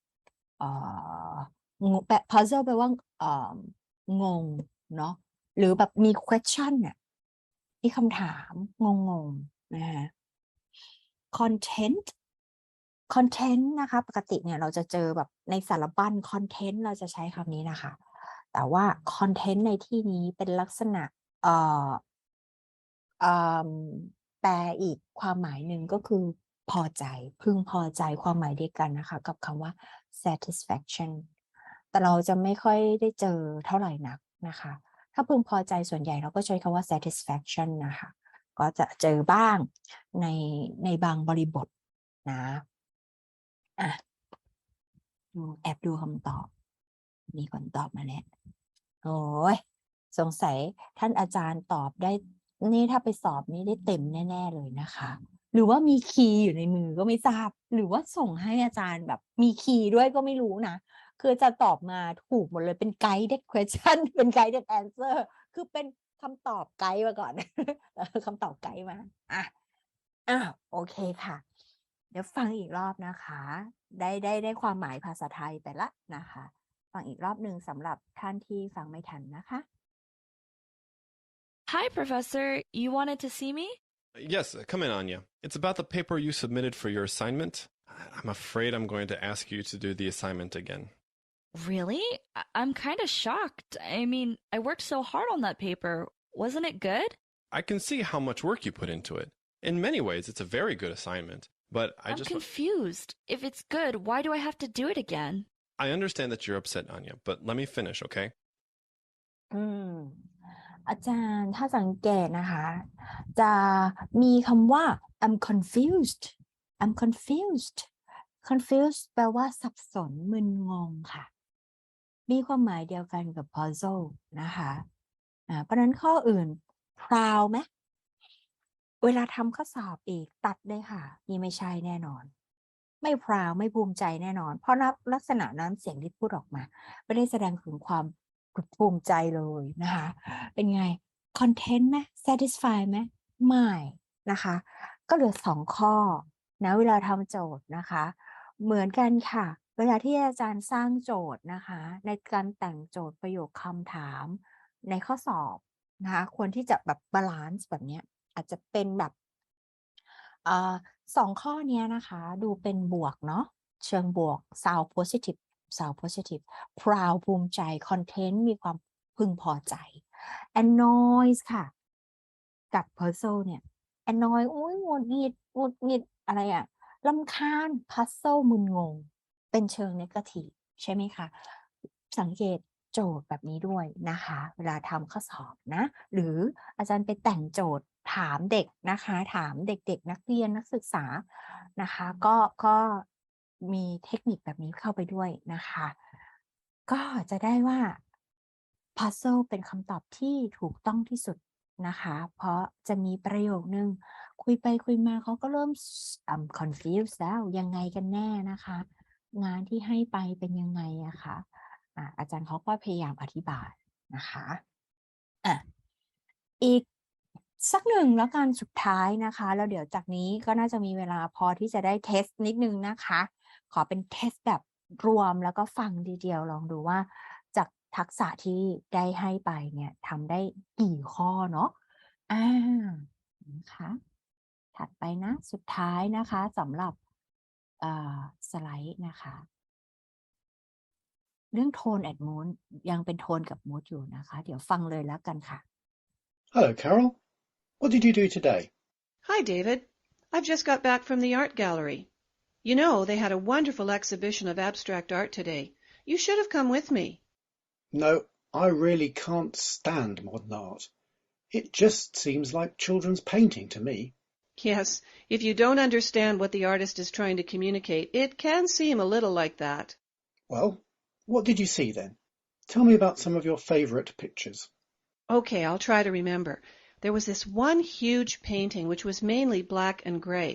puzzle แปลว่างงเนาะหรือแบบมี question เนี่ยมีคำถามงงนะฮะ content นะคะปกติเนี่ยเราจะเจอแบบในสารบัญ content เราจะใช้คำนี้นะคะแต่ว่า content ในที่นี้เป็นลักษณะแปลอีกความหมายหนึ่งก็คือพอใจพึงพอใจความหมายเดียวกันนะคะกับคำว่า satisfaction แต่เราจะไม่ค่อยได้เจอเท่าไหร่นักนะคะถ้าพึงพอใจส่วนใหญ่เราก็ใช้คำว่า satisfaction นะคะก็จะเจอบ้างในบางบริบทนะแอบดูคำตอบมีคนตอบมาแล้วโอ้ยสงสัยท่านอาจารย์ตอบได้นี่ถ้าไปสอบนี่ได้เต็มแน่ๆเลยนะคะหรือว่ามีคีย์อยู่ในมือก็ไม่ทราบหรือว่าส่งให้อาจารย์แบบมีคีย์ด้วยก็ไม่รู้นะคือจะตอบมาถูกหมดเลยเป็น guided question เป็น guided answer คือเป็นคำตอบไกด์มาก่อน คำตอบไกด์มาโอเคค่ะเดี๋ยวฟังอีกรอบนะคะได้ความหมายภาษาไทยไปละนะคะฟังอีกรอบหนึ่งสำหรับท่านที่ฟังไม่ทันนะคะ Hi, Professor. You wanted to see me? Yes, come in, Anya. It's about the paper you submitted for your assignment. I'm afraid I'm going to ask you to do the assignment again. Really? I'm kind of shocked. I mean, I worked so hard on that paper. Wasn't it good? I can see how much work you put into it. In many ways, it's a very good assignment, but I'm confused. If it's good, why do I have to do it again? I understand that you're upset, Anya, but let me finish, okay? อาจารย์ถ้าสังเกตนะคะจะมีคำว่า I'm confused แปลว่าสับสนมึนงงค่ะมีความหมายเดียวกันกับ puzzle นะคะเพราะนั้นข้ออื่น proud ไหมเวลาทำข้อสอบอีกตัดเลยค่ะนี่ไม่ใช่แน่นอนไม่ proud ไม่ภูมิใจแน่นอนเพราะลักษณะนั้นเสียงที่พูดออกมาไม่ได้แสดงถึงความภูมิใจเลยนะคะเป็นไง content ไหม satisfy ไหมไม่นะคะก็เหลือ2ข้อนะเวลาทำโจทย์นะคะเหมือนกันค่ะเวลาที่อาจารย์สร้างโจทย์นะคะในการแต่งโจทย์ประโยคคำถามในข้อสอบนะคะควรที่จะแบบบาลานซ์แบบนี้อาจจะเป็นแบบ2ข้อนี้นะคะดูเป็นบวกเนาะเชิงบวก sound positive proud ภูมิใจ content มีความพึงพอใจ annoy ค่ะกับ puzzle เนี่ย annoy หงุดหงิดอะไรรำคาญ puzzle มึนงงเป็นเชิง negative ใช่ไหมคะสังเกตโจทย์แบบนี้ด้วยนะคะเวลาทำข้อสอบนะหรืออาจารย์ไปแต่งโจทย์ถามเด็กนะคะถามเด็กนักเรียนนักศึกษานะคะก็มีเทคนิคแบบนี้เข้าไปด้วยนะคะก็จะได้ว่า puzzle เป็นคำตอบที่ถูกต้องที่สุดนะคะเพราะจะมีประโยคนึงคุยไปคุยมาเขาก็เริ่มconfused แล้วยังไงกันแน่นะคะงานที่ให้ไปเป็นยังไงอะคะอาจารย์เขาก็พยายามอธิบายนะคะอีกสักหนึ่งแล้วกันสุดท้ายนะคะแล้วเดี๋ยวจากนี้ก็น่าจะมีเวลาพอที่จะได้เทสนิดนึงนะคะขอเป็นเทสแบบรวมแล้วก็ฟังทีเดียวลองดูว่าจากทักษะที่ได้ให้ไปเนี่ยทำได้กี่ข้อเนาะนะคะถัดไปนะสุดท้ายนะคะสำหรับสไลด์นะคะเรื่องโทน and mood ยังเป็นโทนกับ mood อยู่นะคะเดี๋ยวฟังเลยแล้วกันค่ะ Hello, Carol. What did you do today? Hi, David. I've just got back from the art gallery. You know, they had a wonderful exhibition of abstract art today. You should have come with me. No, I really can't stand modern art. It just seems like children's painting to me. Yes, if you don't understand what the artist is trying to communicate, it can seem a little like that. Well, what did you see then? Tell me about some of your favourite pictures. Okay, I'll try to remember. There was this one huge painting which was mainly black and gray.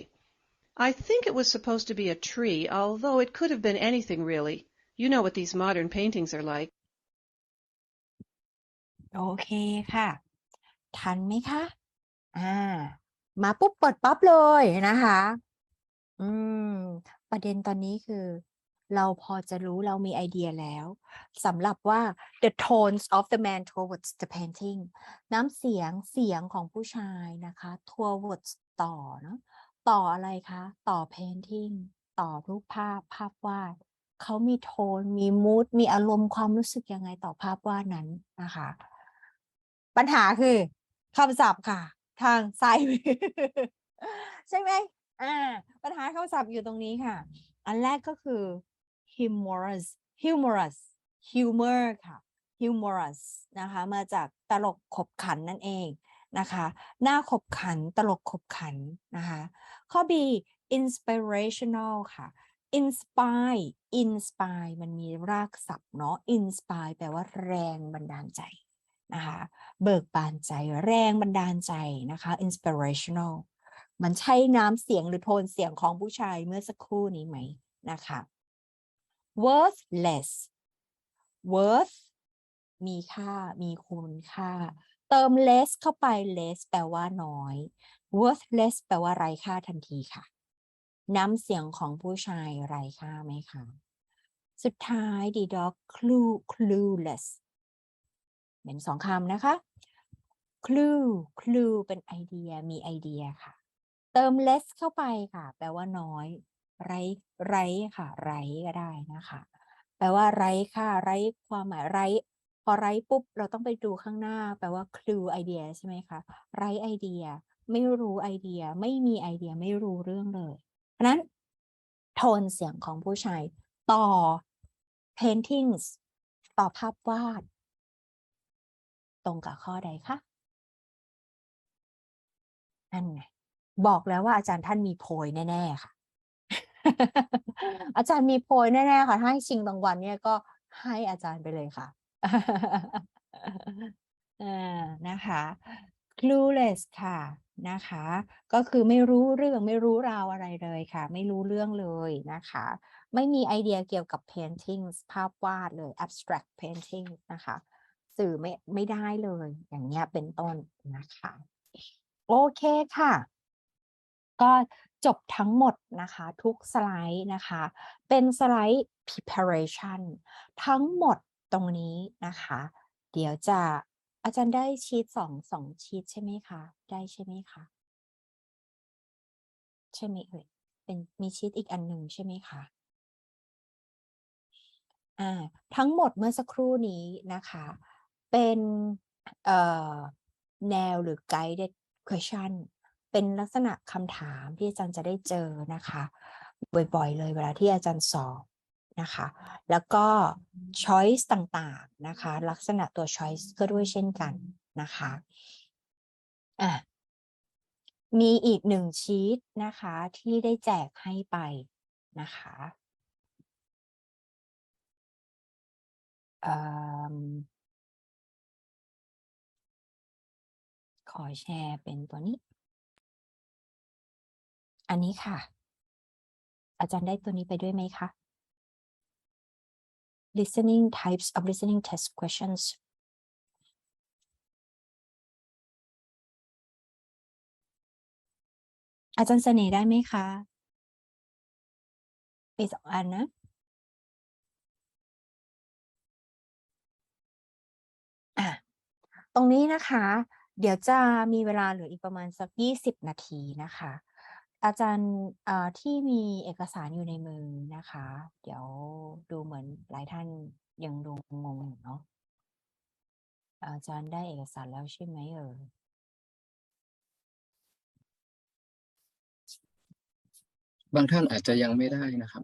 I think it was supposed to be a tree, although it could have been anything really. You know what these modern paintings are like. โอเคค่ะ ทันไหมคะ มาปุ๊บเปิดปั๊บเลยนะคะ ประเด็นตอนนี้คือ เราพอจะรู้เรามีไอเดียแล้วสำหรับว่า the tones of the man towards the painting น้ำเสียงของผู้ชายนะคะ towards ต่อเนาะต่ออะไรคะต่อ painting ต่อรูปภาพวาดเขามีโทนมี mood มีอารมณ์ความรู้สึกยังไงต่อภาพวาดนั้นนะคะปัญหาคือคำศัพท์ค่ะทางซ้ายมือ ใช่ไหมปัญหาคำศัพท์อยู่ตรงนี้ค่ะอันแรกก็คือ humor ค่ะ humorous นะคะมาจากตลกขบขันนั่นเองนะคะหน้าขบขันตลกขบขันนะคะข้อ B inspirational ค่ะ inspire มันมีรากศัพท์เนาะ inspire แปลว่าแรงบันดาลใจนะคะเบิกบานใจแรงบันดาลใจนะคะ inspirational มันใช่น้ำเสียงหรือโทนเสียงของผู้ชายเมื่อสักครู่นี้ไหมนะคะ worth มีค่ามีคุณค่าเติม less เข้าไป less แปลว่าน้อย worthless แปลว่าไร้ค่าทันทีค่ะน้ำเสียงของผู้ชายไร้ค่าไหมคะสุดท้ายดีด็อก clueless เป็นสองคำนะคะ clue เป็นไอเดียมีไอเดียค่ะเติม less เข้าไปค่ะแปลว่าน้อยไร้ค่ะไร้ก็ได้นะคะแปลว่าไร้ค่าไร้ความหมายไร้พอไร้ปุ๊บเราต้องไปดูข้างหน้าแปลว่า clue ไอเดียใช่ไหมคะไร้ไอเดียไม่รู้ไอเดียไม่มีไอเดียไม่รู้เรื่องเลยเพราะนั้นโทนเสียงของผู้ชายต่อ paintings ต่อภาพวาดตรงกับข้อใดคะนั่นไงบอกแล้วว่าอาจารย์ท่านมีโพยแน่ๆค่ะ อาจารย์มีโพยแน่ๆค่ะถ้าให้ชิงรางวัลเนี่ยก็ให้อาจารย์ไปเลยค่ะ นะคะ clueless ค่ะนะคะก็คือไม่รู้เรื่องไม่รู้ราวอะไรเลยค่ะไม่รู้เรื่องเลยนะคะไม่มีไอเดียเกี่ยวกับ paintings ภาพวาดเลย abstract painting นะคะสื่อไม่ได้เลยอย่างเงี้ยเป็นต้นนะคะโอเคค่ะก็จบทั้งหมดนะคะทุกสไลด์นะคะเป็นสไลด์ preparation ทั้งหมดตรงนี้นะคะเดี๋ยวจะอาจารย์ได้ชีทสองชีทใช่ไหมคะได้ใช่ไหมคะใช่ไหมเอ่ยเป็นมีชีทอีกอันหนึ่งใช่ไหมคะทั้งหมดเมื่อสักครู่นี้นะคะเป็นแนวหรือ guided question เป็นลักษณะคำถามที่อาจารย์จะได้เจอนะคะบ่อยๆเลยเวลาที่อาจารย์สอบนะคะแล้วก็ choice ต่างๆนะคะลักษณะตัว choice ก็ด้วยเช่นกันนะคะมีอีกหนึ่งชีทนะคะที่ได้แจกให้ไปนะคะขอแชร์เป็นตัวนี้อันนี้ค่ะอาจารย์ได้ตัวนี้ไปด้วยไหมคะ listening types of listening test questions อาจารย์เสน่ห์ได้ไหมคะไปสองอันนะตรงนี้นะคะเดี๋ยวจะมีเวลาเหลืออีกประมาณสัก20 นาทีนะคะอาจารย์ที่มีเอกสารอยู่ในมือนะคะเดี๋ยวดูเหมือนหลายท่านยังดูงงอยู่เนาะอาจารย์ได้เอกสารแล้วใช่ไหมบางท่านอาจจะยังไม่ได้นะครับ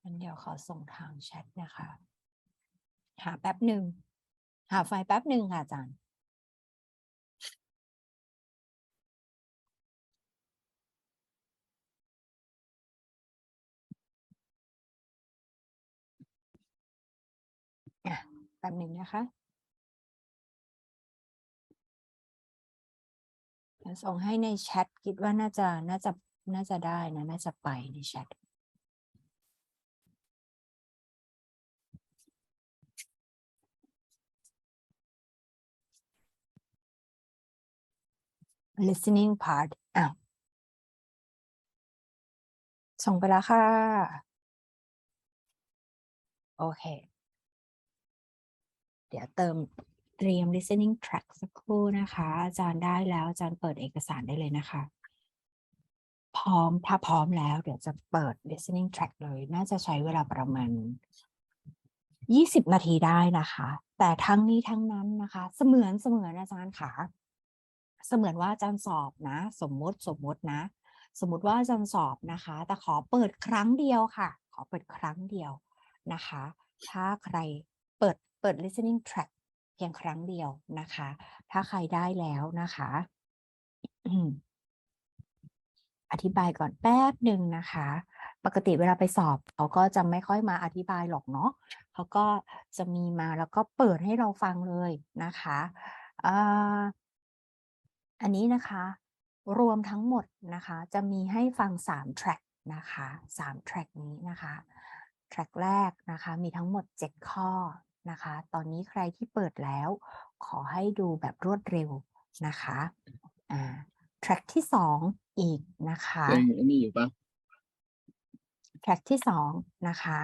งั้นเดี๋ยวขอส่งทางแชทนะคะหาแป๊บหนึ่งหาไฟล์แป๊บหนึ่งค่ะอาจารย์แป๊บหนึ่งนะคะ เดี๋ยวส่งให้ในแชทคิดว่าน่าจะได้นะน่าจะไปในแชท listening part อ้าวส่งไปแล้วค่ะโอเคเดี๋ยวเตรียม listening track สักครู่นะคะอาจารย์ได้แล้วอาจารย์เปิดเอกสารได้เลยนะคะถ้าพร้อมแล้วเดี๋ยวจะเปิด listening track เลยน่าจะใช้เวลาประมาณ20 นาทีได้นะคะแต่ทั้งนี้ทั้งนั้นนะคะเสมือนอาจารย์ค่ะเสมือนว่าอาจารย์สอบนะสมมตินะสมมติว่าอาจารย์สอบนะคะแต่ขอเปิดครั้งเดียวค่ะขอเปิดครั้งเดียวนะคะถ้าใครเปิด listening track เพียงครั้งเดียวนะคะถ้าใครได้แล้วนะคะอธิบายก่อนแป๊บหนึ่งนะคะปกติเวลาไปสอบเขาก็จะไม่ค่อยมาอธิบายหรอกเนาะเขาก็จะมีมาแล้วก็เปิดให้เราฟังเลยนะคะอันนี้นะคะรวมทั้งหมดนะคะจะมีให้ฟัง3 track นะคะ3 track นี้นะคะ track แรกนะคะมีทั้งหมด7 ข้อนะคะตอนนี้ใครที่เปิดแล้วขอให้ดูแบบรวดเร็วนะคะtrack ที่2อีกนะคะนี่อยู่ปะ track ที่2นะคะ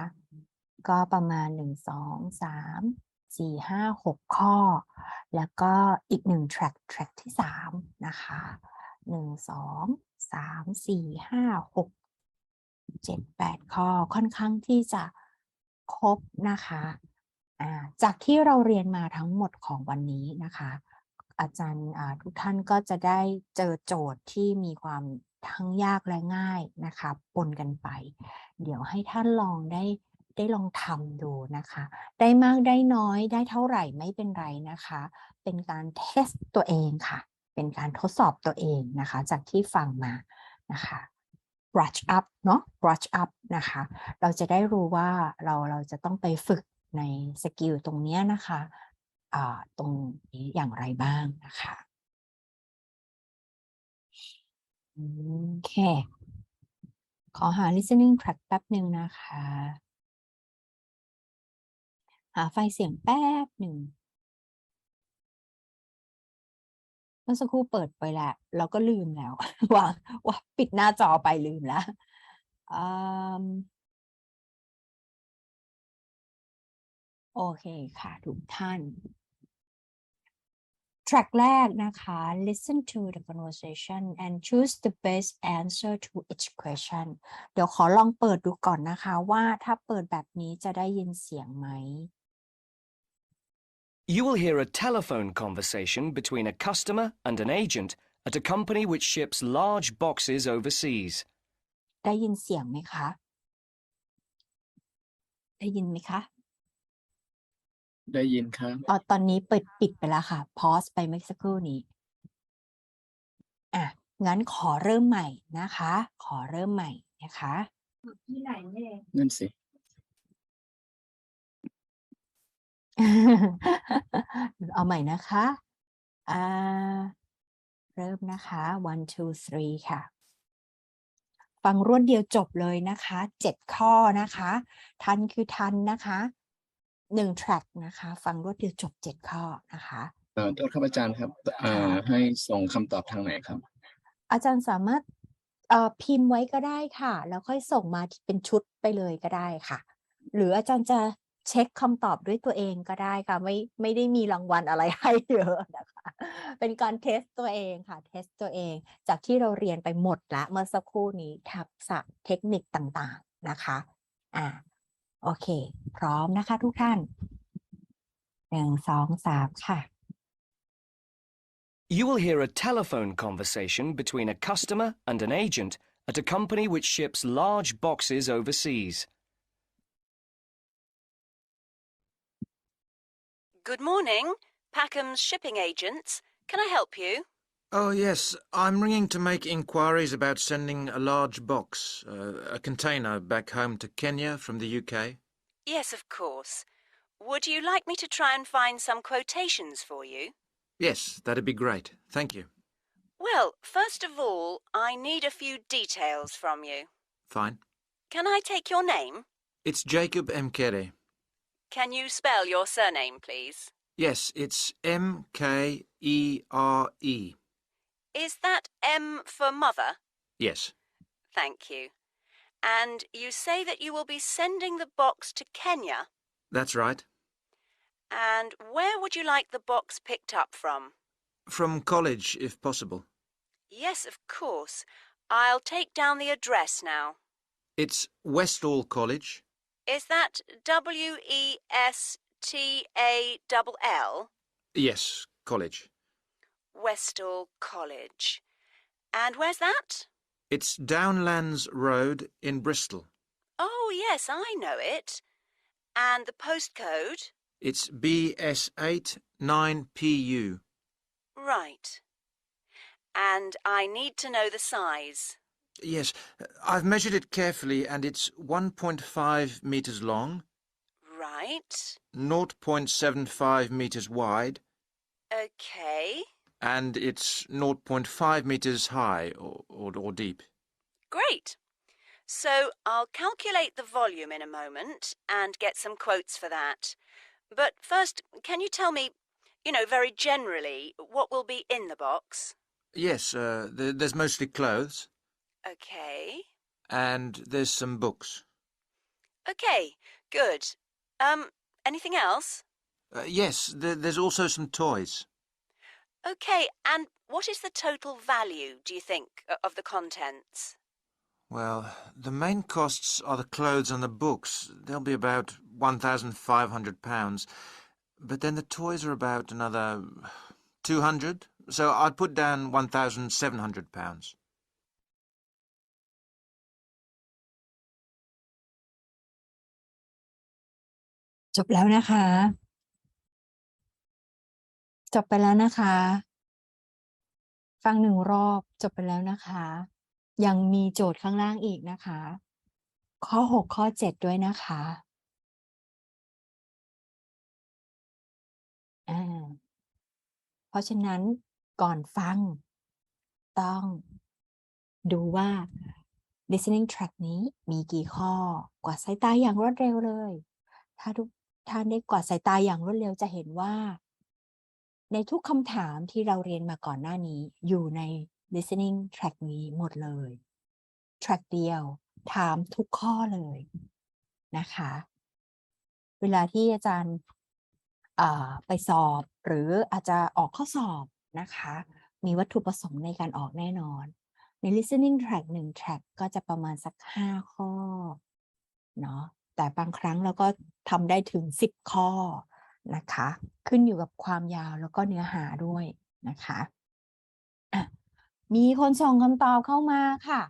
ก็ประมาณ1 2 3 4 5 6 ข้อแล้วก็อีก1 track ที่3นะคะ1 2 3 4 5 6 7 8 ข้อค่อนข้างที่จะครบนะคะจากที่เราเรียนมาทั้งหมดของวันนี้นะคะอาจารย์ทุกท่านก็จะได้เจอโจทย์ที่มีความทั้งยากและง่ายนะคะปนกันไปเดี๋ยวให้ท่านลองได้ลองทำดูนะคะได้มากได้น้อยได้เท่าไหร่ไม่เป็นไรนะคะเป็นการเทสตัวเองค่ะเป็นการทดสอบตัวเองนะคะจากที่ฟังมานะคะ brush up เนาะ brush up นะคะเราจะได้รู้ว่าเราจะต้องไปฝึกในสกิลตรงนี้นะคะตรงนี้อย่างไรบ้างนะคะโอเคขอหา listening track แป๊บหนึ่งนะคะหาไฟล์เสียงแป๊บหนึ่งเมื่อสักครู่เปิดไปแล้วเราก็ลืมแล้ว ว่าปิดหน้าจอไปลืมแล้วโอเคค่ะทุกท่าน track แรกนะคะ listen to the conversation and choose the best answer to each question เดี๋ยวขอลองเปิดดูก่อนนะคะว่าถ้าเปิดแบบนี้จะได้ยินเสียงไหม You will hear a telephone conversation between a customer and an agent at a company which ships large boxes overseas. ได้ยินเสียงไหมคะได้ยินไหมคะได้ยินครับตอนนี้ปิดไปแล้วค่ะพอสไปเมื่อสักครู่นี้งั้นขอเริ่มใหม่นะคะขอเริ่มใหม่นะคะที่ไหนเนี่ยนั่นสิ เอาใหม่นะคะเริ่มนะคะ one two three ค่ะฟังรวดเดียวจบเลยนะคะ7 ข้อนะคะทันคือทันนะคะ1 track นะคะฟังรวดเดียวจบ7 ข้อนะคะโทษครับอาจารย์ครับให้ส่งคำตอบทางไหนครับอาจารย์สามารถพิมพ์ไว้ก็ได้ค่ะแล้วค่อยส่งมาเป็นชุดไปเลยก็ได้ค่ะหรืออาจารย์จะเช็คคำตอบด้วยตัวเองก็ได้ค่ะไม่ได้มีรางวัลอะไรให้เยอะนะคะเป็นการเทสตัวเองค่ะเทสตัวเองจากที่เราเรียนไปหมดละเมื่อสักครู่นี้ทักษะเทคนิคต่างๆนะคะโอเคพร้อมนะคะทุกท่าน1 2 3ค่ะYou will hear a telephone conversation between a customer and an agent at a company which ships large boxes overseas. Good morning, Packham's shipping agents. Can I help you? Oh, yes. I'm ringing to make inquiries about sending a large box, a container back home to Kenya from the UK. Yes, of course. Would you like me to try and find some quotations for you? Yes, that'd be great. Thank you. Well, first of all, I need a few details from you. Fine. Can I take your name? It's Jacob Mkere. Can you spell your surname, please? Yes, it's Mkere. Is that M for mother? Yes. Thank you. And you say that you will be sending the box to Kenya? That's right. And where would you like the box picked up from? From college, if possible. Yes, of course. I'll take down the address now. It's Westall College. Is that Westall? Yes, college. Westall College. And where's that? It's Downlands Road in Bristol. Oh, yes, I know it. And the postcode? It's BS8 9PU. Right. And I need to know the size. Yes, I've measured it carefully and it's 1.5 meters long. Right. 0.75 meters wide. Okay. And it's 0.5 meters high or deep. Great. So I'll calculate the volume in a moment and get some quotes for that. But first, can you tell me, very generally, what will be in the box? Yes, there's mostly clothes. Okay. And there's some books. Okay, good. Anything else? Yes, there's also some toys. Okay, and what is the total value, do you think, of the contents? Well, the main costs are the clothes and the books. They'll be about £1,500. But then the toys are about another 200. So I'd put down £1,700. จบแล้วนะคะ จบไปแล้วนะคะ ฟัง1 รอบจบไปแล้วนะคะ ยังมีโจทย์ข้างล่างอีกนะคะ ข้อ 6 ข้อ 7 ด้วยนะคะเพราะฉะนั้นก่อนฟังต้องดูว่า listening track นี้มีกี่ข้อกวาดสายตาอย่างรวดเร็วเลยถ้าทุกท่านได้กวาดสายตาอย่างรวดเร็วจะเห็นว่าในทุกคำถามที่เราเรียนมาก่อนหน้านี้อยู่ใน listening track นี้หมดเลย track เดียวถามทุกข้อเลยนะคะเวลาที่อาจารย์ไปสอบหรืออาจจะออกข้อสอบนะคะมีวัตถุประสงค์ในการออกแน่นอนใน listening track 1 track ก็จะประมาณสัก5 ข้อเนาะแต่บางครั้งเราก็ทำได้ถึง10 ข้อนะคะขึ้นอยู่กับความยาวแล้วก็เนื้อหาด้วยนะคะมีคนส่งคำตอบเข้ามาค่ะ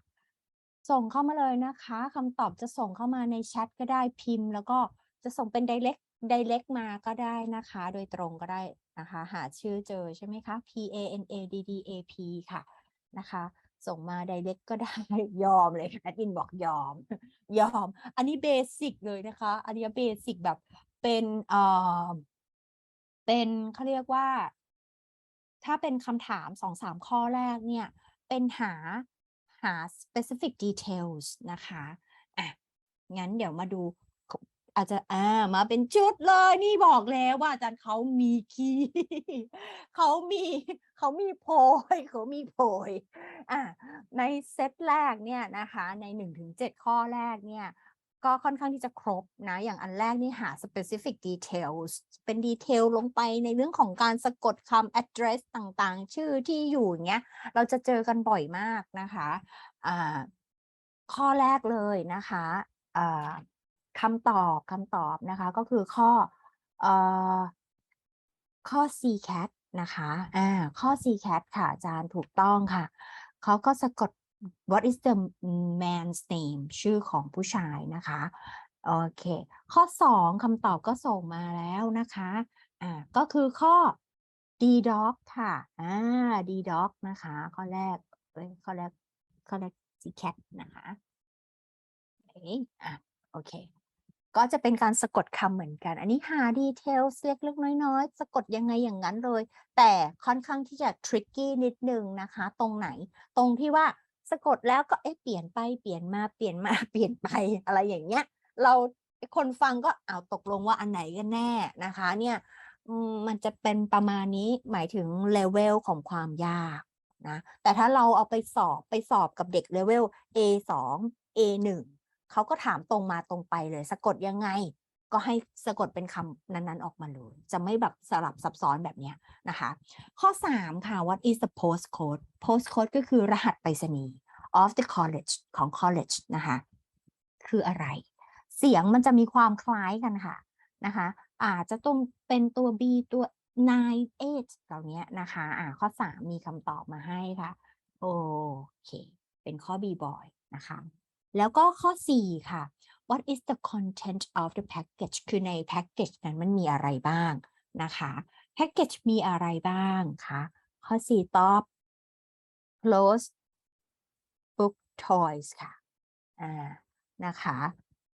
ส่งเข้ามาเลยนะคะคำตอบจะส่งเข้ามาในแชทก็ได้พิมพ์แล้วก็จะส่งเป็น direct มาก็ได้นะคะโดยตรงก็ได้นะคะหาชื่อเจอใช่ไหมคะ PANADDAP ค่ะนะคะส่งมา direct ก็ได้ยอมเลยแอดมินบอกยอมอันนี้เบสิกเลยนะคะอันนี้เบสิกแบบเป็นเขาเรียกว่าถ้าเป็นคำถาม 2-3 ข้อแรกเนี่ยเป็นหา specific details นะคะงั้นเดี๋ยวมาดูอาจจะมาเป็นชุดเลยนี่บอกแล้วว่าอาจารย์เขามีคีย์เขามีโพยในเซตแรกเนี่ยนะคะใน 1-7 ข้อแรกเนี่ยก็ค่อนข้างที่จะครบนะอย่างอันแรกนี่หา specific details เป็นดีเทลลงไปในเรื่องของการสะกดคำ address ต่างๆชื่อที่อยู่เงี้ยเราจะเจอกันบ่อยมากนะคะข้อแรกเลยนะคะคำตอบนะคะก็คือข้อ CCAT นะคะข้อ CCAT ค่ะอาจารย์ถูกต้องค่ะเขาก็สะกด What is the man's name ชื่อของผู้ชายนะคะโอเคข้อ2คำตอบก็ส่งมาแล้วนะคะก็คือข้อ D dog ค่ะD dog นะคะข้อแรก CCAT นะคะโอเค ก็จะเป็นการสะกดคำเหมือนกันอันนี้หาดีเทลเล็กๆน้อยๆสะกดยังไงอย่างนั้นเลยแต่ค่อนข้างที่จะ tricky นิดนึงนะคะตรงไหนตรงที่ว่าสะกดแล้วก็เปลี่ยนไปเปลี่ยนมาเปลี่ยนมาเปลี่ยนไปอะไรอย่างเงี้ยเราคนฟังก็เอาตกลงว่าอันไหนกันแน่นะคะเนี่ยมันจะเป็นประมาณนี้หมายถึงเลเวลของความยากนะแต่ถ้าเราเอาไปสอบกับเด็กเลเวล A2 A1 เขาก็ถามตรงมาตรงไปเลยสะกดยังไงก็ให้สะกดเป็นคำนั้นๆออกมาเลยจะไม่แบบสลับซับซ้อนแบบนี้นะคะข้อ3ค่ะ what is the postcode postcode ก็คือรหัสไปรษณีย์ of the college ของ college นะคะคืออะไรเสียงมันจะมีความคล้ายกันค่ะนะคะอาจจะต้องเป็นตัว B ตัว 9 8เหล่านี้นะคะข้อ3มีคำตอบมาให้ค่ะโอเคเป็นข้อ B boy นะคะแล้วก็ข้อ4ค่ะ what is the content of the package คือในแพ็กเกจนั้นมันมีอะไรบ้างนะคะแพ็กเกจมีอะไรบ้างคะข้อ4ตอบ clothes book toys ค่ะนะคะ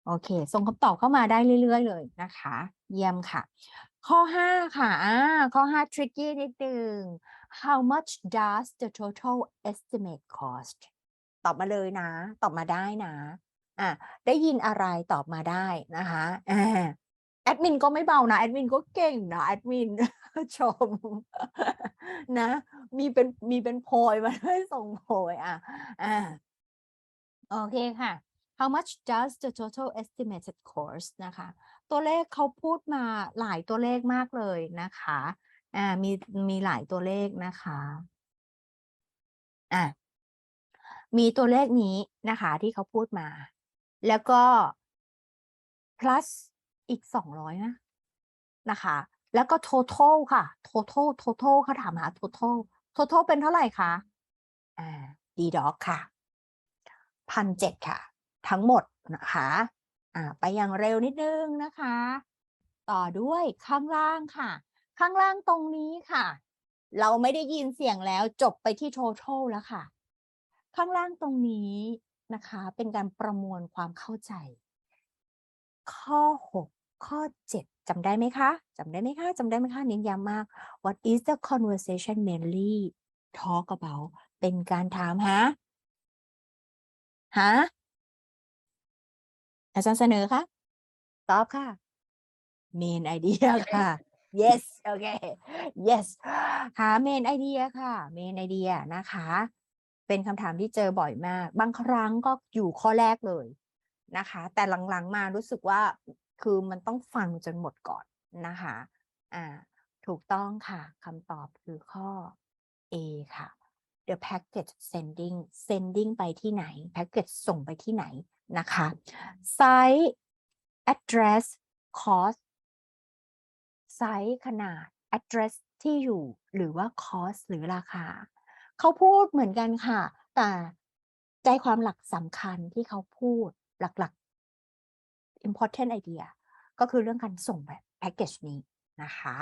โอเคส่งคำตอบเข้ามาได้เรื่อยๆเลยนะคะเยี่ยมค่ะข้อ5ค่ะข้อ5 tricky นิดนึง how much does the total estimate cost ตอบมาเลยนะตอบมาได้นะได้ยินอะไรตอบมาได้นะคะแอดมินก็ไม่เบานะแอดมินก็เก่งนะแอดมิน ชมนะมีเป็นโพยมาด้วยส่งโพยโอเคค่ะ how much does the total estimated cost นะคะตัวเลขเขาพูดมาหลายตัวเลขมากเลยนะคะมีหลายตัวเลขนะคะมีตัวเลขนี้นะคะที่เขาพูดมาแล้วก็ plus อีก200นะคะแล้วก็ total ค่ะ total เขาถามหา total เป็นเท่าไหร่คะdeduct ค่ะ 1,700 ค่ะทั้งหมดนะคะไปอย่างเร็วนิดนึงนะคะต่อด้วยข้างล่างค่ะข้างล่างตรงนี้ค่ะเราไม่ได้ยินเสียงแล้วจบไปที่ total แล้วค่ะข้างล่างตรงนี้นะคะเป็นการประมวลความเข้าใจข้อ6ข้อ7จำได้ไหมคะเน้นย้ำมาก What is the conversation mainly talk about เป็นการถามหาอาจารย์เสนอค่ะตอบค่ะ main idea ค่ะ yes โอเค yes หา main idea ค่ะ main idea นะคะเป็นคำถามที่เจอบ่อยมากบางครั้งก็อยู่ข้อแรกเลยนะคะแต่หลังๆมารู้สึกว่าคือมันต้องฟังจนหมดก่อนนะคะถูกต้องค่ะคำตอบคือข้อ A ค่ะ the package sending ไปที่ไหน package ส่งไปที่ไหนนะคะ size address cost size ขนาด address ที่อยู่หรือว่า cost หรือราคาเขาพูดเหมือนกันค่ะแต่ใจความหลักสำคัญที่เขาพูดหลักๆ important idea ก็คือเรื่องการส่งแบบ package นี้นะคะ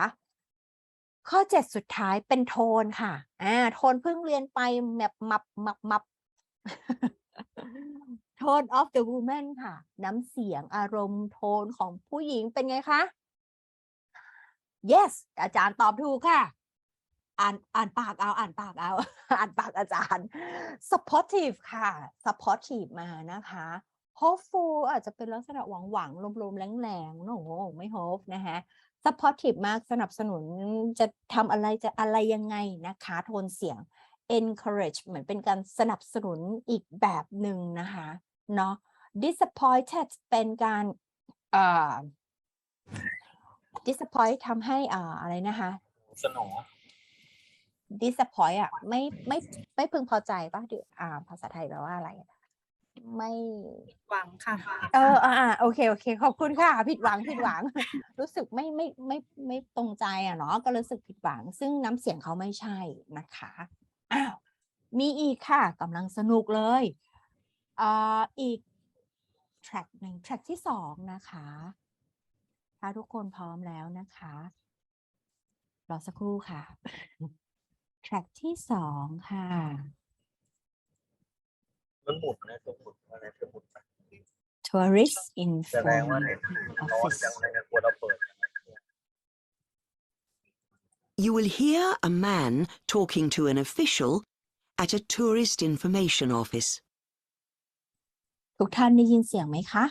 ข้อ7สุดท้ายเป็นโทนค่ะโทนเพิ่งเรียนไปมับtone of the woman ค่ะน้ำเสียงอารมณ์โทนของผู้หญิงเป็นไงคะ yes อาจารย์ตอบถูกค่ะอ่านปากเอา อ่านปากอาจารย์ supportive ค่ะ supportive มานะคะ hopeful อาจจะเป็นลักษณะหวังลมๆแรงๆโอ้โหไม่ hope นะคะ supportive มากสนับสนุนจะทำอะไรจะอะไรยังไงนะคะโทนเสียง encourage เหมือนเป็นการสนับสนุนอีกแบบหนึ่งนะคะเนาะ disappointed เป็นการdisappoint ทำให้อะไรนะคะสนอง disappoint ไม่พึงพอใจป่ะภาษาไทยแปลว่าอะไรไม่หวังค่ะโอเคขอบคุณค่ะผิดหวัง รู้สึกไม่ตรงใจเนาะก็รู้สึกผิดหวังซึ่งน้ำเสียงเขาไม่ใช่นะคะมีอีกค่ะกำลังสนุกเลยอีกแทร็กหนึ่งแทร็กที่2นะคะถ้าทุกคนพร้อมแล้วนะคะรอสักครู่ค่ะแทร็กที่2ค่ะมันหมุนนะตัวหมุนอะไรตัวหมุน tourist information office You will hear a man talking to an official at a tourist information office. ทุกท่านได้ยินเสียงไหมคะ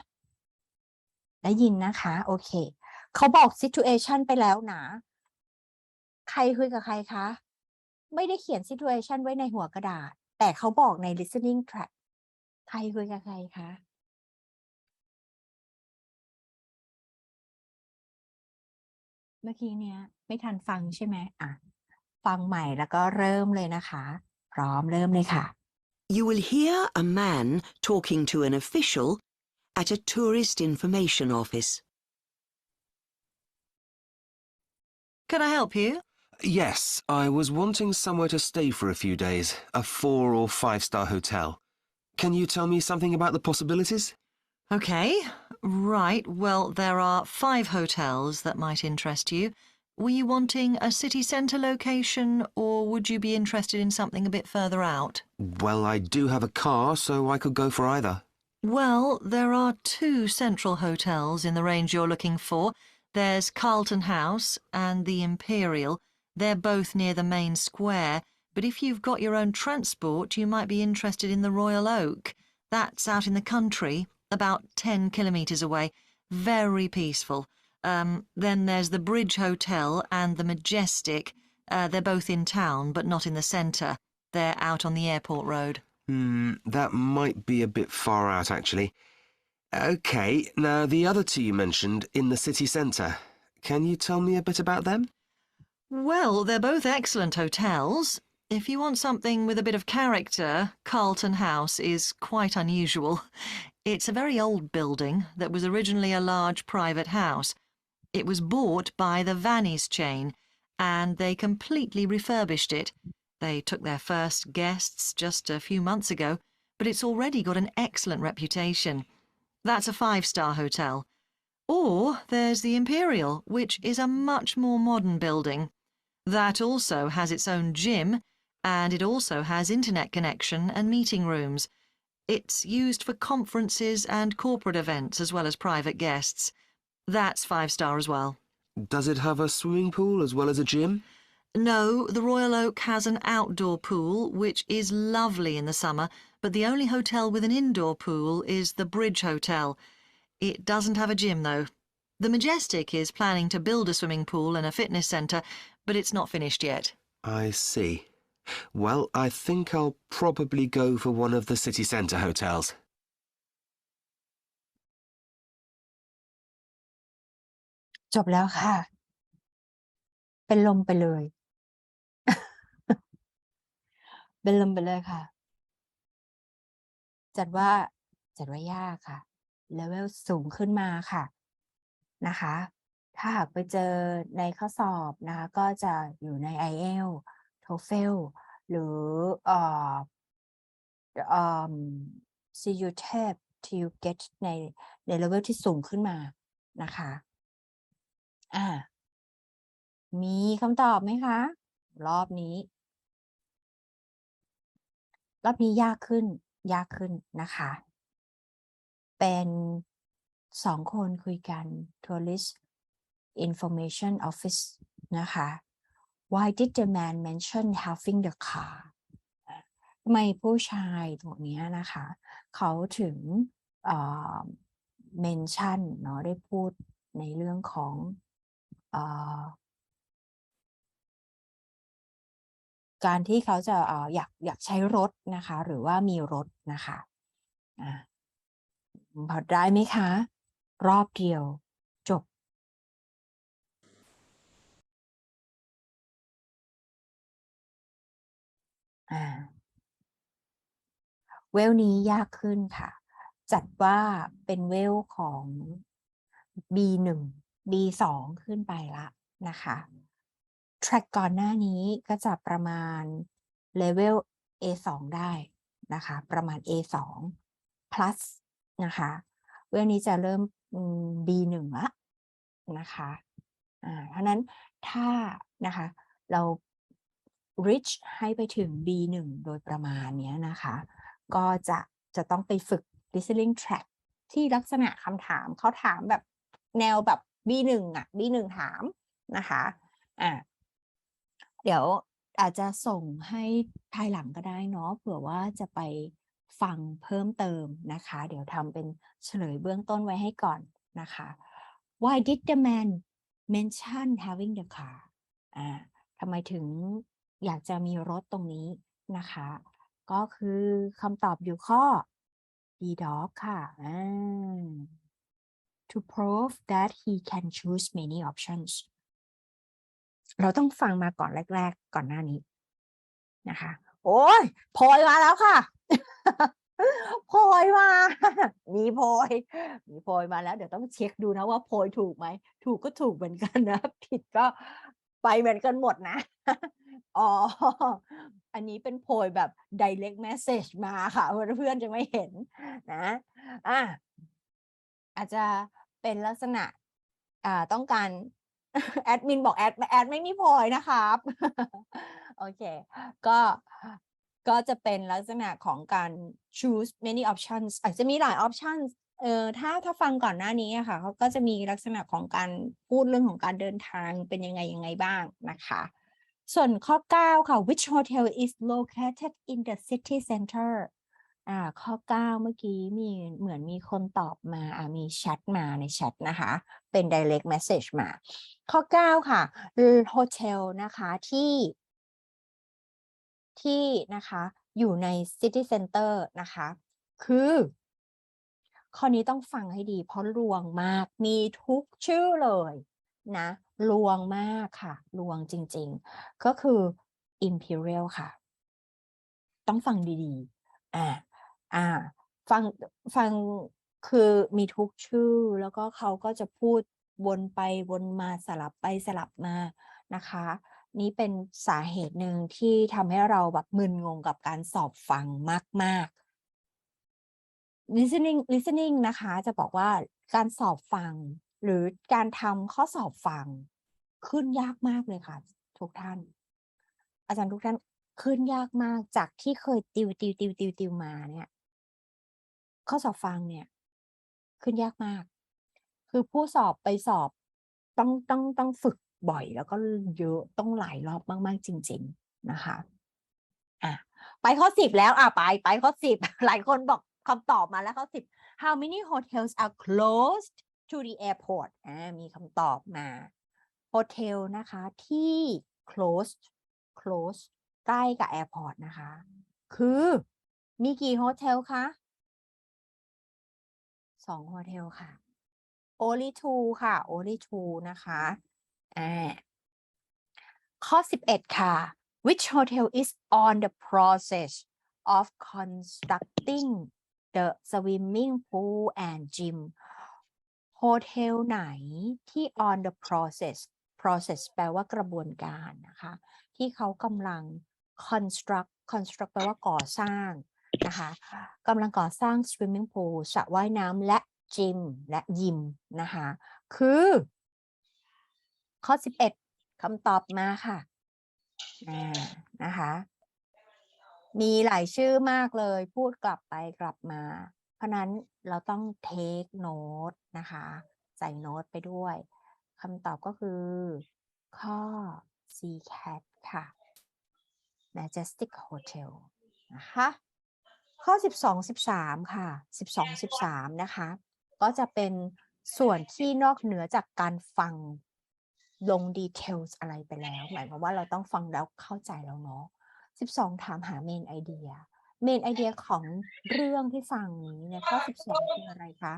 ได้ยินนะคะโอเคเขาบอก situation ไปแล้วนะใครคุยกับใครคะไม่ได้เขียน situation ไว้ในหัวกระดาษแต่เขาบอกใน listening track ใครคุยกับใครคะเมื่อกี้เนี้ยไม่ทันฟังใช่ไหมฟังใหม่แล้วก็เริ่มเลยนะคะพร้อมเริ่มเลยค่ะ You will hear a man talking to an official at a tourist information office. Can I help you? Yes, I was wanting somewhere to stay for a few days, a 4 or 5-star hotel. Can you tell me something about the possibilities? Okay, right. Well, there are 5 hotels that might interest you. Were you wanting a city centre location, or would you be interested in something a bit further out? Well, I do have a car, so I could go for either. Well, there are 2 central hotels in the range you're looking for. There's Carlton House and the Imperial. They're both near the main square, but if you've got your own transport, you might be interested in the Royal Oak. That's out in the country, about 10 kilometres away. Very peaceful. Then there's the Bridge Hotel and the Majestic. They're both in town, but not in the centre. They're out on the airport road. That might be a bit far out, actually. OK, now the other 2 you mentioned in the city centre. Can you tell me a bit about them? Well, they're both excellent hotels. If you want something with a bit of character, Carlton House is quite unusual. It's a very old building that was originally a large private house. It was bought by the Vannies chain, and they completely refurbished it. They took their first guests just a few months ago, but it's already got an excellent reputation. That's a 5-star hotel. Or there's the Imperial, which is a much more modern building. That also has its own gym, and it also has internet connection and meeting rooms. It's used for conferences and corporate events as well as private guests. That's 5-star as well. Does it have a swimming pool as well as a gym? No, the Royal Oak has an outdoor pool, which is lovely in the summer, but the only hotel with an indoor pool is the Bridge Hotel. It doesn't have a gym, though. The Majestic is planning to build a swimming pool and a fitness centre, but it's not finished yet. I see. Well, I think I'll probably go for one of the city centre hotels. จบแล้วค่ะเป็นลมไปเลย เป็นลมไปเลยค่ะจัดว่ายากค่ะเลเวลสูงขึ้นมาค่ะนะคะถ้าหากไปเจอในข้อสอบนะคะก็จะอยู่ใน IELTS TOEFL หรือCUTEP TUGET ในเลเวลที่สูงขึ้นมานะคะมีคำตอบไหมคะรอบนี้ยากขึ้นนะคะเป็น2 คนคุยกัน Tourist Information Office นะคะ Why did the man mention having the car ทำไมผู้ชายตรงนี้นะคะเขาถึงmention เนาะได้พูดในเรื่องของการที่เขาจะอยากใช้รถนะคะหรือว่ามีรถนะคะพอได้ไหมคะรอบเดียวจบเวลนี้ยากขึ้นค่ะจัดว่าเป็นเวลของ B1 B2 ขึ้นไปละนะคะแทร็กก่อนหน้านี้ก็จะประมาณเลเวล A2 ได้นะคะประมาณ A2 plus นะคะเวลนี้จะเริ่มB1 ละนะคะเพราะนั้นถ้านะคะเรา reach ให้ไปถึง B1 โดยประมาณเนี้ยนะคะก็จะต้องไปฝึก listening track ที่ลักษณะคำถามเขาถามแบบแนวแบบ B1 อ่ะ B1 ถามนะคะเดี๋ยวอาจจะส่งให้ภายหลังก็ได้เนาะเผื่อว่าจะไปฟังเพิ่มเติมนะคะเดี๋ยวทำเป็นเฉลยเบื้องต้นไว้ให้ก่อนนะคะ Why did the man mention having the car ทำไมถึงอยากจะมีรถตรงนี้นะคะก็คือคำตอบอยู่ข้อ D dog ค่ะ to prove that he can choose many options เราต้องฟังมาก่อนแรกๆก่อนหน้านี้นะคะโอ้ยโพยมาแล้วค่ะ โพยมามีโพยมาแล้วเดี๋ยวต้องเช็คดูนะว่าโพยถูกไหมถูกก็ถูกเหมือนกันนะผิดก็ไปเหมือนกันหมดนะอ๋ออันนี้เป็นโพยแบบ direct message มาค่ะเพื่อนๆจะไม่เห็นนะอาจจะเป็นลักษณะต้องการแอดมินบอกแอดไม่มีโพยนะครับโอเคก็จะเป็นลักษณะของการ choose many options อาจจะมีหลาย options ถ้าฟังก่อนหน้านี้ค่ะเขาก็จะมีลักษณะของการพูดเรื่องของการเดินทางเป็นยังไงบ้างนะคะส่วนข้อ 9 ค่ะ which hotel is located in the city center ข้อ 9 เมื่อกี้เหมือนมีคนตอบมามีแชทมาในแชทนะคะเป็น direct message มาข้อ 9 ค่ะ hotel นะคะที่นะคะอยู่ใน city center นะคะคือข้อนี้ต้องฟังให้ดีเพราะลวงมากมีทุกชื่อเลยนะลวงมากค่ะลวงจริงๆก็คือ Imperial ค่ะต้องฟังดีๆฟังคือมีทุกชื่อแล้วก็เขาก็จะพูดวนไปวนมาสลับไปสลับมานะคะนี่เป็นสาเหตุหนึ่งที่ทำให้เราแบบมึนงงกับการสอบฟังมากๆ listening นะคะจะบอกว่าการสอบฟังหรือการทำข้อสอบฟังขึ้นยากมากเลยค่ะทุกท่านอาจารย์ทุกท่านขึ้นยากมากจากที่เคยติวมาเนี่ยข้อสอบฟังเนี่ยขึ้นยากมากคือผู้สอบไปสอบต้องฝึกบ่อยแล้วก็เยอะต้องหลายรอบมากๆจริงๆนะคะไปข้อ 10แล้วไปข้อ 10 หลายคนบอกคำตอบมาแล้วข้อ 10 How many hotels are close to the airport มีคำตอบมาโฮเทลนะคะที่ close ใกล้กับ airport นะคะคือมีกี่โฮเทลคะ2โฮเทลค่ะ only two ค่ะ only two นะคะข้อ 11 ค่ะ which hotel is on the process of constructing the swimming pool and gym โฮเทลไหนที่ on the process แปลว่ากระบวนการนะคะที่เขากำลัง construct แปลว่าก่อสร้างนะคะกำลังก่อสร้าง swimming pool สระว่ายน้ำและจิมและยิมนะคะคือข้อ 11คำตอบมาค่ะนะคะมีหลายชื่อมากเลยพูดกลับไปกลับมาเพราะนั้นเราต้อง take note นะคะใส่โน้ตไปด้วยคำตอบก็คือข้อ C cat ค่ะ Majestic Hotel นะคะข้อ 12-13 ค่ะ 12-13 นะคะก็จะเป็นส่วนที่นอกเหนือจากการฟังลงดีเทลอะไรไปแล้วหมายความว่าเราต้องฟังแล้วเข้าใจแล้วเนาะ12ถามหาเมนไอเดียของเรื่องที่ฟังนี้เนี่ยข้อ12คืออะไรคะ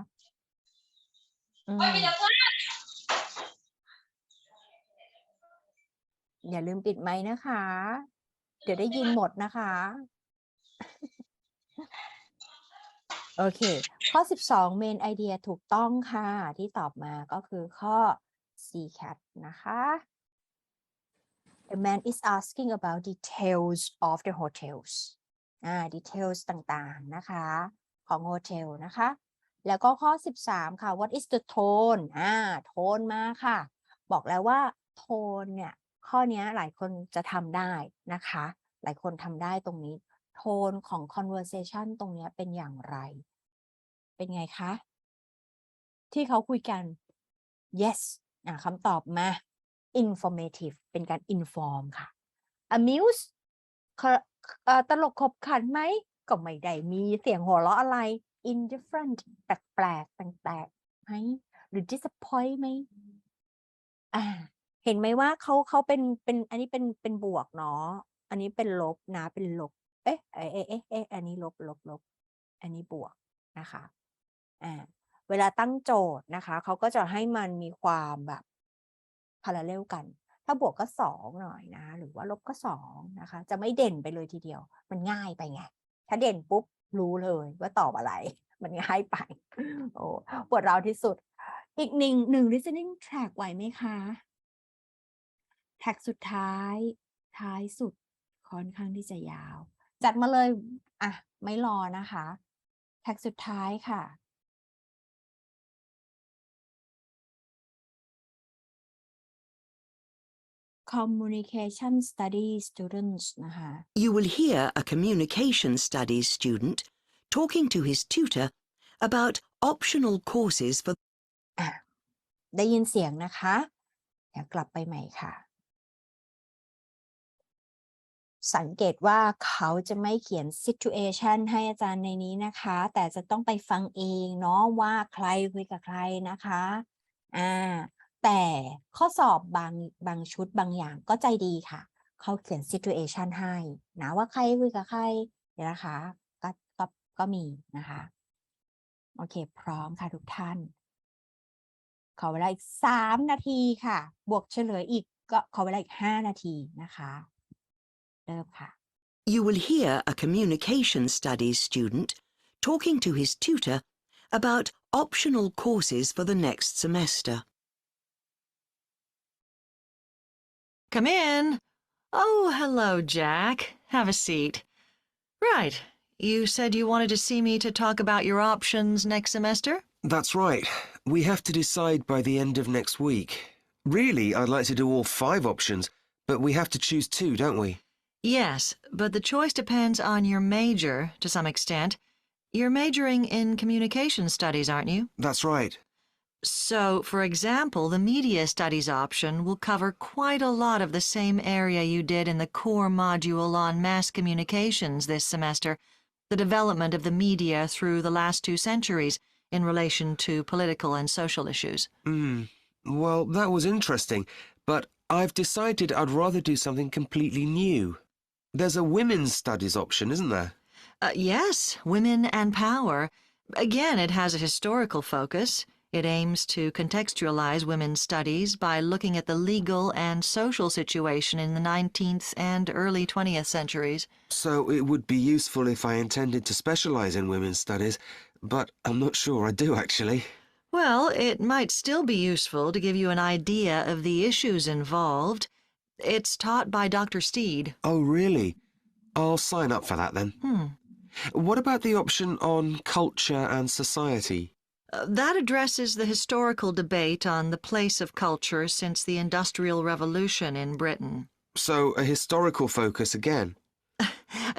อย่าลืมปิดไมค์นะคะเดี๋ยวได้ยินหมดนะคะโอเคข้อ12 main idea ถูกต้องค่ะที่ตอบมาก็คือข้อ C cat นะคะ The man is asking about details of the hotels details ต่างๆนะคะของโฮเทลนะคะแล้วก็ข้อ 13 ค่ะ What is the tone โทนมาค่ะบอกแล้วว่าโทนเนี่ยข้อนี้หลายคนจะทำได้นะคะหลายคนทำได้ตรงนี้โทนของ conversation ตรงนี้เป็นอย่างไรเป็นไงคะ ที่เขาคุยกัน yes คำตอบมา informative เป็นการ inform ค่ะ amuse ตลกขบขันไหมก็ไม่ได้มีเสียงหัวเราะอะไร indifferent แปลกๆแปลกๆไหมหรือ disappoint ไหมเห็นไหมว่าเขาเป็นอันนี้เป็นบวกเนาะอันนี้เป็นลบนะเป็นลบเอ๊ะอันนี้ลบอันนี้บวกนะคะเวลาตั้งโจทย์นะคะเขาก็จะให้มันมีความแบบพาราเรลกันถ้าบวกก็2หน่อยนะหรือว่าลบก็2นะคะจะไม่เด่นไปเลยทีเดียวมันง่ายไปไงถ้าเด่นปุ๊บรู้เลยว่าตอบอะไรมันง่ายไปโอ้ปวดร้าวที่สุดอีกหนึ่ง listening track ไหวไหมคะแท็กสุดท้ายสุดค่อนข้างที่จะยาวจัดมาเลยไม่รอนะคะแท็กสุดท้ายค่ะ communication studies students นะคะ You will hear a communication studies student talking to his tutor about optional courses for ได้ยินเสียงนะคะเดี๋ยวกลับไปใหม่ค่ะสังเกตว่าเขาจะไม่เขียน situation ให้อาจารย์ในนี้นะคะแต่จะต้องไปฟังเองเนาะว่าใครคุยกับใครนะคะแต่ข้อสอบบางชุดบางอย่างก็ใจดีค่ะเขาเขียน situation ให้นะว่าใครคุยกับใครเดี๋ยวนะคะก็มีนะคะโอเคพร้อมค่ะทุกท่านขอเวลาอีก3 นาทีค่ะบวกเฉลยอีกก็ขอเวลาอีก5 นาทีนะคะเริ่มค่ะ You will hear a communication studies student talking to his tutor about optional courses for the next semester. Come in. Oh, hello, Jack. Have a seat. Right. You said you wanted to see me to talk about your options next semester? That's right. We have to decide by the end of next week. Really, I'd like to do all 5 options, but we have to choose 2, don't we? Yes, but the choice depends on your major, to some extent. You're majoring in communication studies, aren't you? That's right. So, for example, the media studies option will cover quite a lot of the same area you did in the core module on mass communications this semester, the development of the media through the last 2 centuries in relation to political and social issues. Well, that was interesting, but I've decided I'd rather do something completely new. There's a women's studies option, isn't there? Yes, women and power. Again, it has a historical focus. It aims to contextualize women's studies by looking at the legal and social situation in the 19th and early 20th centuries. So it would be useful if I intended to specialize in women's studies, but I'm not sure I do, actually. Well, it might still be useful to give you an idea of the issues involved. It's taught by Dr. Steed. Oh, really? I'll sign up for that then. What about the option on culture and society? That addresses the historical debate on the place of culture since the Industrial Revolution in Britain. So, a historical focus again?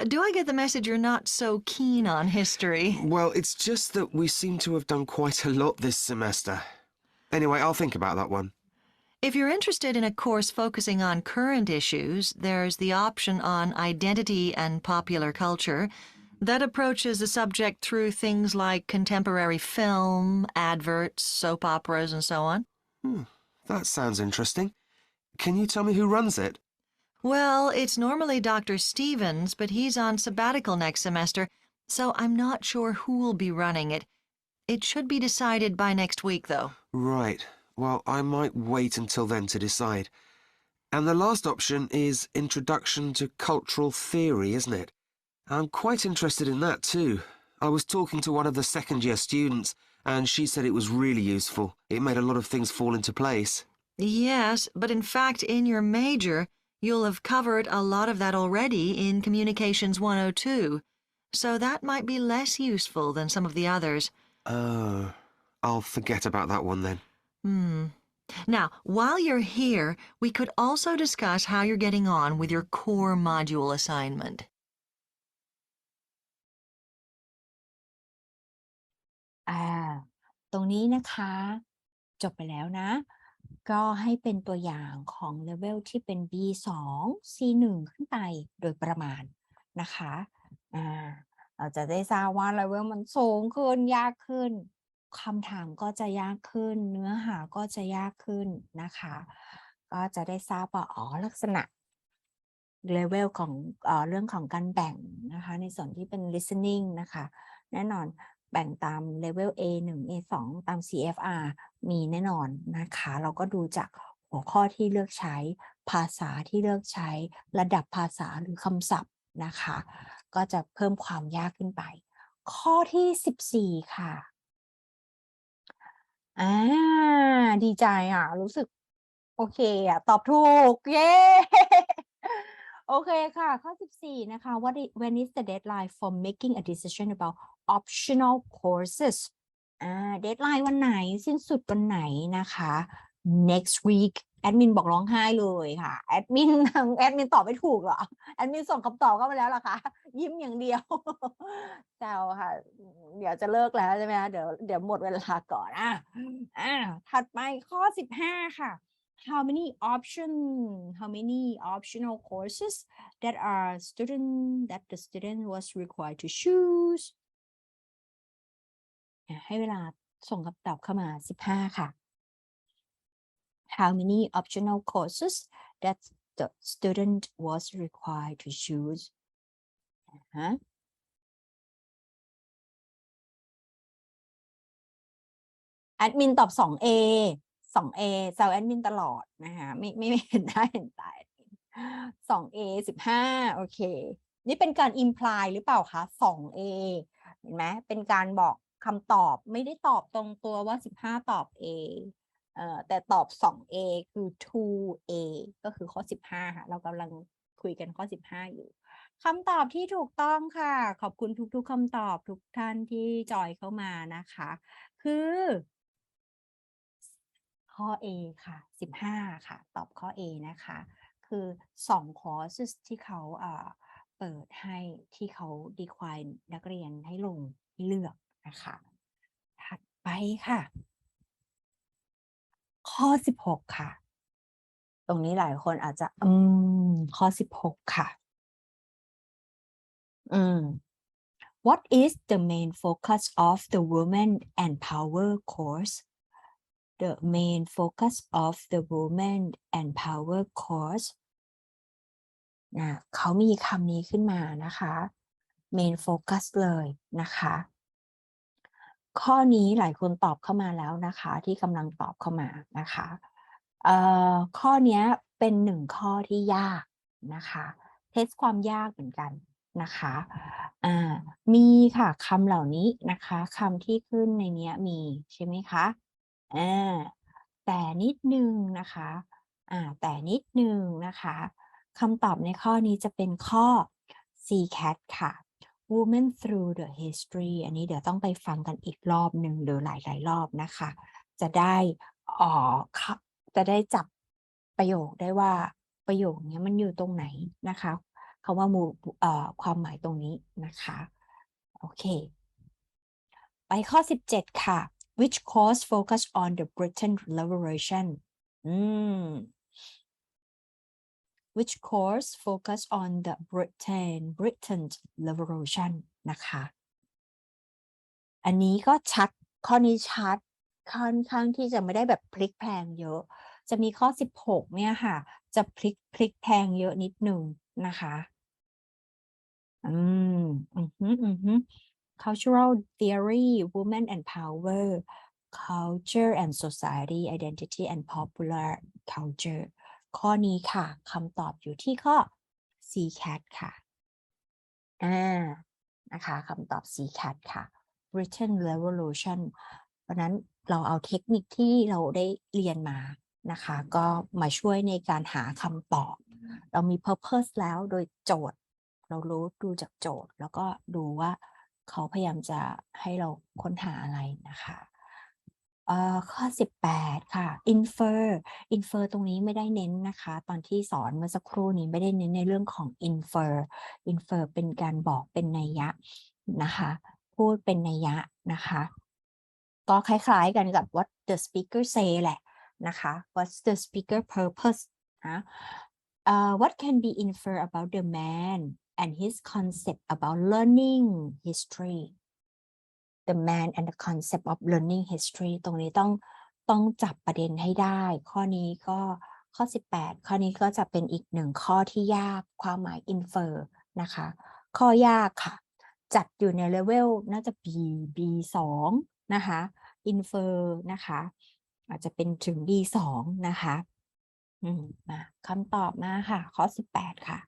Do I get the message you're not so keen on history? Well, it's just that we seem to have done quite a lot this semester. Anyway, I'll think about that one. If you're interested in a course focusing on current issues, there's the option on identity and popular culture. That approaches the subject through things like contemporary film, adverts, soap operas, and so on. That sounds interesting. Can you tell me who runs it? Well, it's normally Dr. Stevens, but he's on sabbatical next semester, so I'm not sure who'll be running it. It should be decided by next week, though. Right. Well, I might wait until then to decide. And the last option is Introduction to Cultural Theory, isn't it? I'm quite interested in that too. I was talking to one of the second-year students, and she said it was really useful. It made a lot of things fall into place. Yes, but in fact, in your major, you'll have covered a lot of that already in Communications 102, so that might be less useful than some of the others. Oh, I'll forget about that one then. Now, while you're here, we could also discuss how you're getting on with your core module assignment. ต ตรงนี้นะคะจบไปแล้วนะก็ให้เป็นตัวอย่างของเลเวลที่เป็น B2 C1 ขึ้นไปโดยประมาณนะคะเราจะได้ทราบว่าเลเวลมันสูงขึ้นยากขึ้นคำถามก็จะยากขึ้นเนื้อหาก็จะยากขึ้นนะคะก็จะได้ทราบว่าลักษณะเลเวลของเรื่องของการแบ่งนะคะในส่วนที่เป็น listening นะคะแน่นอนแบ่งตามเลเวล A1 A2 ตาม CFR มีแน่นอนนะคะเราก็ดูจากหัวข้อที่เลือกใช้ภาษาที่เลือกใช้ระดับภาษาหรือคำศัพท์นะคะก็จะเพิ่มความยากขึ้นไปข้อที่14ค่ะดีใจรู้สึกโอเคตอบถูกเย้โอเคค่ะข้อ14นะคะ when is the deadline for making a decision about optional courses deadline วันไหนสิ้นสุดวันไหนนะคะ next week แอดมินบอกร้องไห้เลยค่ะแอดมินตอบไม่ถูกเหรอแอดมินส่งคำตอบเข้ามาแล้วเหรอคะยิ้มอย่างเดียวแซวค่ะเดี๋ยวจะเลิกแล้วใช่ไหมคะเดี๋ยวหมดเวลาก่อนถัดไปข้อ15ค่ะhow many optional courses that the student was required to choose ให้เวลาส่งคำตอบเข้ามา15ค่ะhow many optional courses that the student was required to choose แอดมินตอบ 2A แซวแอดมินตลอดนะคะไม่เห็นได้เห็นตาแอดมิน 2A 15โอเคนี่เป็นการ imply หรือเปล่าคะ 2A เห็นไหมเป็นการบอกคำตอบไม่ได้ตอบตรงตัวว่า15ตอบ Aแต่ตอบ 2A คือ 2A ก็คือข้อ15ค่ะเรากำลังคุยกันข้อ15อยู่คำตอบที่ถูกต้องค่ะขอบคุณทุกๆคำตอบทุกท่านที่จอยเข้ามานะคะคือข้อ A ค่ะ15ค่ะตอบข้อ A นะคะคือ2 courses ที่เขาเปิดให้ที่เขา define นักเรียนให้ลงเลือกนะคะถัดไปค่ะข้อ16ค่ะตรงนี้หลายคนอาจจะข้อ16ค่ะWhat is the main focus of the Women and Power course? The main focus of the Women and Power course เขามีคำนี้ขึ้นมานะคะ main focus เลยนะคะข้อนี้หลายคนตอบเข้ามาแล้วนะคะที่กำลังตอบเข้ามานะคะข้อนี้เป็น1ข้อที่ยากนะคะเทสความยากเหมือนกันนะคะมีค่ะคำเหล่านี้นะคะคำที่ขึ้นในนี้มีใช่ไหมคะแต่นิดนึงนะคะคำตอบในข้อนี้จะเป็นข้อ CCAT ค่ะ Women through the history อันนี้เดี๋ยวต้องไปฟังกันอีกรอบหนึ่งหรือหลายๆรอบนะคะจะได้จับประโยคได้ว่าประโยคนี้มันอยู่ตรงไหนนะคะคำว่าความหมายตรงนี้นะคะโอเคไปข้อ17ค่ะ Which course focus on the Britain Revolution Which course focus on the Britain's Revolution นะคะอันนี้ก็ชัดข้อนี้ชัดค่อนข้างที่จะไม่ได้แบบพลิกแพลงเยอะจะมีข้อ16เนี่ยค่ะจะพลิกแพลงเยอะนิดหนึ่งนะคะCultural theory women and power culture and society identity and popular culture ข้อนี้ค่ะคำตอบอยู่ที่ข้อ CCAT ค่ะนะคะคำตอบ CCAT ค่ะ Britain Revolution เพราะนั้นเราเอาเทคนิคที่เราได้เรียนมานะคะก็มาช่วยในการหาคำตอบเรามี purpose แล้วโดยโจทย์เรารู้ดูจากโจทย์แล้วก็ดูว่าเขาพยายามจะให้เราค้นหาอะไรนะคะข้อ18ค่ะ infer ตรงนี้ไม่ได้เน้นนะคะตอนที่สอนเมื่อสักครู่นี้ไม่ได้เน้นในเรื่องของ infer เป็นการบอกเป็นนัยยะนะคะพูดเป็นนัยยะนะคะ ก็คล้ายๆกันกับ what the speaker say แหละนะคะ what's the speaker purpose นะ what can be inferred about the man and his concept about learning history the man and the concept of learning history ตรงนี้ต้องจับประเด็นให้ได้ข้อนี้ก็ข้อ18ข้อนี้ก็จะเป็นอีกหนึ่งข้อที่ยากความหมาย infer นะคะข้อยากค่ะจัดอยู่ในเลเวลน่าจะ B2 นะคะ infer นะคะอาจจะเป็นถึง B2 นะคะมาคำตอบมาค่ะข้อ18ค่ะ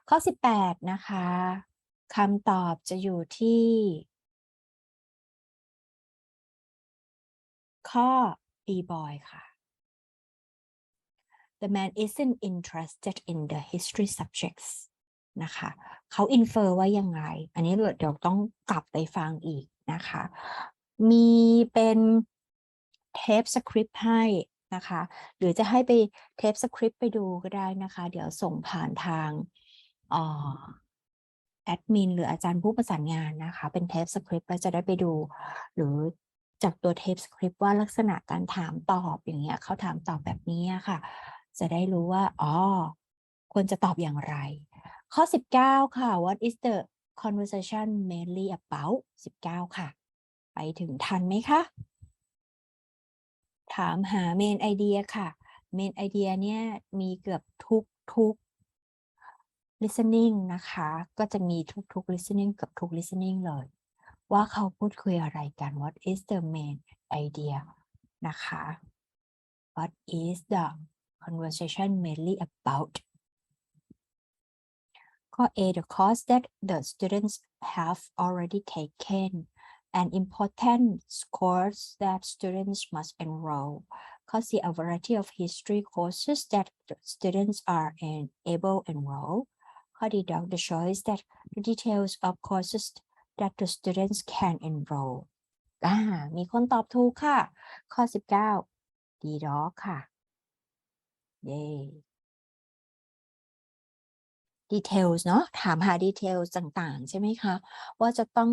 ข้อ18นะคะคำตอบจะอยู่ที่ข้อ B boy ค่ะ The man isn't interested in the history subjects นะคะเขาอินเฟอร์ว่ายังไงอันนี้เดี๋ยวต้องกลับไปฟังอีกนะคะมีเป็นเทปสคริปต์ให้นะคะหรือจะให้ไปเทปสคริปต์ไปดูก็ได้นะคะเดี๋ยวส่งผ่านทางแอดมินหรืออาจารย์ผู้ประสานงานนะคะเป็นเทปสคริปต์แล้วจะได้ไปดูหรือจากตัวเทปสคริปต์ว่าลักษณะการถามตอบอย่างเงี้ยเขาถามตอบแบบนี้ค่ะจะได้รู้ว่าควรจะตอบอย่างไรข้อ19ค่ะ What is the conversation mainly about 19ค่ะไปถึงทันไหมคะถามหา main idea ค่ะ main idea เนี่ยมีเกือบทุก listening นะคะก็จะมีทุก listening เกือบทุก listening เลยว่าเขาพูดคุยอะไรกัน What is the main idea นะคะ What is the conversation mainly aboutข้อ A the course that the students have already taken an important course that students must enroll ข้อ C a variety of history courses that the students are able to enroll ข้อ D the choice that the details of courses that the students can enroll มีคนตอบถูกค่ะข้อ19 D dog ค่ะเย้ details เนาะถามหา details ต่างๆใช่ไหมคะว่าจะต้อง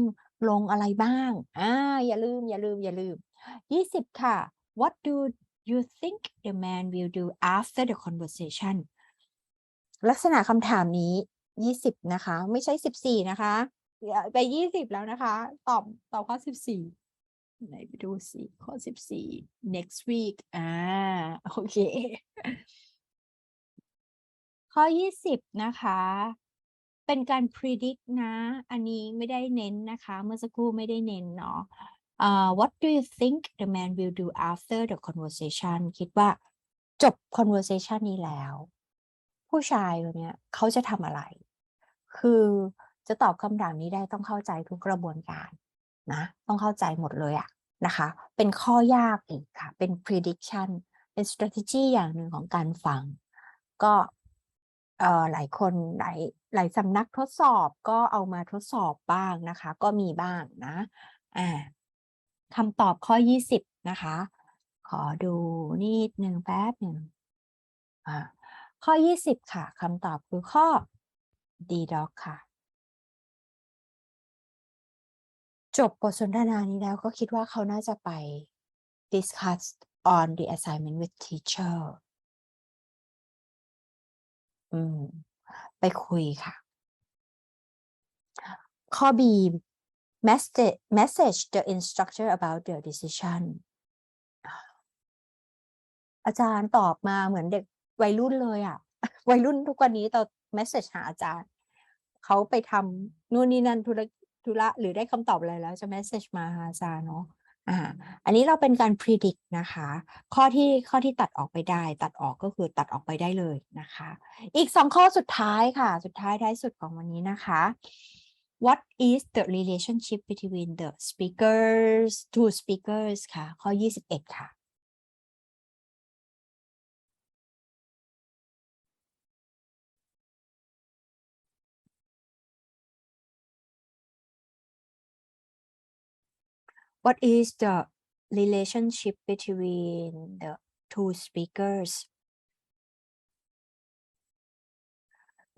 ลงอะไรบ้างอย่าลืม20ค่ะ What do you think the man will do after the conversation ลักษณะคำถามนี้20นะคะไม่ใช่14นะคะไป20แล้วนะคะตอบข้อ14ไหนไปดูสิข้อ14 next week โอเคข้อ20นะคะเป็นการ predict นะอันนี้ไม่ได้เน้นนะคะเมื่อสักครู่ไม่ได้เน้นเนาะWhat do you think the man will do after the conversation คิดว่าจบ conversation นี้แล้วผู้ชายคนนี้เขาจะทำอะไรคือจะตอบคำถามนี้ได้ต้องเข้าใจทุกกระบวนการนะต้องเข้าใจหมดเลยนะคะเป็นข้อยากอีกค่ะเป็น prediction เป็น strategy อย่างหนึ่งของการฟังก็หลายคนหลายสำนักทดสอบก็เอามาทดสอบบ้างนะคะก็มีบ้างนะคำตอบข้อ20นะคะขอดูนิดนึงแป๊บหนึ่งข้อ20ค่ะคำตอบคือข้อ D dog ค่ะจบบทสนทนานี้แล้วก็คิดว่าเขาน่าจะไป discuss on the assignment with teacherไปคุยค่ะข้อ B message the instructor about the decision อาจารย์ตอบมาเหมือนเด็กวัยรุ่นเลยวัยรุ่นทุกวันนี้ต่อ message หาอาจารย์เขาไปทำนู่นนี่นั่นธุระหรือได้คำตอบอะไรแล้วจะ message มาหาอาจารย์เนาะอันนี้เราเป็นการ predict นะคะข้อที่ตัดออกไปได้ตัดออกก็คือตัดออกไปได้เลยนะคะอีก2ข้อสุดท้ายค่ะสุดท้ายท้ายสุดของวันนี้นะคะ What is the relationship between the two speakers ค่ะข้อ21ค่ะWhat is the relationship between the two speakers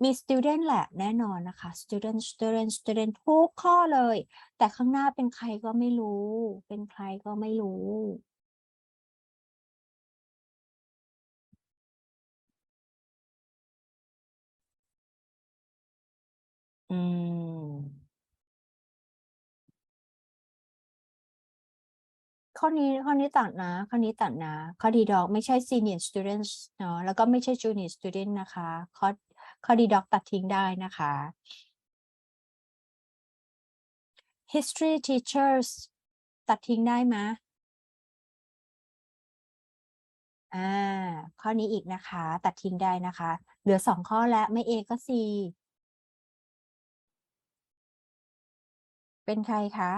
มี student แหละแน่นอนนะคะ student ทุกข้อเลย แต่ข้างหน้าเป็นใครก็ไม่รู้ เป็นใครก็ไม่รู้ อืม ข้อนี้ตัดนะข้อนี้ตัดนะข้อดีดอกไม่ใช่ senior students เนาะแล้วก็ไม่ใช่ junior student นะคะข้อดีดอกตัดทิ้งได้นะคะ history teachers ตัดทิ้งได้ไหมข้อนี้อีกนะคะตัดทิ้งได้นะคะเหลือ2ข้อแล้วไม่ A ก็ C เป็นใครคะ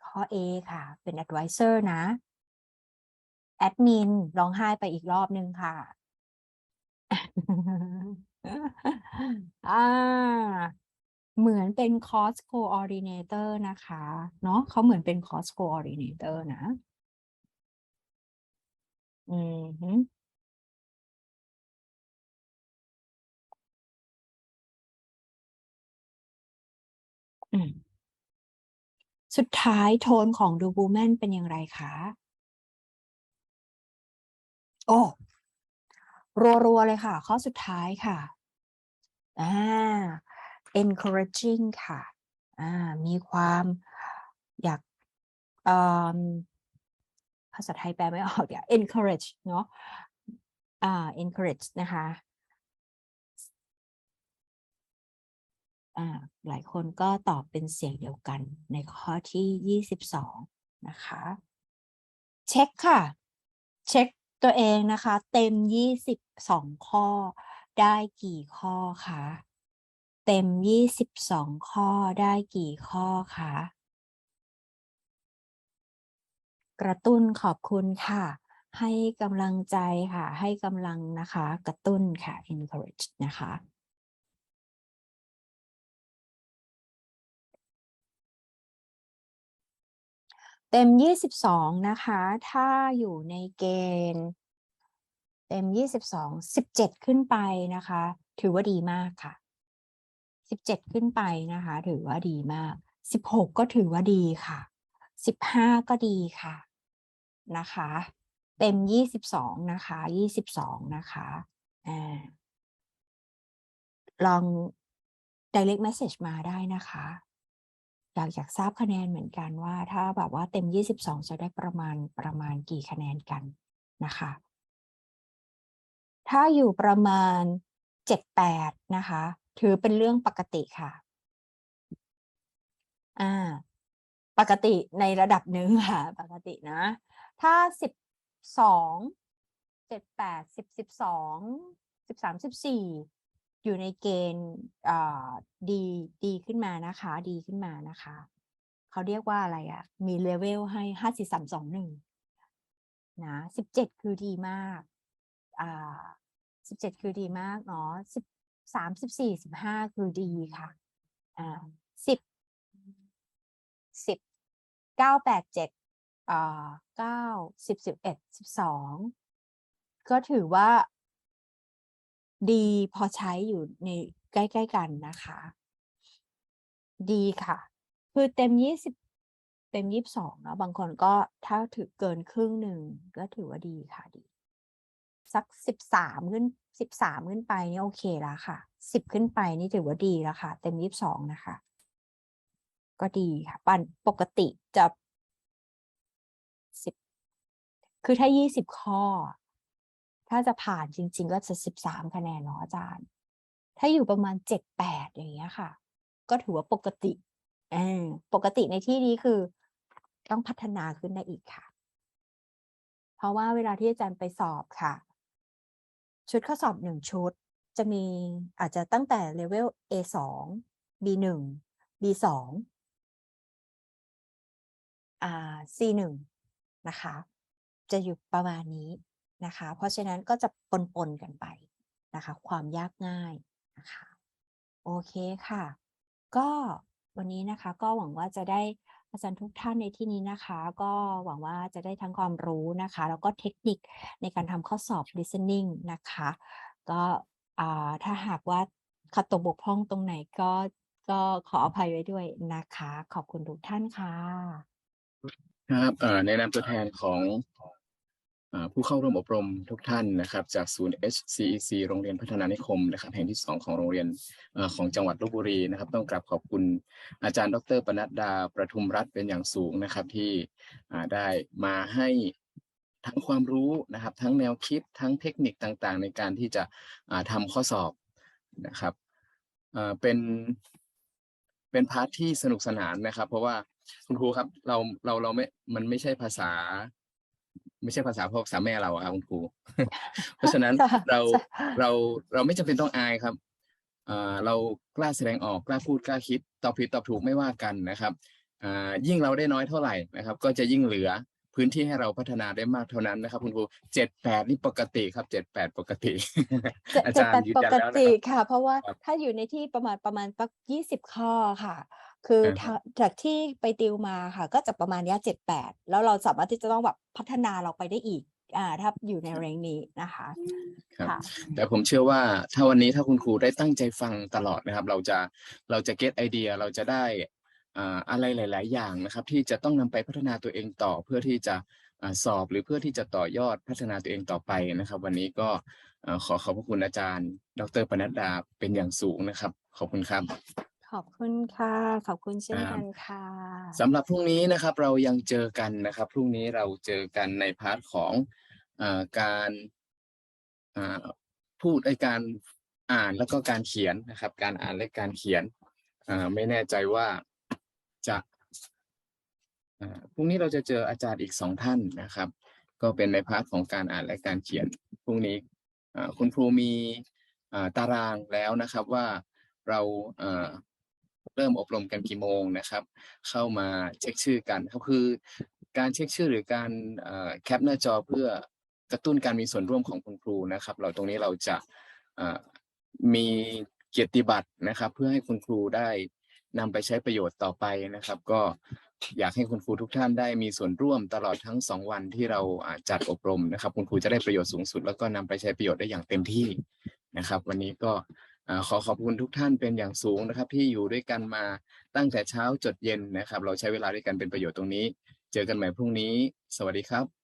ข้อ A ค่ะเป็น advisor นะแอดมินร้องไห้ไปอีกรอบนึงค่ะ เหมือนเป็น course coordinator นะคะเนาะเขาเหมือนเป็น course coordinator นะอืมฮึสุดท้ายโทนของ The Woman เป็นอย่างไรคะโอ้รัวๆเลยค่ะข้อสุดท้ายค่ะencouraging ค่ะมีความอยากภาษาไทยแปลไม่ออกเดี๋ยว encourage เนาะencourage นะคะหลายคนก็ตอบเป็นเสียงเดียวกันในข้อที่22นะคะเช็คค่ะเช็คตัวเองนะคะเต็ม22ข้อได้กี่ข้อคะเต็ม22ข้อได้กี่ข้อคะกระตุ้นขอบคุณค่ะให้กำลังใจค่ะให้กำลังนะคะกระตุ้นค่ะ encourage นะคะเต็ม22นะคะถ้าอยู่ในเกณฑ์เต็ม22 17ขึ้นไปนะคะถือว่าดีมากค่ะ17ขึ้นไปนะคะถือว่าดีมาก16ก็ถือว่าดีค่ะ15ก็ดีค่ะนะคะเต็ม22นะคะ22นะคะลอง direct message มาได้นะคะอยากทราบคะแนนเหมือนกันว่าถ้าแบบว่าเต็ม22จะได้ประมาณกี่คะแนนกันนะคะถ้าอยู่ประมาณ7-8นะคะถือเป็นเรื่องปกติค่ะปกติในระดับหนึ่งค่ะปกตินะถ้า12 7-8 10 12 13 14อยู่ในเกณฑ์ดีขึ้นมานะคะดีขึ้นมานะคะเขาเรียกว่าอะไรอ่ะมีเลเวลให้5 4 3 2 1นะ17คือดีมาก17คือดีมากเนาะ13 14 15คือดีค่ะ10 9 8 7 9 10 11 12ก็ถือว่าดีพอใช้อยู่ในใกล้ๆกันนะคะดีค่ะคือเต็ม20เต็ม22เนาะบางคนก็ถ้าถือเกินครึ่งหนึ่งก็ถือว่าดีค่ะดีสัก13ขึ้นไปนี่โอเคแล้วค่ะ10ขึ้นไปนี่ถือว่าดีแล้วค่ะเต็ม22นะคะก็ดีค่ะปกติจะ10คือถ้า20ข้อถ้าจะผ่านจริงๆก็จะ13คะแนนเนาะอาจารย์ถ้าอยู่ประมาณ7-8อย่างเงี้ยค่ะก็ถือว่าปกติปกติในที่นี้คือต้องพัฒนาขึ้นได้อีกค่ะเพราะว่าเวลาที่อาจารย์ไปสอบค่ะชุดข้อสอบ1ชุดจะมีอาจจะตั้งแต่เลเวล A2 B1 B2 C1 นะคะจะอยู่ประมาณนี้นะคะเพราะฉะนั้นก็จะปนกันไปนะคะความยากง่ายนะคะโอเคค่ะก็วันนี้นะคะก็หวังว่าจะได้อาจารย์ทุกท่านในที่นี้นะคะก็หวังว่าจะได้ทั้งความรู้นะคะแล้วก็เทคนิคในการทำข้อสอบ listening นะคะก็ ถ้าหากว่าขัดตกบกพร่องตรงไหนก็ขออภัยไว้ด้วยนะคะ ขอบคุณทุกท่านค่ะ ครับในนามตัวแทนของผู้เข้าร่วมอบรมทุกท่านนะครับจากศูนย์ HCEC โรงเรียนพัฒนานิคมนะครับแห่งที่2ของโรงเรียนของจังหวัดลพบุรีนะครับต้องกราบขอบคุณอาจารย์ดร.ปนัดดาประทุมรัตน์เป็นอย่างสูงนะครับที่ได้มาให้ทั้งความรู้นะครับทั้งแนวคิดทั้งเทคนิคต่างๆในการที่จะทำข้อสอบนะครับเป็นพาร์ทที่สนุกสนานนะครับเพราะว่าคุณครูครับเราไม่มันไม่ใช่ภาษาพ่อภาษาแม่เราครับคุณครู เพราะฉะนั้นเราไม่จำเป็นต้องอายครับเรากล้าแสดงออกกล้าพูดกล้าคิดตอบผิดตอบถูกไม่ว่ากันนะครับยิ่งเราได้น้อยเท่าไหร่นะครับก็จะยิ่งเหลือพื้นที่ให้เราพัฒนาได้มากเท่านั้นนะครับคุณครู7-8นี่ปกติครับ7-8ปกติ อาจารย์ยืนยันแล้วนะครับค่ะเพราะว่าถ้าอยู่ในที่ประมาณสัก20 ข้อค่ะคือจากที่ไปติวมาค่ะก็จะประมาณนี้7-8แล้วเราสามารถที่จะต้องแบบพัฒนาเราไปได้อีกถ้าอยู่ในเรนจ์นี้นะคะครับแต่ผมเชื่อว่าถ้าวันนี้ถ้าคุณครูได้ตั้งใจฟังตลอดนะครับเราจะเก็ตไอเดียเราจะได้อะไรหลายๆอย่างนะครับที่จะต้องนำไปพัฒนาตัวเองต่อเพื่อที่จะสอบหรือเพื่อที่จะต่อยอดพัฒนาตัวเองต่อไปนะครับวันนี้ก็ขอขอบพระคุณอาจารย์ดร.ปนัดดาเป็นอย่างสูงนะครับขอบคุณครับขอบคุณค่ะขอบคุณเช่นกันค่ะสำหรับพรุ่งนี้นะครับเรายังเจอกันนะครับพรุ่งนี้เราเจอกันในพาร์ทของการพูดการอ่านแล้วก็การเขียนนะครับการอ่านและการเขียนไม่แน่ใจว่าจะพรุ่งนี้เราจะเจออาจารย์อีก2ท่านนะครับก็เป็นในพาร์ทของการอ่านและการเขียนพรุ่งนี้คุณครูมีตารางแล้วนะครับว่าเราเริ่มอบรมกันกี่โมงนะครับเข้ามาเช็คชื่อกันก็คือการเช็คชื่อหรือการแคปหน้าจอเพื่อกระตุ้นการมีส่วนร่วมของคุณครูนะครับเราตรงนี้เราจะมีเกียรติบัตรนะครับเพื่อให้คุณครูได้นำไปใช้ประโยชน์ต่อไปนะครับก็อยากให้คุณครูทุกท่านได้มีส่วนร่วมตลอดทั้ง2วันที่เราจัดอบรมนะครับคุณครูจะได้ประโยชน์สูงสุดแล้วก็นำไปใช้ประโยชน์ได้อย่างเต็มที่นะครับวันนี้ก็ขอขอบคุณทุกท่านเป็นอย่างสูงนะครับที่อยู่ด้วยกันมาตั้งแต่เช้าจดเย็นนะครับเราใช้เวลาด้วยกันเป็นประโยชน์ตรงนี้เจอกันใหม่พรุ่งนี้สวัสดีครับ